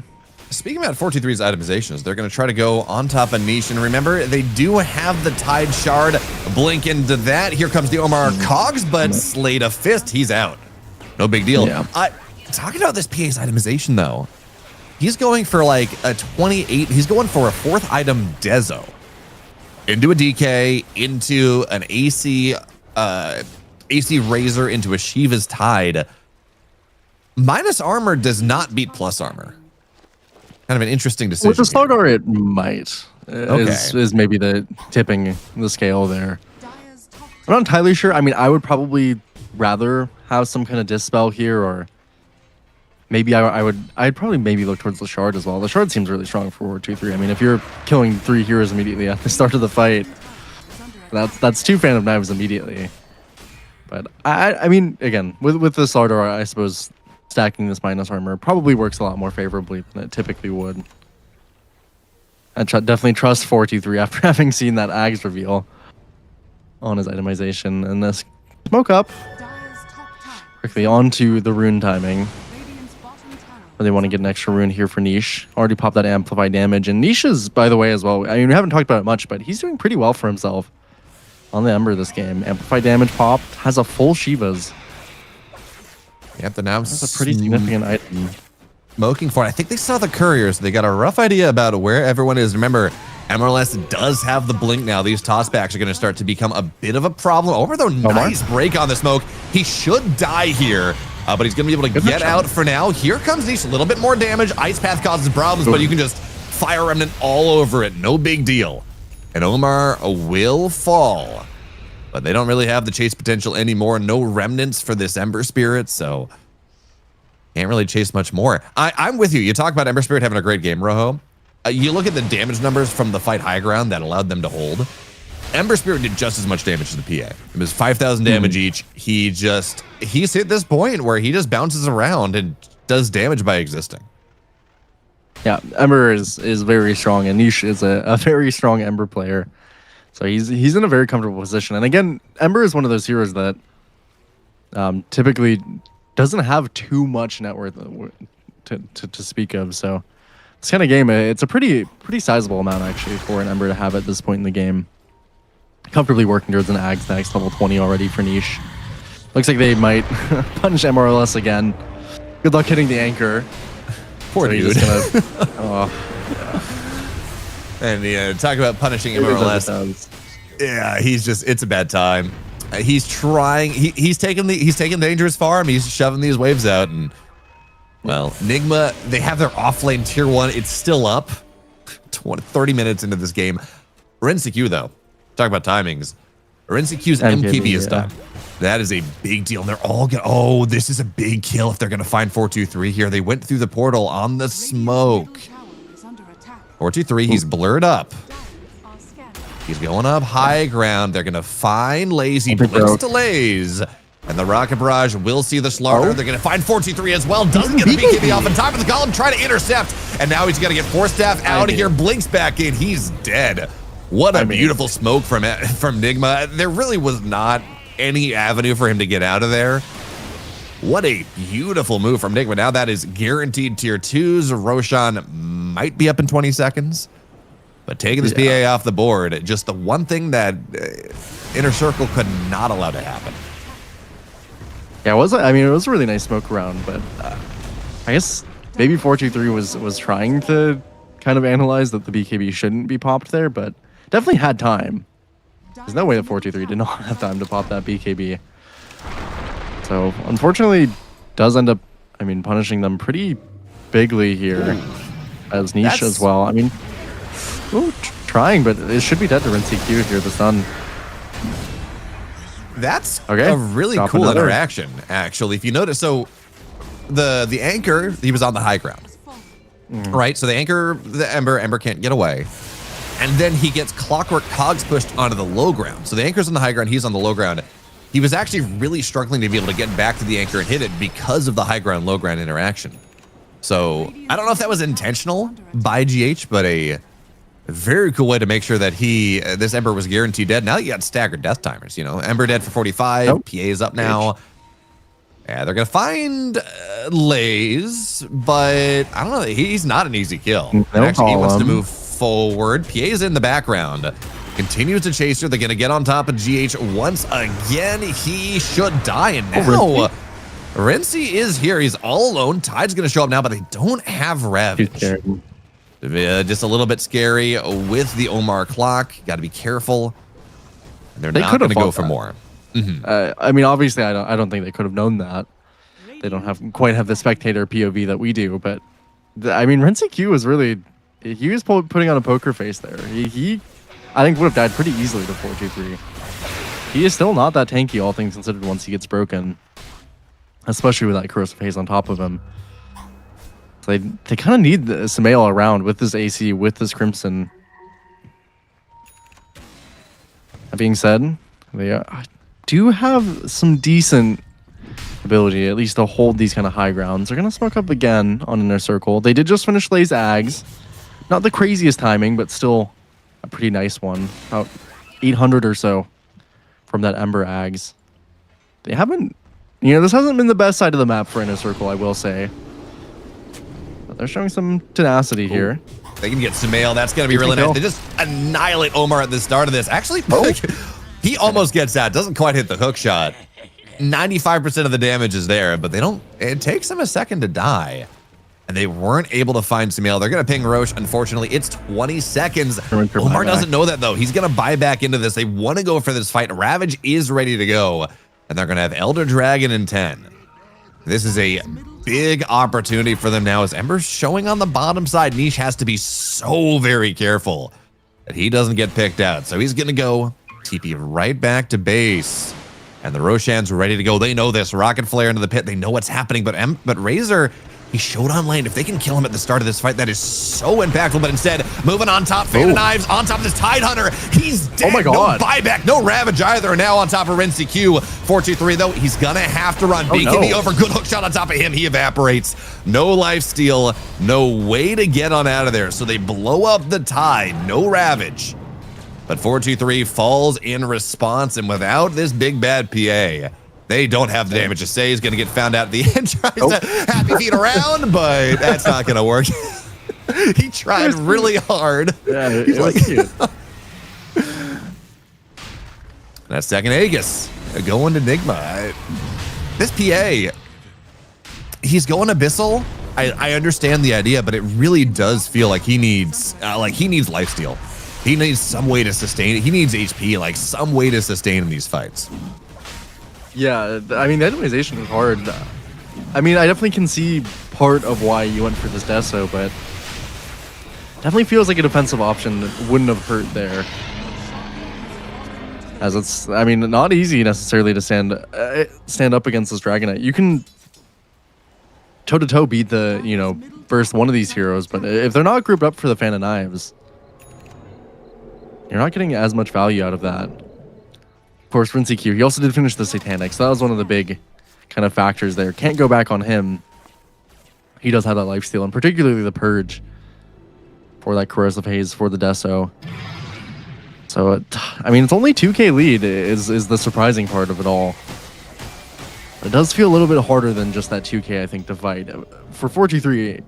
Speaker 8: Speaking about 4-2-3's itemizations, they're going to try to go on top of Niche. And remember, they do have the Tide Shard. Blink into that. Here comes the Omar Cogs, but Slate of Fist, he's out. No big deal.
Speaker 9: Yeah.
Speaker 8: Talking about this PA's itemization, though, he's going for like a 28. He's going for a 4th item Dezo. Into a DK, into an AC Razor, into a Shiva's Tide. Minus armor does not beat plus armor. Kind of an interesting decision.
Speaker 9: With the Slardar, it might. Is maybe the tipping the scale there. I'm not entirely sure. I mean, I would probably rather have some kind of dispel here, or maybe I'd probably maybe look towards the Shard as well. The Shard seems really strong for 4-2-3. I mean, if you're killing 3 heroes immediately at the start of the fight, that's 2 Phantom Knives immediately. But I mean, again, with the Slardar, I suppose stacking this minus armor probably works a lot more favorably than it typically would. I definitely trust 4-2-3 after having seen that Ags reveal on his itemization. And this smoke up quickly onto the rune timing. They want to get an extra rune here for Niche. Already popped that amplify damage. And Niche is, by the way, as well. I mean, we haven't talked about it much, but he's doing pretty well for himself on the Ember this game. Amplify damage popped. Has a full Shiva's.
Speaker 8: Yep, now
Speaker 9: that's a pretty significant item.
Speaker 8: Smoking for it. I think they saw the couriers. They got a rough idea about where everyone is. Remember, MLS does have the blink now. These tossbacks are going to start to become a bit of a problem. Over the nice break on the smoke. He should die here, but he's going to be able to get out for now. Here comes Niche. A little bit more damage. Ice Path causes problems, but you can just fire Remnant all over it. No big deal. And Omar will fall. But they don't really have the chase potential anymore. No remnants for this Ember Spirit, so can't really chase much more. I'm with you. You talk about Ember Spirit having a great game, Rojo. You look at the damage numbers from the fight high ground that allowed them to hold. Ember Spirit did just as much damage to the PA. It was 5,000 damage each. He's hit this point where he just bounces around and does damage by existing.
Speaker 9: Yeah, Ember is very strong, and Niche is a very strong Ember player. So he's in a very comfortable position. And again, Ember is one of those heroes that typically doesn't have too much net worth to speak of. So this kind of game, it's a pretty sizable amount actually for an Ember to have at this point in the game. Comfortably working towards an Ags next level 20 already for Niche. Looks like they might punish MRLS again. Good luck hitting the anchor.
Speaker 8: Poor dude.
Speaker 9: Gonna,
Speaker 8: And talk about punishing MRLS. Yeah, it's a bad time. He's trying. He's taking dangerous farm. He's shoving these waves out, and well, Nigma, they have their offlane tier 1. It's still up. 30 minutes into this game. RNCQ though, talk about timings. RNCQ's MKB is done. That is a big deal. They're all gonna. Oh, this is a big kill if they're gonna find 423 here. They went through the portal on the smoke. 423. He's blurred up. He's going up high ground. They're gonna find Lazy. Blitz delays. And the Rocket Barrage will see the slaughter. They're going to find 423 as well. Doesn't get the BKB off on top of the column. Try to intercept. And now he's going to get Force Staff out of here. Blinks back in. He's dead. What a beautiful smoke from Nigma. There really was not any avenue for him to get out of there. What a beautiful move from Nigma. Now that is guaranteed tier 2s. Roshan might be up in 20 seconds. But taking this PA off the board, just the one thing that Inner Circle could not allow to happen.
Speaker 9: Yeah, it was a really nice smoke round, but I guess maybe 423 was trying to kind of analyze that the BKB shouldn't be popped there, but definitely had time. There's no way that 423 did not have time to pop that BKB. So unfortunately, does end up, punishing them pretty bigly here as Niche as well. Trying, but it should be dead to RNCQ here, the Sun.
Speaker 8: That's a really cool interaction, actually. If you notice, so the anchor, he was on the high ground, right? So the anchor, the Ember can't get away. And then he gets Clockwork Cogs pushed onto the low ground. So the anchor's on the high ground, he's on the low ground. He was actually really struggling to be able to get back to the anchor and hit it because of the high ground, low ground interaction. So I don't know if that was intentional by GH, but a very cool way to make sure that this Ember was guaranteed dead. Now you got staggered death timers, Ember dead for 45, PA is up now. Yeah, they're going to find Lays, but I don't know. He's not an easy kill. Actually, he wants to move forward. PA's in the background. Continues to chase her. They're going to get on top of GH once again. He should die, and now Renzi is here. He's all alone. Tide's going to show up now, but they don't have Ravage. Just a little bit scary with the Omar clock. Got to be careful. And they're not going to go for more.
Speaker 9: Obviously, I don't think they could have known that. They don't quite have the spectator POV that we do. But Renzi Q was really, he was putting on a poker face there. He I think would have died pretty easily to 423. He is still not that tanky, all things considered, once he gets broken, especially with that corrosive haze on top of him. They kind of need Samael around with this AC, with this Crimson. That being said, they do have some decent ability, at least to hold these kind of high grounds. They're going to smoke up again on Inner Circle. They did just finish Lay's Ags. Not the craziest timing, but still a pretty nice one. About 800 or so from that Ember Ags. They haven't, this hasn't been the best side of the map for Inner Circle, I will say. They're showing some tenacity here.
Speaker 8: They can get Samael. That's going to be really nice. They just annihilate Omar at the start of this. Actually, he almost gets that. Doesn't quite hit the hook shot. 95% of the damage is there, but it takes them a second to die. And they weren't able to find Samael. They're going to ping Roche. Unfortunately, it's 20 seconds. Omar doesn't know that, though. He's going to buy back into this. They want to go for this fight. Ravage is ready to go. And they're going to have Elder Dragon in 10. This is a big opportunity for them now as Ember's showing on the bottom side. Niche has to be so very careful that he doesn't get picked out. So he's going to go TP right back to base. And the Roshan's ready to go. They know this. Rocket Flare into the pit. They know what's happening. But Razor, he showed on lane. If they can kill him at the start of this fight, that is so impactful. But instead, moving on top, Fan of Knives, on top of this Tide Hunter. He's dead. Oh my God. No buyback, no Ravage either. Now on top of Renzi Q. 423, though, he's going to have to run. BKB over. Good hook shot on top of him. He evaporates. No life steal. No way to get on out of there. So they blow up the Tide. No Ravage. But 423 falls in response, and without this big bad PA, they don't have the damage to say. He's going to get found out at the end. Tries to happy feet around, but that's not going to work. He tried really hard.
Speaker 9: Yeah,
Speaker 8: He's
Speaker 9: it was cute.
Speaker 8: That second Aegis going to Nigma. This PA, he's going Abyssal. I understand the idea, but it really does feel like he needs lifesteal. He needs some way to sustain it. He needs HP, like some way to sustain in these fights.
Speaker 9: Yeah, I mean, the itemization is hard. I mean, I definitely can see part of why you went for this Deso, but definitely feels like a defensive option that wouldn't have hurt there. As it's, I mean, not easy necessarily to stand up against this Dragon Knight. You can toe-to-toe beat the, burst one of these heroes, but if they're not grouped up for the Fan of Knives, you're not getting as much value out of that. Of course, Rinsey Q, he also did finish the Satanic, so that was one of the big kind of factors there. Can't go back on him. He does have that lifesteal, and particularly the Purge for that Corrosive Haze for the Deso. So, I mean, it's only 2k lead is the surprising part of it all. It does feel a little bit harder than just that 2k, I think, to fight. For 423,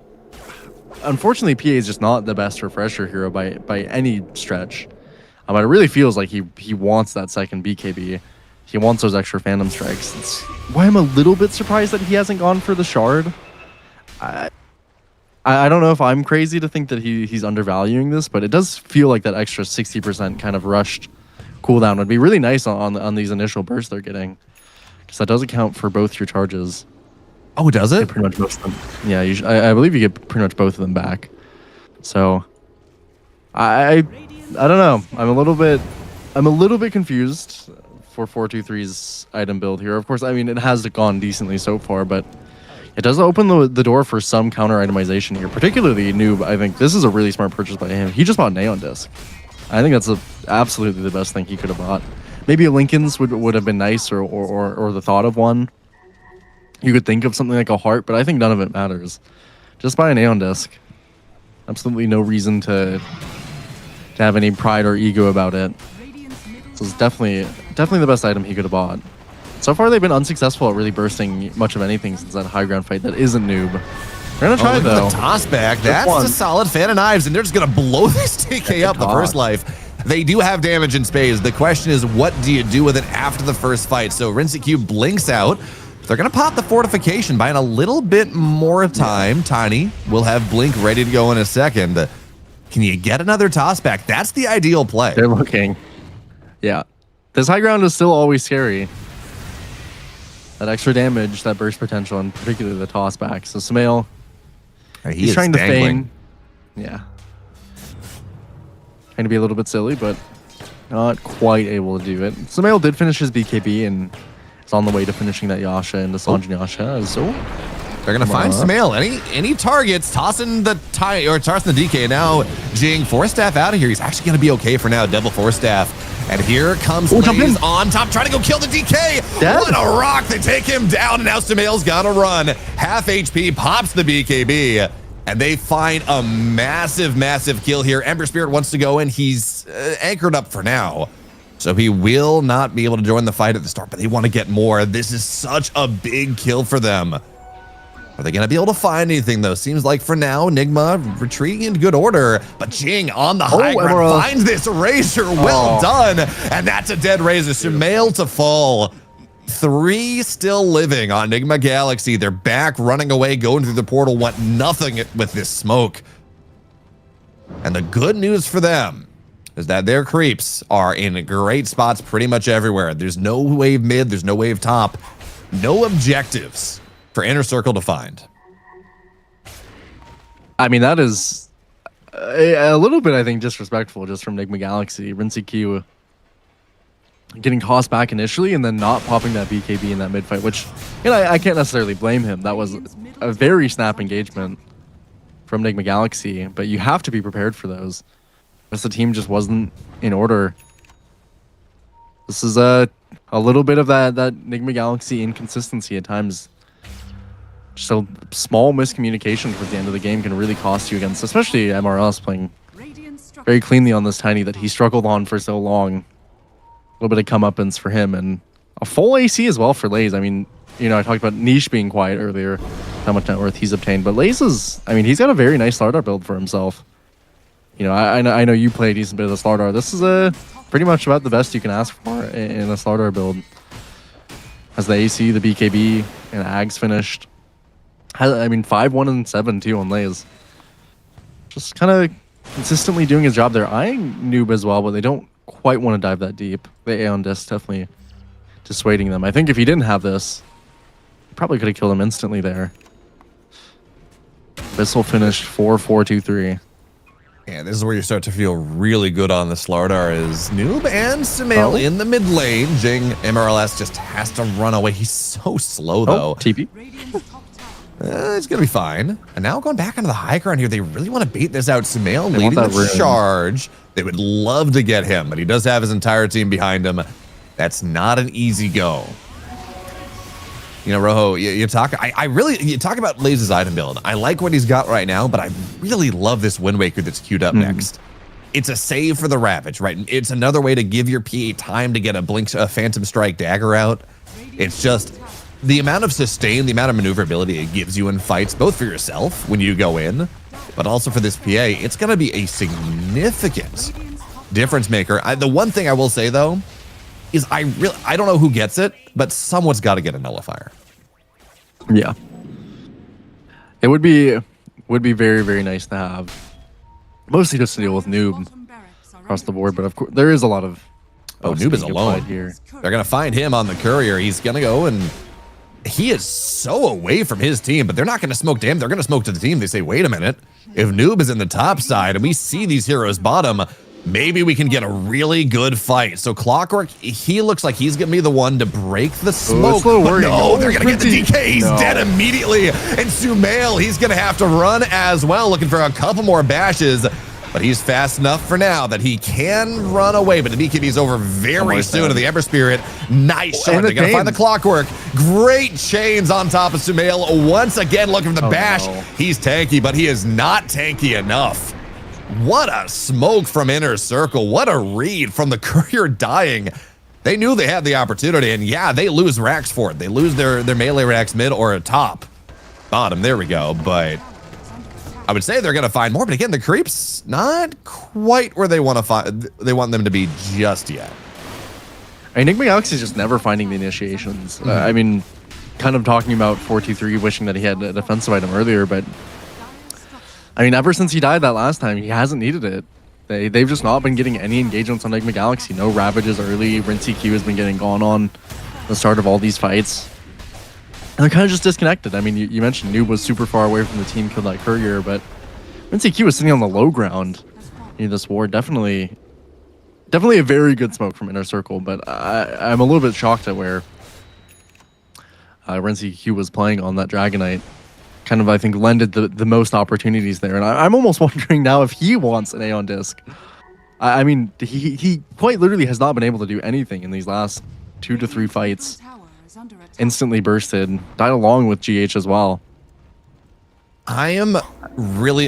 Speaker 9: unfortunately, PA is just not the best refresher hero by any stretch. But it really feels like he wants that second BKB. He wants those extra Phantom Strikes. That's why I'm a little bit surprised that he hasn't gone for the Shard. I don't know if I'm crazy to think that he's undervaluing this, but it does feel like that extra 60% kind of rushed cooldown would be really nice on these initial bursts they're getting. Because that does account for both your charges.
Speaker 8: Oh, does it?
Speaker 9: Pretty much most of them. Yeah, I believe you get pretty much both of them back. So, I don't know. I'm a little bit confused for 423's item build here. Of course, I mean, it has gone decently so far, but it does open the door for some counter itemization here, particularly Noob. I think this is a really smart purchase by him. He just bought Neon Disc. I think that's absolutely the best thing he could have bought. Maybe a Lincoln's would have been nice, or the thought of one. You could think of something like a Heart, but I think none of it matters. Just buy an Aeon Disc. Absolutely no reason to have any pride or ego about it. So it's definitely the best item he could have bought. So far, they've been unsuccessful at really bursting much of anything since that high ground fight that isn't Noob. We're gonna try though.
Speaker 8: The toss back. That's a solid Fan of Knives, and they're just gonna blow this TK up the first life. They do have damage in spades. The question is, what do you do with it after the first fight? So Rinsey Q blinks out. They're gonna pop the fortification, buying a little bit more time. Tiny will have Blink ready to go in a second. Can you get another toss back? That's the ideal play.
Speaker 9: They're looking. Yeah. This high ground is still always scary. That extra damage, that burst potential, and particularly the toss back. So Samael, he's trying to feign. Yeah. Trying to be a little bit silly, but not quite able to do it. Samael did finish his BKB and is on the way to finishing that Yasha into Sanjin Yasha. So
Speaker 8: they're gonna find Samael. Any targets, tossing the DK. Now Jing Force Staff out of here. He's actually gonna be okay for now. Devil Force Staff. And here comes Laze on top, trying to go kill the DK.
Speaker 9: Dead?
Speaker 8: What a rock. They take him down, and now Samael's gotta run. Half HP, pops the BKB, and they find a massive, massive kill here. Ember Spirit wants to go in. He's anchored up for now, so he will not be able to join the fight at the start, but they want to get more. This is such a big kill for them. Are they going to be able to find anything, though? Seems like for now, Nigma retreating in good order, but Jing on the high ground finds this Razor. Well done. And that's a dead Razor. Samael to fall. 3 still living on Nigma Galaxy. They're back, running away, going through the portal, want nothing with this smoke. And the good news for them is that their creeps are in great spots pretty much everywhere. There's no wave mid, there's no wave top, no objectives for Inner Circle to find.
Speaker 9: I mean, that is a little bit, I think, disrespectful just from Nigma Galaxy. Rinsey Q getting tossed back initially and then not popping that BKB in that mid fight, which, I can't necessarily blame him. That was a very snap engagement from Nigma Galaxy, but you have to be prepared for those. Because the team just wasn't in order. This is a little bit of that Nigma Galaxy inconsistency at times. Just a small miscommunication towards the end of the game can really cost you against, especially MRS playing very cleanly on this Tiny that he struggled on for so long. A little bit of comeuppance for him, and a full AC as well for Lays. I mean, you know, I talked about Niche being quiet earlier, how much net worth he's obtained, but Lays is, I mean, he's got a very nice Slardar build for himself. You know, I know you play a decent bit of the Slardar. This is pretty much about the best you can ask for in a Slardar build. Has the AC, the BKB, and Ags finished. I mean, 5-1 and 7-2 on Lays. Just kind of consistently doing his job there. Eyeing Noob as well, but they don't quite want to dive that deep. The Aeon Disc definitely dissuading them. I think if he didn't have this, he probably could have killed him instantly there. Bissell finished 4-4-2-3.
Speaker 8: And this is where you start to feel really good on the Slardar is Noob and Sumail in the mid lane. Jing MRLS just has to run away. He's so slow though.
Speaker 9: TP.
Speaker 8: It's gonna be fine. And now going back onto the high ground here, they really want to bait this out. Sumail leading
Speaker 9: that
Speaker 8: the
Speaker 9: room.
Speaker 8: charge. They would love to get him, but he does have his entire team behind him. That's not an easy go. You know, Rojo, you talk about Laze's item build. I like what he's got right now, but I really love this Wind Waker that's queued up next. It's a save for the Ravage, right? It's another way to give your PA time to get a Phantom Strike dagger out. It's just the amount of sustain, the amount of maneuverability it gives you in fights, both for yourself when you go in, but also for this PA. It's going to be a significant difference maker. The one thing I will say, though, is I don't know who gets it, but someone's got to get a nullifier.
Speaker 9: Yeah. It would be very, very nice to have. Mostly just to deal with Noob across the board, but of course there is a lot of
Speaker 8: Noob is alone
Speaker 9: here.
Speaker 8: They're gonna find him on the courier. He's gonna go, and he is so away from his team, but they're not gonna smoke to him. They're gonna smoke to the team. They say, wait a minute, if Noob is in the top side and we see these heroes bottom, maybe we can get a really good fight. So Clockwork, he looks like he's gonna be the one to break the smoke. But no, they're gonna get the DK. He's dead immediately. And Sumail, he's gonna have to run as well, looking for a couple more bashes. But he's fast enough for now that he can run away. But the BKB is over very soon. And the Ember Spirit, nice shot. They're gonna find the Clockwork. Great chains on top of Sumail. Once again, looking for the bash. No. He's tanky, but he is not tanky enough. What a smoke from Inner Circle. What a read from the courier dying. They knew they had the opportunity, and yeah, they lose racks for it. They lose their melee racks mid or top. Bottom, there we go. But I would say they're going to find more. But again, the creeps, not quite where they want to find. They want them to be just yet.
Speaker 9: Nigma Galaxy is just never finding the initiations. I mean, kind of talking about 4-2-3, wishing that he had a defensive item earlier, but I mean, ever since he died that last time, he hasn't needed it. They've just not been getting any engagements on Nigma Galaxy. No Ravages early. Rincey Q has been getting gone on the start of all these fights. And they're kind of just disconnected. I mean, you mentioned Noob was super far away from the team, killed that courier, but Rincey Q was sitting on the low ground in this war. Definitely a very good smoke from Inner Circle, but I'm a little bit shocked at where Rincey Q was playing on that Dragonite. Kind of, I think, lended the most opportunities there. And I'm almost wondering now if he wants an Aeon Disc. I mean, he quite literally has not been able to do anything in these last 2 to 3 fights. Instantly bursted. Died along with GH as well.
Speaker 8: I'm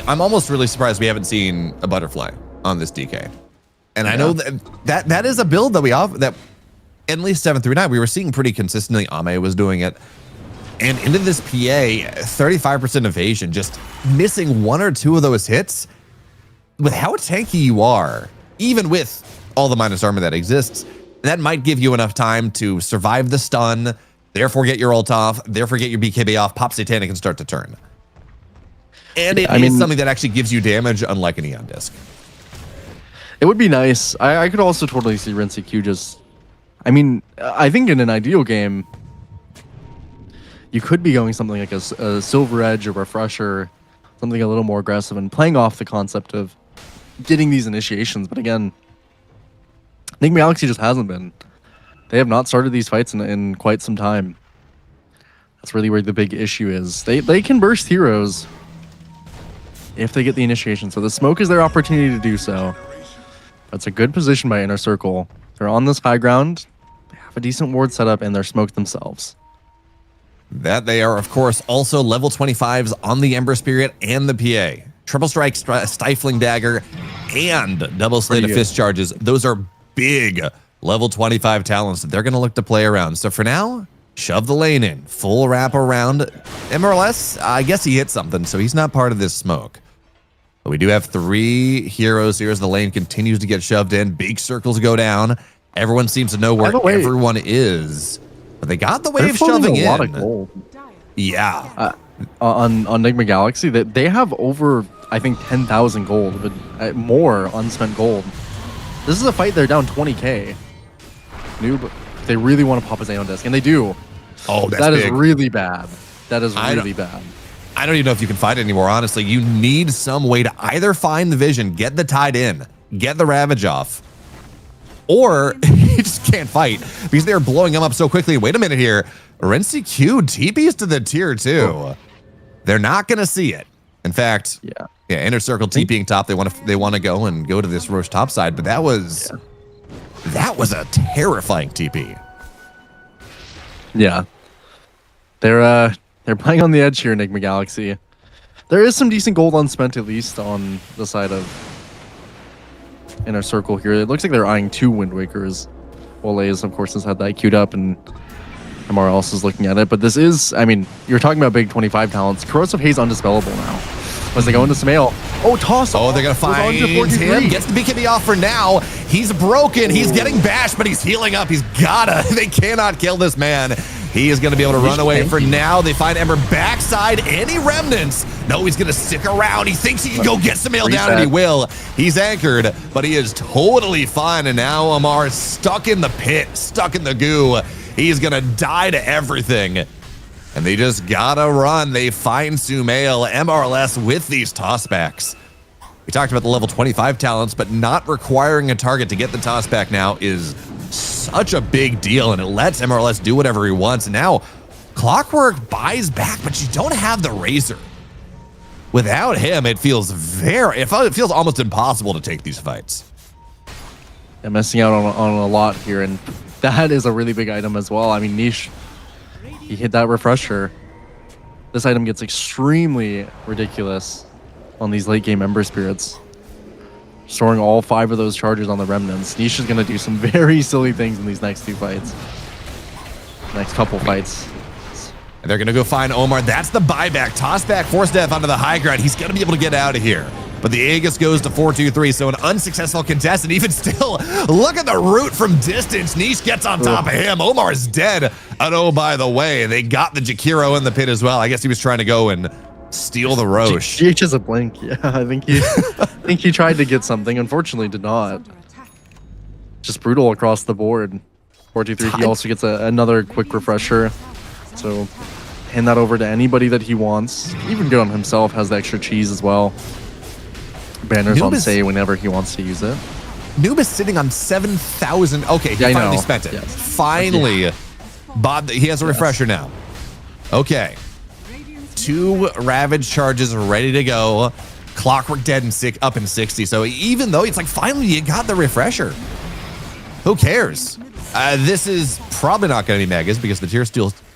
Speaker 8: almost really surprised we haven't seen a Butterfly on this DK. And I know that is a build that we have, that at least 739, we were seeing pretty consistently. Ame was doing it. And into this PA, 35% evasion, just missing 1 or 2 of those hits. With how tanky you are, even with all the minus armor that exists, that might give you enough time to survive the stun, therefore get your ult off, therefore get your BKB off, pop Satanic, and start to turn. And it is something that actually gives you damage, unlike an Aeon Disc.
Speaker 9: It would be nice. I could also totally see Rincey Q just... I mean, I think in an ideal game, you could be going something like a Silver Edge or Refresher, something a little more aggressive, and playing off the concept of getting these initiations. But again, Nigma Galaxy just hasn't been. They have not started these fights in quite some time. That's really where the big issue is. They can burst heroes if they get the initiation. So the smoke is their opportunity to do so. That's a good position by Inner Circle. They're on this high ground. They have a decent ward setup, and they're smoked themselves.
Speaker 8: That they are, of course, also level 25s on the Ember Spirit and the PA. triple strike, stifling dagger, and double slate of fist charges. Those are big level 25 talents that they're going to look to play around. So for now, shove the lane in, full wrap around. MLS, I guess he hit something, so he's not part of this smoke. But we do have 3 heroes here as the lane continues to get shoved in. Big circles go down. Everyone seems to know where everyone is. But they got the wave shoving in. A lot of gold. Yeah.
Speaker 9: On Nigma Galaxy, they have over, I think, 10,000 gold, but more unspent gold. This is a fight they're down 20k. Noob, they really want to pop a Xeon disc, and they do.
Speaker 8: Oh, that's
Speaker 9: That
Speaker 8: big.
Speaker 9: is really bad. That is really bad.
Speaker 8: I don't even know if you can fight it anymore, honestly. You need some way to either find the vision, get the tide in, get the ravage off, or you just can't fight because they're blowing them up so quickly. Wait a minute here. Rensi Q TPs to the tier 2. They're not going to see it. In fact, yeah, inner circle TPing top. They want to go to this Roche top side, but that was a terrifying TP.
Speaker 9: Yeah. They're playing on the edge here, Nigma Galaxy. There is some decent gold unspent, at least on the side of inner circle here. It looks like they're eyeing 2 Wind Wakers. Ole's, of course, has had that queued up, and MRLs is looking at it. But this is, I mean, you're talking about big 25 talents. Corrosive Haze undispellable now. As they go into Samael. Oh, toss.
Speaker 8: Oh, they're going to find him. Gets the BKB off for now. He's broken. He's getting bashed, but he's healing up. He's gotta. They cannot kill this man. He is going to be able to run away for now. They find Ember backside. Any remnants? No, he's going to stick around. He thinks he can go get Samael down, and he will. He's anchored, but he is totally fine. And now Amar is stuck in the pit, stuck in the goo. He's going to die to everything. And they just gotta run. They find Sumail, MRLS with these tossbacks. We talked about the level 25 talents, but not requiring a target to get the tossback now is such a big deal, and it lets MRLS do whatever he wants. And now Clockwork buys back, but you don't have the Razor. Without him, it feels almost impossible to take these fights.
Speaker 9: Yeah, missing out on a lot here, and that is a really big item as well. I mean, Niche, he hit that refresher. This item gets extremely ridiculous on these late game Ember Spirits. Storing all 5 of those charges on the Remnants. Niche is going to do some very silly things in these next 2 fights. Next couple fights.
Speaker 8: And they're going to go find Omar. That's the buyback. Toss back, force death onto the high ground. He's going to be able to get out of here. But the Aegis goes to 4-2-3, so an unsuccessful contest. And even still, look at the root from distance. Niche gets on top of him. Omar's dead. And oh, by the way, they got the Jakiro in the pit as well. I guess he was trying to go and steal the Roche.
Speaker 9: GH is a blink. Yeah, I think he tried to get something. Unfortunately, did not. Just brutal across the board. 4-2-3. He also gets another quick refresher. So hand that over to anybody that he wants. Even good on himself. Has the extra cheese as well. Banners on say whenever he wants to use it.
Speaker 8: Noob is sitting on 7,000. Okay, he finally spent it.
Speaker 9: Yes.
Speaker 8: Finally. Bob, he has a refresher now. Okay. 2 Ravage charges ready to go. Clockwork dead and up in 60. So even though it's like, finally you got the refresher. Who cares? This is probably not going to be Megas because the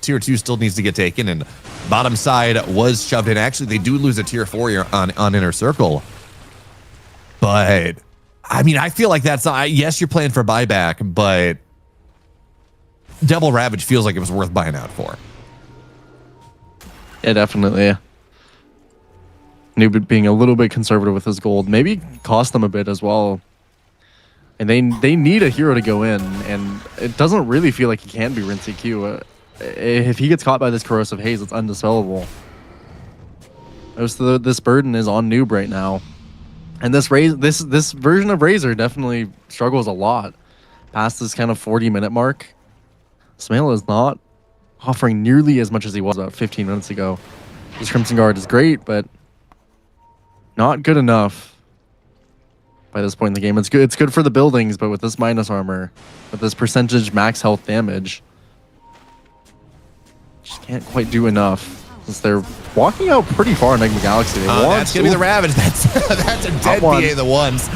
Speaker 8: tier 2 still needs to get taken, and bottom side was shoved in. Actually, they do lose a tier 4 here on Inner Circle. But, I mean, I feel like that's not... Yes, you're playing for buyback, but Double Ravage feels like it was worth buying out for.
Speaker 9: Yeah, definitely. Noob being a little bit conservative with his gold. Maybe cost them a bit as well. And they need a hero to go in, and it doesn't really feel like he can be Rinse Q. If he gets caught by this Corrosive Haze, it's undispellable. This burden is on Noob right now. And this version of Razor definitely struggles a lot past this kind of 40-minute mark. Smail is not offering nearly as much as he was about 15 minutes ago. This Crimson Guard is great, but not good enough by this point in the game. It's good for the buildings, but with this minus armor, with this percentage max health damage, just can't quite do enough. Since they're walking out pretty far in Nigma Galaxy.
Speaker 8: That's going to be the Ravage. That's a dead PA the once.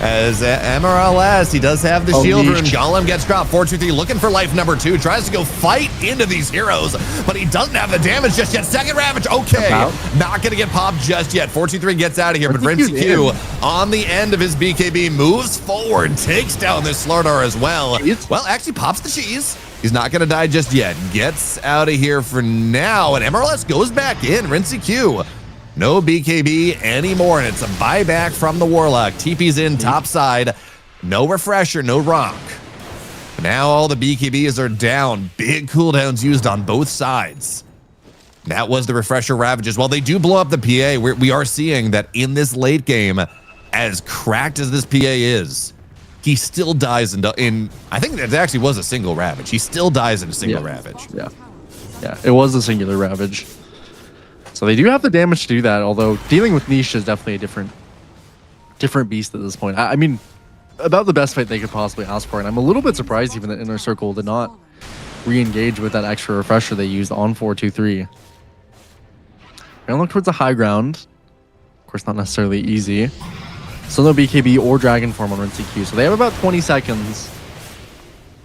Speaker 8: As MRLS, he does have the
Speaker 9: Oh,
Speaker 8: shield
Speaker 9: yeesh.
Speaker 8: rune. Golem gets dropped. 423 looking for life number 2. Tries to go fight into these heroes, but he doesn't have the damage just yet. Second Ravage, okay.
Speaker 9: About.
Speaker 8: Not going to get popped just yet. 423 gets out of here, but
Speaker 9: Rincy Q
Speaker 8: Rincy Q on the end of his BKB moves forward, takes down this Slardar as well.
Speaker 9: Cheese.
Speaker 8: Well, actually pops the cheese. He's not going to die just yet. Gets out of here for now, and MRLS goes back in. Rincy Q. No BKB anymore, and it's a buyback from the Warlock. TP's in top side. No refresher, no rock. Now all the BKBs are down. Big cooldowns used on both sides. That was the refresher ravages. While they do blow up the PA, we are seeing that in this late game, as cracked as this PA is, he still dies in I think that actually was a single ravage. He still dies in a single ravage.
Speaker 9: Yeah. Yeah, it was a singular ravage. So they do have the damage to do that, although dealing with Niche is definitely a different beast at this point. I mean, about the best fight they could possibly ask for, and I'm a little bit surprised even that Inner Circle did not re-engage with that extra refresher they used on 423. We're gonna look towards the high ground. Of course, not necessarily easy. Still no BKB or Dragon Form on Rincy Q, so they have about 20 seconds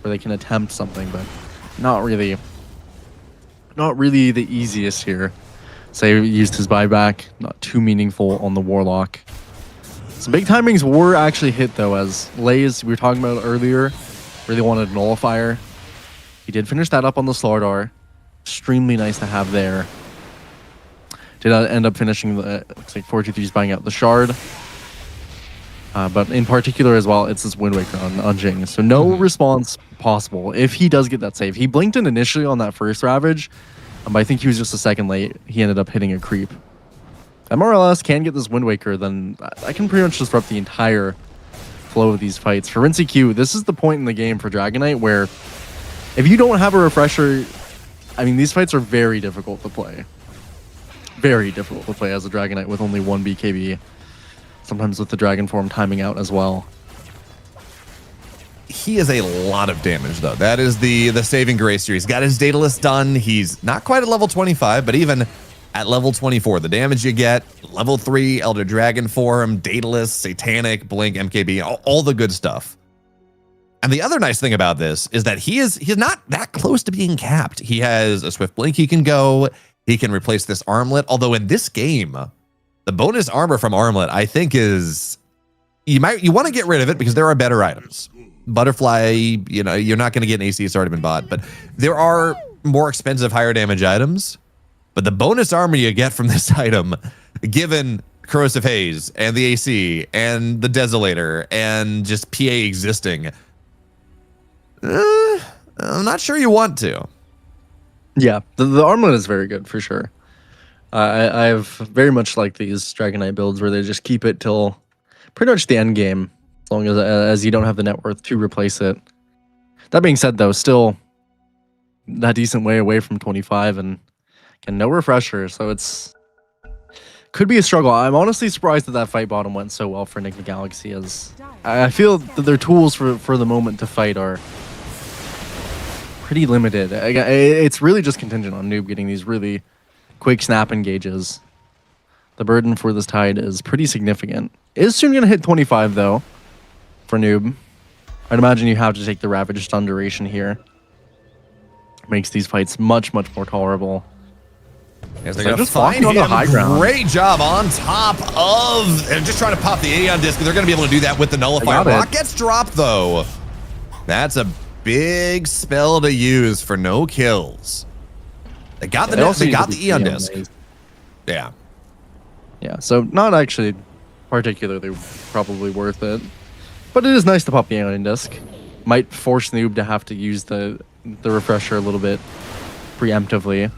Speaker 9: where they can attempt something, but not really the easiest here. Say used his buyback, not too meaningful on the Warlock. Some big timings were actually hit though, as Lays, we were talking about earlier, really wanted a nullifier. He did finish that up on the Slardar. Extremely nice to have there. Did end up finishing the, looks like 423's buying out the shard. But in particular as well, it's this Wind Waker on Jing. So no response possible if he does get that save. He blinked in initially on that first Ravage, but I think he was just a second late. He ended up hitting a creep. MRLS can get this Wind Waker, then I can pretty much disrupt the entire flow of these fights. For Rincy Q, this is the point in the game for Dragon Knight where if you don't have a refresher, I mean, these fights are very difficult to play. Very difficult to play as a Dragon Knight with only one BKB. Sometimes with the Dragon Form timing out as well.
Speaker 8: He is a lot of damage, though. That is the saving grace here. He's got his Daedalus done. He's not quite at level 25, but even at level 24, the damage you get, level 3, Elder Dragon Form, Daedalus, Satanic, Blink, MKB, all the good stuff. And the other nice thing about this is that he's not that close to being capped. He has a Swift Blink he can go. He can replace this Armlet, although in this game, the bonus armor from Armlet, I think is, you want to get rid of it because there are better items. Butterfly, you know, you're not going to get an AC, it's already been bought, but there are more expensive, higher damage items. But the bonus armor you get from this item, given Corrosive Haze and the AC and the Desolator and just PA existing, I'm not sure you want to.
Speaker 9: Yeah, the Armlet is very good for sure. I've very much liked these Dragon Knight builds where they just keep it till pretty much the end game, as long as you don't have the net worth to replace it. That being said, though, still a decent way away from 25 and no refresher, so it's could be a struggle. I'm honestly surprised that fight bottom went so well for Nigma Galaxy, as I feel that their tools for the moment to fight are pretty limited. It's really just contingent on Noob getting these really quick snap engages. The burden for this Tide is pretty significant. Is soon going to hit 25 though for Noob. I'd imagine you have to take the Ravage stun duration here. Makes these fights much more tolerable.
Speaker 8: As they're
Speaker 9: So
Speaker 8: going to
Speaker 9: just walking
Speaker 8: find
Speaker 9: on the
Speaker 8: him.
Speaker 9: high ground.
Speaker 8: Great job on top of, and just trying to pop the Aeon disc. They're going to be able to do that with the Nullifier.
Speaker 9: got it.
Speaker 8: Rock gets dropped though. That's a big spell to use for no kills. They got the Aeon disc. Yeah.
Speaker 9: Yeah, so not actually particularly probably worth it. But it is nice to pop the Aeon disc. Might force Noob to have to use the refresher a little bit preemptively.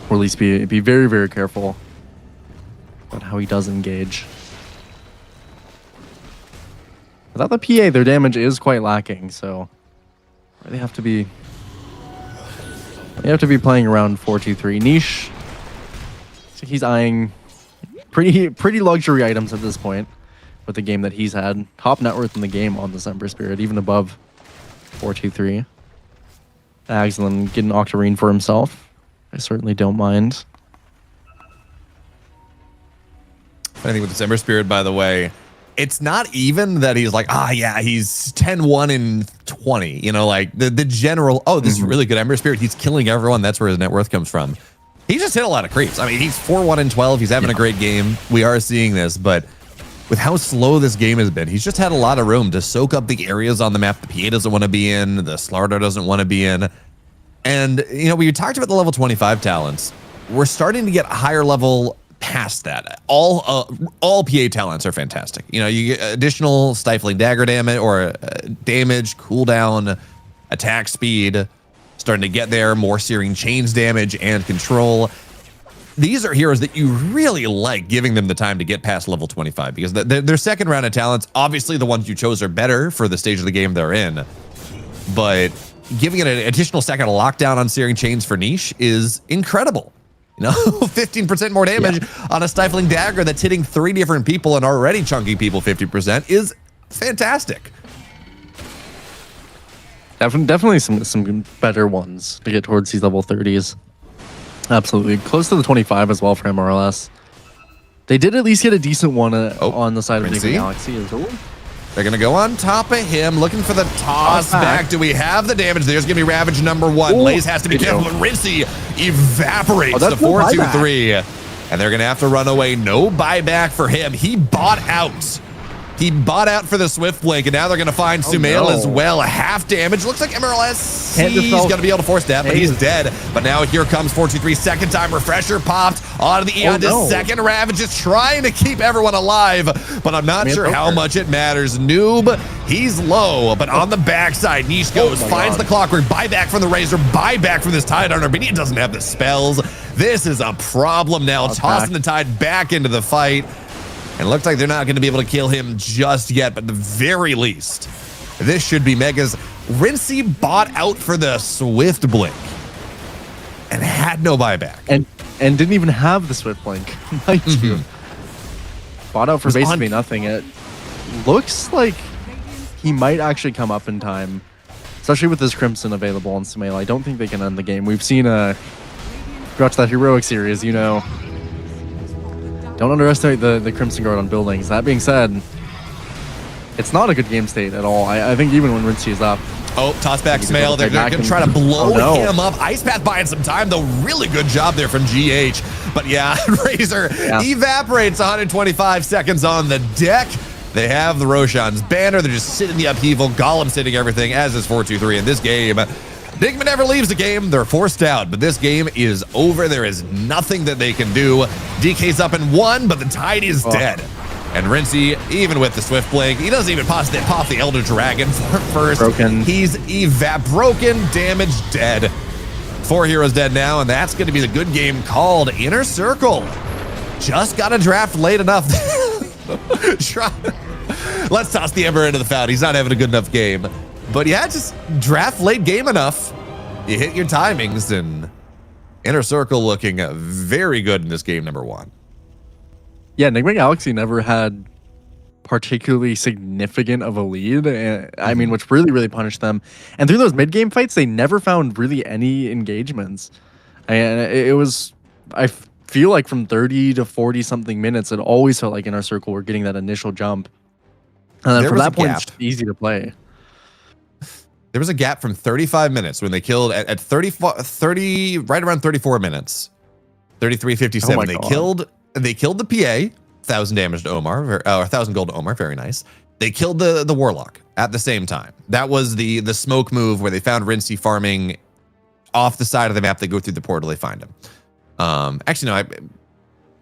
Speaker 9: Or at least be very careful about how he does engage. Without the PA, their damage is quite lacking, so they have to be playing around 4-2-3. Niche, so he's eyeing pretty luxury items at this point with the game that he's had. Top net worth in the game on December Spirit, even above 4-2-3. Axelin getting Octarine for himself. I certainly don't mind.
Speaker 8: I think with December Spirit, by the way, it's not even that he's like, he's 10-1 in 20. You know, like the general, this is really good Ember Spirit. He's killing everyone. That's where his net worth comes from. He just hit a lot of creeps. I mean, he's 4-1 in 12. He's having a great game. We are seeing this, but with how slow this game has been, he's just had a lot of room to soak up the areas on the map the PA doesn't want to be in, the Slardar doesn't want to be in. And, you know, we talked about the level 25 talents. We're starting to get higher level past that. All PA talents are fantastic. You know, you get additional stifling dagger damage or damage, cooldown, attack speed, starting to get there, more searing chains damage and control. These are heroes that you really like giving them the time to get past level 25 because their second round of talents, obviously the ones you chose are better for the stage of the game they're in, but giving it an additional second of lockdown on searing chains for niche is incredible. You know, 15% more damage on a stifling dagger that's hitting 3 different people and already chunking people 50% is fantastic.
Speaker 9: Definitely some better ones to get towards these level 30s. Absolutely. Close to the 25 as well for MRLS. They did at least get a decent one on the side of Nigma Galaxy as well.
Speaker 8: They're going to go on top of him, looking for the toss back. Do we have the damage? There's going to be Ravage number 1. Laze has to be careful, but Rinsey evaporates the 4-2-3. And they're going to have to run away. No buyback for him. He bought out. He bought out for the Swift Blink, and now they're going to find Sumail as well. Half damage. Looks like MRLS he's going to be able to force that, but he's dead. But now here comes 4-2-3. Second time refresher popped onto the Eon. Second Ravage is trying to keep everyone alive, but I'm not sure how much it matters. Noob, he's low, but on the backside, Niche goes, finds the Clockwork, buyback from the Razor, buyback from this Tide Hunter, but he doesn't have the spells. This is a problem now. Tossing the Tide back into the fight. And it looks like they're not going to be able to kill him just yet, but at the very least, this should be Mega's. Rinsey bought out for the Swift Blink and had no buyback.
Speaker 9: And didn't even have the Swift Blink, mind you. Bought out for basically nothing. It looks like he might actually come up in time, especially with this Crimson available on Sumail. I don't think they can end the game. We've seen watch that Heroic series, you know. Don't underestimate the Crimson Guard on buildings. That being said, it's not a good game state at all. I think even when Rinsey is up.
Speaker 8: Toss back Sumail. They're going to try to blow him up. Ice Path buying some time, though. Really good job there from GH. But yeah, Razor evaporates 125 seconds on the deck. They have the Roshan's banner. They're just sitting the upheaval. Golem sitting everything, as is 4-2-3 in this game. Nigma never leaves the game. They're forced out, but this game is over. There is nothing that they can do. DK's up in 1, but the Tide is dead. And Rinsey, even with the Swift Blink, he doesn't even pop the Elder Dragon first. He's broken, damaged, dead. 4 heroes dead now, and that's going to be the good game called. Inner Circle. Just got a draft late enough. Let's toss the Ember into the fountain. He's not having a good enough game. But yeah, just draft late game enough. You hit your timings, and Inner Circle looking very good in this game number 1.
Speaker 9: Yeah, Nigma Galaxy never had particularly significant of a lead. I mean, which really punished them. And through those mid-game fights, they never found really any engagements. And it was, I feel like from 30 to 40 something minutes, it always felt like Inner Circle were getting that initial jump. And then from that point, it's easy to play.
Speaker 8: There was a gap from 35 minutes when they killed at 30, right around 34 minutes. 33:57. They killed the PA, 1,000 damage to Omar, or 1,000 gold to Omar, very nice. They killed the Warlock at the same time. That was the smoke move where they found Rinsey farming off the side of the map. They go through the portal, they find him. Actually, no,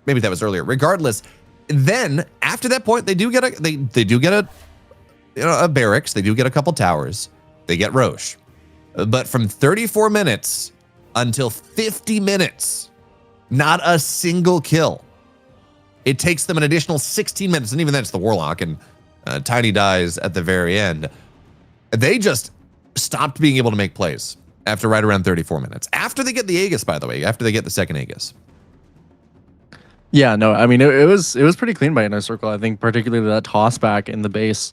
Speaker 8: maybe that was earlier. Regardless, then after that point, they do get a barracks. They do get a couple towers. They get Roche. But from 34 minutes until 50 minutes, not a single kill. It takes them an additional 16 minutes, and even then it's the Warlock, and Tiny dies at the very end. They just stopped being able to make plays after right around 34 minutes. After they get the Aegis, by the way, after they get the second Aegis.
Speaker 9: Yeah, no, I mean, it was pretty clean by Inner Circle. I think particularly that toss back in the base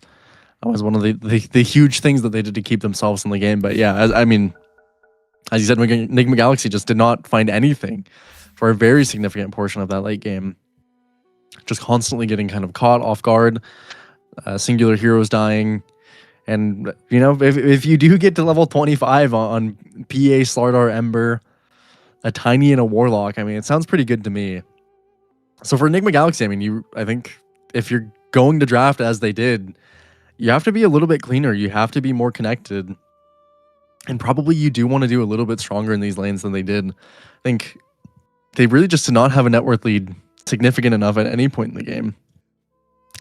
Speaker 9: was one of the huge things that they did to keep themselves in the game. But yeah, as you said, Nigma Galaxy just did not find anything for a very significant portion of that late game. Just constantly getting kind of caught off guard. singular heroes dying. And, you know, if you do get to level 25 on PA, Slardar, Ember, a Tiny, and a Warlock, I mean, it sounds pretty good to me. So for Nigma Galaxy, I mean, I think if you're going to draft as they did, you have to be a little bit cleaner. You have to be more connected. And probably you do want to do a little bit stronger in these lanes than they did. I think they really just did not have a net worth lead significant enough at any point in the game.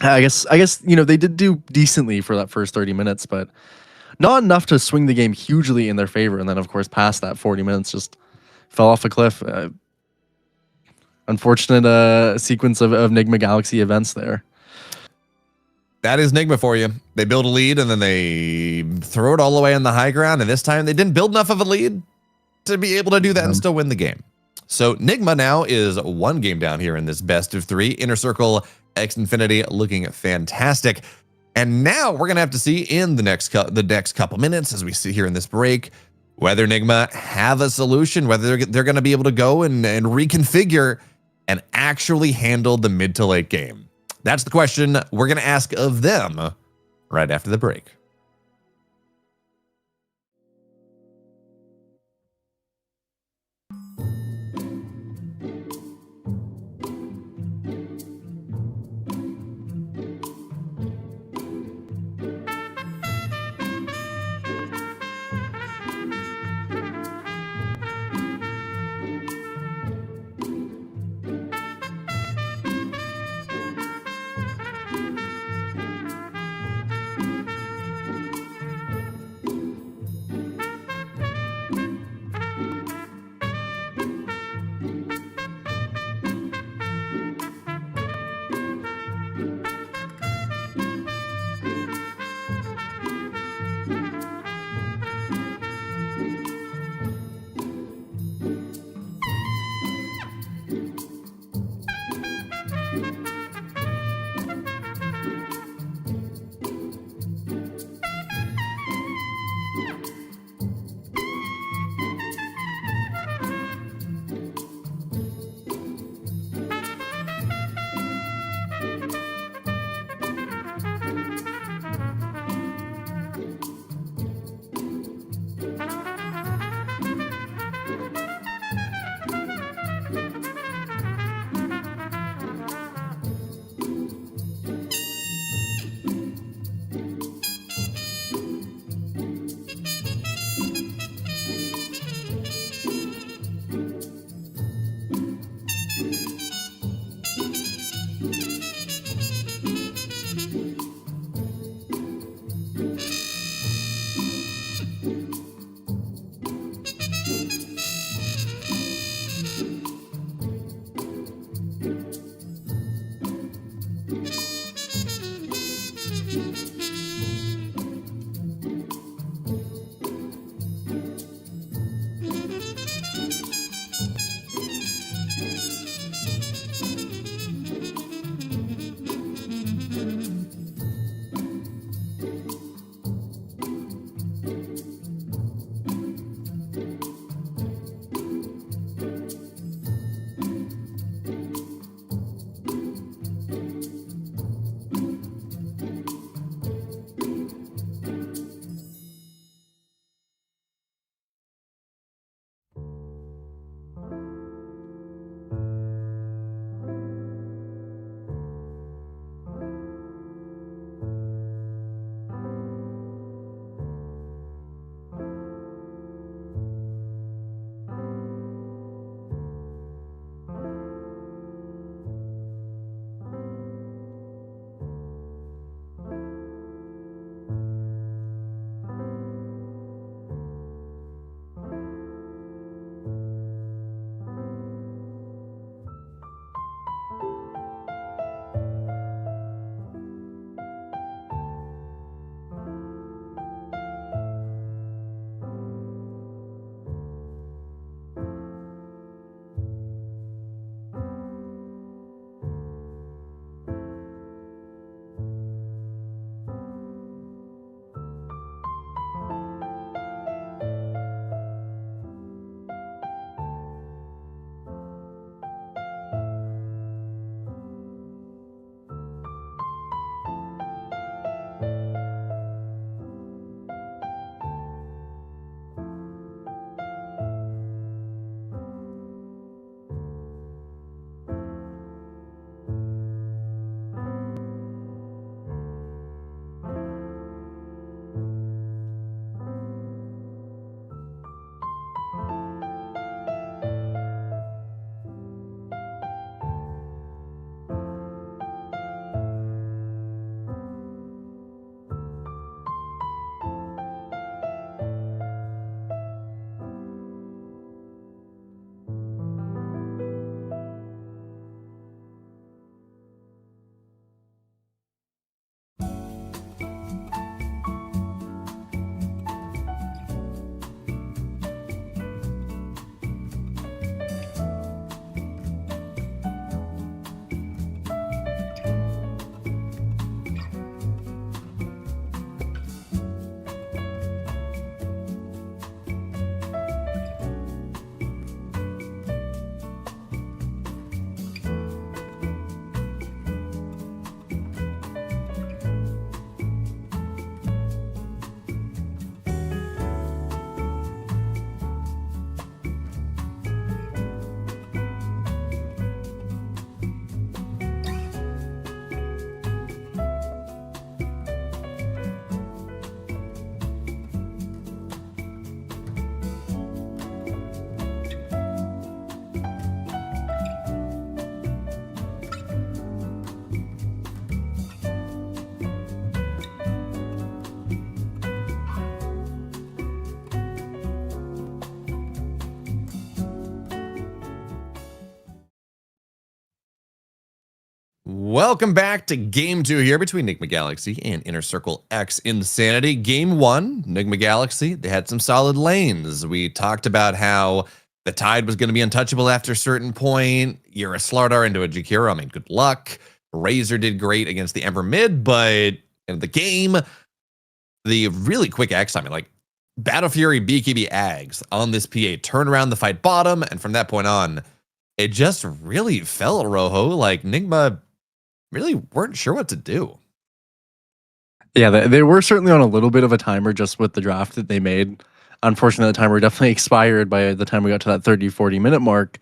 Speaker 9: I guess you know, they did do decently for that first 30 minutes, but not enough to swing the game hugely in their favor. And then, of course, past that 40 minutes, just fell off a cliff. Unfortunate sequence of Nigma Galaxy events there.
Speaker 8: That is Nigma for you. They build a lead and then they throw it all the way on the high ground. And this time they didn't build enough of a lead to be able to do that and still win the game. So Nigma now is 1 game down here in this best of 3. Inner Circle X Infinity looking fantastic. And now we're going to have to see in the next couple minutes as we see here in this break whether Nigma have a solution, whether they're going to be able to go and reconfigure and actually handle the mid to late game. That's the question we're going to ask of them right after the break. Welcome back to Game 2 here between Nigma Galaxy and Inner Circle X Insanity. Game 1, Nigma Galaxy, they had some solid lanes. We talked about how the Tide was going to be untouchable after a certain point. You're a Slardar into a Jakiro. I mean, good luck. Razor did great against the Ember mid, but in the game, the really quick X timing, like Battle Fury, BKB, Ags on this PA, turn around the fight bottom, and from that point on, it just really felt Rojo like Nigma really weren't sure what to do.
Speaker 9: Yeah, they were certainly on a little bit of a timer just with the draft that they made. Unfortunately, the timer definitely expired by the time we got to that 30-40 minute mark.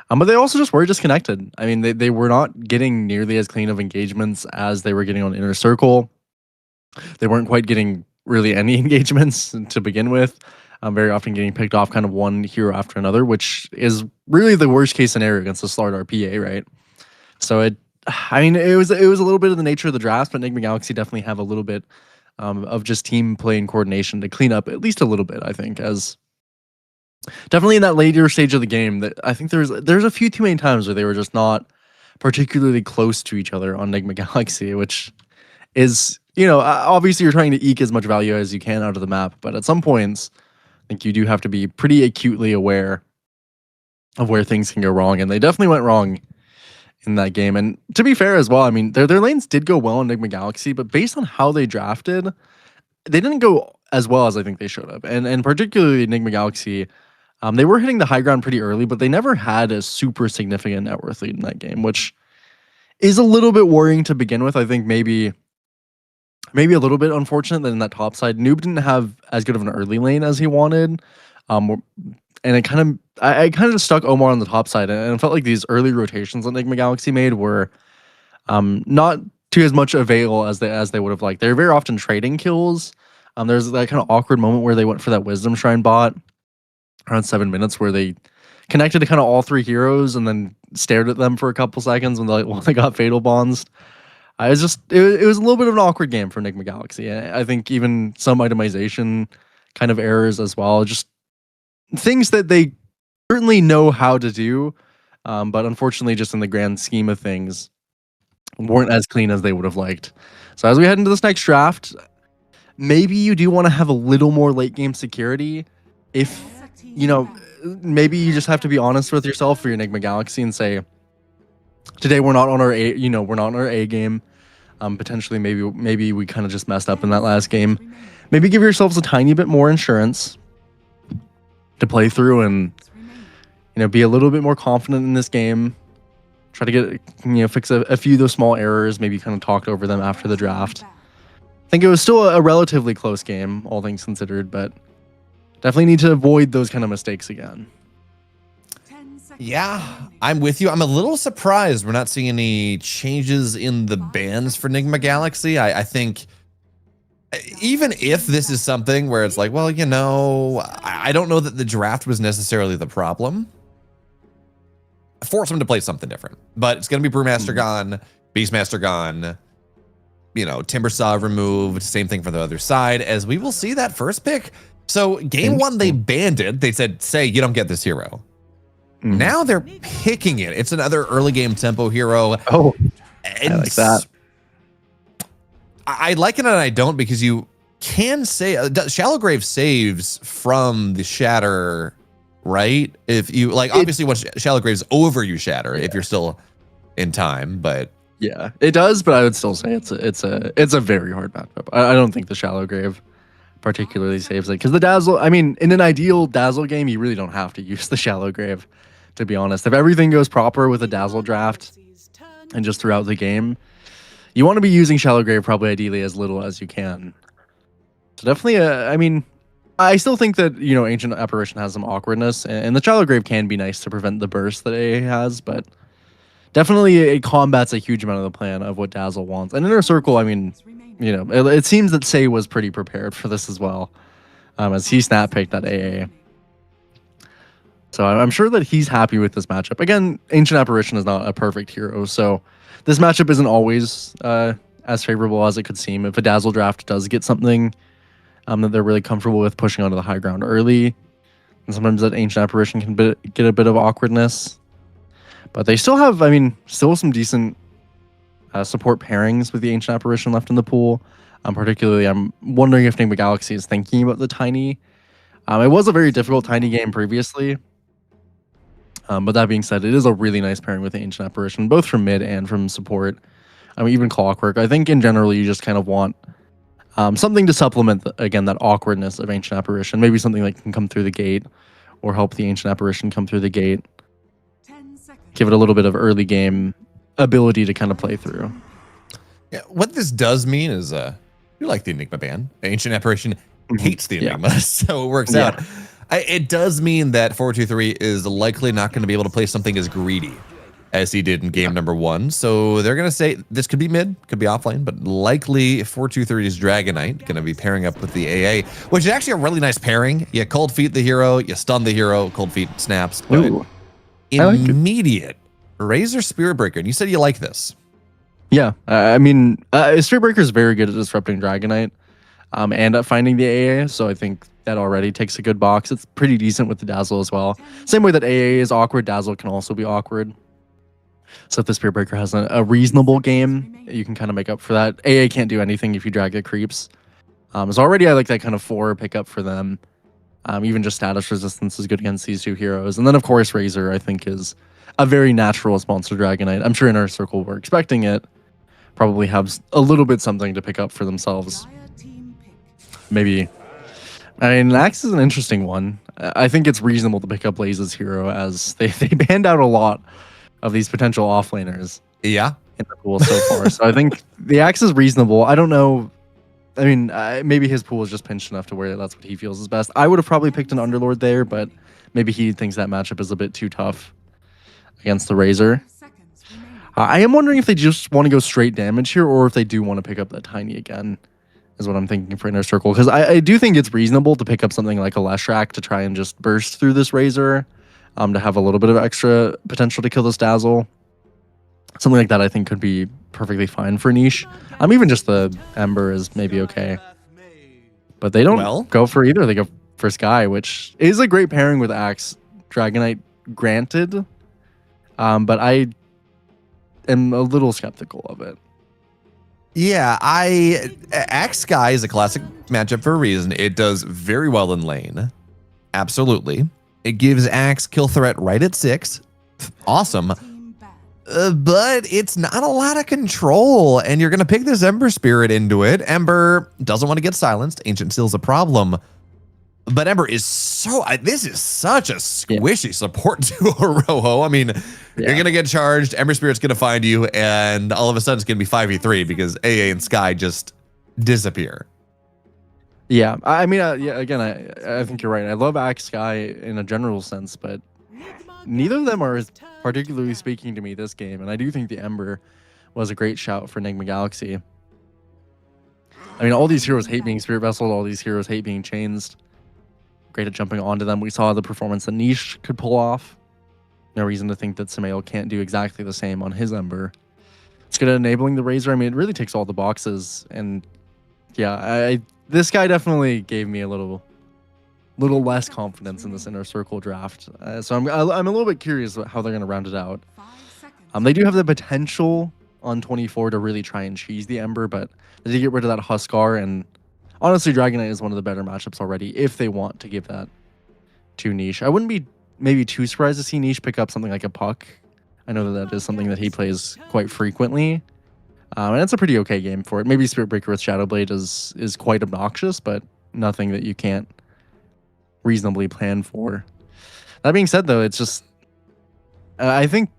Speaker 9: But they also just were disconnected. I mean, they were not getting nearly as clean of engagements as they were getting on Inner Circle. They weren't quite getting really any engagements to begin with. Very often getting picked off kind of one hero after another, which is really the worst case scenario against the Slardar PA, right? So it was a little bit of the nature of the draft, but Nigma Galaxy definitely have a little bit of just team play and coordination to clean up at least a little bit, I think, as definitely in that later stage of the game that I think there's a few too many times where they were just not particularly close to each other on Nigma Galaxy, which is, obviously you're trying to eke as much value as you can out of the map, but at some points I think you do have to be pretty acutely aware of where things can go wrong, and they definitely went wrong in that game. And to be fair as well, I mean, their lanes did go well in Nigma Galaxy, but based on how they drafted, they didn't go as well as I think they should have. And particularly Nigma Galaxy, they were hitting the high ground pretty early, but they never had a super significant net worth lead in that game, which is a little bit worrying to begin with. I think maybe a little bit unfortunate that in that top side, Noob didn't have as good of an early lane as he wanted. And I kind of just stuck Omar on the top side, and it felt like these early rotations that Nigma Galaxy made were not to as much avail as they would have liked. They're very often trading kills. There's that kind of awkward moment where they went for that Wisdom Shrine bot around 7 minutes, where they connected to kind of all three heroes and then stared at them for a couple seconds while they got Fatal Bonds. It was a little bit of an awkward game for Nigma Galaxy. I think even some itemization kind of errors as well. Just things that they certainly know how to do, but unfortunately, just in the grand scheme of things, weren't as clean as they would have liked. So as we head into this next draft, maybe you do want to have a little more late game security. If, maybe you just have to be honest with yourself for your Nigma Galaxy and say, today we're not on our A game. Potentially, maybe we kind of just messed up in that last game. Maybe give yourselves a tiny bit more insurance to play through and be a little bit more confident in this game. Try to get fix a few of those small errors, maybe kind of talked over them after the draft. I think it was still a relatively close game, all things considered, but definitely need to avoid those kind of mistakes again.
Speaker 8: Yeah, I'm with you. I'm a little surprised we're not seeing any changes in the bans for Nigma Galaxy. I think even if this is something where it's like, well, I don't know that the draft was necessarily the problem. Force them to play something different. But it's going to be Brewmaster gone, Beastmaster gone, Timbersaw removed. Same thing for the other side, as we will see that first pick. So game one, they banned it. They said, you don't get this hero. Now they're picking it. It's another early game tempo hero.
Speaker 9: Oh,
Speaker 8: and
Speaker 9: I like that.
Speaker 8: I like it and I don't, because you can say Shallow Grave saves from the shatter, right? If you obviously once Shallow Grave's over, you shatter if you're still in time, but
Speaker 9: yeah, it does. But I would still say it's a very hard matchup. I don't think the Shallow Grave particularly saves it, because the Dazzle, I mean, in an ideal Dazzle game, you really don't have to use the Shallow Grave, to be honest. If everything goes proper with a Dazzle draft and just throughout the game, you want to be using Shallow Grave probably ideally as little as you can. So definitely, I still think that, Ancient Apparition has some awkwardness, and the Shallow Grave can be nice to prevent the burst that AA has, but definitely it combats a huge amount of the plan of what Dazzle wants. And Inner Circle, it seems that Say was pretty prepared for this as well, as he snap picked that AA. So I'm sure that he's happy with this matchup. Again, Ancient Apparition is not a perfect hero, so this matchup isn't always as favorable as it could seem. If a Dazzle draft does get something that they're really comfortable with pushing onto the high ground early, and sometimes that Ancient Apparition can get a bit of awkwardness. But they still have, still some decent support pairings with the Ancient Apparition left in the pool. Particularly, I'm wondering if Nigma Galaxy is thinking about the Tiny. It was a very difficult Tiny game previously. But that being said, it is a really nice pairing with the Ancient Apparition, both from mid and from support. I mean, even Clockwork. I think in general, you just kind of want something to supplement, again, that awkwardness of Ancient Apparition. Maybe something that can come through the gate or help the Ancient Apparition come through the gate.
Speaker 4: 10 seconds.
Speaker 9: Give it a little bit of early game ability to kind of play through.
Speaker 8: Yeah, what this does mean is you like the Enigma ban. Ancient Apparition hates the
Speaker 9: Yeah.
Speaker 8: Enigma, so it works
Speaker 9: Yeah.
Speaker 8: out. It does mean that 423 is likely not going to be able to play something as greedy as he did in game number 1. So they're going to say this could be mid, could be offlane, but likely 423's Dragonite going to be pairing up with the AA, which is actually a really nice pairing. You cold feet the hero, you stun the hero, cold feet snaps. But
Speaker 9: Ooh. I like it.
Speaker 8: immediate Razor Spirit Breaker. And you said you like this.
Speaker 9: Yeah, I mean, Spirit Breaker is very good at disrupting Dragonite and at finding the AA, so I think that already takes a good box. It's pretty decent with the Dazzle as well. Same way that AA is awkward, Dazzle can also be awkward. So if the Spirit Breaker has a reasonable game, you can kind of make up for that. AA can't do anything if you drag the creeps. So already I like that kind of 4 pickup for them. Even just status resistance is good against these two heroes. And then, of course, Razor, I think, is a very natural response to Dragonite. I'm sure Inner Circle were expecting it. Probably have a little bit something to pick up for themselves.
Speaker 4: Dire team pick.
Speaker 9: Maybe. I mean, Axe is an interesting one. I think it's reasonable to pick up Blaze's hero as they banned out a lot of these potential offlaners
Speaker 8: Yeah.
Speaker 9: in the pool so far. So I think the Axe is reasonable. I don't know. I mean, maybe his pool is just pinched enough to where that's what he feels is best. I would have probably picked an Underlord there, but maybe he thinks that matchup is a bit too tough against the Razor.
Speaker 4: 5 seconds remaining.
Speaker 9: I am wondering if they just want to go straight damage here or if they do want to pick up that Tiny again, is what I'm thinking for Inner Circle. Because I do think it's reasonable to pick up something like a Leshrac to try and just burst through this Razor, to have a little bit of extra potential to kill this Dazzle. Something like that I think could be perfectly fine for niche. Even just the Ember is maybe okay. But they don't go for either. They go for Sky, which is a great pairing with Axe. Dragonite, granted. But I am a little skeptical of it.
Speaker 8: Yeah, Axe Sky is a classic matchup for a reason. It does very well in lane. Absolutely. It gives Axe kill threat right at 6. Awesome.
Speaker 4: Team bad.
Speaker 8: But it's not a lot of control, and you're going to pick this Ember Spirit into it. Ember doesn't want to get silenced. Ancient Seal's a problem. But Ember is this is such a squishy support duo, Rojo. I mean, you're going to get charged, Ember Spirit's going to find you, and all of a sudden it's going to be 5v3 because AA and Sky just disappear.
Speaker 9: Yeah, I mean, yeah. Again, I think you're right. I love Axe Sky in a general sense, but neither of them are particularly speaking to me this game. And I do think the Ember was a great shout for Nigma Galaxy. I mean, all these heroes hate being Spirit Vesseled. All these heroes hate being changed. Great at jumping onto them. We saw the performance that Niche could pull off. No reason to think that Samael can't do exactly the same on his Ember. It's good at enabling the Razor. I mean, it really ticks all the boxes. And yeah, this guy definitely gave me a little less confidence in this Inner Circle draft. So I'm a little bit curious about how they're going to round it out.
Speaker 4: 5 seconds.
Speaker 9: They do have the potential on 24 to really try and cheese the Ember, but they did get rid of that Huskar, and honestly, Dragonite is one of the better matchups already if they want to give that to Niche. I wouldn't be maybe too surprised to see Niche pick up something like a Puck. I know that is something that he plays quite frequently. And it's a pretty okay game for it. Maybe Spirit Breaker with Shadow Blade is quite obnoxious, but nothing that you can't reasonably plan for. That being said, though, it's just I think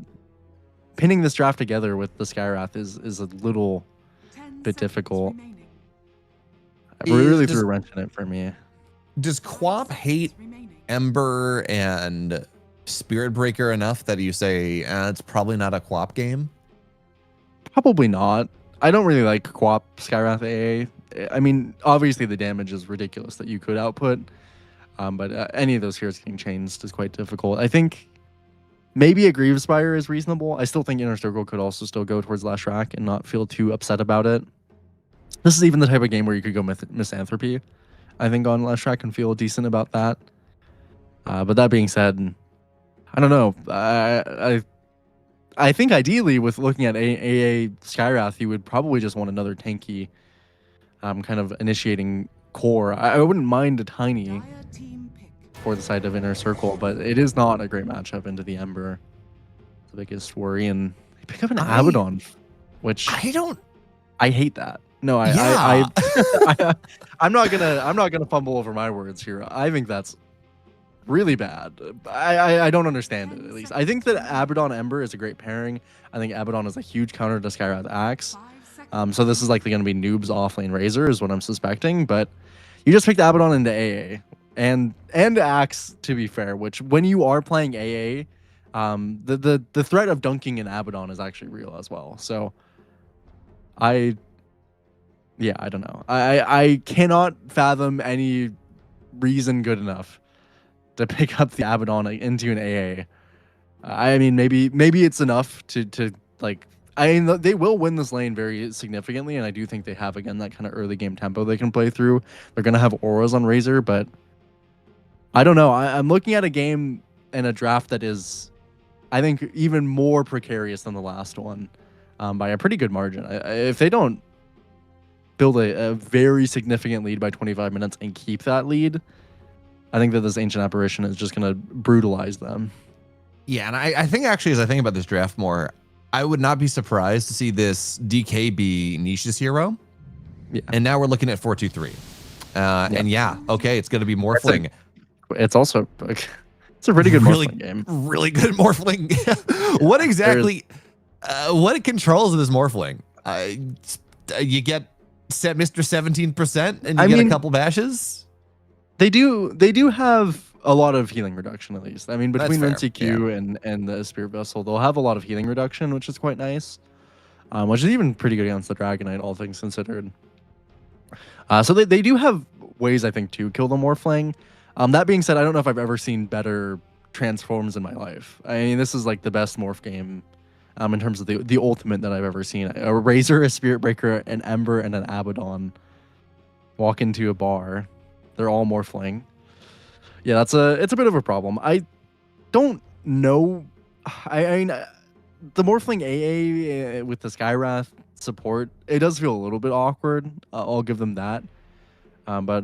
Speaker 9: pinning this draft together with the Skyrath is a little
Speaker 4: 10
Speaker 9: bit
Speaker 4: seconds
Speaker 9: difficult.
Speaker 4: remaining.
Speaker 9: It really
Speaker 8: Is-
Speaker 9: threw a wrench in it for me.
Speaker 8: Does Quap hate
Speaker 4: Remaining.
Speaker 8: Ember and Spirit Breaker enough that you say it's probably not a Quap game?
Speaker 9: Probably not. I don't really like Quap Skyrath AA. I mean, obviously the damage is ridiculous that you could output, but any of those heroes getting changed is quite difficult. I think maybe a Grievespire is reasonable. I still think Inner Circle could also still go towards Leshrac and not feel too upset about it. This is even the type of game where you could go Misanthropy. I think on Leshrac and feel decent about that. But that being said, I don't know. I think ideally with looking at AA Skyrath, you would probably just want another tanky kind of initiating core. I wouldn't mind a tiny
Speaker 4: Dire team pick.
Speaker 9: for the side of Inner Circle, but it is not a great matchup into the Ember. The biggest worry, and they pick up an Abaddon, which I hate that. No, I'm not gonna fumble over my words here. I think that's really bad. I don't understand it, at least. I think that Abaddon Ember is a great pairing. I think Abaddon is a huge counter to Skyrath Axe.
Speaker 4: 5 seconds.
Speaker 9: So this is likely going to be Noob's offlane Razor is what I'm suspecting, but you just picked Abaddon into AA and Axe, to be fair, which when you are playing AA, the threat of dunking in Abaddon is actually real as well. So I don't know. I cannot fathom any reason good enough to pick up the Abaddon into an AA. I mean, maybe it's enough to like. I mean, they will win this lane very significantly, and I do think they have again that kind of early game tempo they can play through. They're gonna have auras on Razor, but I don't know. I'm looking at a game and a draft that is, I think, even more precarious than the last one by a pretty good margin. If they don't build a very significant lead by 25 minutes and keep that lead, I think that this Ancient Apparition is just going to brutalize them.
Speaker 8: Yeah, and I think actually, as I think about this draft more, I would not be surprised to see this DK be Nisha's hero.
Speaker 9: Yeah.
Speaker 8: And now we're looking at 4-2-3. And yeah, okay, it's going to be Morphling.
Speaker 9: It's also it's a pretty good Morphling game.
Speaker 8: Really good Morphling. What exactly? What controls of this Morphling? You get Mr. 17%, and you get a couple bashes.
Speaker 9: They do have a lot of healing reduction, at least. I mean, between
Speaker 8: That's fair,
Speaker 9: NCQ and the Spirit Vessel, they'll have a lot of healing reduction, which is quite nice. Which is even pretty good against the Dragonite, all things considered. So they do have ways, I think, to kill the Morphling. That being said, I don't know if I've ever seen better transforms in my life. I mean, this is like the best Morph game in terms of the ultimate that I've ever seen. A Razor, a Spirit Breaker, an Ember, and an Abaddon walk into a bar. They're all Morphling. Yeah, it's a bit of a problem. I don't know. I mean, the Morphling AA with the Skyrath support, it does feel a little bit awkward. I'll give them that. But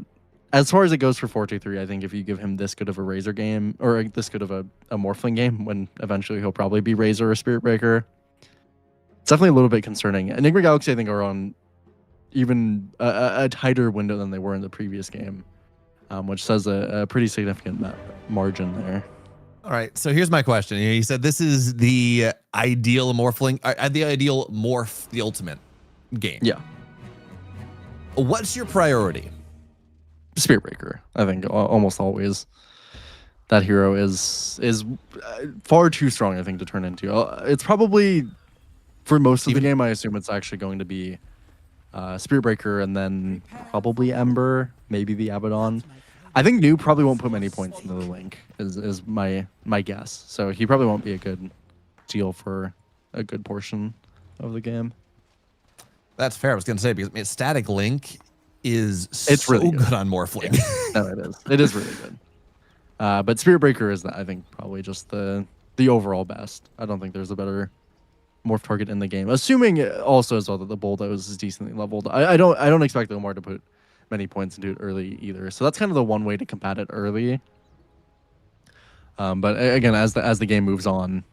Speaker 9: as far as it goes for 4-2-3, I think if you give him this good of a Razor game, or this good of a Morphling game, when eventually he'll probably be Razor or Spirit Breaker, it's definitely a little bit concerning. Enigma Galaxy, I think, are on even a tighter window than they were in the previous game, which says a pretty significant margin there.
Speaker 8: All right, so here's my question. You said this is the ideal Morphling, the ideal Morph, the ultimate game.
Speaker 9: Yeah.
Speaker 8: What's your priority?
Speaker 9: Spirit Breaker, I think, almost always. That hero is far too strong, I think, to turn into. It's probably, for most of the game, I assume it's actually going to be Spirit Breaker and then probably Ember, maybe the Abaddon. I think Noob probably won't put many points into the Link, is my guess. So he probably won't be a good deal for a good portion of the game.
Speaker 8: That's fair. I was going to say, because Static Link is
Speaker 9: it's
Speaker 8: so
Speaker 9: really
Speaker 8: good on Morphling.
Speaker 9: Yeah. No, it is. It is really good. But Spirit Breaker is, I think, probably just the overall best. I don't think there's a better Morph target in the game. Assuming also as well that the Bulldoze is decently leveled. I don't expect Omar to put many points into it early either. So that's kind of the one way to combat it early. But again, as the game moves on,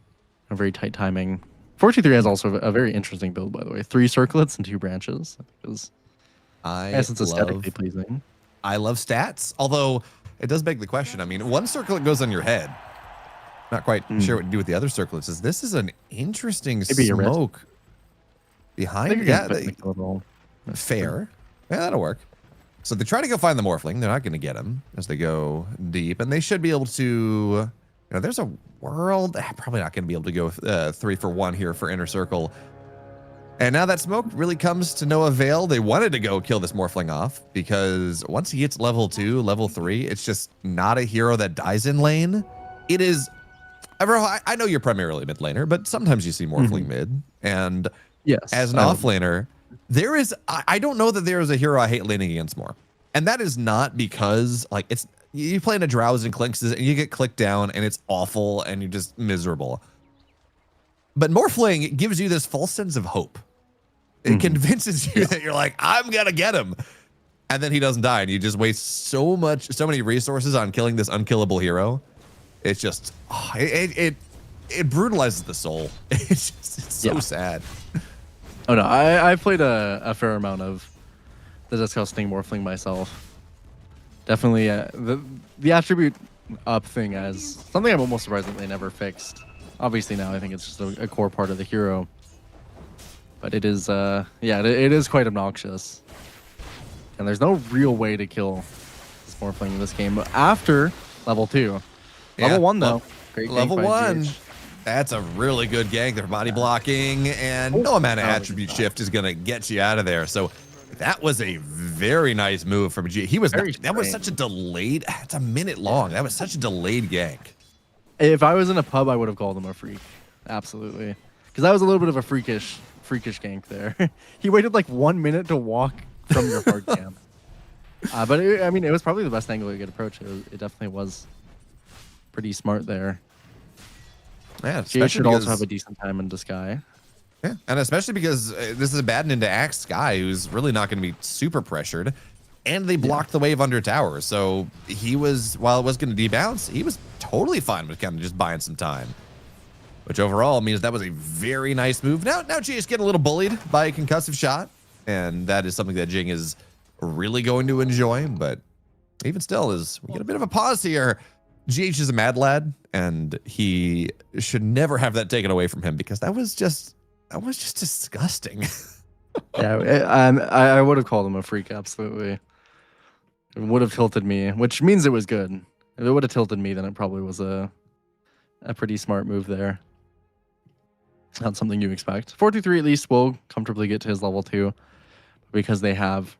Speaker 9: a very tight timing. 4-2-3 has also a very interesting build, by the way. 3 circlets and 2 branches. Because I guess it's aesthetically pleasing.
Speaker 8: I love stats, although it does beg the question. I mean, one circlet goes on your head. Not quite sure what to do with the other circlets. This is an interesting smoke behind. Yeah, fair. Yeah, that'll work. So they try to go find the Morphling. They're not going to get him as they go deep, and they should be able to. There's a world. Probably not going to be able to go 3-for-1 here for Inner Circle. And now that smoke really comes to no avail. They wanted to go kill this Morphling off because once he hits level 2, level 3, it's just not a hero that dies in lane. It is. I know you're primarily mid laner, but sometimes you see Morphling mid. And
Speaker 9: yes,
Speaker 8: as an off laner, there is. I don't know that there is a hero I hate laning against more. And that is not because like it's you play in a Drowse and Clinks and you get clicked down and it's awful and you're just miserable. But Morphling gives you this false sense of hope. It convinces you that you're like, I'm gonna get him, and then he doesn't die, and you just waste so many resources on killing this unkillable hero. It's just, it brutalizes the soul. It's so sad.
Speaker 9: Oh no, I played a fair amount of the disgusting Morphling myself. Definitely the attribute up thing as something I'm almost surprised that they never fixed. Obviously now I think it's just a core part of the hero. But it is, it is quite obnoxious. And there's no real way to kill this Morphling in this game. But after level 2. Level 1, though. Great
Speaker 8: Level
Speaker 9: gank by
Speaker 8: 1.
Speaker 9: GH.
Speaker 8: That's a really good gank. They're body blocking, and no amount of attribute shift is going to get you out of there. So that was a very nice move from G. That was such a delayed, it's a minute long. That was such a delayed gank.
Speaker 9: If I was in a pub, I would have called him a freak. Absolutely. Because that was a little bit of a freakish gank there. He waited like 1 minute to walk from your hard camp. But it was probably the best angle you could approach. It definitely was pretty smart there.
Speaker 8: Yeah,
Speaker 9: GH should also have a decent time into Sky.
Speaker 8: Yeah, and especially because this is a bad into Axe Sky, who's really not going to be super pressured, and they blocked the wave under tower. So he was, while it was going to debounce, he was totally fine with kind of just buying some time. Which overall means that was a very nice move. Now GH's getting a little bullied by a concussive shot, and that is something that Jing is really going to enjoy. But even still, we get a bit of a pause here. GH is a mad lad, and he should never have that taken away from him, because that was just disgusting.
Speaker 9: Yeah, I would have called him a freak, absolutely. It would have tilted me, which means it was good. If it would have tilted me, then it probably was a pretty smart move there. Not something you expect. 4-2-3 at least will comfortably get to his level 2, because they have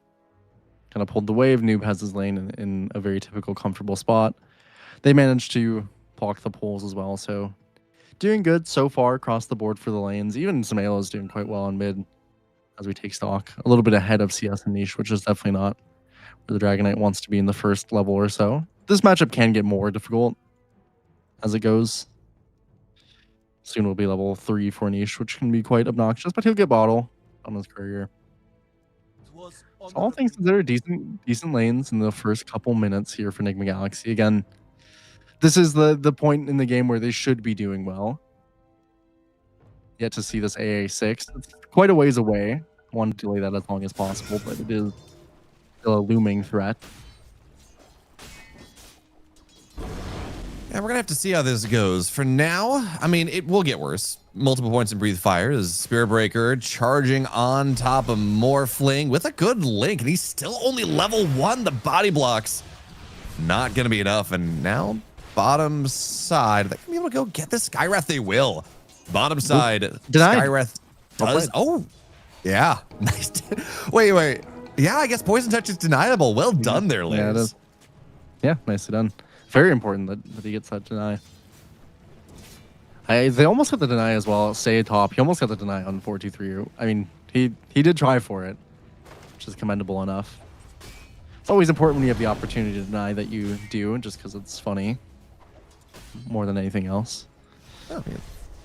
Speaker 9: kind of pulled the wave. Noob has his lane in a very typical comfortable spot. They managed to block the pulls as well, so doing good so far across the board for the lanes. Even Sumail is doing quite well on mid as we take stock. A little bit ahead of CS and Niche, which is definitely not where the Dragon Knight wants to be in the first level or so. This matchup can get more difficult as it goes. Soon will be level 3 for Niche, which can be quite obnoxious, but he'll get bottle on his career. So all things considered, decent lanes in the first couple minutes here for Nigma Galaxy. Again, this is the point in the game where they should be doing well. Yet to see this AA6. It's quite a ways away. I want to delay that as long as possible, but it is still a looming threat.
Speaker 8: Yeah, we're going to have to see how this goes. For now, I mean, it will get worse. Multiple points in Breathe Fire is Spirit Breaker charging on top of Morphling with a good link, and he's still only level 1. The body blocks not going to be enough, and now bottom side, they're going to be able to go get the Skywrath. They will. Bottom side, Skywrath does. Oh, yeah. Nice. Wait. Yeah, I guess Poison Touch is deniable. Well done there, Liz.
Speaker 9: Yeah, it is. Yeah, nicely done. Very important that he gets that deny. They almost got the deny as well. Stay top. He almost got the deny on 4-2-3. I mean, he did try for it, which is commendable enough. It's always important when you have the opportunity to deny that you do, just because it's funny more than anything else.
Speaker 8: Oh, yeah.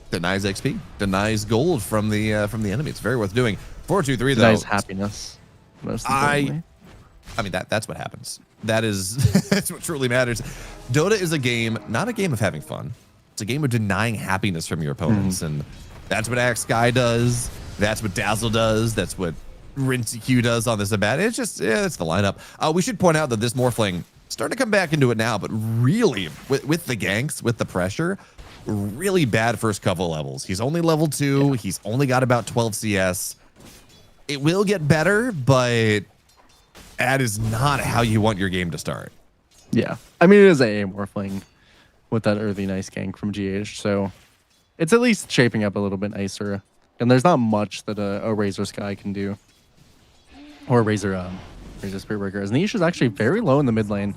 Speaker 8: Denies XP, denies gold from the enemy. It's very worth doing. 4-2-3 though.
Speaker 9: Denies happiness. Most importantly.
Speaker 8: I mean, that's what happens. That is that's what truly matters. Dota is a game, not a game of having fun. It's a game of denying happiness from your opponents, and that's what Axe Sky does. That's what Dazzle does. That's what Rinsey does on this Abat. It's just, it's the lineup. We should point out that this Morphling starting to come back into it now, but really with the ganks, with the pressure, really bad first couple levels. He's only level 2. Yeah. He's only got about 12 CS. It will get better, but that is not how you want your game to start.
Speaker 9: Yeah. I mean, it is a Morphling with that early nice gank from GH, so it's at least shaping up a little bit nicer. And there's not much that a Razor Sky can do. Or Razor Spirit Breaker. His niche is actually very low in the mid lane.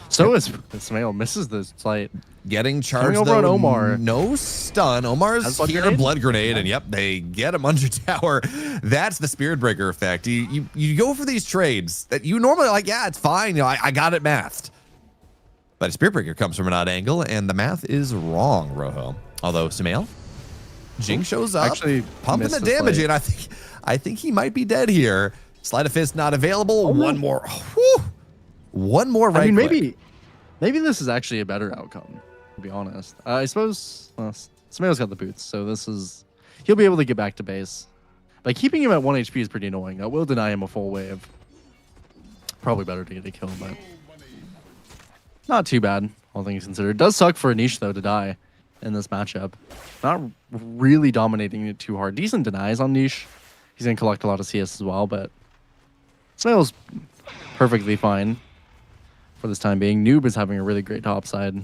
Speaker 9: So is Sumail. Misses the slight.
Speaker 8: Getting charged
Speaker 9: over
Speaker 8: though,
Speaker 9: on Omar.
Speaker 8: No stun. Omar's here, blood grenade, and yep, they get him under tower. That's the Spirit Breaker effect. You go for these trades that you normally like, yeah, it's fine. You know, I got it mathed. But a Spirit Breaker comes from an odd angle, and the math is wrong, Rojo. Although Sumail Jing shows up,
Speaker 9: Actually
Speaker 8: pumping the
Speaker 9: missed the
Speaker 8: damage
Speaker 9: slate.
Speaker 8: in. I think he might be dead here. Sleight of fist not available. One more. Whew. One more right
Speaker 9: I mean,
Speaker 8: click.
Speaker 9: maybe this is actually a better outcome, to be honest. I suppose Smail's got the boots, so he'll be able to get back to base. By keeping him at 1 HP is pretty annoying. That will deny him a full wave. Probably better to get a kill, but not too bad, all things considered. It does suck for Anish, though, to die in this matchup. Not really dominating it too hard. Decent denies on Niche. He's going to collect a lot of CS as well, but Snail's perfectly fine for this time being. Noob is having a really great top side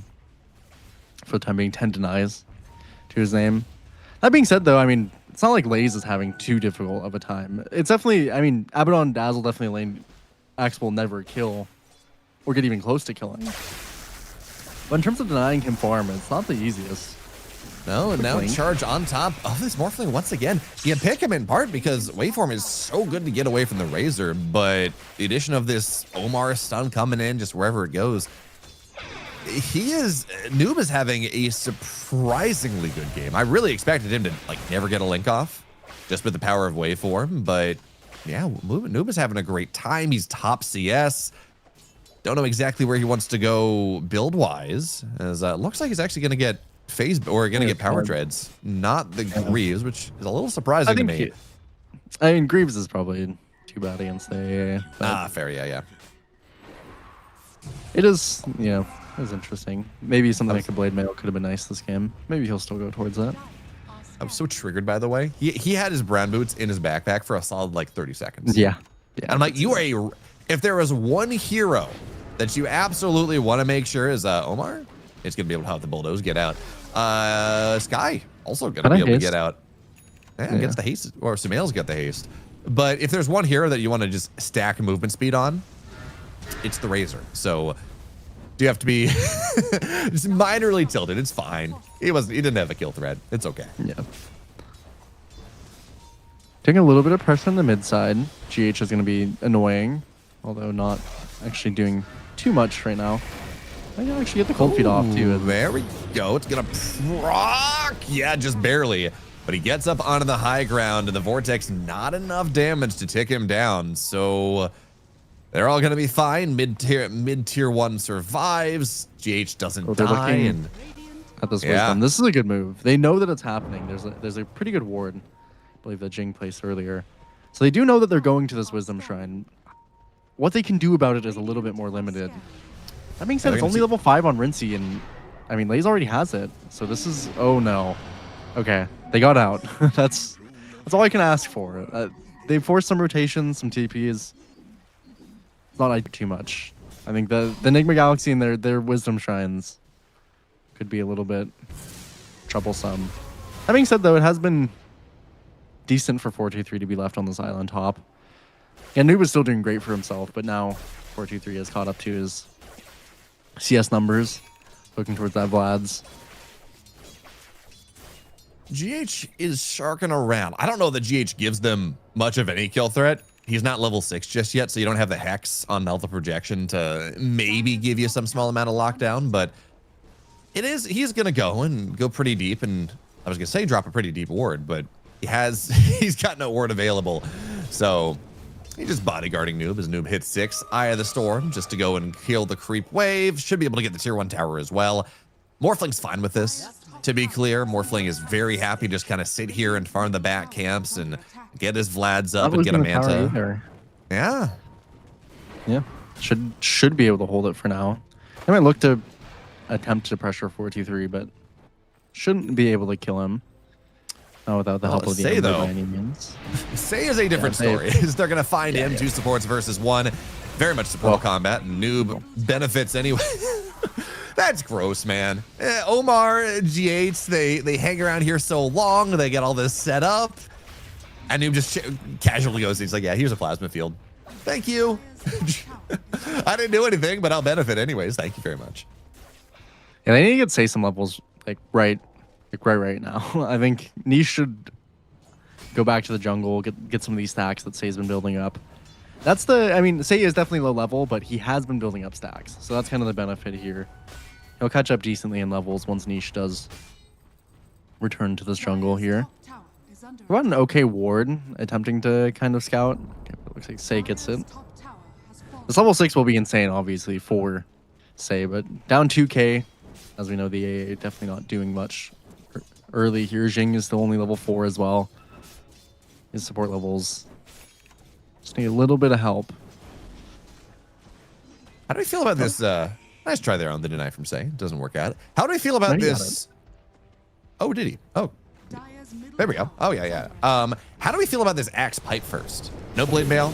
Speaker 9: for the time being. 10 denies to his name. That being said, though, I mean, it's not like Laze is having too difficult of a time. It's definitely, I mean, Abaddon Dazzle definitely lane Axe will never kill or get even close to killing. But in terms of denying him farm, it's not the easiest.
Speaker 8: No, and now
Speaker 9: Blink.
Speaker 8: charge on top of this Morphling once again. You pick him in part because Waveform is so good to get away from the Razor, but the addition of this Omar stun coming in just wherever it goes, Noob is having a surprisingly good game. I really expected him to like never get a link off just with the power of Waveform, but yeah, Noob is having a great time. He's top CS. Don't know exactly where he wants to go build-wise, as it looks like he's actually going to get phase or going to get power treads, not the Greaves, which is a little surprising to me.
Speaker 9: I mean, Greaves is probably too bad against the AA.
Speaker 8: Fair, yeah.
Speaker 9: It is, it was interesting. Maybe something like a Blade Mail could have been nice this game. Maybe he'll still go towards that.
Speaker 8: I was so triggered, by the way. He had his brown boots in his backpack for a solid like 30 seconds.
Speaker 9: Yeah.
Speaker 8: And I'm like, if there was one hero that you absolutely want to make sure is Omar, it's going to be able to help the Bulldoze get out. Sky also going to be able to get out. Yeah, gets the haste, or Sumail's got the haste. But if there's one hero that you want to just stack movement speed on, it's the Razor. So do you have to be just minorly tilted? It's fine. He didn't have a kill threat. It's okay.
Speaker 9: Yeah. Taking a little bit of pressure on the mid side. GH is going to be annoying, although not actually doing too much right now. I can actually get the cold feet off too.
Speaker 8: There we go. It's gonna proc. Yeah, just barely. But he gets up onto the high ground, and the Vortex not enough damage to tick him down. So they're all gonna be fine. Mid tier 1 survives. GH doesn't die. And
Speaker 9: at this wisdom, this is a good move. They know that it's happening. There's a pretty good ward, I believe, that Jing placed earlier. So they do know that they're going to this wisdom shrine. What they can do about it is a little bit more limited. That being said, it's only level 5 on Rincey, and I mean, Laze already has it. So this is, oh no. Okay, they got out. That's all I can ask for. They forced some rotations, some TPs. It's not like too much. I think the Nigma Galaxy and their wisdom shrines could be a little bit troublesome. That being said, though, it has been decent for 423 to be left on this island top. And Noob is still doing great for himself, but now 423 has caught up to his CS numbers, looking towards that Vlad's.
Speaker 8: GH is sharking around. I don't know that GH gives them much of any kill threat. He's not level 6 just yet, so you don't have the Hex on Melt of Projection to maybe give you some small amount of lockdown, but he's going to go pretty deep, and I was going to say drop a pretty deep ward, but he's got no ward available, so he's just bodyguarding Noob as Noob hits 6. Eye of the Storm just to go and kill the creep wave. Should be able to get the tier 1 tower as well. Morphling's fine with this. To be clear, Morphling is very happy to just kind of sit here and farm the back camps and get his Vlads up and get a Manta. Yeah.
Speaker 9: Yeah. Should be able to hold it for now. I might look to attempt to pressure 423, but shouldn't be able to kill him. Not without the help of the
Speaker 8: Say,
Speaker 9: Ember
Speaker 8: though,
Speaker 9: by any means.
Speaker 8: Say is a different story. They're going to find him 2 supports versus 1. Very much support combat. Noob benefits anyway. That's gross, man. Omar, GH, they hang around here so long. They get all this set up. And Noob just casually goes, he's like, yeah, here's a plasma field. Thank you. I didn't do anything, but I'll benefit anyways. Thank you very much.
Speaker 9: Yeah, they need to get say some levels right now. I think Niche should go back to the jungle, get some of these stacks that Say's been building up. Say is definitely low level, but he has been building up stacks. So that's kind of the benefit here. He'll catch up decently in levels once Niche does return to this jungle
Speaker 4: Dire's
Speaker 9: here.
Speaker 4: top tower is under
Speaker 9: We're on an okay ward, attempting to kind of scout. Okay, but it looks like Say gets it.
Speaker 4: Dire's top tower has fallen.
Speaker 9: This level 6 will be insane, obviously, for Say, but down 2k. As we know, the AA definitely not doing much early here. Jing is still only level 4 as well. His support levels just need a little bit of help.
Speaker 8: How do we feel about this? Nice try there on the deny from Say. Doesn't work out. How do we feel about
Speaker 9: No, you got
Speaker 8: this? Oh, did he? Oh,
Speaker 4: Dire's middle
Speaker 8: there we go.
Speaker 4: tower
Speaker 8: Oh,
Speaker 4: is
Speaker 8: yeah.
Speaker 4: under
Speaker 8: How do we feel about this Axe pipe first? No blade mail,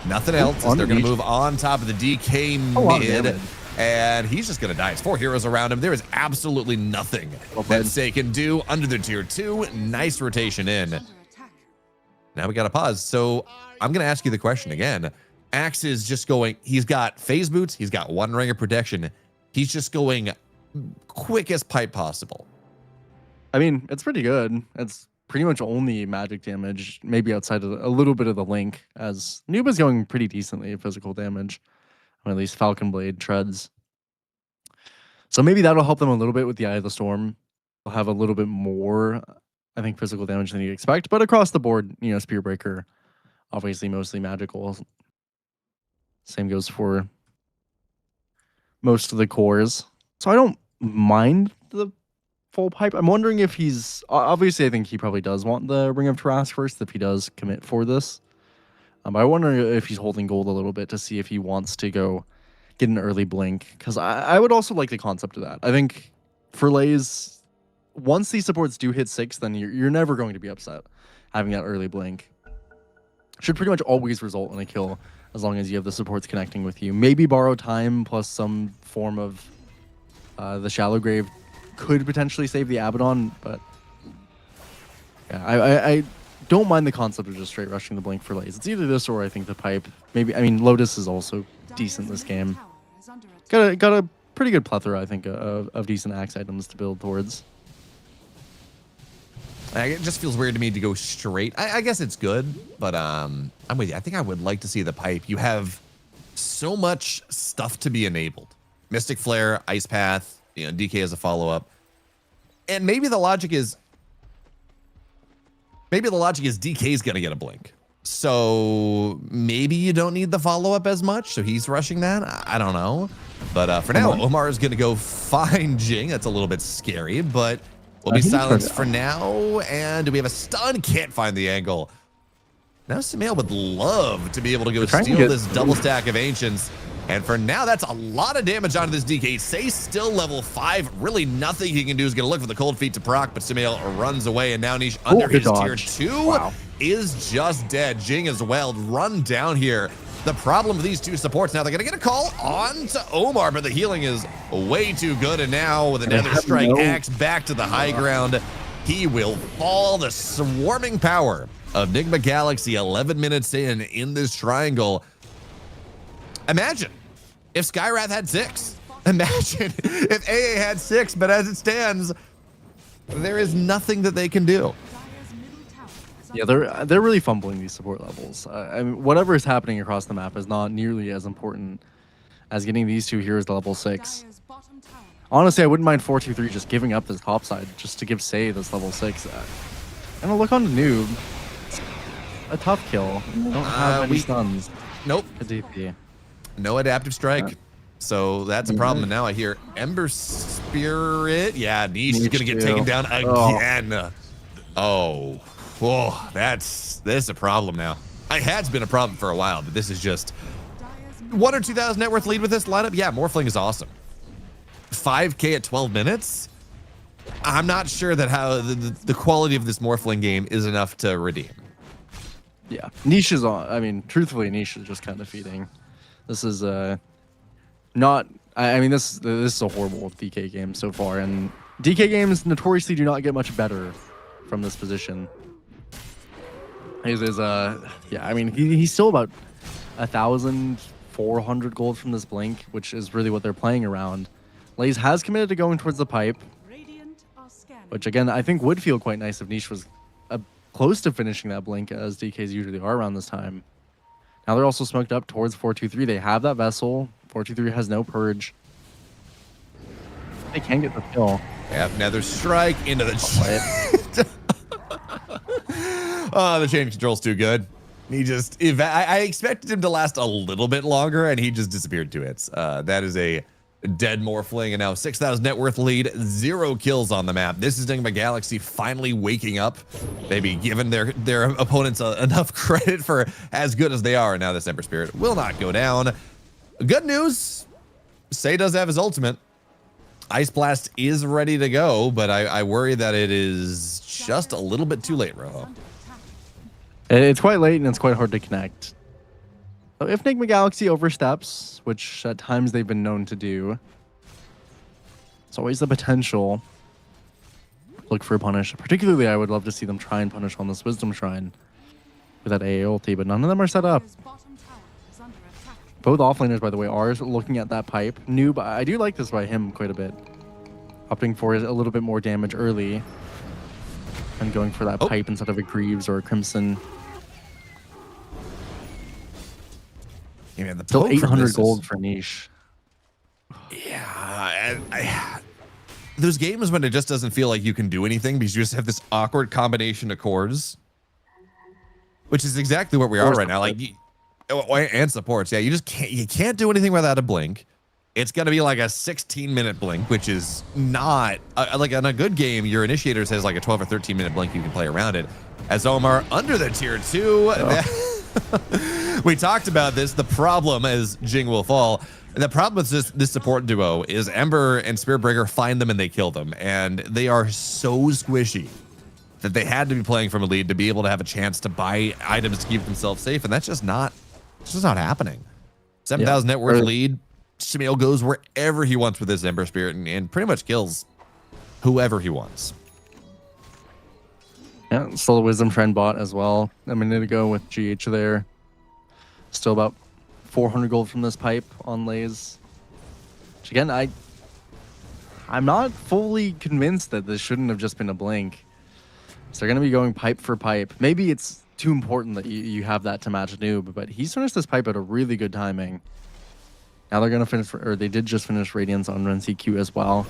Speaker 8: nothing else. As
Speaker 9: on
Speaker 8: they're going to
Speaker 9: Leash.
Speaker 8: move on top of the DK
Speaker 9: A lot of
Speaker 8: mid.
Speaker 9: damage.
Speaker 8: And he's just going to die. It's 4 heroes around him. There is absolutely nothing
Speaker 9: Well
Speaker 8: that
Speaker 9: played.
Speaker 8: Say can do under the tier 2. Nice rotation in.
Speaker 4: under attack.
Speaker 8: Now we got to pause. So I'm going to ask you the question again. Axe is just going, he's got phase boots. He's got one ring of protection. He's just going quickest pipe possible.
Speaker 9: I mean, it's pretty good. It's pretty much only magic damage, maybe outside of a little bit of the link, as Nuba's going pretty decently at physical damage. Or at least Falcon Blade treads. So maybe that'll help them a little bit with the Eye of the Storm. They'll have a little bit more, I think, physical damage than you expect. But across the board, you know, Spearbreaker, obviously mostly magical. Same goes for most of the cores. So I don't mind the full pipe. I'm wondering if he's... Obviously, I think he probably does want the Ring of Tarask first, if he does commit for this. But I wonder if he's holding gold a little bit to see if he wants to go get an early blink. Because I would also like the concept of that. I think for Lays, once these supports do hit 6, then you're never going to be upset having that early blink. Should pretty much always result in a kill as long as you have the supports connecting with you. Maybe borrow time plus some form of the Shallow Grave could potentially save the Abaddon, but yeah, I don't mind the concept of just straight rushing the blink for Lays. It's either this or I think the pipe. Maybe, I mean, Lotus is also decent this game.
Speaker 4: Tower is under attack.
Speaker 9: Got a pretty good plethora, I think, of decent axe items to build towards.
Speaker 8: It just feels weird to me to go straight. I guess it's good, but I'm with you. I think I would like to see the pipe. You have so much stuff to be enabled. Mystic Flare, Ice Path, you know, DK as a follow-up. And maybe the logic is DK's gonna get a blink. So maybe you don't need the follow-up as much. So he's rushing that. I don't know. But for now, Omar is gonna go find Jing. That's a little bit scary, but we'll be silenced for now. And do we have a stun? Can't find the angle. Now Sumail would love to be able to go
Speaker 9: trying to
Speaker 8: steal
Speaker 9: get-
Speaker 8: this double stack of Ancients. And for now, that's a lot of damage onto this DK. Say still level 5. Really nothing he can do is going to look for the cold feet to proc, but Sumail runs away. And now Niche under
Speaker 9: good
Speaker 8: his tier
Speaker 9: dodge.
Speaker 8: 2
Speaker 9: Wow.
Speaker 8: is just dead. Jing as well, run down here. The problem with these two supports now, they're going to get a call on to Omar, but the healing is way too good. And now with another
Speaker 9: have
Speaker 8: strike,
Speaker 9: no-
Speaker 8: Axe back to the high ground. He will fall. The swarming power of Nigma Galaxy 11 minutes in this triangle. Imagine if Skyrath had 6. Imagine if AA had 6, but as it stands, there is nothing that they can do.
Speaker 4: Dire's middle tower is
Speaker 9: Yeah,
Speaker 4: under
Speaker 9: they're really fumbling these support levels. I mean, whatever is happening across the map is not nearly as important as getting these two heroes to level 6.
Speaker 4: Dire's bottom tower.
Speaker 9: Honestly, I wouldn't mind 4-2-3 just giving up this top side just to give Say this level 6. And a look on the noob. It's a tough kill. Don't have any
Speaker 8: we-
Speaker 9: stuns.
Speaker 8: Nope,
Speaker 9: Good DP.
Speaker 8: no adaptive strike. So that's a problem. And now I hear Ember Spirit. Yeah, Niche is
Speaker 9: Niche
Speaker 8: going to get
Speaker 9: too.
Speaker 8: taken down
Speaker 9: Oh.
Speaker 8: again. Oh, whoa, this is a problem now. It has been a problem for a while, but this is just
Speaker 4: Dire's middle
Speaker 8: 1 or 2,000 net worth lead with this lineup. Yeah, Morphling is awesome. 5K at 12 minutes. I'm not sure that how the quality of this Morphling game is enough to redeem.
Speaker 9: Yeah, Niche is on. I mean, truthfully, Niche is just kind of feeding. This is not. I mean, this is a horrible DK game so far, and DK games notoriously do not get much better from this position. Yeah. I mean, he's still about 1,400 gold from this blink, which is really what they're playing around. Lays has committed to going towards the pipe,
Speaker 4: radiant are scanning.
Speaker 9: which again I think would feel quite nice if Niche was close to finishing that blink, as DKs usually are around this time. Now they're also smoked up towards 4-2-3. They have that vessel. 4-2-3 has no purge. They can get the kill.
Speaker 8: Yeah, another strike into the. Oh, the change control's too good. He just. I expected him to last a little bit longer, and he just disappeared 2 hits. That is a dead Morphling, and now 6,000 net worth lead, 0 kills on the map. This is Nigma Galaxy finally waking up, maybe giving their opponents enough credit for as good as they are. And now this Ember Spirit will not go down. Good news, Say does have his ultimate. Ice Blast is ready to go, but I worry that it is just a little bit too late, Rojo.
Speaker 9: It's quite late and it's quite hard to connect. So if Nigma Galaxy oversteps, which at times they've been known to do, it's always the potential to look for a punish. Particularly, I would love to see them try and punish on this Wisdom Shrine with that AA ulti, but none of them are set up.
Speaker 4: Dire's bottom tower is under attack.
Speaker 9: Both offlaners, by the way, are looking at that pipe. Noob, I do like this by him quite a bit. Opting for a little bit more damage early and going for that pipe instead of a Greaves or a Crimson.
Speaker 8: Yeah, man, the
Speaker 9: Still
Speaker 8: poke from
Speaker 9: 800
Speaker 8: this
Speaker 9: gold
Speaker 8: is-
Speaker 9: for Niche.
Speaker 8: Yeah, those games when it just doesn't feel like you can do anything because you just have this awkward combination of cores, which is exactly where we are right now. Like, and supports. Yeah, you can't do anything without a blink. It's gonna be like a 16-minute blink, which is not like on a good game. Your initiator says like a 12 or 13-minute blink. You can play around it. As Omar under the tier 2. We talked about this. The problem, as Jing will fall, the problem with this support duo is Ember and Spiritbreaker find them and they kill them. And they are so squishy that they had to be playing from a lead to be able to have a chance to buy items to keep themselves safe. And that's just not happening. 7,000 net worth lead. Shmail goes wherever he wants with his Ember Spirit and pretty much kills whoever he wants.
Speaker 9: Yeah, still a Wisdom Shrine bot as well. A minute ago with GH there. Still about 400 gold from this pipe on Lays. Which again, I'm not fully convinced that this shouldn't have just been a blink. So they're going to be going pipe for pipe. Maybe it's too important that you have that to match Noob, but he's finished this pipe at a really good timing. Now they're going to finish, or they did just finish Radiance on Ren CQ as well.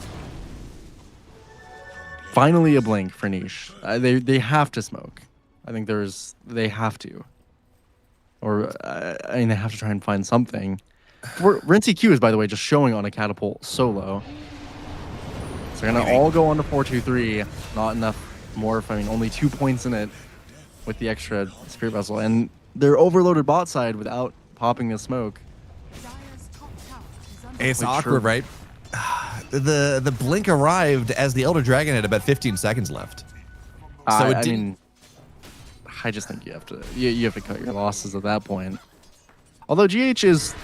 Speaker 9: Finally a blink for Niche. They have to smoke. I think they have to. Or, I mean, they have to try and find something. Ren CQ is, by the way, just showing on a catapult solo. So they're going to all go on to 4-2-3. Not enough morph. I mean, only 2 points in it with the extra Spirit Vessel. And they're overloaded bot side without popping the smoke.
Speaker 4: Dire's top tower is under
Speaker 8: It's
Speaker 9: Like,
Speaker 8: awkward, right? The blink arrived as the Elder Dragon had about 15 seconds left. So
Speaker 9: I mean, I just think you have to cut your losses at that point. Although GH is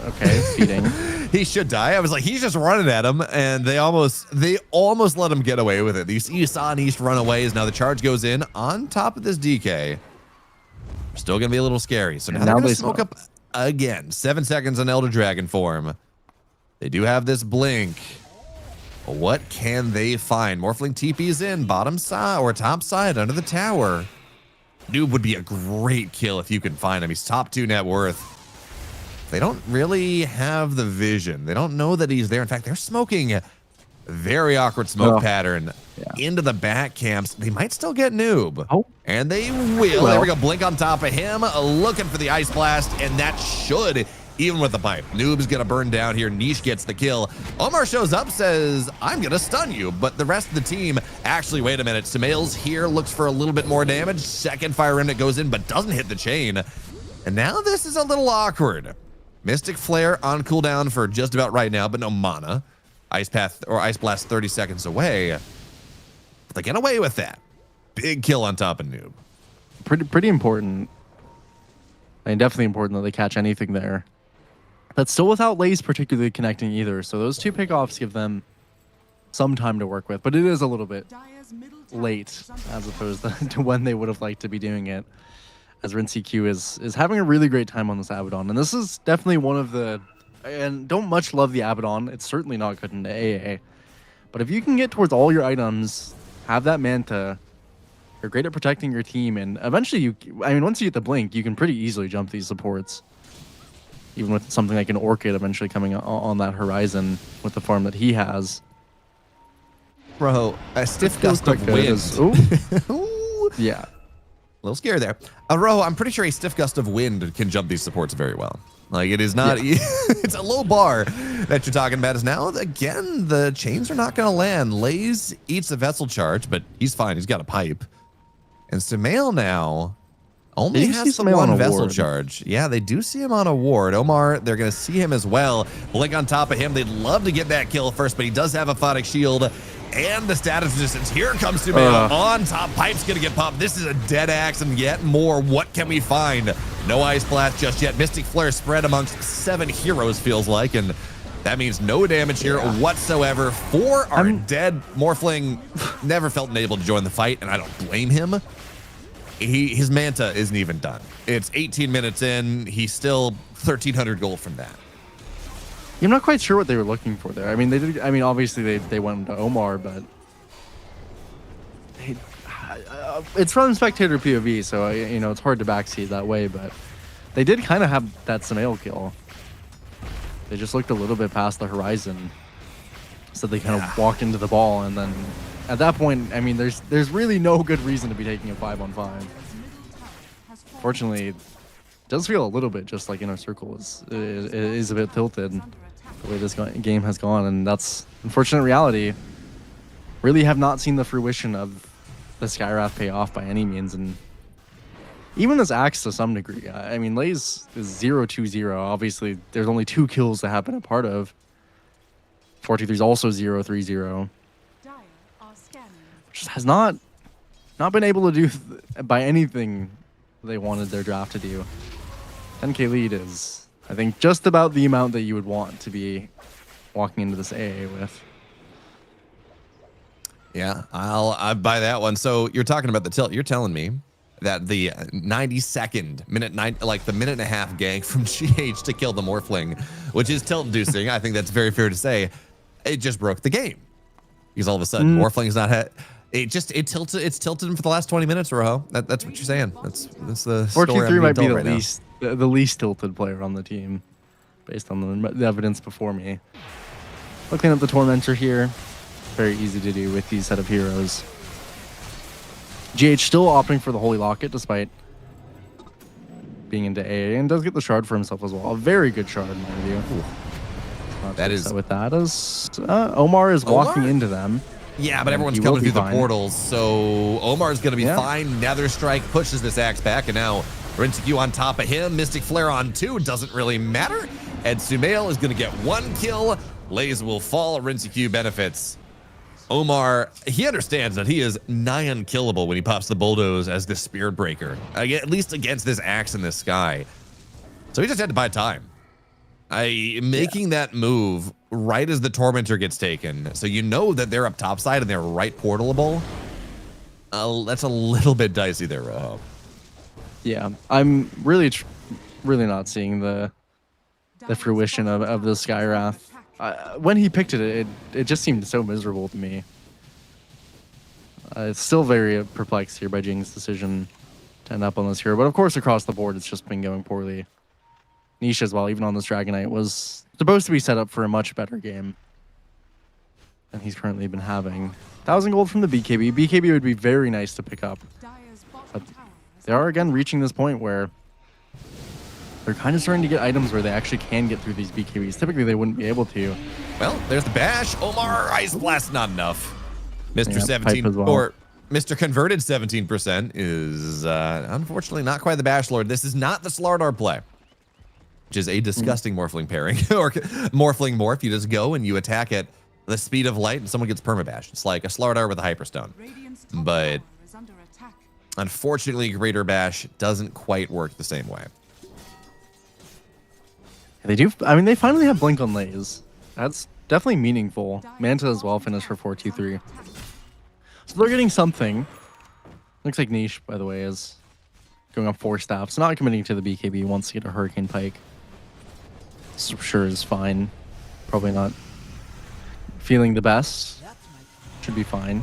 Speaker 9: okay, feeding.
Speaker 8: He should die. I was like, he's just running at him, and they almost let him get away with it. You saw Niche run away. As now the charge goes in on top of this DK. Still gonna be a little scary. So now they're gonna smoke up again. 7 seconds on Elder Dragon form. They do have this blink. What can they find? Morphling TP's in bottom side or top side under the tower. Noob would be a great kill if you can find him. He's top 2 net worth. They don't really have the vision. They don't know that he's there. In fact, they're smoking a very awkward smoke pattern into the back camps. They might still get Noob.
Speaker 9: Oh.
Speaker 8: And they will. There we go. Blink on top of him. Looking for the Ice Blast. And that should, even with the pipe. Noob's going to burn down here. Niche gets the kill. Omar shows up, says, I'm going to stun you. But the rest of the team, actually, wait a minute. Samails here looks for a little bit more damage. Second Fire Remnant goes in, but doesn't hit the chain. And now this is a little awkward. Mystic Flare on cooldown for just about right now, but no mana. Ice Path or Ice Blast 30 seconds away. But they get away with that. Big kill on top of Noob.
Speaker 9: Pretty important. I mean, definitely important that they catch anything there. That's still without Lace particularly connecting either. So those 2 pickoffs give them some time to work with, but it is a little bit
Speaker 4: Dire's middle tower
Speaker 9: late
Speaker 4: is under
Speaker 9: as opposed to when they would have liked to be doing it. As Ren CQ is having a really great time on this Abaddon. And this is definitely one of the... And don't much love the Abaddon. It's certainly not good into AA. But if you can get towards all your items, have that Manta, you're great at protecting your team. And eventually, once you get the Blink, you can pretty easily jump these supports. Even with something like an Orchid eventually coming on that horizon with the farm that he has.
Speaker 8: Bro, a stiff
Speaker 9: Feels
Speaker 8: gust of
Speaker 9: quite good
Speaker 8: wind.
Speaker 9: as- ooh.
Speaker 8: Ooh.
Speaker 9: Yeah.
Speaker 8: A little scare there. Rojo, I'm pretty sure a stiff gust of wind can jump these supports very well. Like, it is not, it's a low bar that you're talking about. Is now, again, the chains are not going to land. Lays eats a vessel charge, but he's fine. He's got a pipe. And Sumail now only
Speaker 9: Did you see
Speaker 8: has the
Speaker 9: Sumail on
Speaker 8: one
Speaker 9: a
Speaker 8: vessel
Speaker 9: ward?
Speaker 8: charge. Yeah, they do see him on a ward. Omar, they're going to see him as well. Blink on top of him. They'd love to get that kill first, but he does have a Phonic Shield. And the status resistance. Here comes Sumail on top. Pipe's going to get popped. This is a dead axe and yet more. What can we find? No Ice Blast just yet. Mystic Flare spread amongst 7 heroes, feels like. And that means no damage here whatsoever. 4 are dead. Morphling never felt enabled to join the fight, and I don't blame him. His Manta isn't even done. It's 18 minutes in. He's still 1,300 gold from that.
Speaker 9: I'm not quite sure what they were looking for there. I mean, they did. I mean, obviously they went to Omar, but it's from spectator POV, so you know it's hard to backseat that way. But they did kind of have that Sumail kill. They just looked a little bit past the horizon, so they kind of walked into the ball, and then at that point, I mean, there's really no good reason to be taking a 5-on-5. Fortunately, it does feel a little bit just like Inner Circle is a bit tilted the way this game has gone, and that's unfortunate reality. Really have not seen the fruition of the Skywrath pay off by any means, and even this axe to some degree. I mean, Lays is 0-2-0. Obviously, there's only 2 kills that have been a part of. 423 is also 0-3-0.
Speaker 4: Dire are scanning.
Speaker 9: Just has not been able to do by anything they wanted their draft to do. 10k lead is, I think, just about the amount that you would want to be walking into this AA with.
Speaker 8: Yeah, I'll buy that one. So you're talking about the tilt. You're telling me that the 92nd minute, like the minute and a half gank from GH to kill the Morphling, which is tilt inducing. I think that's very fair to say. It just broke the game because all of a sudden Morphling's not it's tilted him for the last 20 minutes, Rojo. That's what you're saying. That's the story.
Speaker 9: 423 might be
Speaker 8: right
Speaker 9: the least tilted player on the team, based on the evidence before me. Looking at the Tormentor here, very easy to do with these set of heroes. GH still opting for the Holy Locket despite being into AA, and does get the shard for himself as well. A very good shard in my view.
Speaker 8: That is
Speaker 9: with that as Omar is walking into them.
Speaker 8: Yeah, but everyone's
Speaker 9: he will
Speaker 8: coming
Speaker 9: be
Speaker 8: through the
Speaker 9: fine.
Speaker 8: portals, so Omar's going to be fine. Nether Strike pushes this axe back, and now Rinseku on top of him. Mystic Flare on 2, doesn't really matter. And Sumail is going to get 1 kill. Lays will fall, Rinseku benefits. Omar, he understands that he is nigh unkillable when he pops the bulldoze as the Spirit Breaker, at least against this axe in the sky. So he just had to buy time. Making that move right as the Tormentor gets taken, so you know that they're up topside and they're right portalable. That's a little bit dicey there, Rojo.
Speaker 9: Yeah, I'm really not seeing the fruition of the Skywrath. When he picked it just seemed so miserable to me. It's still very perplexed here by Jing's decision to end up on this hero, but of course across the board it's just been going poorly. Niche as well, even on this Dragonite, was supposed to be set up for a much better game than he's currently been having. 1,000 gold from the BKB. BKB would be very nice to pick up.
Speaker 4: Dire's bottom
Speaker 9: But
Speaker 4: tower is
Speaker 9: they are again reaching this point where they're kind of starting to get items where they actually can get through these BKBs. Typically they wouldn't be able to.
Speaker 8: Well, there's the bash. Omar, Ice Blast, not enough. Mr.
Speaker 9: Yeah,
Speaker 8: 17
Speaker 9: pipe as well.
Speaker 8: or Mr. Converted 17% is unfortunately not quite the Bash Lord. This is not the Slardar play, which is a disgusting Morphling pairing. Or Morphling Morph, you just go and you attack at the speed of light and someone gets permabash. It's like a Slardar with a Hyperstone.
Speaker 4: Radiant's top
Speaker 8: But
Speaker 4: tower is under attack.
Speaker 8: unfortunately, Greater Bash doesn't quite work the same way.
Speaker 9: They do. I mean, they finally have Blink on Lays. That's definitely meaningful. Manta as well finished for 4-2-3. So they're getting something. Looks like Niche, by the way, is going up 4 staffs. Not committing to the BKB. Wants to get a Hurricane Pike. Sure is fine. Probably not feeling the best. Should be fine.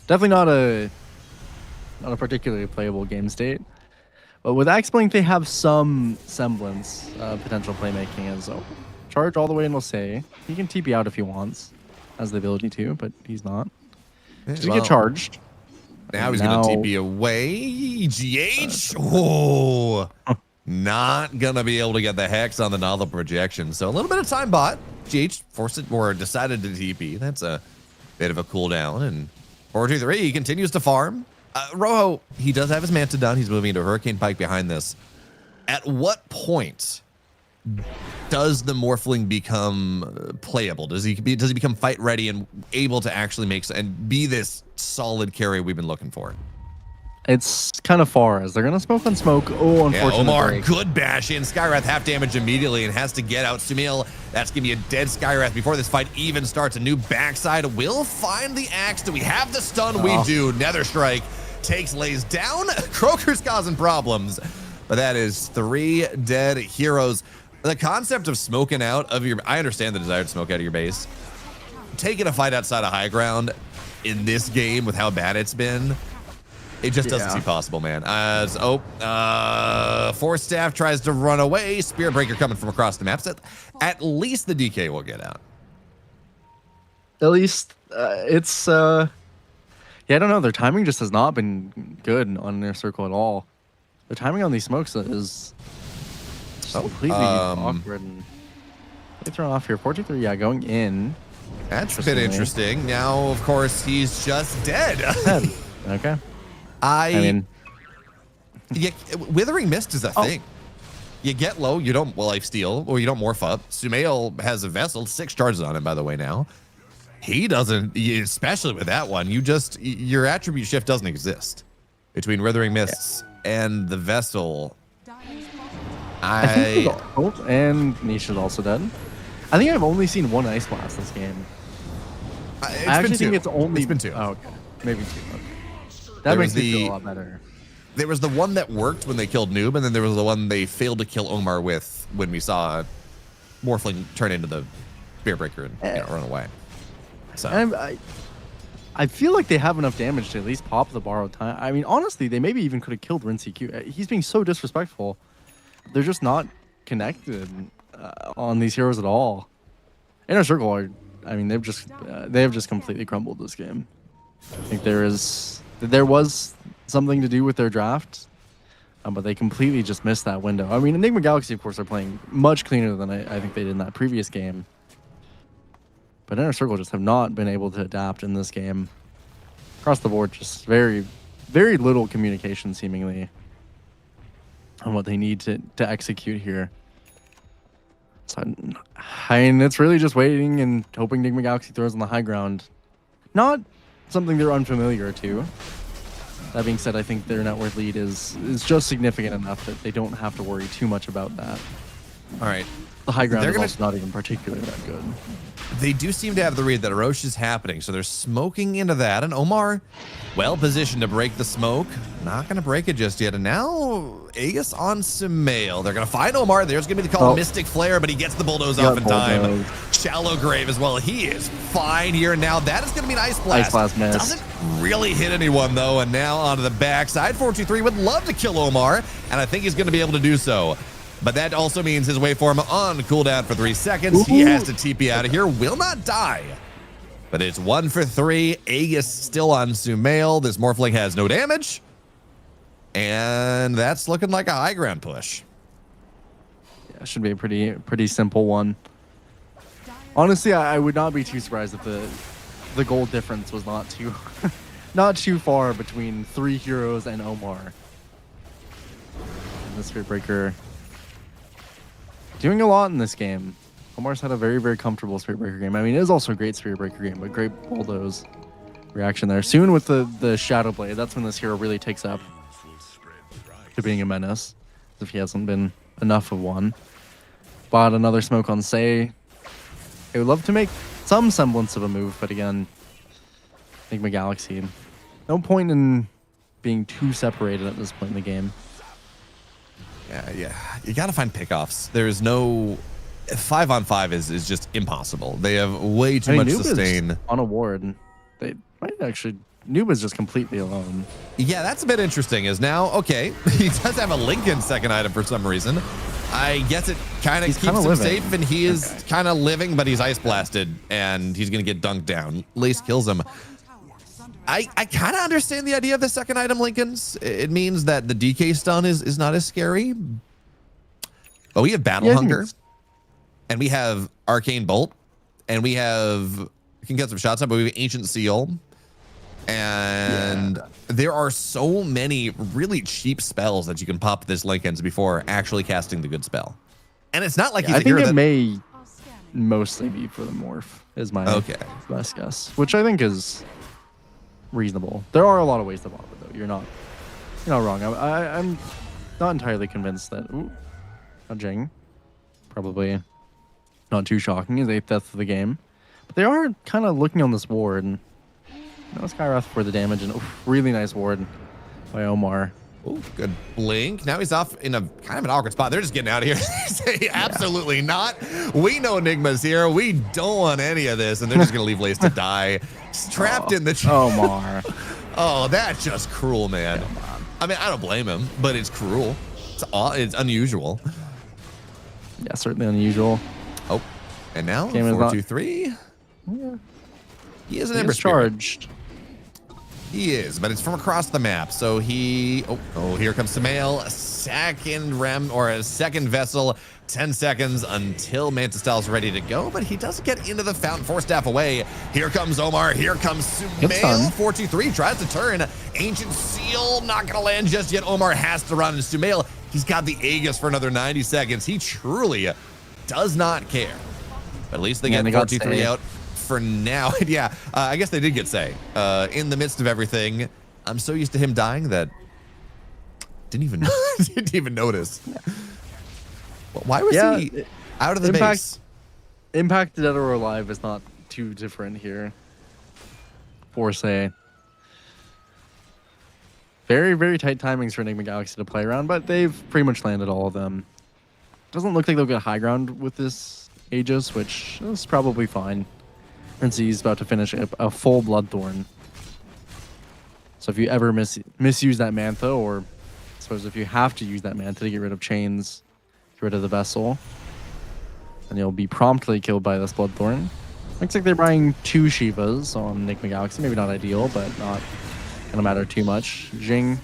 Speaker 9: Definitely not a particularly playable game state. But with Axe Blink, they have some semblance of potential playmaking as well. Charge all the way and we'll say he can TP out if he wants. has the ability to, but he's not. Does he
Speaker 8: well,
Speaker 9: get charged?
Speaker 8: Now he's
Speaker 9: Now-
Speaker 8: going to TP away. GH. Oh, not going to be able to get the hex on the novel projection. So a little bit of time bot. GH forced it or decided to TP. That's a bit of a cooldown. And 4-2-3, he continues to farm. Rojo, he does have his Manta done. He's moving into Hurricane Pike behind this. At what point does the Morphling become playable? Does he become fight ready and able to actually and be this solid carry we've been looking for?
Speaker 9: It's kind of far as they're gonna smoke on smoke. Oh,
Speaker 8: Yeah,
Speaker 9: unfortunately.
Speaker 8: Omar, good bash in. Skywrath half damage immediately and has to get out Sumail. That's gonna be a dead Skywrath before this fight even starts. A new backside will find the axe. Do we have the stun? We do. Nether Strike lays down. Croaker's causing problems, but that is 3 dead heroes. The concept of smoking out of your, I understand the desire to smoke out of your base. Taking a fight outside of high ground in this game with how bad it's been, it just doesn't seem possible, man. Force Staff tries to run away. Spirit Breaker coming from across the map. So at least the DK will get out.
Speaker 9: At least it's yeah, I don't know. Their timing just has not been good on their circle at all. The timing on these smokes is completely awkward and they thrown off here. 4-2-3, yeah, going in.
Speaker 8: That's a bit interesting. Now, of course, he's just dead.
Speaker 9: Okay.
Speaker 8: I
Speaker 9: mean,
Speaker 8: Withering Mist is a thing. You get low, you don't life steal, or you don't morph up. Sumail has a vessel, 6 charges on him, by the way, now. He doesn't, especially with that one, your attribute shift doesn't exist between Withering Mists and the vessel.
Speaker 9: And Niche is also dead. I think I've only seen 1 Ice Blast this game. I actually think it's been 2. Oh, okay. Maybe 2. Okay. That makes me feel a lot better.
Speaker 8: There was the one that worked when they killed Noob, and then there was the one they failed to kill Omar with when we saw Morphling turn into the Spear Breaker and run away. So
Speaker 9: I feel like they have enough damage to at least pop the borrowed time. I mean, honestly, they maybe even could have killed Rinsey Q. He's being so disrespectful. They're just not connected on these heroes at all. Inner Circle I mean, they have just completely crumbled this game. I think there was something to do with their draft, but they completely just missed that window. I mean, Enigma Galaxy, of course, are playing much cleaner than I think they did in that previous game. But Inner Circle just have not been able to adapt in this game. Across the board, just very, very little communication, seemingly, on what they need to execute here. So, I mean, it's really just waiting and hoping Nigma Galaxy throws on the high ground. Not something they're unfamiliar to. That being said, I think their net worth lead is just significant enough that they don't have to worry too much about that.
Speaker 8: All right.
Speaker 9: The high ground is also not even particularly that good.
Speaker 8: They do seem to have the read that Orochi is happening, so they're smoking into that. And Omar, well positioned to break the smoke. Not going to break it just yet. And now Aegis on Sumail. They're going to find Omar. There's going to be the call Mystic Flare, but he gets the bulldoze off in time. Shallow Grave as well. He is fine here. Now that is going to be an Ice Blast.
Speaker 9: Ice Blast miss.
Speaker 8: Doesn't really hit anyone, though. And now onto the backside. 4-2-3 would love to kill Omar, and I think he's going to be able to do so. But that also means his waveform on cooldown for 3 seconds. He has to TP out of here. Will not die. But it's 1 for 3. Aegis still on Sumail. This Morphling has no damage. And that's looking like a high ground push.
Speaker 9: Yeah, should be a pretty simple one. Honestly, I would not be too surprised if the gold difference was not too not too far between 3 heroes and Omar. And the Spirit Breaker doing a lot in this game. Omar's had a very, very comfortable Spirit Breaker game. I mean, it is also a great Spirit Breaker game, but great bulldoze reaction there. Soon with the Shadow Blade, that's when this hero really takes up to being a menace, if he hasn't been enough of one. Bought another smoke on Sei. I would love to make some semblance of a move, but again, Nigma Galaxy. No point in being too separated at this point in the game.
Speaker 8: Yeah. You got to find pickoffs. There's no 5-on-5 is just impossible. They have way too much sustain
Speaker 9: on a ward. They might actually. Noob is just completely alone.
Speaker 8: Yeah, that's a bit interesting. Is now okay. He does have a Lincoln second item for some reason. I guess it kind of
Speaker 9: He's
Speaker 8: keeps
Speaker 9: kinda
Speaker 8: him
Speaker 9: living.
Speaker 8: safe, and he is kind of living, but he's ice blasted, and he's going to get dunked down. Lace kills him. I kind of understand the idea of the second item, Lincolns. It means that the DK stun is not as scary. But we have Battle Hunger, and we have Arcane Bolt, and we can get some shots up, but we have Ancient Seal. And there are so many really cheap spells that you can pop this Lincolns before actually casting the good spell. And it's not like he's
Speaker 9: I
Speaker 8: a
Speaker 9: think
Speaker 8: hero
Speaker 9: it
Speaker 8: that,
Speaker 9: may mostly be for the morph, is my best guess, which I think is reasonable. There are a lot of ways to pop it, though. You're not wrong. I'm not entirely convinced that. Ooh, a Jing, probably not too shocking, is 8th death of the game, but they are kind of looking on this ward. And no Skywrath for the damage, and really nice ward by Omar.
Speaker 8: Oh, good blink. Now he's off in a kind of an awkward spot. They're just getting out of here. Say, absolutely not. We know Nigma's here. We don't want any of this. And they're just going to leave Lace to die. He's trapped in the
Speaker 9: Omar.
Speaker 8: Oh, that's just cruel, man. I mean, I don't blame him, but it's cruel. It's unusual.
Speaker 9: Yeah, certainly unusual.
Speaker 8: Oh, and now
Speaker 9: Game is
Speaker 8: 4-2-3.
Speaker 9: Yeah.
Speaker 8: He is an
Speaker 9: He
Speaker 8: Ember
Speaker 9: is
Speaker 8: Spirit.
Speaker 9: charged.
Speaker 8: He is, but it's from across the map. So he, here comes Samael, a second rem or a second vessel, 10 seconds until Mantis Style's ready to go, but he doesn't get into the fountain, 4 staff away. Here comes Omar, here comes Sumail, 4-2-3, tries to turn. Ancient Seal, not gonna land just yet. Omar has to run, and Sumail, he's got the Aegis for another 90 seconds. He truly does not care. But at least they get 4-2-3 out. For now, yeah, I guess they did get say. In the midst of everything, I'm so used to him dying that didn't even notice. Why was he out of the base?
Speaker 9: Impact Dead or Alive is not too different here. For say, very, very tight timings for Nigma Galaxy to play around, but they've pretty much landed all of them. Doesn't look like they'll get high ground with this Aegis, which is probably fine. He's about to finish a full Bloodthorn. So if you ever misuse that Mantha, or I suppose if you have to use that Mantha to get rid of chains, get rid of the vessel, then you'll be promptly killed by this Bloodthorn. Looks like they're buying 2 Shivas on Nigma Galaxy. Maybe not ideal, but not gonna matter too much. Jing,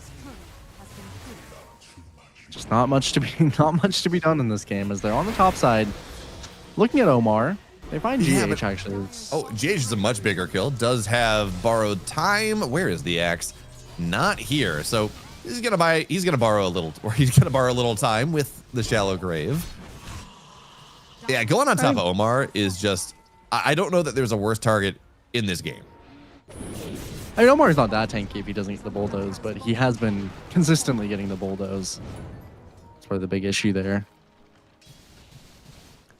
Speaker 9: just not much to be done in this game as they're on the top side. Looking at Omar. They find GH actually.
Speaker 8: GH is a much bigger kill. Does have borrowed time. Where is the axe? Not here. So he's gonna borrow a little time with the shallow grave. Yeah, going on top of Omar is just. I don't know that there's a worse target in this game.
Speaker 9: I mean, Omar's not that tanky if he doesn't get the bulldoze, but he has been consistently getting the bulldoze. That's probably the big issue there.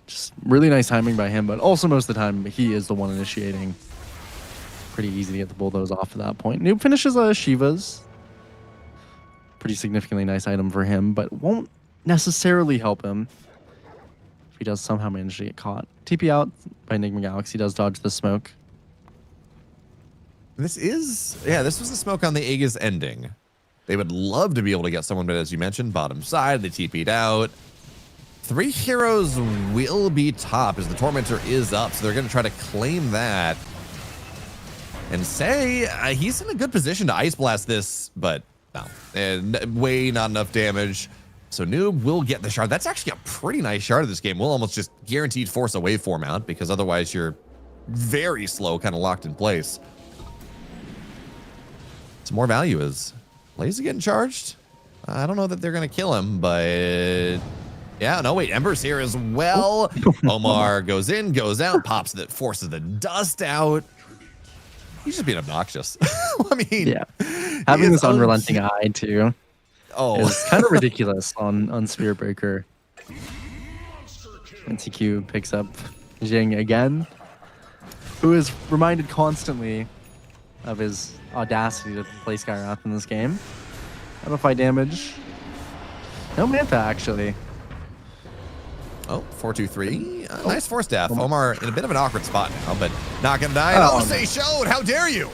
Speaker 9: Just really nice timing by him, but also most of the time he is the one initiating. Pretty easy to get the bulldoze off at that point. Noob finishes Shiva's. Pretty significantly nice item for him, but won't necessarily help him if he does somehow manage to get caught. TP out by Nigma Galaxy, does dodge the smoke.
Speaker 8: This was the smoke on the Aegis ending. They would love to be able to get someone, but as you mentioned, bottom side, they TP'd out. 3 heroes will be top as the Tormentor is up, so they're going to try to claim that. And say he's in a good position to Ice Blast this, but no, way not enough damage. So Noob will get the shard. That's actually a pretty nice shard of this game. We'll almost just guaranteed force a waveform out because otherwise you're very slow, kind of locked in place. Some more value is Lazy getting charged. I don't know that they're going to kill him, but... Yeah, no, wait, Ember's here as well. Omar goes in, goes out, forces the dust out. He's just being obnoxious. I mean,
Speaker 9: yeah, having this unrelenting eye too. Is kind of ridiculous on Spirit Breaker. NTQ picks up Jing again, who is reminded constantly of his audacity to play Skywrath in this game. Amplify damage. No Mantha actually.
Speaker 8: 4-2-3. Nice 4 staff. Omar in a bit of an awkward spot now, but not gonna die. Say showed. How dare you?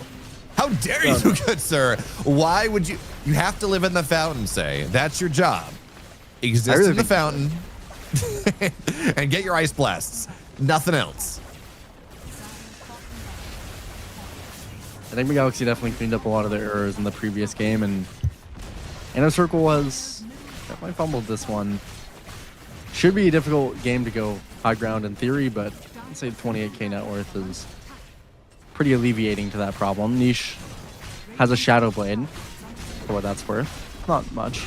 Speaker 8: How dare you, good sir? Why would you? You have to live in the fountain, say. That's your job. Exist in the fountain and get your ice blasts. Nothing else.
Speaker 9: I think Galaxy definitely cleaned up a lot of their errors in the previous game, and Inner Circle was definitely fumbled this one. Should be a difficult game to go high ground in theory, but I'd say 28k net worth is pretty alleviating to that problem. Niche has a Shadow Blade, for what that's worth. Not much.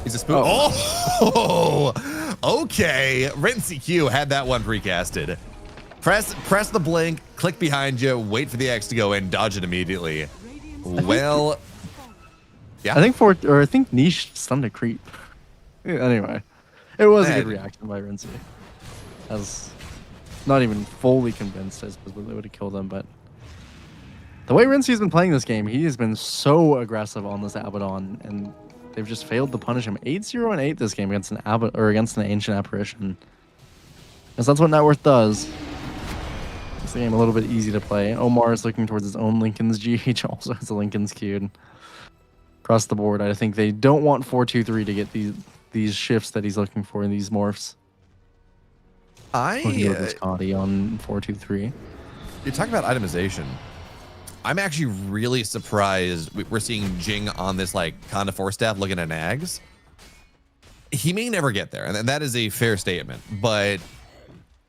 Speaker 8: He's a spook. Oh, okay. Rinsey Q had that one precasted. Press the blink, click behind you, wait for the X to go in, dodge it immediately. Well, yeah.
Speaker 9: I think Niche stunned a creep. Yeah, anyway, it was a good reaction by Rinsey. I was not even fully convinced as to they would have killed him, but the way Rinsey's been playing this game, he has been so aggressive on this Abaddon, and they've just failed to punish him. 8-0 and 8 this game against against an Ancient Apparition. Because that's what net worth does. Makes the game a little bit easy to play. Omar is looking towards his own Lincoln's GH, also has a Lincoln's queued. Across the board, I think they don't want 4-2-3 to get these shifts that he's looking for in these morphs. Looking at this Connie on 4-2-3.
Speaker 8: You talk about itemization. I'm actually really surprised we're seeing Jing on this like Conda 4 staff looking at Nags. He may never get there, and that is a fair statement. But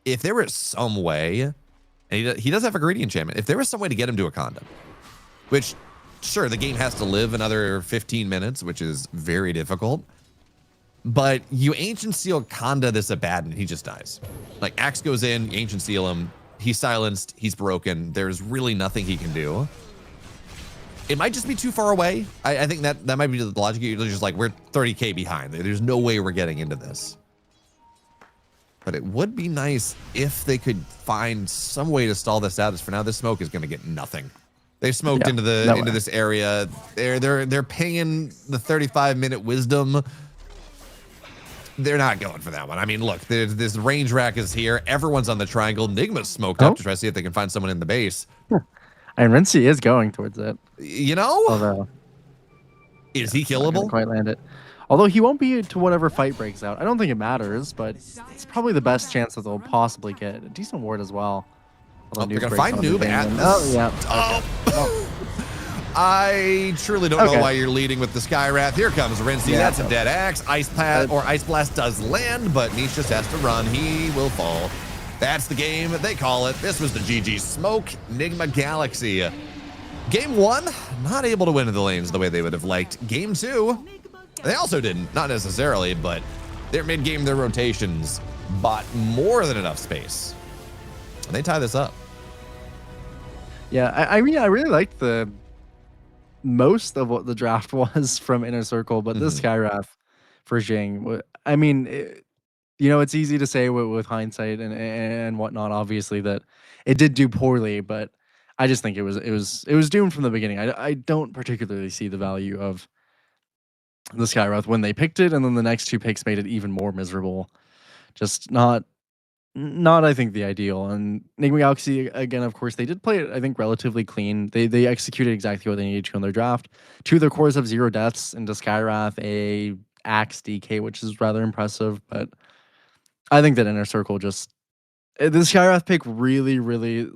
Speaker 8: if there was some way, and he does have a greedy enchantment, if there was some way to get him to a Conda, which sure, the game has to live another 15 minutes, which is very difficult. But you Ancient Seal Conda this Abaddon, he just dies. Like, Axe goes in, you Ancient Seal him, he's silenced, he's broken. There's really nothing he can do. It might just be too far away. I think that might be the logic. You're just like, we're 30k behind. There's no way we're getting into this. But it would be nice if they could find some way to stall this out. As for now, this smoke is going to get nothing. They've smoked into this area. They're paying the 35-minute wisdom. They're not going for that one. I mean, look, this range rack is here. Everyone's on the triangle. Nigma's smoked up to try to see if they can find someone in the base.
Speaker 9: And Rinsey is going towards it.
Speaker 8: You know?
Speaker 9: Although,
Speaker 8: is he killable?
Speaker 9: Quite land it. Although he won't be to whatever fight breaks out. I don't think it matters, but it's probably the best chance that they'll possibly get. A decent ward as well.
Speaker 8: Oh, they're gonna find Noob at this.
Speaker 9: Oh, yeah.
Speaker 8: Oh. I truly don't know why you're leading with the Sky Wrath. Here comes Rinsey.
Speaker 9: Yeah,
Speaker 8: That's a dead axe. Ice Blast does land, but Niche just has to run. He will fall. That's the game. They call it. This was the GG Smoke Nigma Galaxy. Game 1, not able to win in the lanes the way they would have liked. Game 2, they also didn't. Not necessarily, but their mid-game, their rotations bought more than enough space. And they tie this up.
Speaker 9: Yeah, I mean, I really liked the most of what the draft was from Inner Circle, but this Sky Wrath for Jing, I mean, it's easy to say with hindsight and whatnot, obviously, that it did do poorly, but I just think it was doomed from the beginning. I don't particularly see the value of the Sky Wrath when they picked it, and then the next two picks made it even more miserable. Just not I think the ideal. And Nigma Galaxy, again, of course, they did play it, I think, relatively clean. They executed exactly what they needed to in their draft. 2 of their cores have 0 deaths into Sky Wrath, a Axe DK, which is rather impressive. But I think that Inner Circle the Sky Wrath pick really, really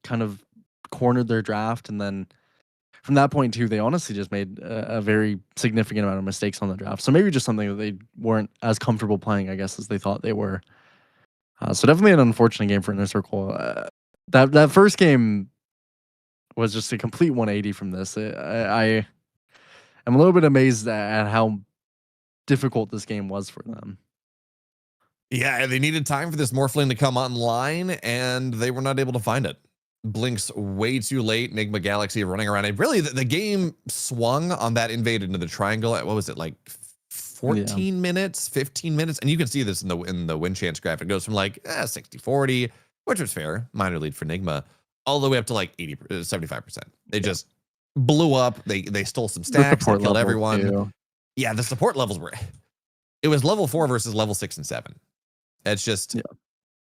Speaker 9: kind of cornered their draft. And then from that point, too, they honestly just made a very significant amount of mistakes on the draft. So maybe just something that they weren't as comfortable playing, I guess, as they thought they were. So definitely an unfortunate game for Inner Circle. That first game was just a complete 180 from this. I am a little bit amazed at how difficult this game was for them.
Speaker 8: Yeah, they needed time for this Morphling to come online, and they were not able to find it. Blinks way too late. Nigma Galaxy running around. And really, the game swung on that invade into the triangle at, what was it, like 14 minutes, 15 minutes, and you can see this in the win chance graph. It goes from like 60-40, which was fair, minor lead for Nigma, all the way up to like 75%. They just blew up. They stole some stacks, they killed everyone. Too. Yeah, the support levels it was level 4 versus level 6 and 7. It's just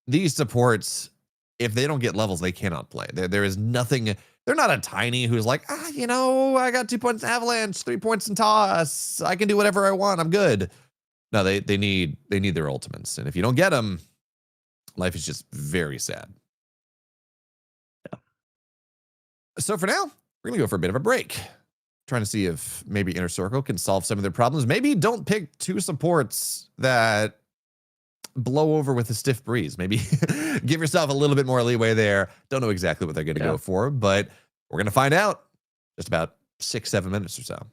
Speaker 8: these supports, if they don't get levels, they cannot play. There is nothing. They're not a tiny who's like, I got 2 points in Avalanche, 3 points in Toss. I can do whatever I want. I'm good. No, they need their ultimates, and if you don't get them, life is just very sad.
Speaker 9: Yeah.
Speaker 8: So for now, we're gonna go for a bit of a break, trying to see if maybe Inner Circle can solve some of their problems. Maybe don't pick 2 supports that blow over with a stiff breeze. Maybe give yourself a little bit more leeway there. Don't know exactly what they're going to go for, but we're going to find out just about 6-7 minutes or so.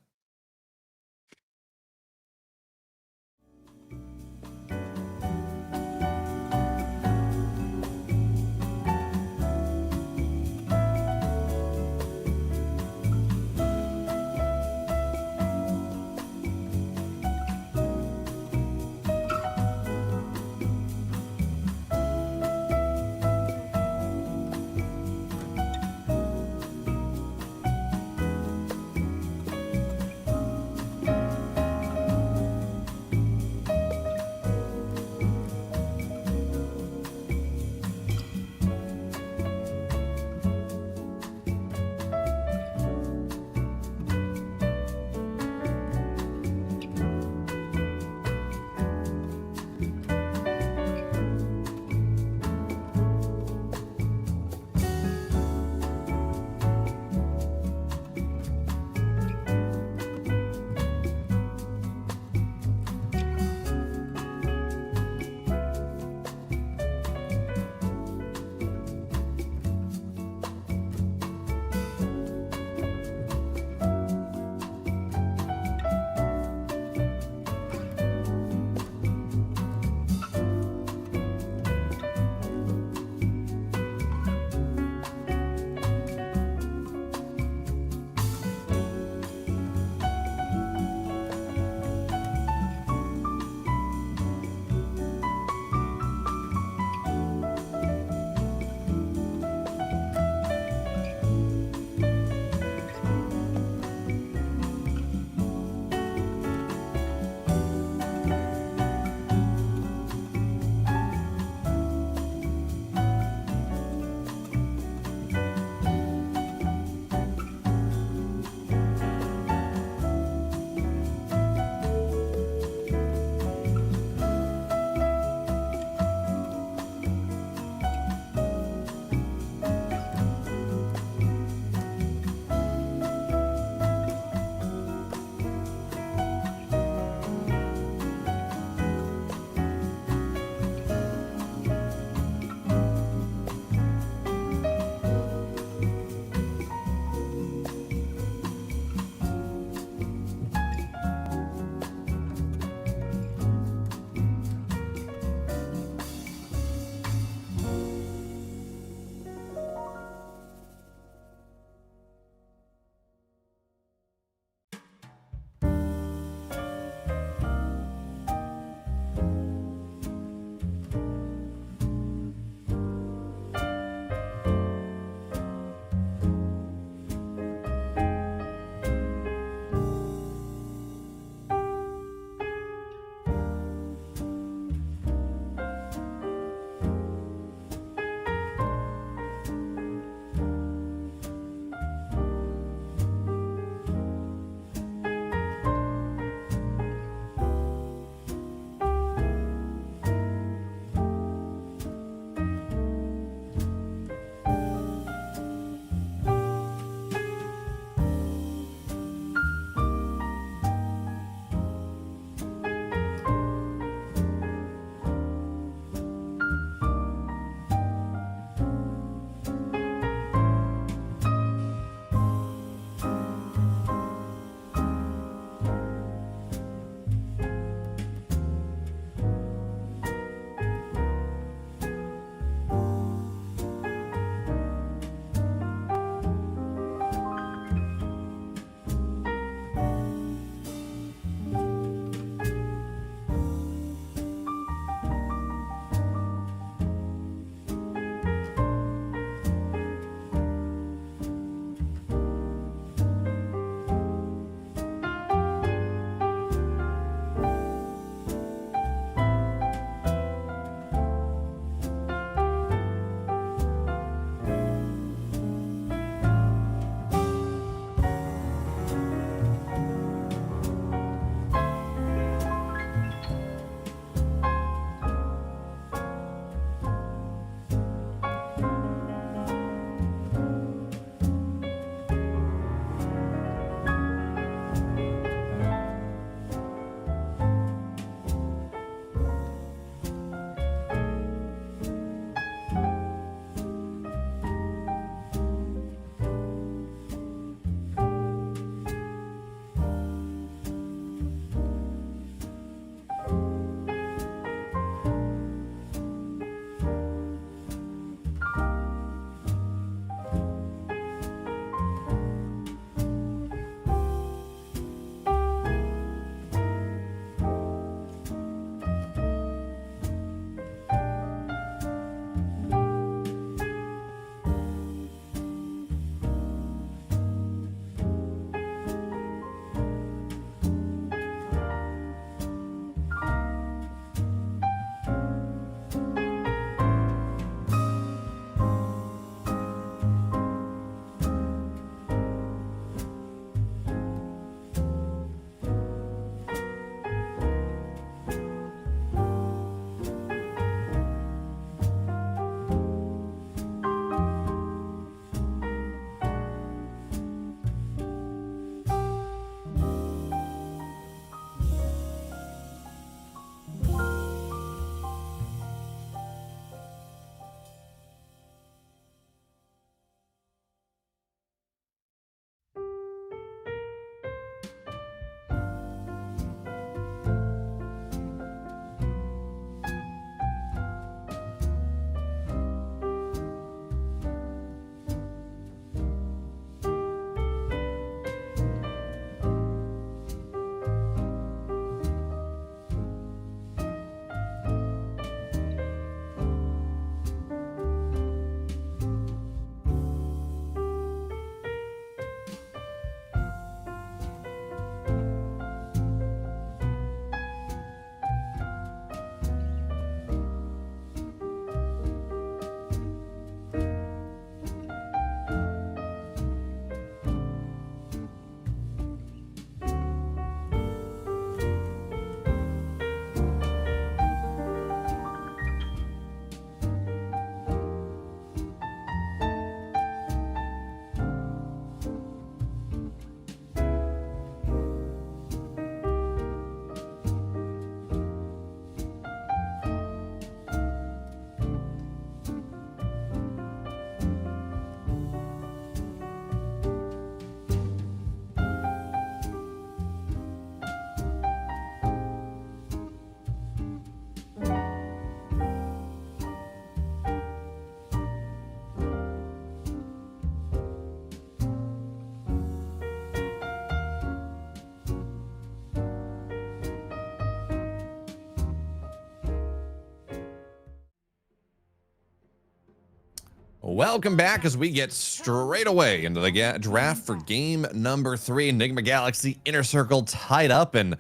Speaker 8: Welcome back as we get straight away into the draft for game number 3. Nigma Galaxy Inner Circle tied up, and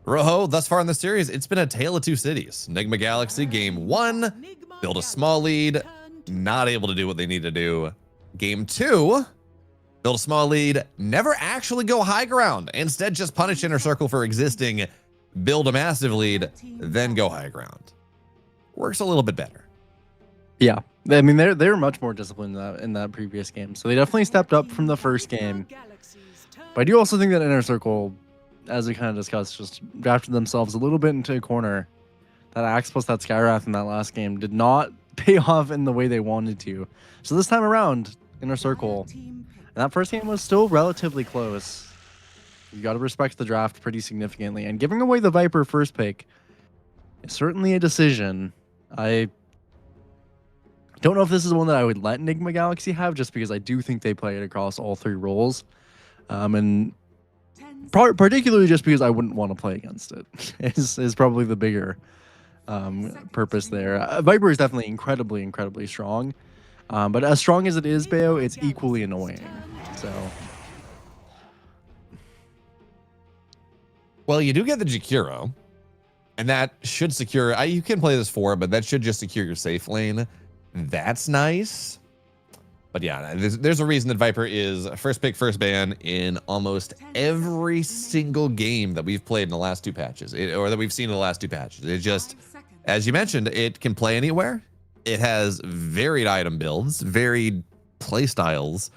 Speaker 8: Rojo, thus far in the series, it's been a tale of two cities. Nigma Galaxy game 1, build a small lead, not able to do what they need to do. Game 2, build a small lead, never actually go high ground. Instead, just punish Inner Circle for existing, build a massive lead, then go high ground. Works a little bit better.
Speaker 9: Yeah, I mean they were much more disciplined in that previous game, so they definitely stepped up from the first game. But I do also think that Inner Circle, as we kind of discussed, just drafted themselves a little bit into a corner. That Axe plus that Skywrath in that last game did not pay off in the way they wanted to. So this time around, Inner Circle, and that first game was still relatively close. You got to respect the draft pretty significantly, and giving away the Viper first pick is certainly a decision. I don't know if this is one that I would let Nigma Galaxy have, just because I do think they play it across all 3 roles. And particularly just because I wouldn't want to play against it is probably the bigger purpose there. Viper is definitely incredibly strong. But as strong as it is, Bayo, it's equally annoying. So,
Speaker 8: well, you do get the Jakiro, and that should secure. You can play this 4, but that should just secure your safe lane. That's nice. But yeah, there's a reason that Viper is first pick, first ban in almost every single game that we've played in the last 2 patches, or that we've seen in the last 2 patches. It just, as you mentioned, it can play anywhere. It has varied item builds, varied play styles,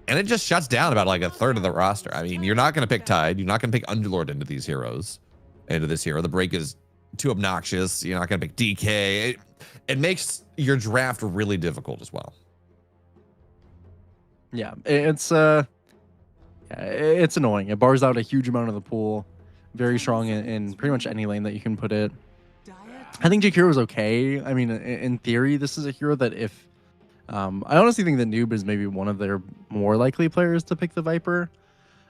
Speaker 8: and it just shuts down about like a third of the roster. I mean, you're not going to pick Tide. You're not going to pick Underlord into these heroes, into this hero. The break is too obnoxious. You're not going to pick DK. It makes your draft really difficult as well.
Speaker 9: yeah, it's annoying. It bars out a huge amount of the pool. Very strong in pretty much any lane that you can put it. I think Jakiro is okay. I mean, in theory, this is a hero that if I honestly think that Noob is maybe one of their more likely players to pick the Viper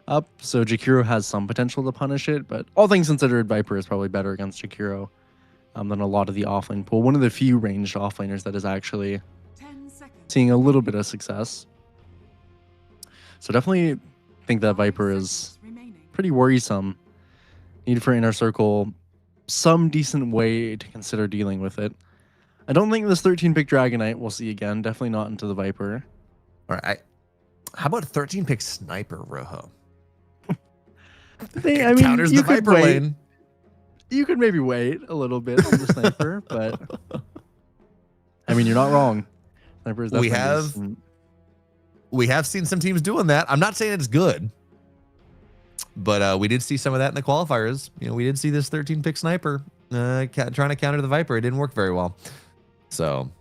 Speaker 9: up. So Jakiro has some potential to punish it, but all things considered, Viper is probably better against Jakiro than a lot of the offlane pool. One of the few ranged offlaners that is actually seeing a little bit of success. So definitely think that Viper is pretty worrisome. Need for Inner Circle some decent way to consider dealing with it. I don't think this 13 pick Dragonite we'll see again. Definitely not into the Viper.
Speaker 8: All right. How about 13 pick Sniper, Rojo?
Speaker 9: I mean,
Speaker 8: counters the Viper lane.
Speaker 9: You could maybe wait a little bit on the Sniper, but I mean, you're not wrong. Sniper is definitely
Speaker 8: we have seen some teams doing that. I'm not saying it's good, but we did see some of that in the qualifiers. You know, we did see this 13 pick Sniper trying to counter the Viper. It didn't work very well. So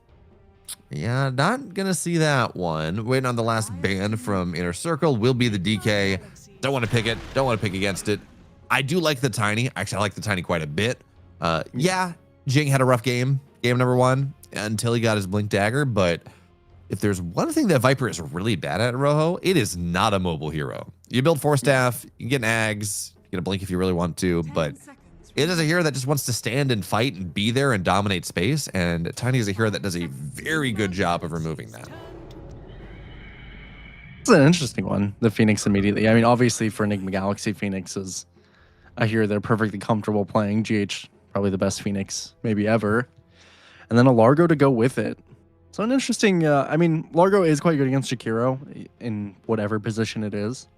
Speaker 8: yeah, not gonna see that one. Waiting on the last ban from Inner Circle will be the DK. Don't want to pick it. Don't want to pick against it. I do like the Tiny. Actually, I like the Tiny quite a bit. Yeah, Jing had a rough game number 1, until he got his Blink Dagger. But if there's one thing that Viper is really bad at, Rojo, it is not a mobile hero. You build 4 staff, you can get an Ags, you get a Blink if you really want to, but it is a hero that just wants to stand and fight and be there and dominate space. And Tiny is a hero that does a very good job of removing that.
Speaker 9: It's an interesting one, the Phoenix immediately. I mean, obviously for Nigma Galaxy, Phoenix is a hero they're perfectly comfortable playing. GH, probably the best Phoenix maybe ever. And then a Largo to go with it. So an interesting, I mean, Largo is quite good against Jakiro in whatever position it is.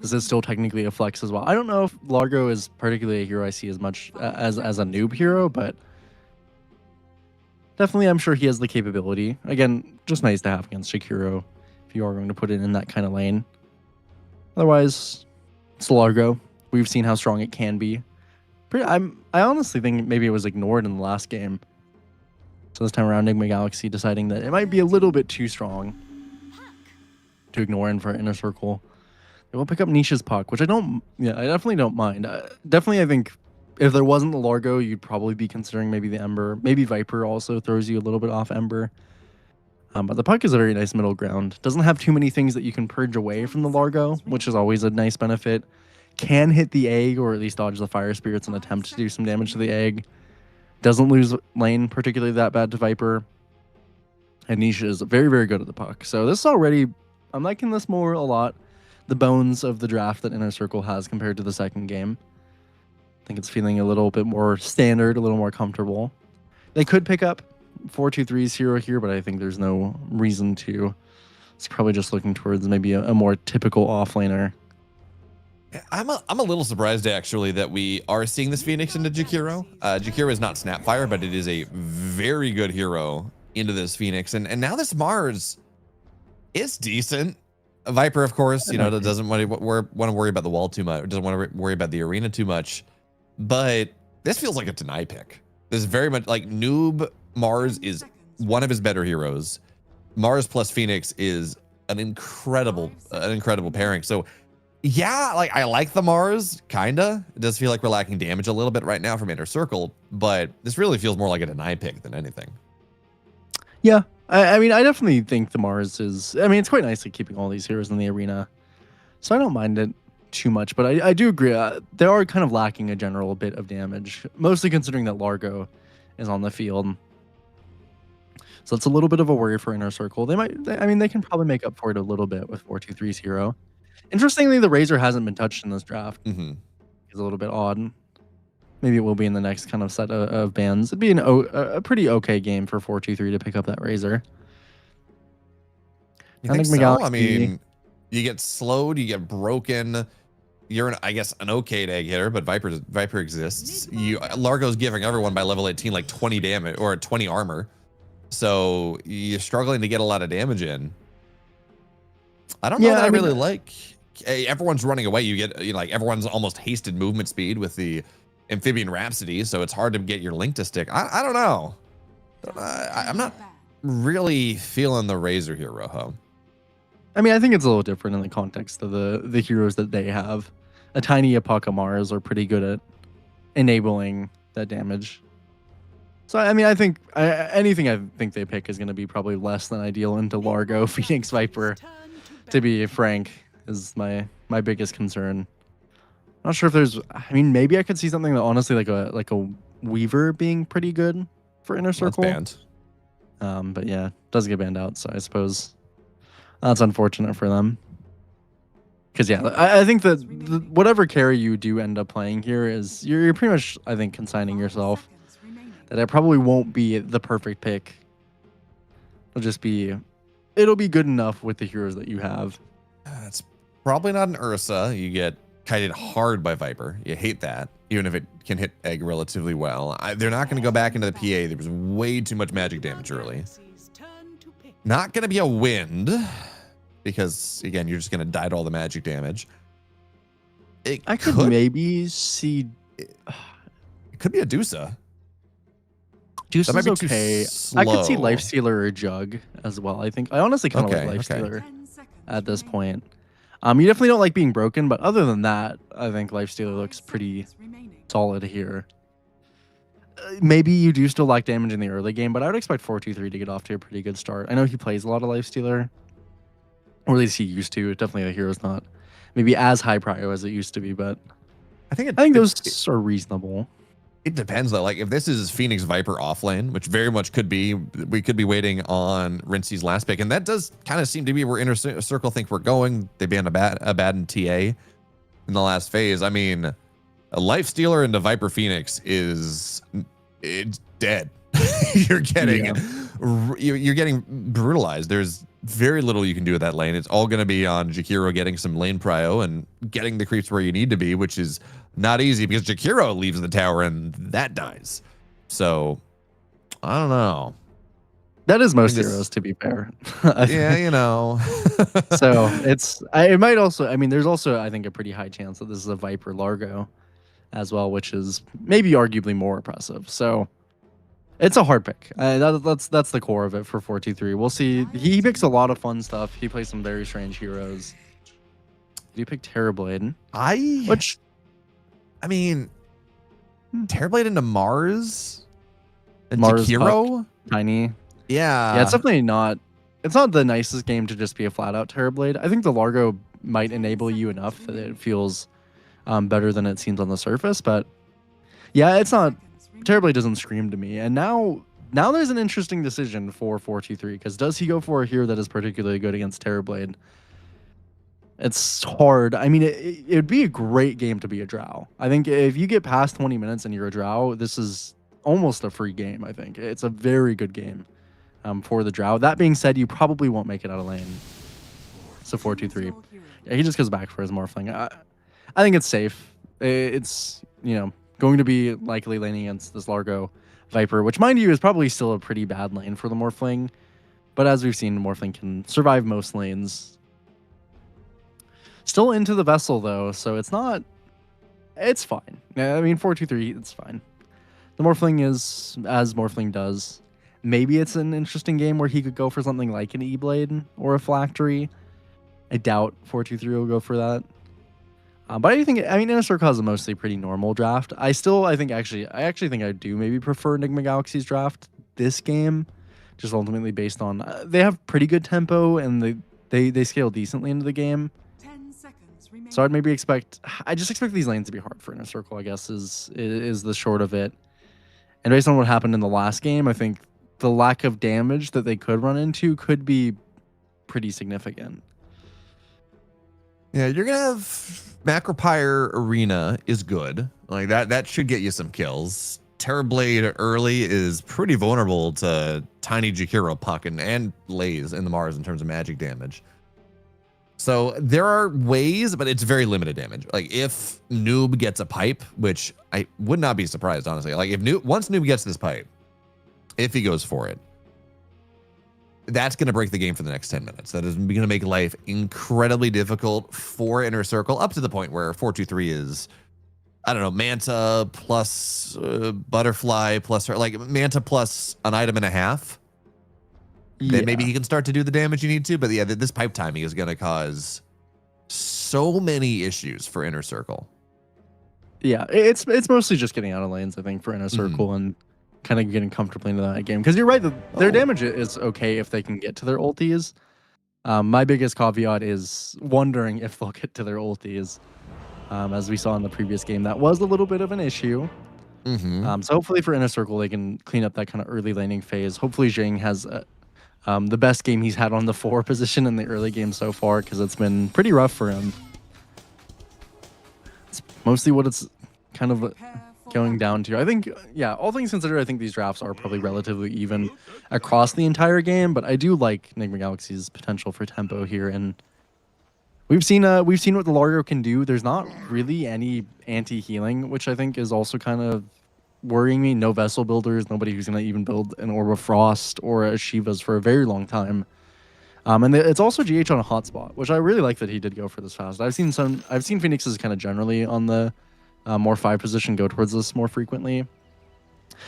Speaker 9: This is still technically a flex as well. I don't know if Largo is particularly a hero I see as much as a noob hero, but definitely I'm sure he has the capability. Again, just nice to have against Jakiro if you are going to put it in that kind of lane. Otherwise, it's Largo. We've seen how strong it can be. I honestly think maybe it was ignored in the last game. So this time around, Nigma Galaxy deciding that it might be a little bit too strong to ignore in for Inner Circle. They will pick up Nisha's Puck, which I definitely don't mind. Definitely, I think if there wasn't the Largo, you'd probably be considering maybe the Ember. Maybe Viper also throws you a little bit off Ember. But the Puck is a very nice middle ground. Doesn't have too many things that you can purge away from the Largo, which is always a nice benefit. Can hit the egg, or at least dodge the Fire Spirits and attempt to do some damage to the egg. Doesn't lose lane particularly that bad to Viper. And Nisha is very, very good at the puck. So this is already, I'm liking this more a lot. The bones of the draft that Inner Circle has compared to the second game. I think it's feeling a little bit more standard, a little more comfortable. They could pick up 4-2-3's hero here, but I think there's no reason to. It's probably just looking towards maybe a more typical offlaner.
Speaker 8: I'm a little surprised actually that we are seeing this Phoenix into Jakiro. Jakiro is not Snapfire, but it is a very good hero into this Phoenix, and now this Mars is decent. Viper, of course, you know, doesn't want to worry about the wall too much, doesn't want to worry about the arena too much, but this feels like a deny pick. This is very much like Noob. Mars is one of his better heroes. Mars plus Phoenix is an incredible pairing. So yeah, like I like the Mars, kinda. It does feel like we're lacking damage a little bit right now from Inner Circle, but this really feels more like a deny pick than anything.
Speaker 9: Yeah, I mean, I definitely think the Mars is. I mean, it's quite nicely keeping all these heroes in the arena, so I don't mind it too much. But I do agree, they are kind of lacking a general bit of damage, mostly considering that Largo is on the field. So it's a little bit of a worry for Inner Circle. I mean, they can probably make up for it a little bit with 4-2-3's hero. Interestingly, the Razor hasn't been touched in this draft.
Speaker 8: Mm-hmm.
Speaker 9: It's a little bit odd. Maybe it will be in the next kind of set of bans. It'd be a pretty okay game for 4-2-3 to pick up that Razor.
Speaker 8: You think so? I mean, you get slowed, you get broken. You're, I guess, an okay tag hitter, but Viper exists. Largo's giving everyone by level 18 like 20 damage or 20 armor. So you're struggling to get a lot of damage in. I don't know that I really like. Everyone's running away. You get, like everyone's almost hasted movement speed with the Amphibian Rhapsody, so it's hard to get your link to stick. I don't know. I'm not really feeling the Razor here, Rojo.
Speaker 9: I mean, I think it's a little different in the context of the heroes that they have. A tiny Apaka Mars are pretty good at enabling that damage. So, I mean, I think anything I think they pick is going to be probably less than ideal into Largo, Phoenix, Viper. To be frank, is my biggest concern. Not sure if there's. I mean, maybe I could see something that honestly like a Weaver being pretty good for Inner Circle.
Speaker 8: That's banned.
Speaker 9: But yeah, it does get banned out, so I suppose that's unfortunate for them. Because yeah, I think that whatever carry you do end up playing here is you're pretty much, I think, consigning yourself that it probably won't be the perfect pick. It'll be good enough with the heroes that you have.
Speaker 8: It's probably not an Ursa. You get kited hard by Viper. You hate that, even if it can hit Egg relatively well. They're not going to go back into the PA. There was way too much magic damage early. Not going to be a Wind, because, again, you're just going to die to all the magic damage.
Speaker 9: I could maybe see...
Speaker 8: It could be a Dusa.
Speaker 9: Dusa's
Speaker 8: might be
Speaker 9: okay.
Speaker 8: too
Speaker 9: I could see
Speaker 8: slow.
Speaker 9: Lifestealer or Jug as well. I honestly kind of like Lifestealer at this point. You definitely don't like being broken, but other than that, I think Lifestealer looks pretty solid here. Maybe you do still lack damage in the early game, but I would expect 4-2-3 to get off to a pretty good start. I know he plays a lot of Lifestealer, or at least he used to. Definitely the hero's not maybe as high prio as it used to be, but I think those are reasonable.
Speaker 8: It depends though. Like if this is Phoenix Viper offlane, which very much could be, we could be waiting on Rincey's last pick, and that does kind of seem to be where Inner Circle think we're going. They banned a bad in TA in the last phase. I mean, a Lifestealer into Viper Phoenix it's dead. You're getting brutalized. There's very little you can do with that lane. It's all going to be on Jakiro getting some lane prio and getting the creeps where you need to be, which is not easy because Jakiro leaves the tower and that dies. So I don't know.
Speaker 9: That is most heroes, to be fair.
Speaker 8: Yeah, you know.
Speaker 9: So it might also, I mean, there's also, I think, a pretty high chance that this is a Viper Largo as well, which is maybe arguably more oppressive. So it's a hard pick. That's the core of it for 4-2-3. We'll see. He picks a lot of fun stuff. He plays some very strange heroes. Did you pick Terrorblade?
Speaker 8: I mean, Terrorblade into Mars and
Speaker 9: Mars
Speaker 8: Jakiro?
Speaker 9: Tiny.
Speaker 8: Yeah,
Speaker 9: it's definitely not. It's not the nicest game to just be a flat out Terrorblade. I think the Largo might enable you enough that it feels better than it seems on the surface. But yeah, it's not. Terrorblade doesn't scream to me. And now now there's an interesting decision for 4-2-3 because does he go for a hero that is particularly good against Terrorblade? It's hard. I mean, it'd be a great game to be a drow. I think if you get past 20 minutes and you're a drow, this is almost a free game, I think. It's a very good game for the drow. That being said, you probably won't make it out of lane. So 4-2-3. Yeah, he just goes back for his Morphling. I think it's safe. It's, going to be likely laning against this Largo Viper, which, mind you, is probably still a pretty bad lane for the Morphling. But as we've seen, Morphling can survive most lanes. Still into the Vessel, though, so it's fine. I mean, 4-2-3, it's fine. The Morphling is as Morphling does. Maybe it's an interesting game where he could go for something like an E-Blade or a Phylactery. I doubt 4-2-3 will go for that. But Inner Circle has a mostly pretty normal draft. I actually think I do maybe prefer Nigma Galaxy's draft this game, just ultimately based on they have pretty good tempo and they scale decently into the game.
Speaker 4: 10 seconds remaining.
Speaker 9: So I just expect these lanes to be hard for Inner Circle, I guess, is the short of it. And based on what happened in the last game, I think the lack of damage that they could run into could be pretty significant.
Speaker 8: Yeah, you're gonna have Macropyre Arena is good. Like that should get you some kills. Terrorblade early is pretty vulnerable to Tiny Jakiro Puck and Lays in the Mars in terms of magic damage. So there are ways, but it's very limited damage. Like if Noob gets a pipe, which I would not be surprised, honestly. Like once Noob gets this pipe, if he goes for it, that's going to break the game for the next 10 minutes. That is going to make life incredibly difficult for Inner Circle, up to the point where 4-2-3 is, I don't know, Manta plus Butterfly plus, like Manta plus an item and a half. Yeah. Then maybe he can start to do the damage you need to. But yeah, this pipe timing is going to cause so many issues for Inner Circle.
Speaker 9: Yeah, it's mostly just getting out of lanes, I think, for Inner Circle and kind of getting comfortably into that game. Because you're right, their damage is okay if they can get to their ultis. My biggest caveat is wondering if they'll get to their ultis. As we saw in the previous game, that was a little bit of an issue. So hopefully for Inner Circle, they can clean up that kind of early laning phase. Hopefully Jing has the best game he's had on the 4 position in the early game so far, because it's been pretty rough for him. It's mostly what it's kind of going down to. I think, yeah, all things considered, I think these drafts are probably relatively even across the entire game, but I do like Nigma Galaxy's potential for tempo here, and we've seen what the Largo can do. There's not really any anti-healing, which I think is also kind of worrying me. No Vessel builders, nobody who's going to even build an Orb of Frost or a Shiva's for a very long time. And it's also GH on a hotspot, which I really like that he did go for this fast. I've seen Phoenixes kind of generally on the more 5 position go towards this more frequently.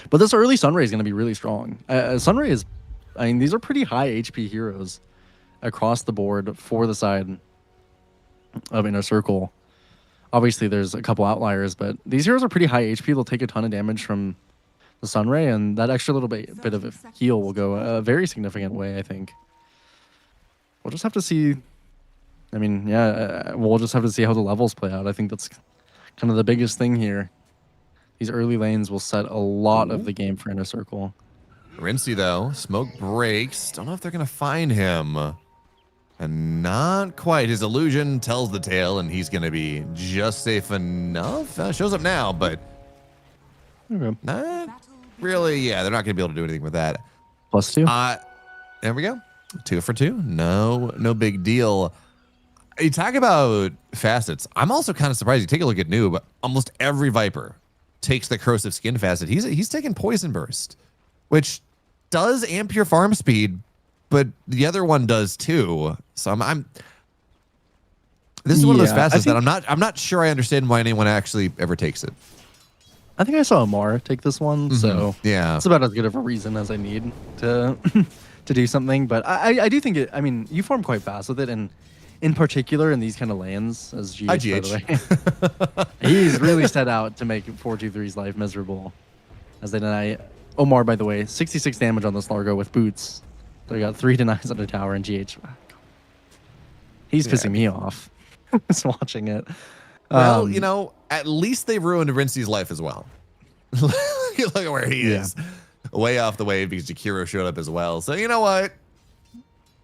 Speaker 9: But this early Sunray is going to be really strong. Sunray is, these are pretty high HP heroes across the board for the side of Inner Circle. Obviously, there's a couple outliers, but these heroes are pretty high HP. They'll take a ton of damage from the Sunray, and that extra little bit of a heal will go a very significant way, I think. We'll just have to see. We'll just have to see how the levels play out. I think that's kind of the biggest thing here. These early lanes will set a lot of the game for Inner Circle.
Speaker 8: Rincey, though, smoke breaks. Don't know if they're going to find him. And not quite. His illusion tells the tale, and he's going to be just safe enough. Shows up now, but not really. Yeah, they're not going to be able to do anything with that.
Speaker 9: +2.
Speaker 8: There we go. 2 for 2. No big deal. You talk about facets. I'm also kind of surprised. You take a look at Noob. Almost every Viper takes the corrosive skin facet. He's taking Poison Burst, which does amp your farm speed, but the other one does too. So this is one of those facets that I'm not sure I understand why anyone actually ever takes it.
Speaker 9: I think I saw Amar take this one, so
Speaker 8: yeah,
Speaker 9: it's about as good of a reason as I need to to do something. But I do think it. You farm quite fast with it, and in particular in these kind of lanes, as GH, by the way, he's really set out to make 4-2-3's life miserable. As they deny Omar, by the way, 66 damage on this Largo with boots. So he got 3 denies on the tower, and GH. He's pissing me off. Just watching it.
Speaker 8: Well, at least they ruined Rincey's life as well. Look at where he is. way off the wave because Jakiro showed up as well. So you know what?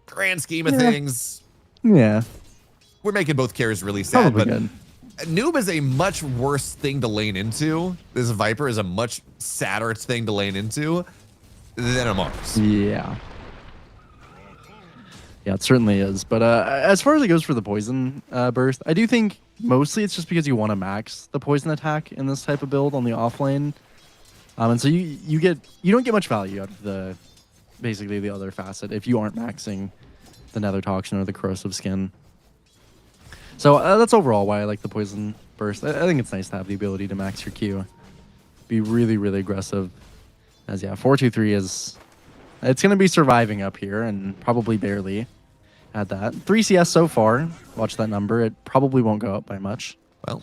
Speaker 8: Grand scheme of things,
Speaker 9: Yeah.
Speaker 8: we're making both carries really sad.
Speaker 9: Probably
Speaker 8: But
Speaker 9: good.
Speaker 8: Noob is a much worse thing to lane into. This Viper is a much sadder thing to lane into than a Mars.
Speaker 9: Yeah. Yeah, it certainly is. But as far as it goes for the poison burst, I do think mostly it's just because you want to max the poison attack in this type of build on the off lane. And so you don't get much value out of the basically the other facet if you aren't maxing the Nether Toxin or the corrosive skin. So that's overall why I like the poison burst. I think it's nice to have the ability to max your Q, be really, really aggressive. As yeah, 4-2-3 is it's gonna be surviving up here and probably barely at that. 3 CS so far. Watch that number. It probably won't go up by much.
Speaker 8: Well,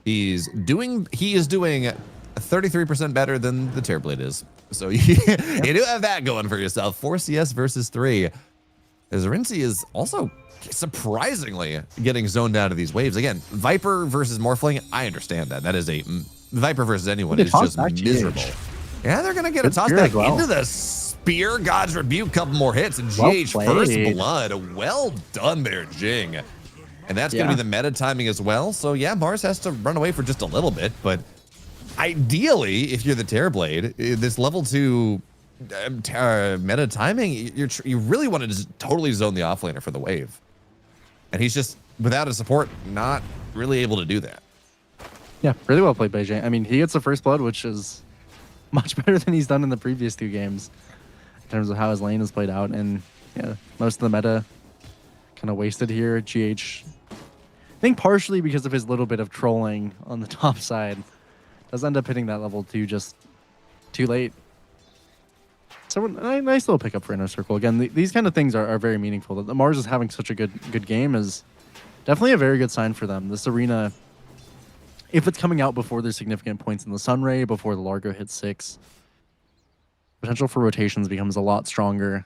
Speaker 8: he is doing 33% better than the Terrorblade is. So you do have that going for yourself. 4 CS versus 3. As Rincy is also surprisingly getting zoned out of these waves. Again, Viper versus Morphling, I understand that. That is a Viper versus anyone is just miserable. Yeah, they're going to get a toss back into the Spear, God's Rebuke, couple more hits, and GH first blood. Well done there, Jing. And that's going to be the meta timing as well. So yeah, Mars has to run away for just a little bit, but ideally, if you're the Terrorblade, this level 2 meta timing, you really want to just totally zone the offlaner for the wave. And he's just, without his support, not really able to do that.
Speaker 9: Yeah, really well played by Jay. I mean, he gets the first blood, which is much better than he's done in the previous 2 games in terms of how his lane has played out. And yeah, most of the meta kind of wasted here. GH, I think partially because of his little bit of trolling on the top side, does end up hitting that level 2 just too late. So a nice little pickup for Inner Circle. Again, these kind of things are very meaningful. The Mars is having such a good game is definitely a very good sign for them. This arena, if it's coming out before there's significant points in the Sunray, before the Largo hits 6, potential for rotations becomes a lot stronger.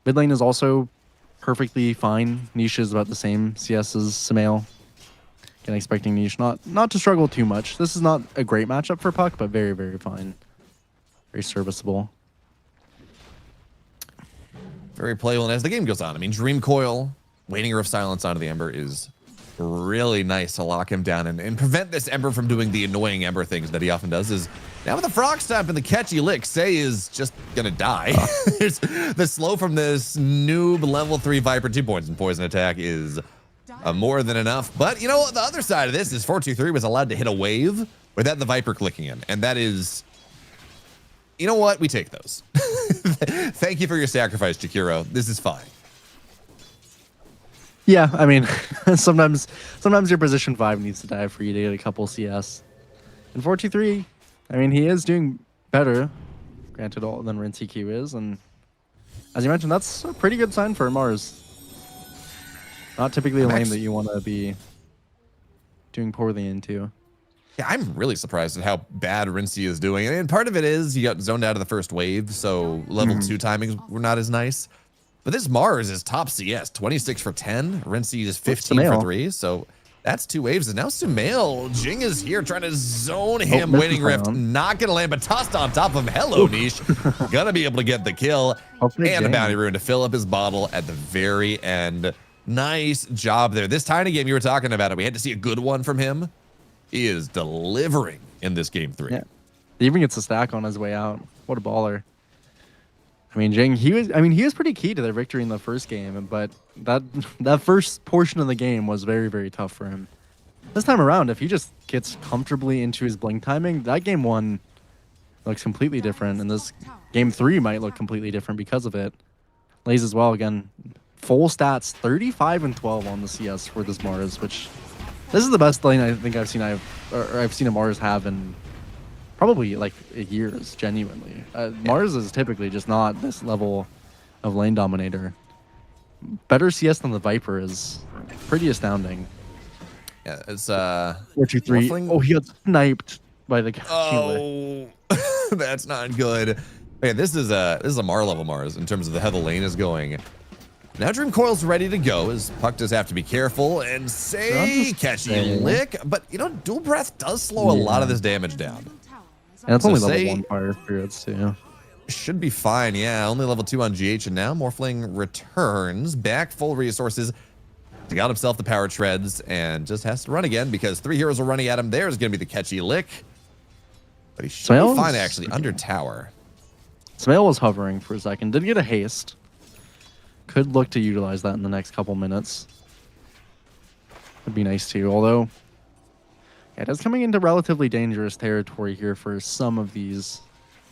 Speaker 9: Mid lane is also perfectly fine. Niche is about the same CS as Sumail. Again, expecting Niche not to struggle too much. This is not a great matchup for Puck, but very, very fine. Very serviceable.
Speaker 8: Very playable. And as the game goes on, I mean, Dream Coil, Waning of Silence onto the Ember is really nice to lock him down and prevent this Ember from doing the annoying Ember things that he often does. Is now with the Frog Stomp and the catchy lick, Say is just gonna die. The slow from this noob level 3 Viper 2 points in poison attack is more than enough. But you know, the other side of this is 4-2-3 was allowed to hit a wave without the Viper clicking in. And that is, you know what? We take those. Thank you for your sacrifice, Jakiro. This is fine.
Speaker 9: Yeah, I mean, sometimes your position 5 needs to die for you to get a couple CS. And 4-2-3, I mean, he is doing better, granted, all than Rincy Q is, and as you mentioned, that's a pretty good sign for Mars. Not typically a lane that you want to be doing poorly into.
Speaker 8: Yeah, I'm really surprised at how bad Rincy is doing. And part of it is you got zoned out of the first wave, so level 2 timings were not as nice. But this Mars is top CS, 26 for 10. Rincy is 15 for 3, so that's 2 waves. And now Sumail, Jing is here trying to zone him. Waning Rift, not going to land, but tossed on top of him. Hello, Niche. Gonna be able to get the kill. And the bounty rune to fill up his bottle at the very end. Nice job there. This tiny game you were talking about, it. We had to see a good one from him. He is delivering in this game 3.
Speaker 9: Yeah. He even gets a stack on his way out. What a baller. I mean, Jing, he was pretty key to their victory in the first game, but that first portion of the game was very, very tough for him. This time around, if he just gets comfortably into his blink timing, that game 1 looks completely different, and this game 3 might look completely different because of it. Lays as well, again, full stats, 35 and 12 on the CS for this Mars, which this is the best lane I think I've seen a Mars have in probably like years, genuinely. Mars is typically just not this level of lane dominator. Better CS than the Viper is pretty astounding.
Speaker 8: Yeah, it's
Speaker 9: 4-2-3. Oh, he got sniped by the
Speaker 8: Oh, that's not good. Okay, this is a Mar level Mars in terms of how the lane is going. Now Dream Coil's ready to go, as Puck does have to be careful and say catchy lick, but you know, Dual Breath does slow a lot of this damage down.
Speaker 9: And it's
Speaker 8: So
Speaker 9: only
Speaker 8: say-
Speaker 9: level 1 fire spirits too.
Speaker 8: Should be fine, yeah. Only level 2 on GH, and now Morphling returns back full resources. He got himself the power treads and just has to run again because 3 heroes are running at him. There's going to be the catchy lick. But he should be fine, actually, under tower.
Speaker 9: Smail was hovering for a second. Did get a haste. Could look to utilize that in the next couple minutes. Would be nice too, although... Yeah, it is coming into relatively dangerous territory here for some of these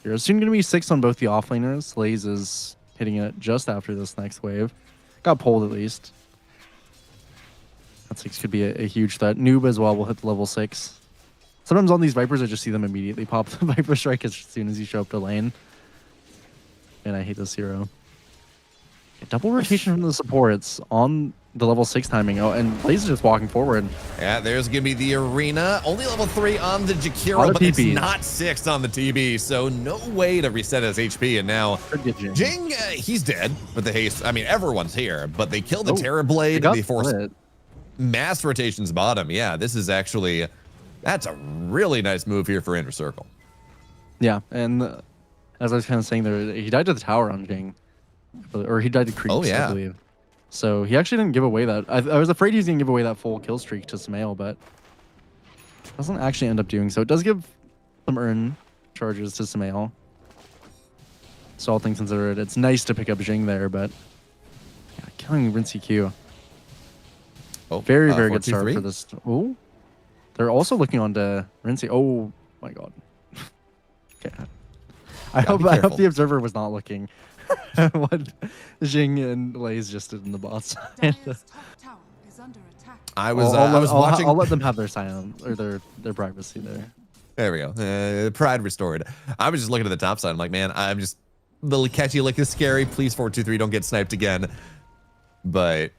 Speaker 9: heroes. Soon going to be 6 on both the offlaners. Laze is hitting it just after this next wave. Got pulled at least. That 6 could be a huge threat. Noob as well will hit the level 6. Sometimes on these Vipers, I just see them immediately pop the Viper Strike as soon as you show up to lane. And I hate this hero. Yeah, double rotation from the supports on the level 6 timing. Oh, and Blaze is just walking forward.
Speaker 8: Yeah, there's going to be the Arena. Only level 3 on the Jakiro, but it's not 6 on the TB, so no way to reset his HP. And now Jing, he's dead with the haste. I mean, everyone's here, but they killed the Terrorblade. They forced mass rotations bottom. Yeah, this is actually... That's a really nice move here for Inner Circle.
Speaker 9: Yeah, and as I was kind of saying there, he died to the tower on Jing. Or he died to creeps, I believe. So he actually didn't give away that. I was afraid he was going to give away that full kill streak to Smail, but doesn't actually end up doing so. It does give some earn charges to Smail. So all things considered, it's nice to pick up Jing there, but yeah, killing Rinsey Q.
Speaker 8: Oh,
Speaker 9: very good start for this. Oh, they're also looking on to Rinsey. Oh my god. Okay. I hope the observer was not looking at what Jing and Laze just did in the bots.
Speaker 4: Dire's top tower is under attack.
Speaker 8: I was watching.
Speaker 9: I'll let them have their silence or their privacy there.
Speaker 8: There we go. Pride restored. I was just looking at the top side. I'm like, man, I'm just the catchy lick is scary. Please, 423, don't get sniped again. But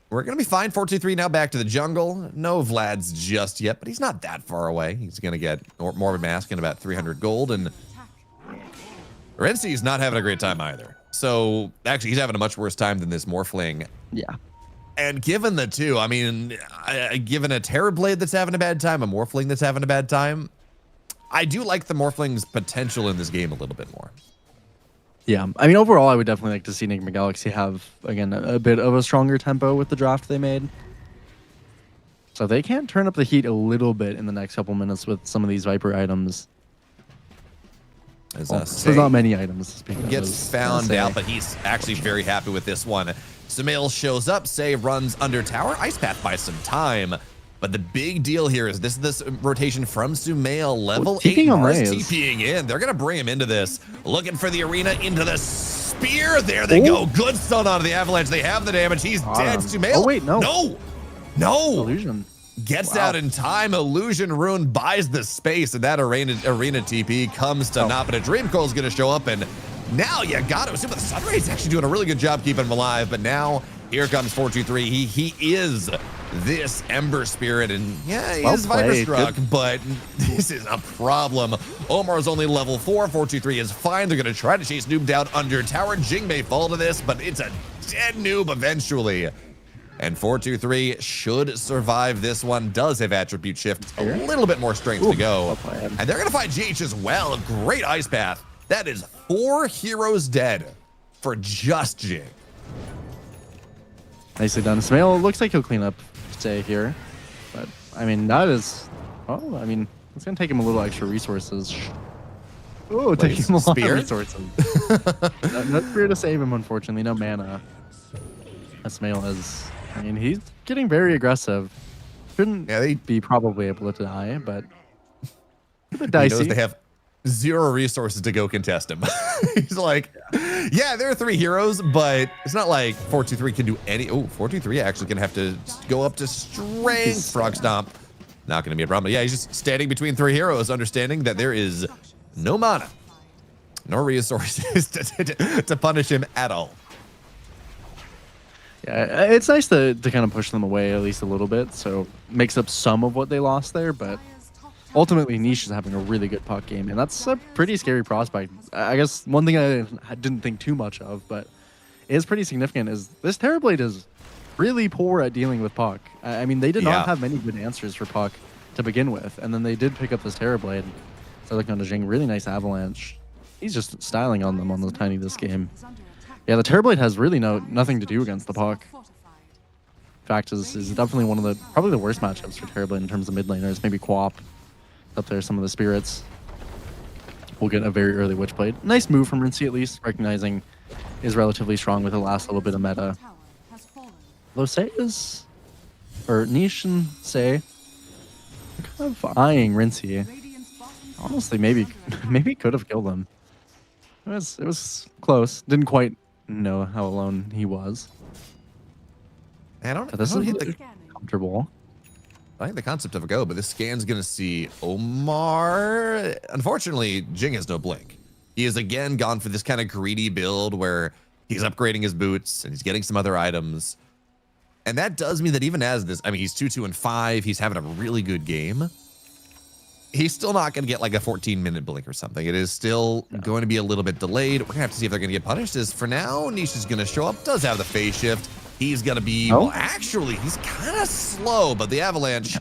Speaker 8: we're gonna be fine. 423 now back to the jungle. No Vlad's just yet, but he's not that far away. He's gonna get Morbid Mask and about 300 gold, and Renzi's not having a great time either. So actually, he's having a much worse time than this Morphling.
Speaker 9: Yeah.
Speaker 8: And given the two, I mean, given a Terrorblade that's having a bad time, a Morphling that's having a bad time, I do like the Morphling's potential in this game a little bit more.
Speaker 9: Yeah, I mean, overall, I would definitely like to see Nigma Galaxy have, again, a bit of a stronger tempo with the draft they made. So they can turn up the heat a little bit in the next couple minutes with some of these Viper items. There's not many items.
Speaker 8: Gets found out, but he's actually very happy with this one. Sumail shows up, Say runs under tower. Ice Path buys some time. But the big deal here is this rotation from Sumail, level 8 Mars TPing in. They're going to bring him into this. Looking for the Arena into the spear. There they go. Good stun onto the Avalanche. They have the damage. He's dead. Sumail.
Speaker 9: Oh, wait, no.
Speaker 8: No.
Speaker 9: Illusion.
Speaker 8: Gets out in time. Illusion Rune buys the space, and that Arena TP comes to naught. But a Dream Coil's going to show up, and now you got to assume the Sunray's actually doing a really good job keeping him alive. But now here comes 423. He is this Ember Spirit, and yeah, he is Viper Struck, but this is a problem. Omar's only level 4. 423 is fine. They're going to try to chase Noob down under tower. Jing may fall to this, but it's a dead Noob eventually. And 423 should survive this one. Does have attribute shift, a little bit more strength to go. And they're going to fight GH as well. Great Ice Path. That is 4 heroes dead for just Jing.
Speaker 9: Nicely done. Smail looks like he'll clean up Say here. But, I mean, that is... Oh, I mean, it's going to take him a little extra resources. Oh, taking him a lot of resources. No spear to save him, unfortunately. No mana. Smail is... I mean, he's getting very aggressive. Shouldn't be probably able to die, but a bit dicey.
Speaker 8: He knows they have 0 resources to go contest him. He's like, yeah, there are 3 heroes, but it's not like 423 can do any. Oh, 423 actually gonna have to go up to strength. Frog Stomp. Not gonna be a problem. But yeah, he's just standing between 3 heroes, understanding that there is no mana, no resources to punish him at all.
Speaker 9: Yeah, it's nice to kind of push them away at least a little bit, so makes up some of what they lost there, but ultimately Niche is having a really good puck game, and that's a pretty scary prospect. I guess one thing I didn't think too much of, but is pretty significant, is this Terrorblade is really poor at dealing with puck. I mean, they did not have many good answers for puck to begin with, and then they did pick up this Terrorblade. So looking on the Jing, really nice avalanche. He's just styling on them on the tiny this game. Yeah, the Terrorblade has really nothing to do against the puck. In fact, this is definitely one of the probably the worst matchups for Terrorblade in terms of mid laners. Maybe Quap up there, some of the spirits. We'll get a very early Witchblade. Nice move from Rincey at least, recognizing is relatively strong with the last little bit of meta. Though Say is, or Niche and Say, kind of eyeing Rincey. Honestly, maybe could have killed him. It was close. Didn't quite know how alone he was.
Speaker 8: I don't,
Speaker 9: But this
Speaker 8: I don't
Speaker 9: is
Speaker 8: hit the,
Speaker 9: comfortable.
Speaker 8: I like the concept of a go, but this scan's going to see Omar. Unfortunately, Jing has no blink. He is again gone for this kind of greedy build where he's upgrading his boots and he's getting some other items. And that does mean that even as this, I mean, he's 2-2-5. He's having a really good game. He's still not going to get like a 14-minute blink or something. It is still going to be a little bit delayed. We're going to have to see if they're going to get punished. As for now, Niche is going to show up. Does have the phase shift. He's going to be, well, actually, he's kind of slow, but the avalanche,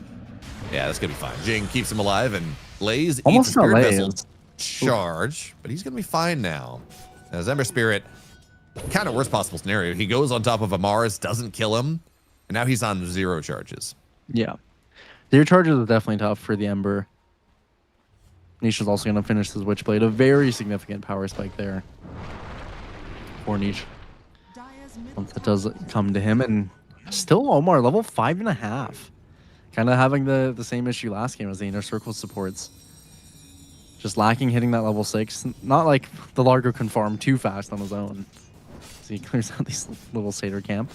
Speaker 8: yeah, that's going to be fine. Jing keeps him alive, and Lays
Speaker 9: Almost
Speaker 8: eats a Spirit
Speaker 9: not
Speaker 8: Vessel
Speaker 9: Lays.
Speaker 8: charge, but he's going to be fine now. As Ember Spirit, kind of worst possible scenario. He goes on top of a Mars, doesn't kill him, and now he's on 0 charges.
Speaker 9: Yeah. Their charges are definitely tough for the Ember. Niche is also going to finish his Witchblade. A very significant power spike there for Niche. Once that does come to him, and still Omar level 5.5. Kind of having the same issue last game as the inner circle supports. Just lacking hitting that level 6. Not like the Largo can farm too fast on his own. So he clears out these little Satyr camp.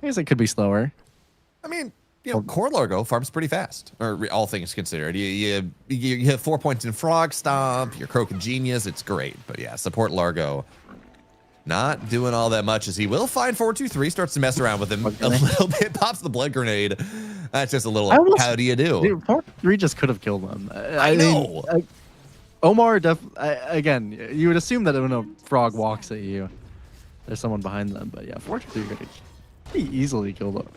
Speaker 9: I guess it could be slower.
Speaker 8: I mean, you know, core Largo farms pretty fast, or all things considered. You have 4 points in Frog Stomp, you're Croak and Genius, it's great. But yeah, support Largo. Not doing all that much as he will find 4-2-3, starts to mess around with him a little bit, pops the blood grenade. That's just a little, how do you do?
Speaker 9: Dude, 4-3 just could have killed him.
Speaker 8: I know.
Speaker 9: Mean, Omar, again, you would assume that when a frog walks at you, there's someone behind them. But yeah, 4-3 could pretty easily killed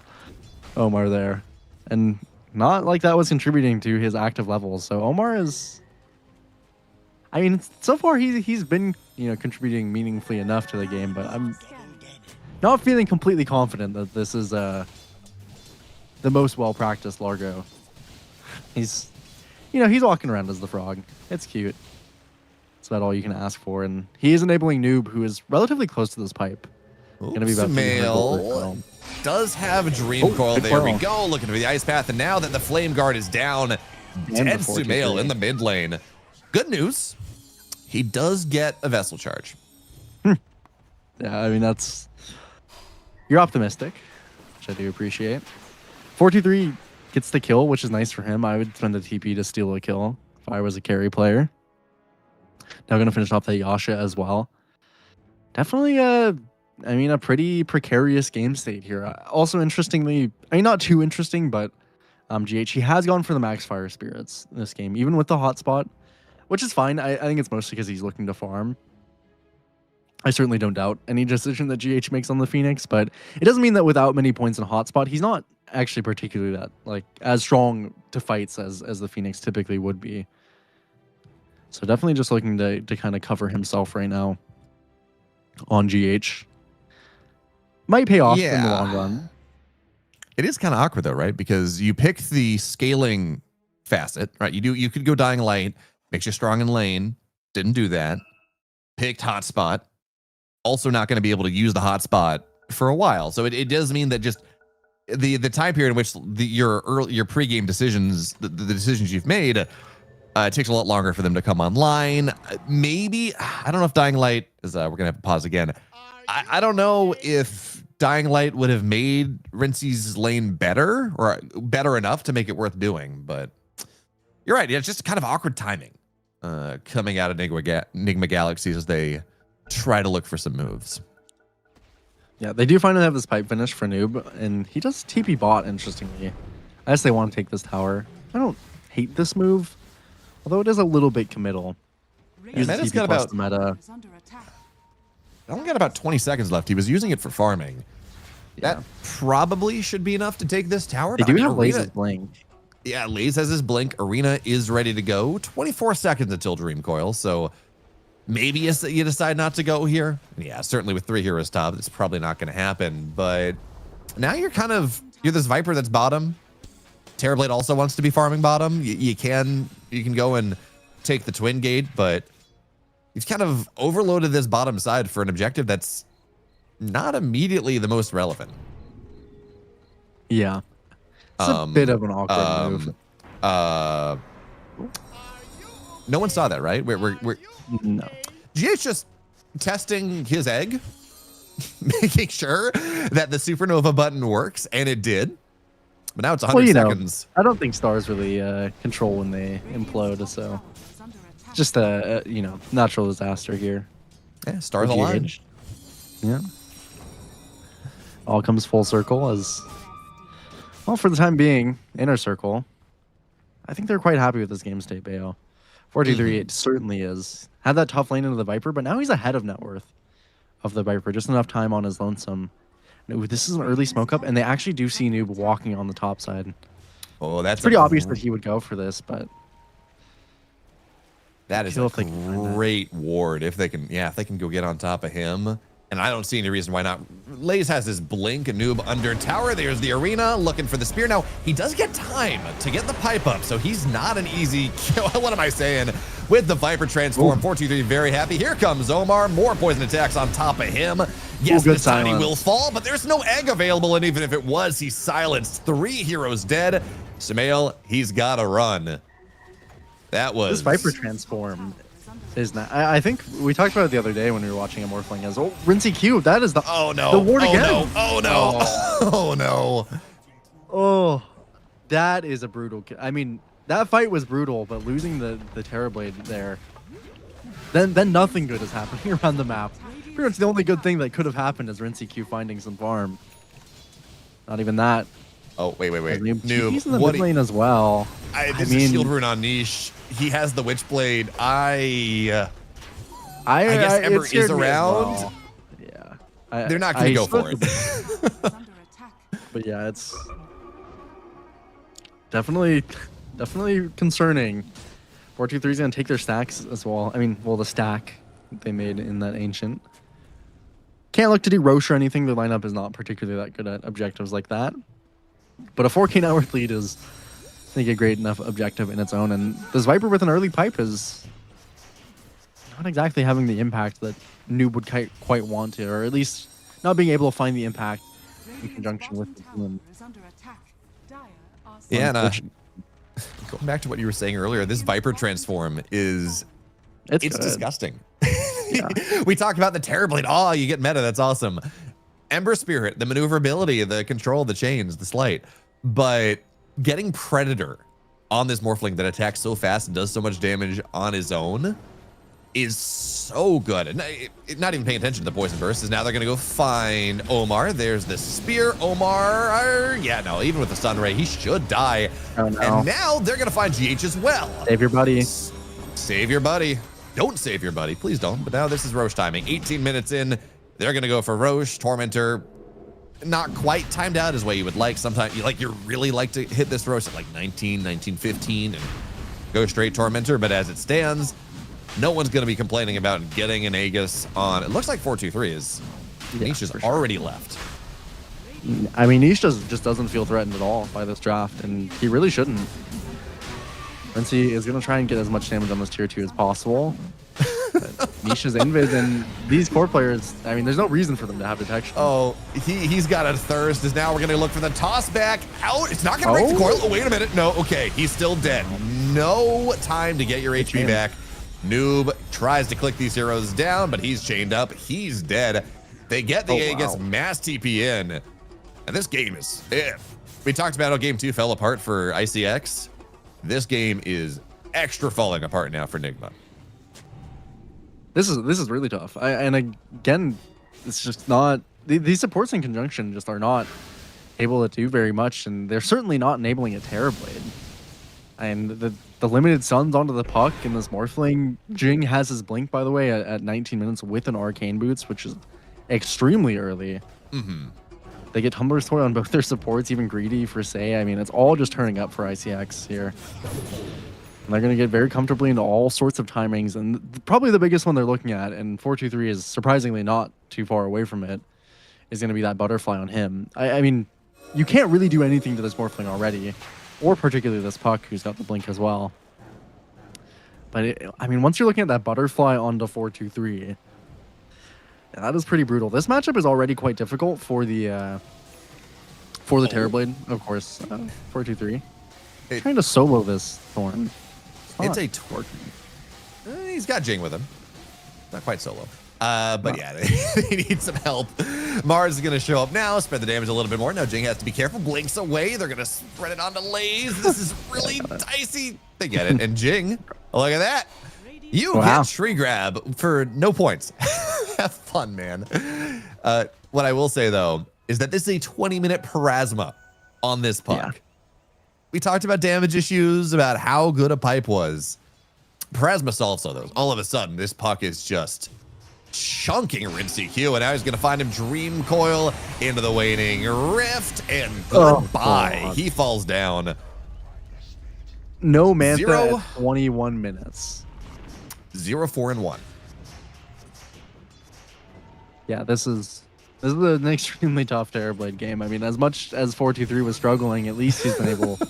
Speaker 9: Omar there. And not like that was contributing to his active levels. So Omar is... I mean, so far he's been, you know, contributing meaningfully enough to the game, but I'm not feeling completely confident that this is the most well-practiced Largo. He's, you know, he's walking around as the frog. It's cute. That's about all you can ask for, and he is enabling Noob, who is relatively close to this pipe. Gonna be about
Speaker 8: Male does have a Dream Coil. There we go, looking for the Ice Path, and now that the Flame Guard is down, dead Sumail in the mid lane. Good news. He does get a Vessel charge.
Speaker 9: Yeah, I mean, that's... You're optimistic, which I do appreciate. 4-2-3 gets the kill, which is nice for him. I would spend the TP to steal a kill if I was a carry player. Now going to finish off that Yasha as well. Definitely, I mean, a pretty precarious game state here. Also, interestingly, I mean, not too interesting, but GH, he has gone for the Max Fire Spirits in this game, even with the hotspot. Which is fine. I think it's mostly because he's looking to farm. I certainly don't doubt any decision that GH makes on the Phoenix, but it doesn't mean that without many points in hotspot, he's not actually particularly that like as strong to fights as the Phoenix typically would be. So definitely just looking to kind of cover himself right now on GH. Might pay off in the long run.
Speaker 8: It is kind of awkward though, right? Because you pick the scaling facet, right? You could go Dying Light. Makes you strong in lane. Didn't do that. Picked hotspot. Also not going to be able to use the hotspot for a while. So it does mean that just the time period in which your pregame decisions, the decisions you've made, it takes a lot longer for them to come online. Maybe, I don't know if Dying Light is, we're going to have to pause again. I don't know if Dying Light would have made Rincey's lane better or better enough to make it worth doing, but you're right. Yeah, it's just kind of awkward timing coming out of Nigma Galaxies as they try to look for some moves.
Speaker 9: Yeah, they do finally have this pipe finish for Noob, and he does TP bot, interestingly. I guess they want to take this tower. I don't hate this move, although it is a little bit committal.
Speaker 8: Yeah, Meta's got about, I only got about 20 seconds left. He was using it for farming.
Speaker 9: Yeah.
Speaker 8: That probably should be enough to take this tower.
Speaker 9: They do have Laze's Blink.
Speaker 8: Yeah, Laze has his blink. Arena is ready to go. 24 seconds until Dream Coil, so maybe you decide not to go here. Yeah, certainly with 3 heroes top, it's probably not going to happen. But now you're this Viper that's bottom. Terrorblade also wants to be farming bottom. You can go and take the Twin Gate, but you've kind of overloaded this bottom side for an objective that's not immediately the most relevant.
Speaker 9: Yeah. It's a bit of an awkward move.
Speaker 8: No one saw that, right? We're
Speaker 9: No.
Speaker 8: GH just testing his egg, making sure that the supernova button works, and it did. But now it's 100 seconds.
Speaker 9: I don't think stars really control when they implode, so just a natural disaster here.
Speaker 8: Yeah, stars align.
Speaker 9: Yeah. All comes full circle as well for the time being. Inner circle. I think they're quite happy with this game state, Bayo. 4-2-3, it certainly is. Had that tough lane into the Viper, but now he's ahead of net worth of the Viper. Just enough time on his lonesome. Ooh, this is an early smoke up, and they actually do see Noob walking on the top side.
Speaker 8: Oh, that's
Speaker 9: it's pretty obvious that he would go for this, but
Speaker 8: that is a great ward if they can go get on top of him. And I don't see any reason why not. Laze has his blink, a Noob under tower. There's the Arena looking for the spear. Now, he does get time to get the pipe up, so he's not an easy kill. What am I saying? With the Viper transform, 4-2-3 very happy. Here comes Omar. More poison attacks on top of him. Yes, this time he will fall, but there's no egg available, and even if it was, he's silenced. 3 heroes dead. Samael, he's got to run. That was...
Speaker 9: This Viper transform is not... I think we talked about it the other day when we were watching a Morphling as, Rincey Q, that is the...
Speaker 8: Oh, no.
Speaker 9: The ward again.
Speaker 8: No. Oh, no. Oh, no.
Speaker 9: Oh, that is a brutal... I mean, that fight was brutal, but losing the Terrorblade there, then nothing good is happening around the map. Pretty much the only good thing that could have happened is Rincey Q finding some farm. Not even that.
Speaker 8: Oh, wait.
Speaker 9: Noob. He's in the mid lane as well.
Speaker 8: This is shield rune on Niche. He has the Witchblade. I guess Ember is around.
Speaker 9: Well. Yeah.
Speaker 8: They're not going to go for it.
Speaker 9: But yeah, it's definitely concerning. 4-2-3 is going to take their stacks as well. I mean, the stack they made in that Ancient. Can't look to do Roche or anything. The lineup is not particularly that good at objectives like that. But a 4K net worth lead is, I think, a great enough objective in its own. And this Viper with an early pipe is not exactly having the impact that Noob would quite want to, or at least not being able to find the impact in conjunction with the team.
Speaker 8: Yeah, and going back to what you were saying earlier, this Viper transform is... It's disgusting. Yeah. We talked about the Terrorblade. Oh, you get meta. That's awesome. Ember Spirit, the maneuverability, the control, the chains, the sleight. But getting Predator on this Morphling that attacks so fast and does so much damage on his own is so good. And not even paying attention to the Poison Burst is now they're going to go find Omar. There's the Spear. Omar, even with the Stun Ray, he should die.
Speaker 9: Oh, no.
Speaker 8: And now they're going to find GH as well.
Speaker 9: Save your buddy.
Speaker 8: Save your buddy. Don't save your buddy. Please don't. But now this is Roche timing. 18 minutes in. They're going to go for Roche. Tormentor, not quite timed out as way you would like. Sometimes you really like to hit this Roche at like 19, 15 and go straight Tormentor. But as it stands, no one's going to be complaining about getting an Aegis on. It looks like 4-2-3 is... Niche has already left.
Speaker 9: I mean, Niche just doesn't feel threatened at all by this draft, and he really shouldn't. Rincey is going to try and get as much damage on this tier 2 as possible. Niche's invis, and these core players, I mean, there's no reason for them to have detection.
Speaker 8: Oh, he's got a thirst. Is now we're going to look for the toss back out. It's not going to break the coil. Oh, wait a minute. No, okay. He's still dead. No time to get your HP back. Noob tries to click these heroes down, but he's chained up. He's dead. They get the Aegis, mass TP in. And this game is... We talked about how game 2 fell apart for ICX. This game is extra falling apart now for Nigma.
Speaker 9: This is really tough. And again, it's just not... These supports in conjunction just are not able to do very much, and they're certainly not enabling a Terrorblade. And the limited suns onto the puck in this Morphling. Jing has his blink, by the way, at 19 minutes with an Arcane Boots, which is extremely early. They get Tumbler's Toy on both their supports, even Greedy for Say. I mean, it's all just turning up for ICX here. And they're going to get very comfortably into all sorts of timings. And probably the biggest one they're looking at, and 423 is surprisingly not too far away from it, is going to be that butterfly on him. I mean, you can't really do anything to this Morphling already, or particularly this Puck, who's got the blink as well. But, I mean, once you're looking at that butterfly onto 423, yeah, that is pretty brutal. This matchup is already quite difficult for the Terrorblade, of course. 423. Trying to solo this Thorn.
Speaker 8: It's a torque. He's got Jing with him. Not quite solo. But yeah, they need some help. Mars is going to show up now, spread the damage a little bit more. Now Jing has to be careful. Blinks away. They're going to spread it onto Lays. This is really dicey. They get it. And Jing, look at that. You get Tree Grab for no points. Have fun, man. What I will say, though, is that this is a 20-minute Parasma on this Puck. Yeah. We talked about damage issues, about how good a pipe was. Parasma solves all those. All of a sudden, this Puck is just chunking Rincy Q, and now he's going to find him Dream Coil into the waning Rift, and goodbye. He falls down.
Speaker 9: No Mantha at 21 minutes.
Speaker 8: 0-4-1.
Speaker 9: Yeah, this is an extremely tough Terrorblade game. I mean, as much as 423 was struggling, at least he's been able to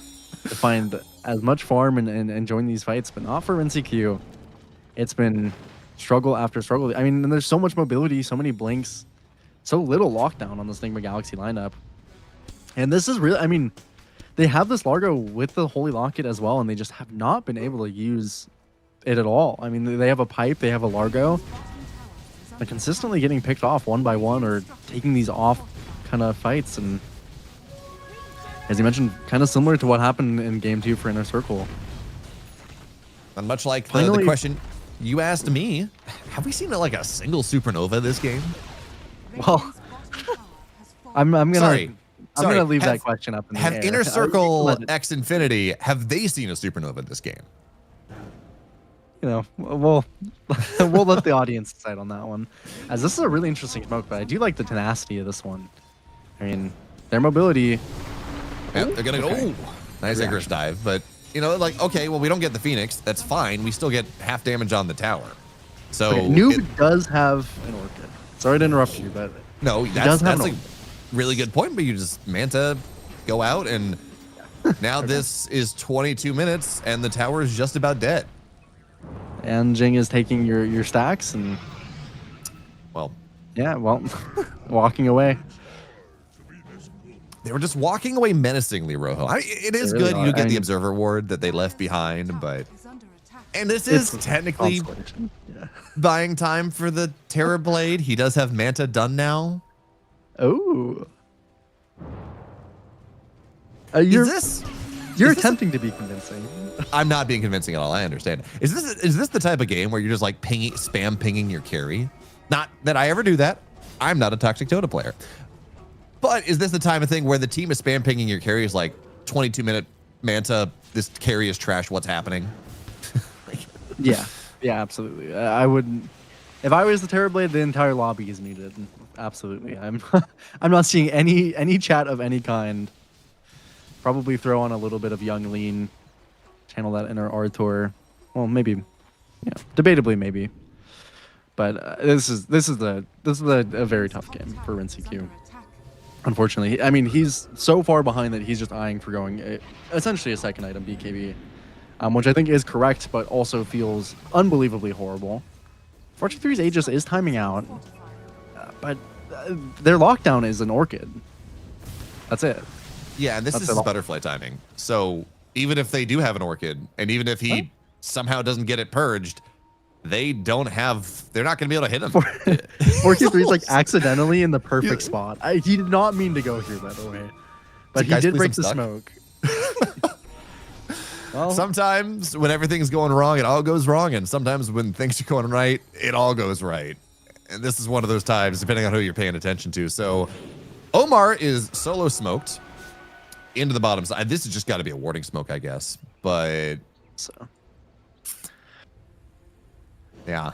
Speaker 9: find as much farm and join these fights, but not for NCQ. It's been struggle after struggle. I mean, and there's so much mobility, so many blinks, so little lockdown on this Nigma Galaxy lineup. And this is really, I mean, they have this Largo with the Holy Locket as well, and they just have not been able to use it at all. I mean, they have a pipe, they have a Largo. They're consistently getting picked off one by one or taking these off kind of fights. And as you mentioned, kind of similar to what happened in Game 2 for Inner Circle.
Speaker 8: And much like the question you asked me, have we seen like a single Supernova this game?
Speaker 9: Well, I'm gonna leave that question up in the air.
Speaker 8: Have Inner Circle X Infinity, have they seen a Supernova in this game?
Speaker 9: You know, we'll let the audience decide on that one, as this is a really interesting smoke. But I do like the tenacity of this one. I mean, their mobility.
Speaker 8: Yeah, they're gonna go. Nice Icarus dive, but you know, like, okay, well, we don't get the Phoenix. That's fine. We still get half damage on the tower. So
Speaker 9: Noob does have an Orchid. Sorry to interrupt you, but
Speaker 8: no, that's a really good point. But you just Manta go out, and now this is 22 minutes, and the tower is just about dead.
Speaker 9: And Jing is taking your stacks and,
Speaker 8: well,
Speaker 9: yeah, well, walking away.
Speaker 8: They were just walking away menacingly, Rojo. It is really good. You get the Observer Ward that they left behind, but and this is technically buying time for the Terrorblade. He does have Manta done now.
Speaker 9: Oh, you're attempting to be convincing.
Speaker 8: I'm not being convincing at all. I understand. Is this the type of game where you're just like spam pinging your carry? Not that I ever do that. I'm not a toxic Dota player. But is this the type of thing where the team is spam pinging your carry is like 22-minute Manta, this carry is trash, what's happening?
Speaker 9: Yeah, absolutely. I would, if I was the Terrorblade, the entire lobby is muted. Absolutely. I'm not seeing any chat of any kind. Probably throw on a little bit of Young Lean, channel that inner Arthur. Well, maybe, yeah, debatably maybe. But this is a very tough game for RenCQ. Unfortunately, I mean, he's so far behind that he's just eyeing for going essentially a second item BKB, which I think is correct, but also feels unbelievably horrible. 423's Aegis is timing out, but their lockdown is an Orchid. That's it.
Speaker 8: Yeah, and this is his butterfly timing. So even if they do have an Orchid, and even if he somehow doesn't get it purged, they're not going to be able to hit him.
Speaker 9: 423 is like accidentally in the perfect spot. He did not mean to go here, by the way. But he did break the smoke. Well,
Speaker 8: sometimes when everything's going wrong, it all goes wrong. And sometimes when things are going right, it all goes right. And this is one of those times, depending on who you're paying attention to. So Omar is solo smoked into the bottom side. This has just got to be a warding smoke, I guess. But yeah.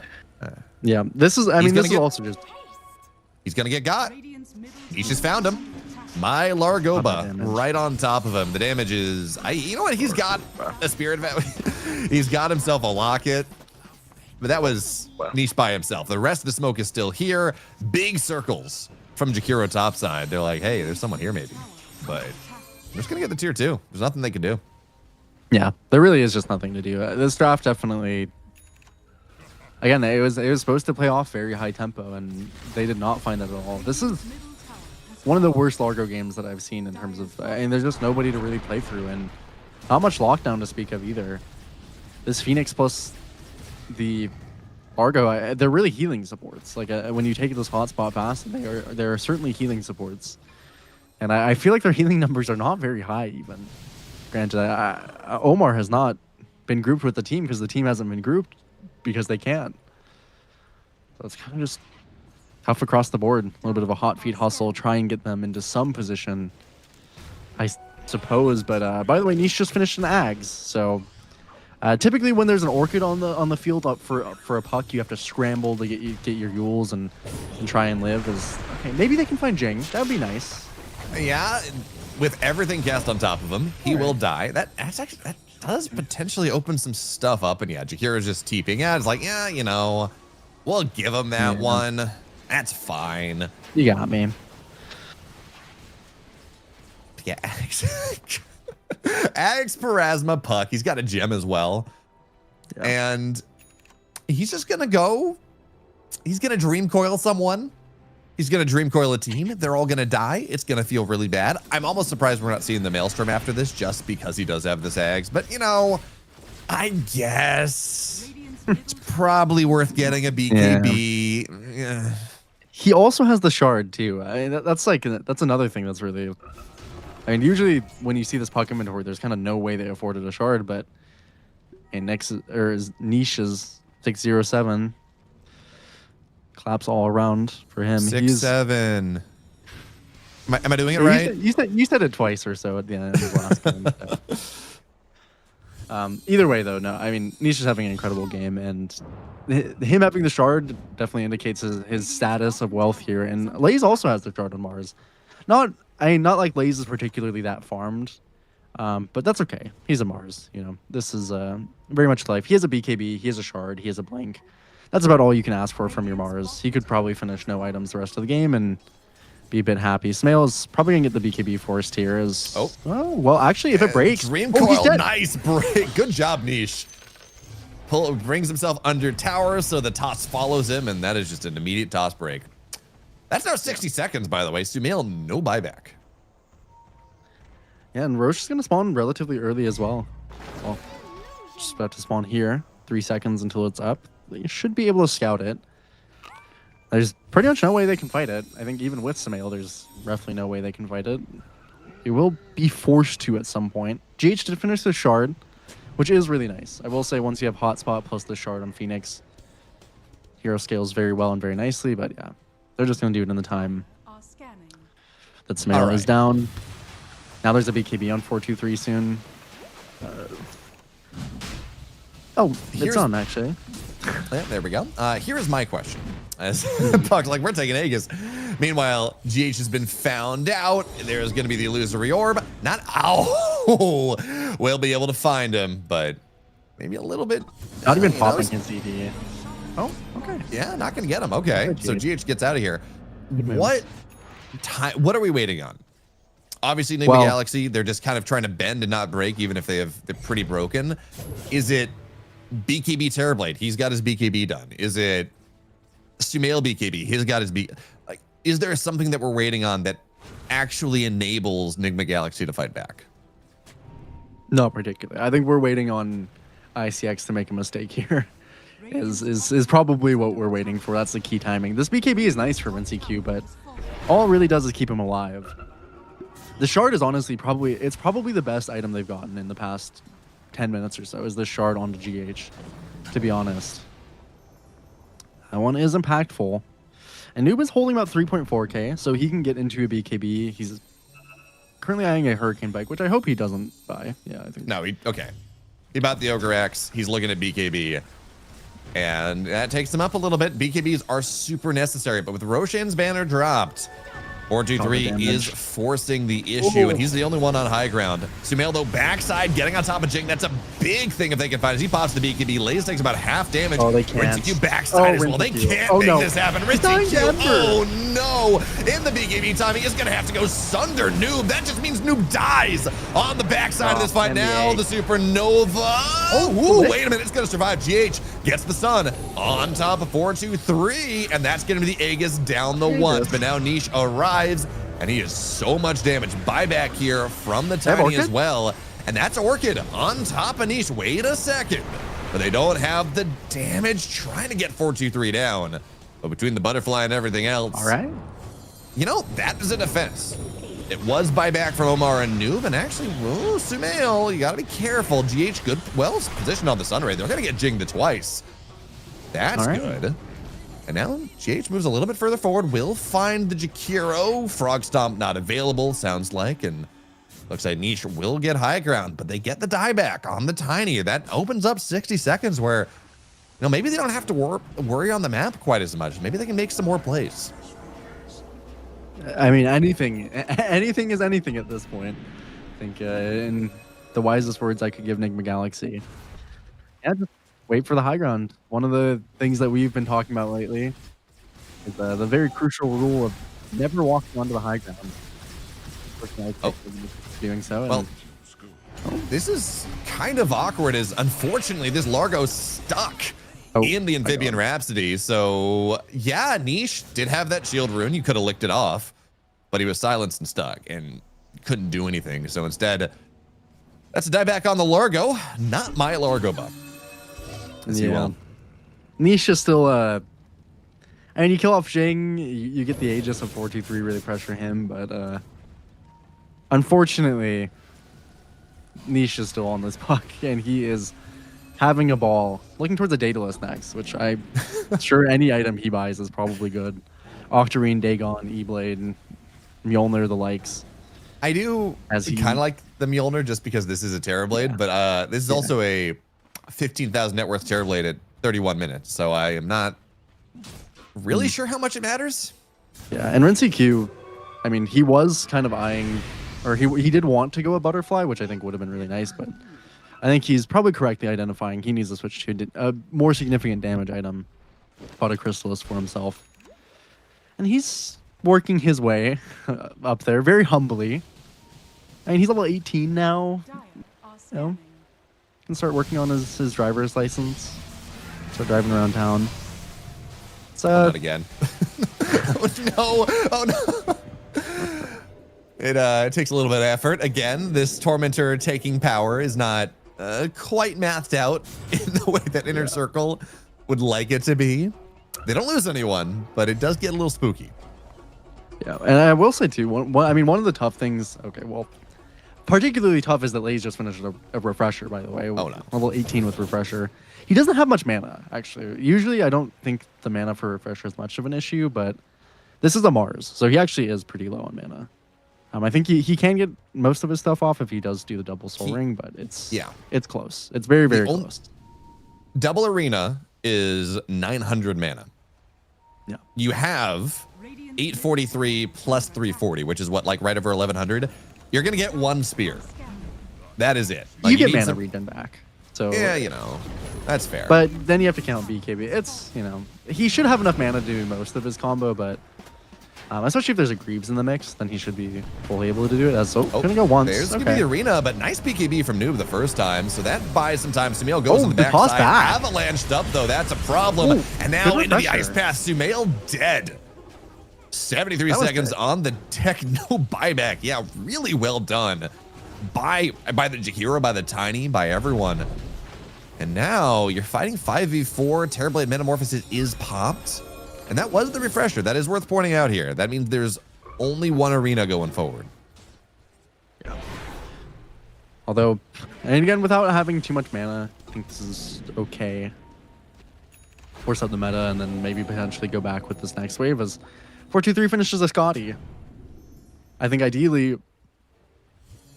Speaker 9: Yeah, this is, I mean, this is also just...
Speaker 8: He's going to get got. He's just found him. My Largoba
Speaker 9: damage.
Speaker 8: right on top of him. The damage is, you know what? He's got a spirit. He's got himself a locket. But that was Niche by himself. The rest of the smoke is still here. Big circles from Jakiro topside. They're like, hey, there's someone here maybe. But they're just going to get the tier 2. There's nothing they can do.
Speaker 9: Yeah, there really is just nothing to do. This draft definitely, again, it was supposed to play off very high tempo, and they did not find it at all. This is one of the worst Largo games that I've seen in terms of, and there's just nobody to really play through, and not much lockdown to speak of either. This Phoenix plus the Largo, they're really healing supports. Like when you take this hotspot pass, they are certainly healing supports, and I feel like their healing numbers are not very high even. Granted, Omar has not been grouped with the team because the team hasn't been grouped because they can't. So it's kind of just tough across the board. A little bit of a hot feet hustle, try and get them into some position, I suppose. But by the way, Niche just finished an Ags, so typically when there's an Orchid on the field up for a puck, you have to scramble to get your Yules and try and live. Okay, maybe they can find Jing. That would be nice.
Speaker 8: Yeah, with everything cast on top of him, he will die. That does potentially open some stuff up. And yeah, Jakiro's just TPing out. It's like, yeah, you know, we'll give him that one. That's fine.
Speaker 9: You got me.
Speaker 8: Yeah, Ags Parasma puck. He's got a gem as well. Yeah. And he's just going to go. He's going to dream coil someone. He's going to dream coil a team. They're all going to die. It's going to feel really bad. I'm almost surprised we're not seeing the Maelstrom after this just because he does have this Ags. But, you know, I guess it's probably worth getting a BKB. Yeah.
Speaker 9: He also has the shard too. I mean, that's another thing that's really. I mean, usually when you see this puck inventory, there's kind of no way they afforded a shard, but in Niche is 607. Claps all around for him.
Speaker 8: 6-7. Am I doing it right?
Speaker 9: You said it twice or so at the end of his last game. So. Either way, though, no. I mean, Niche is having an incredible game, and him having the shard definitely indicates his status of wealth here. And Laze also has the shard on Mars. Not like Laze is particularly that farmed, but that's okay. He's a Mars. You know, this is very much life. He has a BKB. He has a shard. He has a blink. That's about all you can ask for from your Mars. He could probably finish no items the rest of the game and be a bit happy. Smail is probably going to get the BKB forced here. Well, actually, if it breaks...
Speaker 8: Dream Coil, nice break. Good job, Niche. Brings himself under tower, so the toss follows him, and that is just an immediate toss break. That's now 60 seconds, by the way. Sumail, no buyback.
Speaker 9: Yeah, and Roche is going to spawn relatively early as well. Well, just about to spawn here. 3 seconds until it's up. They should be able to scout it. There's pretty much no way they can fight it. I think even with Sumail, there's roughly no way they can fight it. It will be forced to at some point. GH did finish the shard, which is really nice. I will say once you have Hotspot plus the shard on Phoenix, hero scales very well and very nicely, but yeah, they're just going to do it in the time that Sumail is down. Now there's a BKB on 4-2-3 soon. It's on actually.
Speaker 8: Yeah, there we go. Here is my question. As Puck's like, we're taking Aegis. Meanwhile, GH has been found out. There's going to be the illusory orb. We'll be able to find him, but maybe a little bit.
Speaker 9: Not even popping his CD. Oh, okay.
Speaker 8: Yeah, not going to get him. Okay, so GH gets out of here. What are we waiting on? Obviously, Nigma Galaxy, they're just kind of trying to bend and not break, even if they're pretty broken. Is it BKB Terrorblade? He's got his BKB done. Is it Sumail BKB? He's got his like, is there something that we're waiting on that actually enables Nigma Galaxy to fight back?
Speaker 9: Not particularly. I think we're waiting on ICX to make a mistake here. Is probably what we're waiting for. That's the key timing. This BKB is nice for NCQ, but all it really does is keep him alive. The shard is honestly probably the best item they've gotten in the past 10 minutes or so, is the shard onto GH, to be honest. That one is impactful. And Noob is holding about 3.4k, so he can get into a BKB. He's currently eyeing a Hurricane Bike, which I hope he doesn't buy. Yeah, I think.
Speaker 8: No, okay. He bought the Ogre Axe. He's looking at BKB. And that takes him up a little bit. BKBs are super necessary, but with Roshan's banner dropped, 4-2-3
Speaker 9: damage.
Speaker 8: is forcing the issue, and he's the only one on high ground. Sumail, though, backside, getting on top of Jing. That's a big thing if they can find it. As he pops the BKB, Lays takes about half damage.
Speaker 9: Oh, they can't.
Speaker 8: Rinseq backside as well. They
Speaker 9: Rinseq.
Speaker 8: can't make this happen.
Speaker 9: dying to
Speaker 8: Rinseq,
Speaker 9: Ember.
Speaker 8: oh no. In the BKB timing, is going to have to go Sunder Noob. That just means Noob dies on the backside of this fight.
Speaker 9: NBA.
Speaker 8: Now the Supernova. Ooh, wait a minute. It's going to survive. GH gets the Sun on top of 4-2-3, and that's going to be the Aegis down the ones. But now Niche arrives, and he is so much damage. Buyback here from the Tiny as well. And that's Orchid on top of Niche. Wait a second. But they don't have the damage trying to get 4-2-3 down. But between the butterfly and everything else.
Speaker 9: All right.
Speaker 8: You know, that is a defense. It was buyback from Omar and Noob. And actually, whoa, Sumail, you got to be careful. GH good, well positioned on the Sunray. They're going to get jinged twice. That's good. And now GH moves a little bit further forward. Will find the Jakiro. Frog Stomp not available, sounds like. And looks like Niche will get high ground, but they get the dieback on the Tiny. That opens up 60 seconds where, you know, maybe they don't have to worry on the map quite as much. Maybe they can make some more plays.
Speaker 9: I mean, anything is anything at this point. I think in the wisest words I could give Nigma Galaxy. Yeah, just wait for the high ground. One of the things that we've been talking about lately is the very crucial rule of never walking onto the high ground. Doing so.
Speaker 8: Well, this is kind of awkward as unfortunately this Largo's stuck in the Amphibian Rhapsody. So yeah, Niche did have that shield rune. You could have licked it off, but he was silenced and stuck and couldn't do anything. So instead, that's a dieback on the Largo. Not my Largo buff.
Speaker 9: Yeah. Niche is still I mean, you kill off Jing, you get the Aegis of 4-2-3, really pressure him, but unfortunately, Niche is still on this puck, and he is having a ball. Looking towards a Daedalus next, which I'm sure any item he buys is probably good. Octarine, Dagon, E-Blade, Mjolnir, the likes.
Speaker 8: I do kind of like the Mjolnir just because this is a Terrorblade, but this is also a 15,000 net worth Terrorblade at 31 minutes, so I am not really sure how much it matters.
Speaker 9: Yeah, and Rinseq, I mean, he was kind of eyeing, or he did want to go a Butterfly, which I think would have been really nice, but I think he's probably correctly identifying he needs to switch to a more significant damage item, bought a Chrysalis for himself. And he's working his way up there very humbly. I mean, he's level 18 now. You know, can start working on his driver's license. Start driving around town. So
Speaker 8: not again. Oh no! Oh no! It takes a little bit of effort. Again, this Tormentor taking power is not quite mathed out in the way that Inner Circle would like it to be. They don't lose anyone, but it does get a little spooky.
Speaker 9: Yeah, and I will say too, one of the tough things. Okay, well, particularly tough is that Lays just finished a refresher. By the way,
Speaker 8: oh no,
Speaker 9: level 18 with refresher. He doesn't have much mana actually. Usually, I don't think the mana for refresher is much of an issue, but this is a Mars, so he actually is pretty low on mana. I think he can get most of his stuff off if he does do the double soul ring, but it's close. It's very close.
Speaker 8: Double arena is 900 mana.
Speaker 9: Yeah.
Speaker 8: You have 843 plus 340, which is what, like right over 1100. You're gonna get one spear. That is it. Like,
Speaker 9: you get mana regen back. So
Speaker 8: yeah, you know, that's fair.
Speaker 9: But then you have to count BKB. It's, you know, he should have enough mana to do most of his combo, but especially if there's a Greaves in the mix, then he should be fully able to do it. Gonna go once.
Speaker 8: There's gonna be the arena, but nice BKB from Noob the first time, so that buys some time. Sumail goes on the backside. Avalanched up though, that's a problem. And now into the ice path. Sumail dead. 73 seconds on the tech, no buyback. Yeah, really well done by the Jakiro, by the Tiny, by everyone. And now you're fighting 5v4. Terrorblade Metamorphosis is popped. And that was the refresher. That is worth pointing out here. That means there's only one arena going forward.
Speaker 9: Yeah. Although, and again, without having too much mana, I think this is okay. Force out the meta and then maybe potentially go back with this next wave as 4-2-3 finishes a Scotty. I think ideally,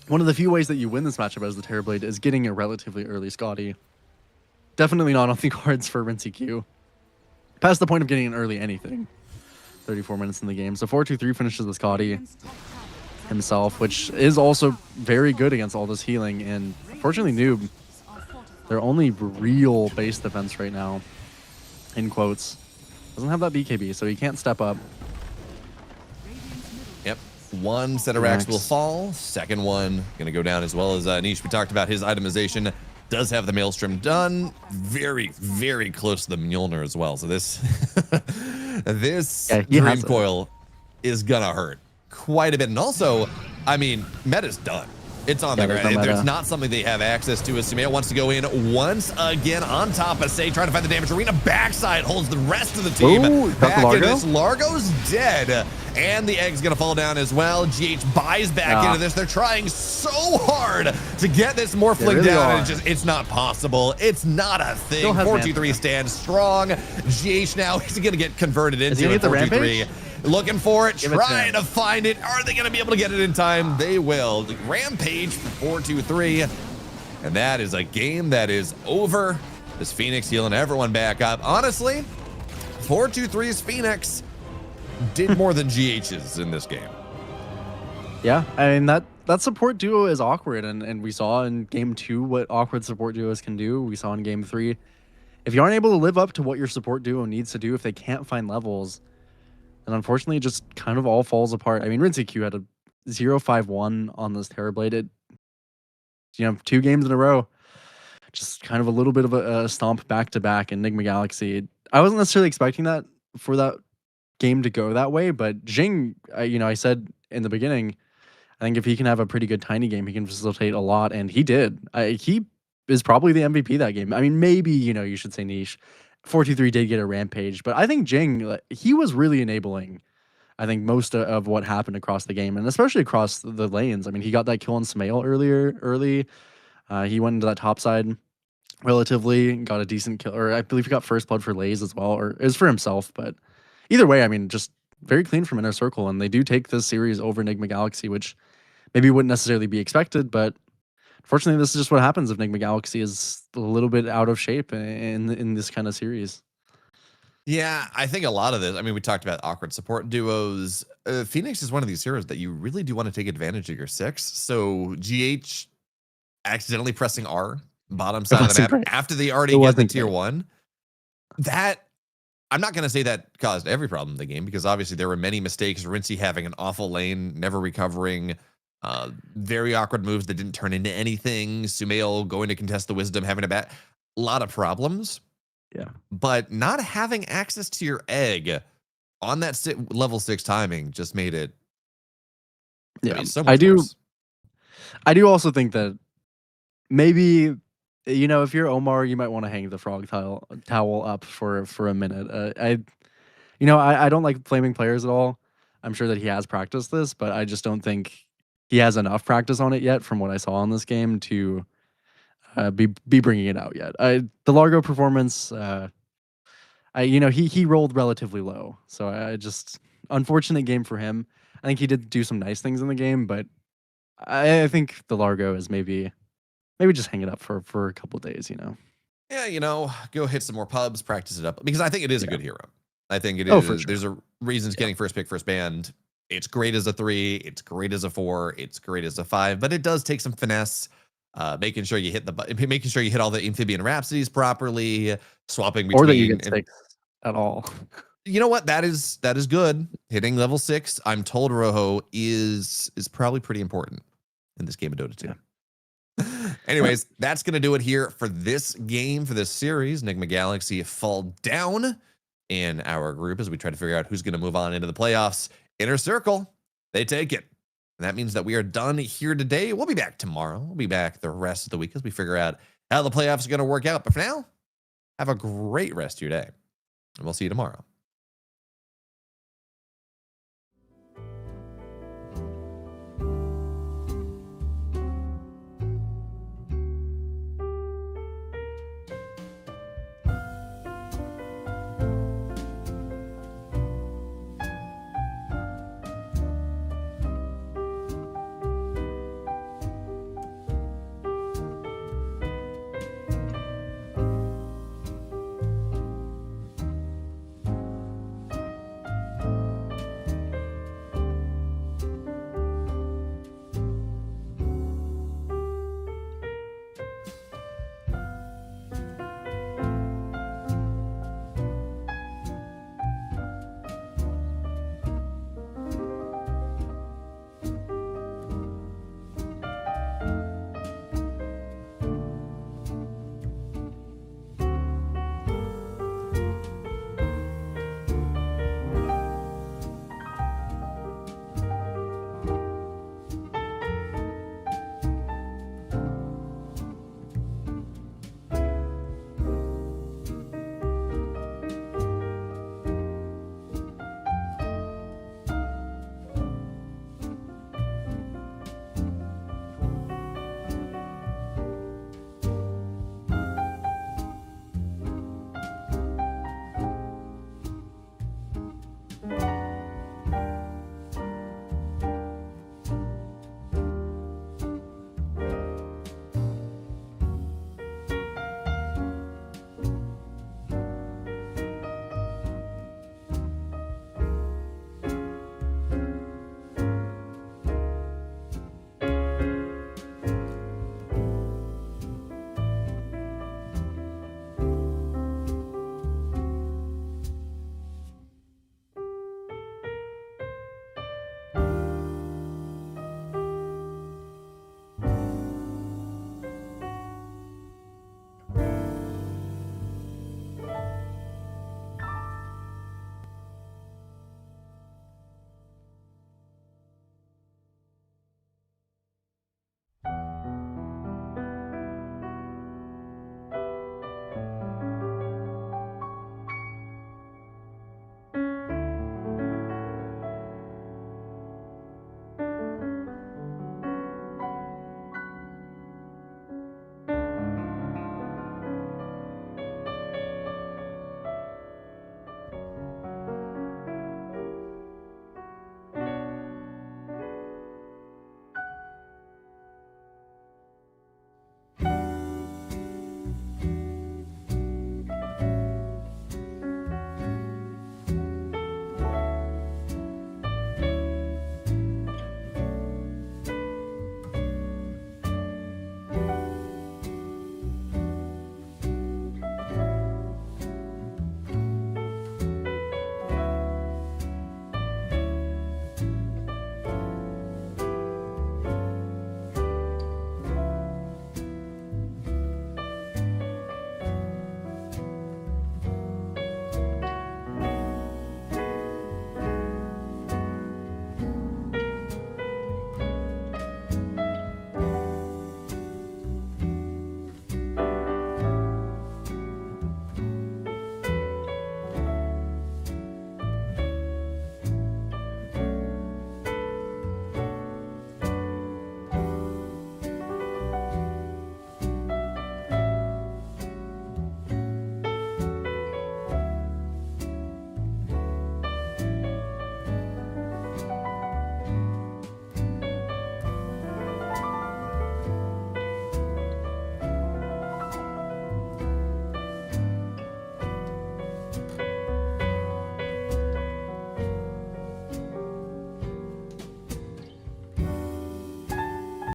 Speaker 9: one of the few ways that you win this matchup as the Terrorblade is getting a relatively early Scotty. Definitely not on the cards for Rinseq. Past the point of getting an early anything. 34 minutes in the game. So 4-2-3 finishes with Scotty
Speaker 4: Radiant's top tower is
Speaker 9: himself, which is also very good against all this healing. And unfortunately, Noob,
Speaker 4: are fortified.
Speaker 9: their only real base defense right now, in quotes, doesn't have that BKB, so he can't step up.
Speaker 4: Radiant's middle
Speaker 8: Yep. One set of racks will
Speaker 9: Max.
Speaker 8: fall. Second one going to go down as well as Niche. We talked about his itemization. Does have the Maelstrom done. Very, very close to the Mjolnir as well. So this this
Speaker 9: Yeah, he has
Speaker 8: Dream
Speaker 9: it.
Speaker 8: Coil is going to hurt quite a bit. And also, I mean, meta's done. It's on
Speaker 9: Yeah,
Speaker 8: the
Speaker 9: there's
Speaker 8: ground.
Speaker 9: no
Speaker 8: There's
Speaker 9: meta.
Speaker 8: not something they have access to. As Sumail wants to go in once again on top of Say, trying to find the damage. Arena backside holds the rest of the team
Speaker 9: Ooh, got the
Speaker 8: back into
Speaker 9: Largo?
Speaker 8: this. Largo's dead, and the egg's gonna fall down as well. GH buys back
Speaker 9: Ah.
Speaker 8: into this. They're trying so hard to get this Morphling
Speaker 9: really
Speaker 8: down,
Speaker 9: are.
Speaker 8: and it's not possible. It's not a thing.
Speaker 9: Still has
Speaker 8: 4-2-3
Speaker 9: mana.
Speaker 8: stands strong. GH now is gonna get converted
Speaker 9: he
Speaker 8: into
Speaker 9: gonna
Speaker 8: a
Speaker 9: get the
Speaker 8: 4-2-3.
Speaker 9: Rampage?
Speaker 8: Looking for it,
Speaker 9: Give it to
Speaker 8: trying
Speaker 9: him.
Speaker 8: to find it. Are they gonna be able to get it in time? They will. The Rampage for 4-2-3. And that is a game that is over. This Phoenix healing everyone back up. Honestly, 4-2-3's Phoenix did more than GH's in this game.
Speaker 9: Yeah, I mean that support duo is awkward, and we saw in game 2 what awkward support duos can do. We saw in game 3. If you aren't able to live up to what your support duo needs to do, if they can't find levels, then unfortunately it just kind of all falls apart. I mean, RinseQ had a 0-5-1 on this Terrorblade. It, 2 games in a row, just kind of a little bit of a stomp back to back in Nigma Galaxy. I wasn't necessarily expecting that for that game to go that way, but Jing, I said in the beginning, I think if he can have a pretty good tiny game, he can facilitate a lot, and he did. He is probably the MVP that game. I mean, maybe, you should say Niche. 4-2-3 did get a Rampage, but I think Jing, he was really enabling, I think, most of what happened across the game, and especially across the lanes. I mean, he got that kill on Smail early. He went into that top side relatively, got a decent kill, or I believe he got first blood for Lays as well, or it was for himself, but either way, I mean, just very clean from Inner Circle, and they do take this series over Nigma Galaxy, which maybe wouldn't necessarily be expected, but unfortunately, this is just what happens if Nigma Galaxy is a little bit out of shape in this kind of series.
Speaker 8: Yeah, I think a lot of this, I mean, we talked about awkward support duos. Phoenix is one of these heroes that you really do want to take advantage of your 6. So GH accidentally pressing R, bottom side of the map,
Speaker 9: wasn't great.
Speaker 8: after they already
Speaker 9: It
Speaker 8: get the
Speaker 9: wasn't
Speaker 8: tier
Speaker 9: great.
Speaker 8: 1. That, I'm not going to say that caused every problem in the game, because obviously there were many mistakes. Rincey having an awful lane, never recovering, very awkward moves that didn't turn into anything. Sumail going to contest the Wisdom, having a lot of problems.
Speaker 9: Yeah.
Speaker 8: But not having access to your egg on that level 6 timing just made it.
Speaker 9: Yeah,
Speaker 8: so much
Speaker 9: I do.
Speaker 8: worse.
Speaker 9: I do also think that maybe, if you're Omar, you might want to hang the frog towel up for a minute. I don't like flaming players at all. I'm sure that he has practiced this, but I just don't think he has enough practice on it yet from what I saw in this game to be bringing it out yet. The Largo performance, he rolled relatively low, so I just unfortunate game for him. I think he did do some nice things in the game, but I think the Largo is maybe just hang it up for a couple days.
Speaker 8: Yeah, go hit some more pubs, practice it up, because I think it is a good hero. I think it is.
Speaker 9: Oh, for sure.
Speaker 8: There's a reason it's getting first pick, first band. It's great as a 3. It's great as a 4. It's great as a 5. But it does take some finesse. Making sure you hit all the amphibian rhapsodies properly, swapping between,
Speaker 9: Or that you get 6 at all.
Speaker 8: You know what? That is good. Hitting level 6, I'm told, Rojo, is probably pretty important in this game of Dota 2. Yeah. Anyways, that's gonna do it here for this game, for this series. Nigma Galaxy fall down in our group as we try to figure out who's gonna move on into the playoffs. Inner Circle, they take it. And that means that we are done here today. We'll be back tomorrow. We'll be back the rest of the week as we figure out how the playoffs are going to work out. But for now, have a great rest of your day. And we'll see you tomorrow.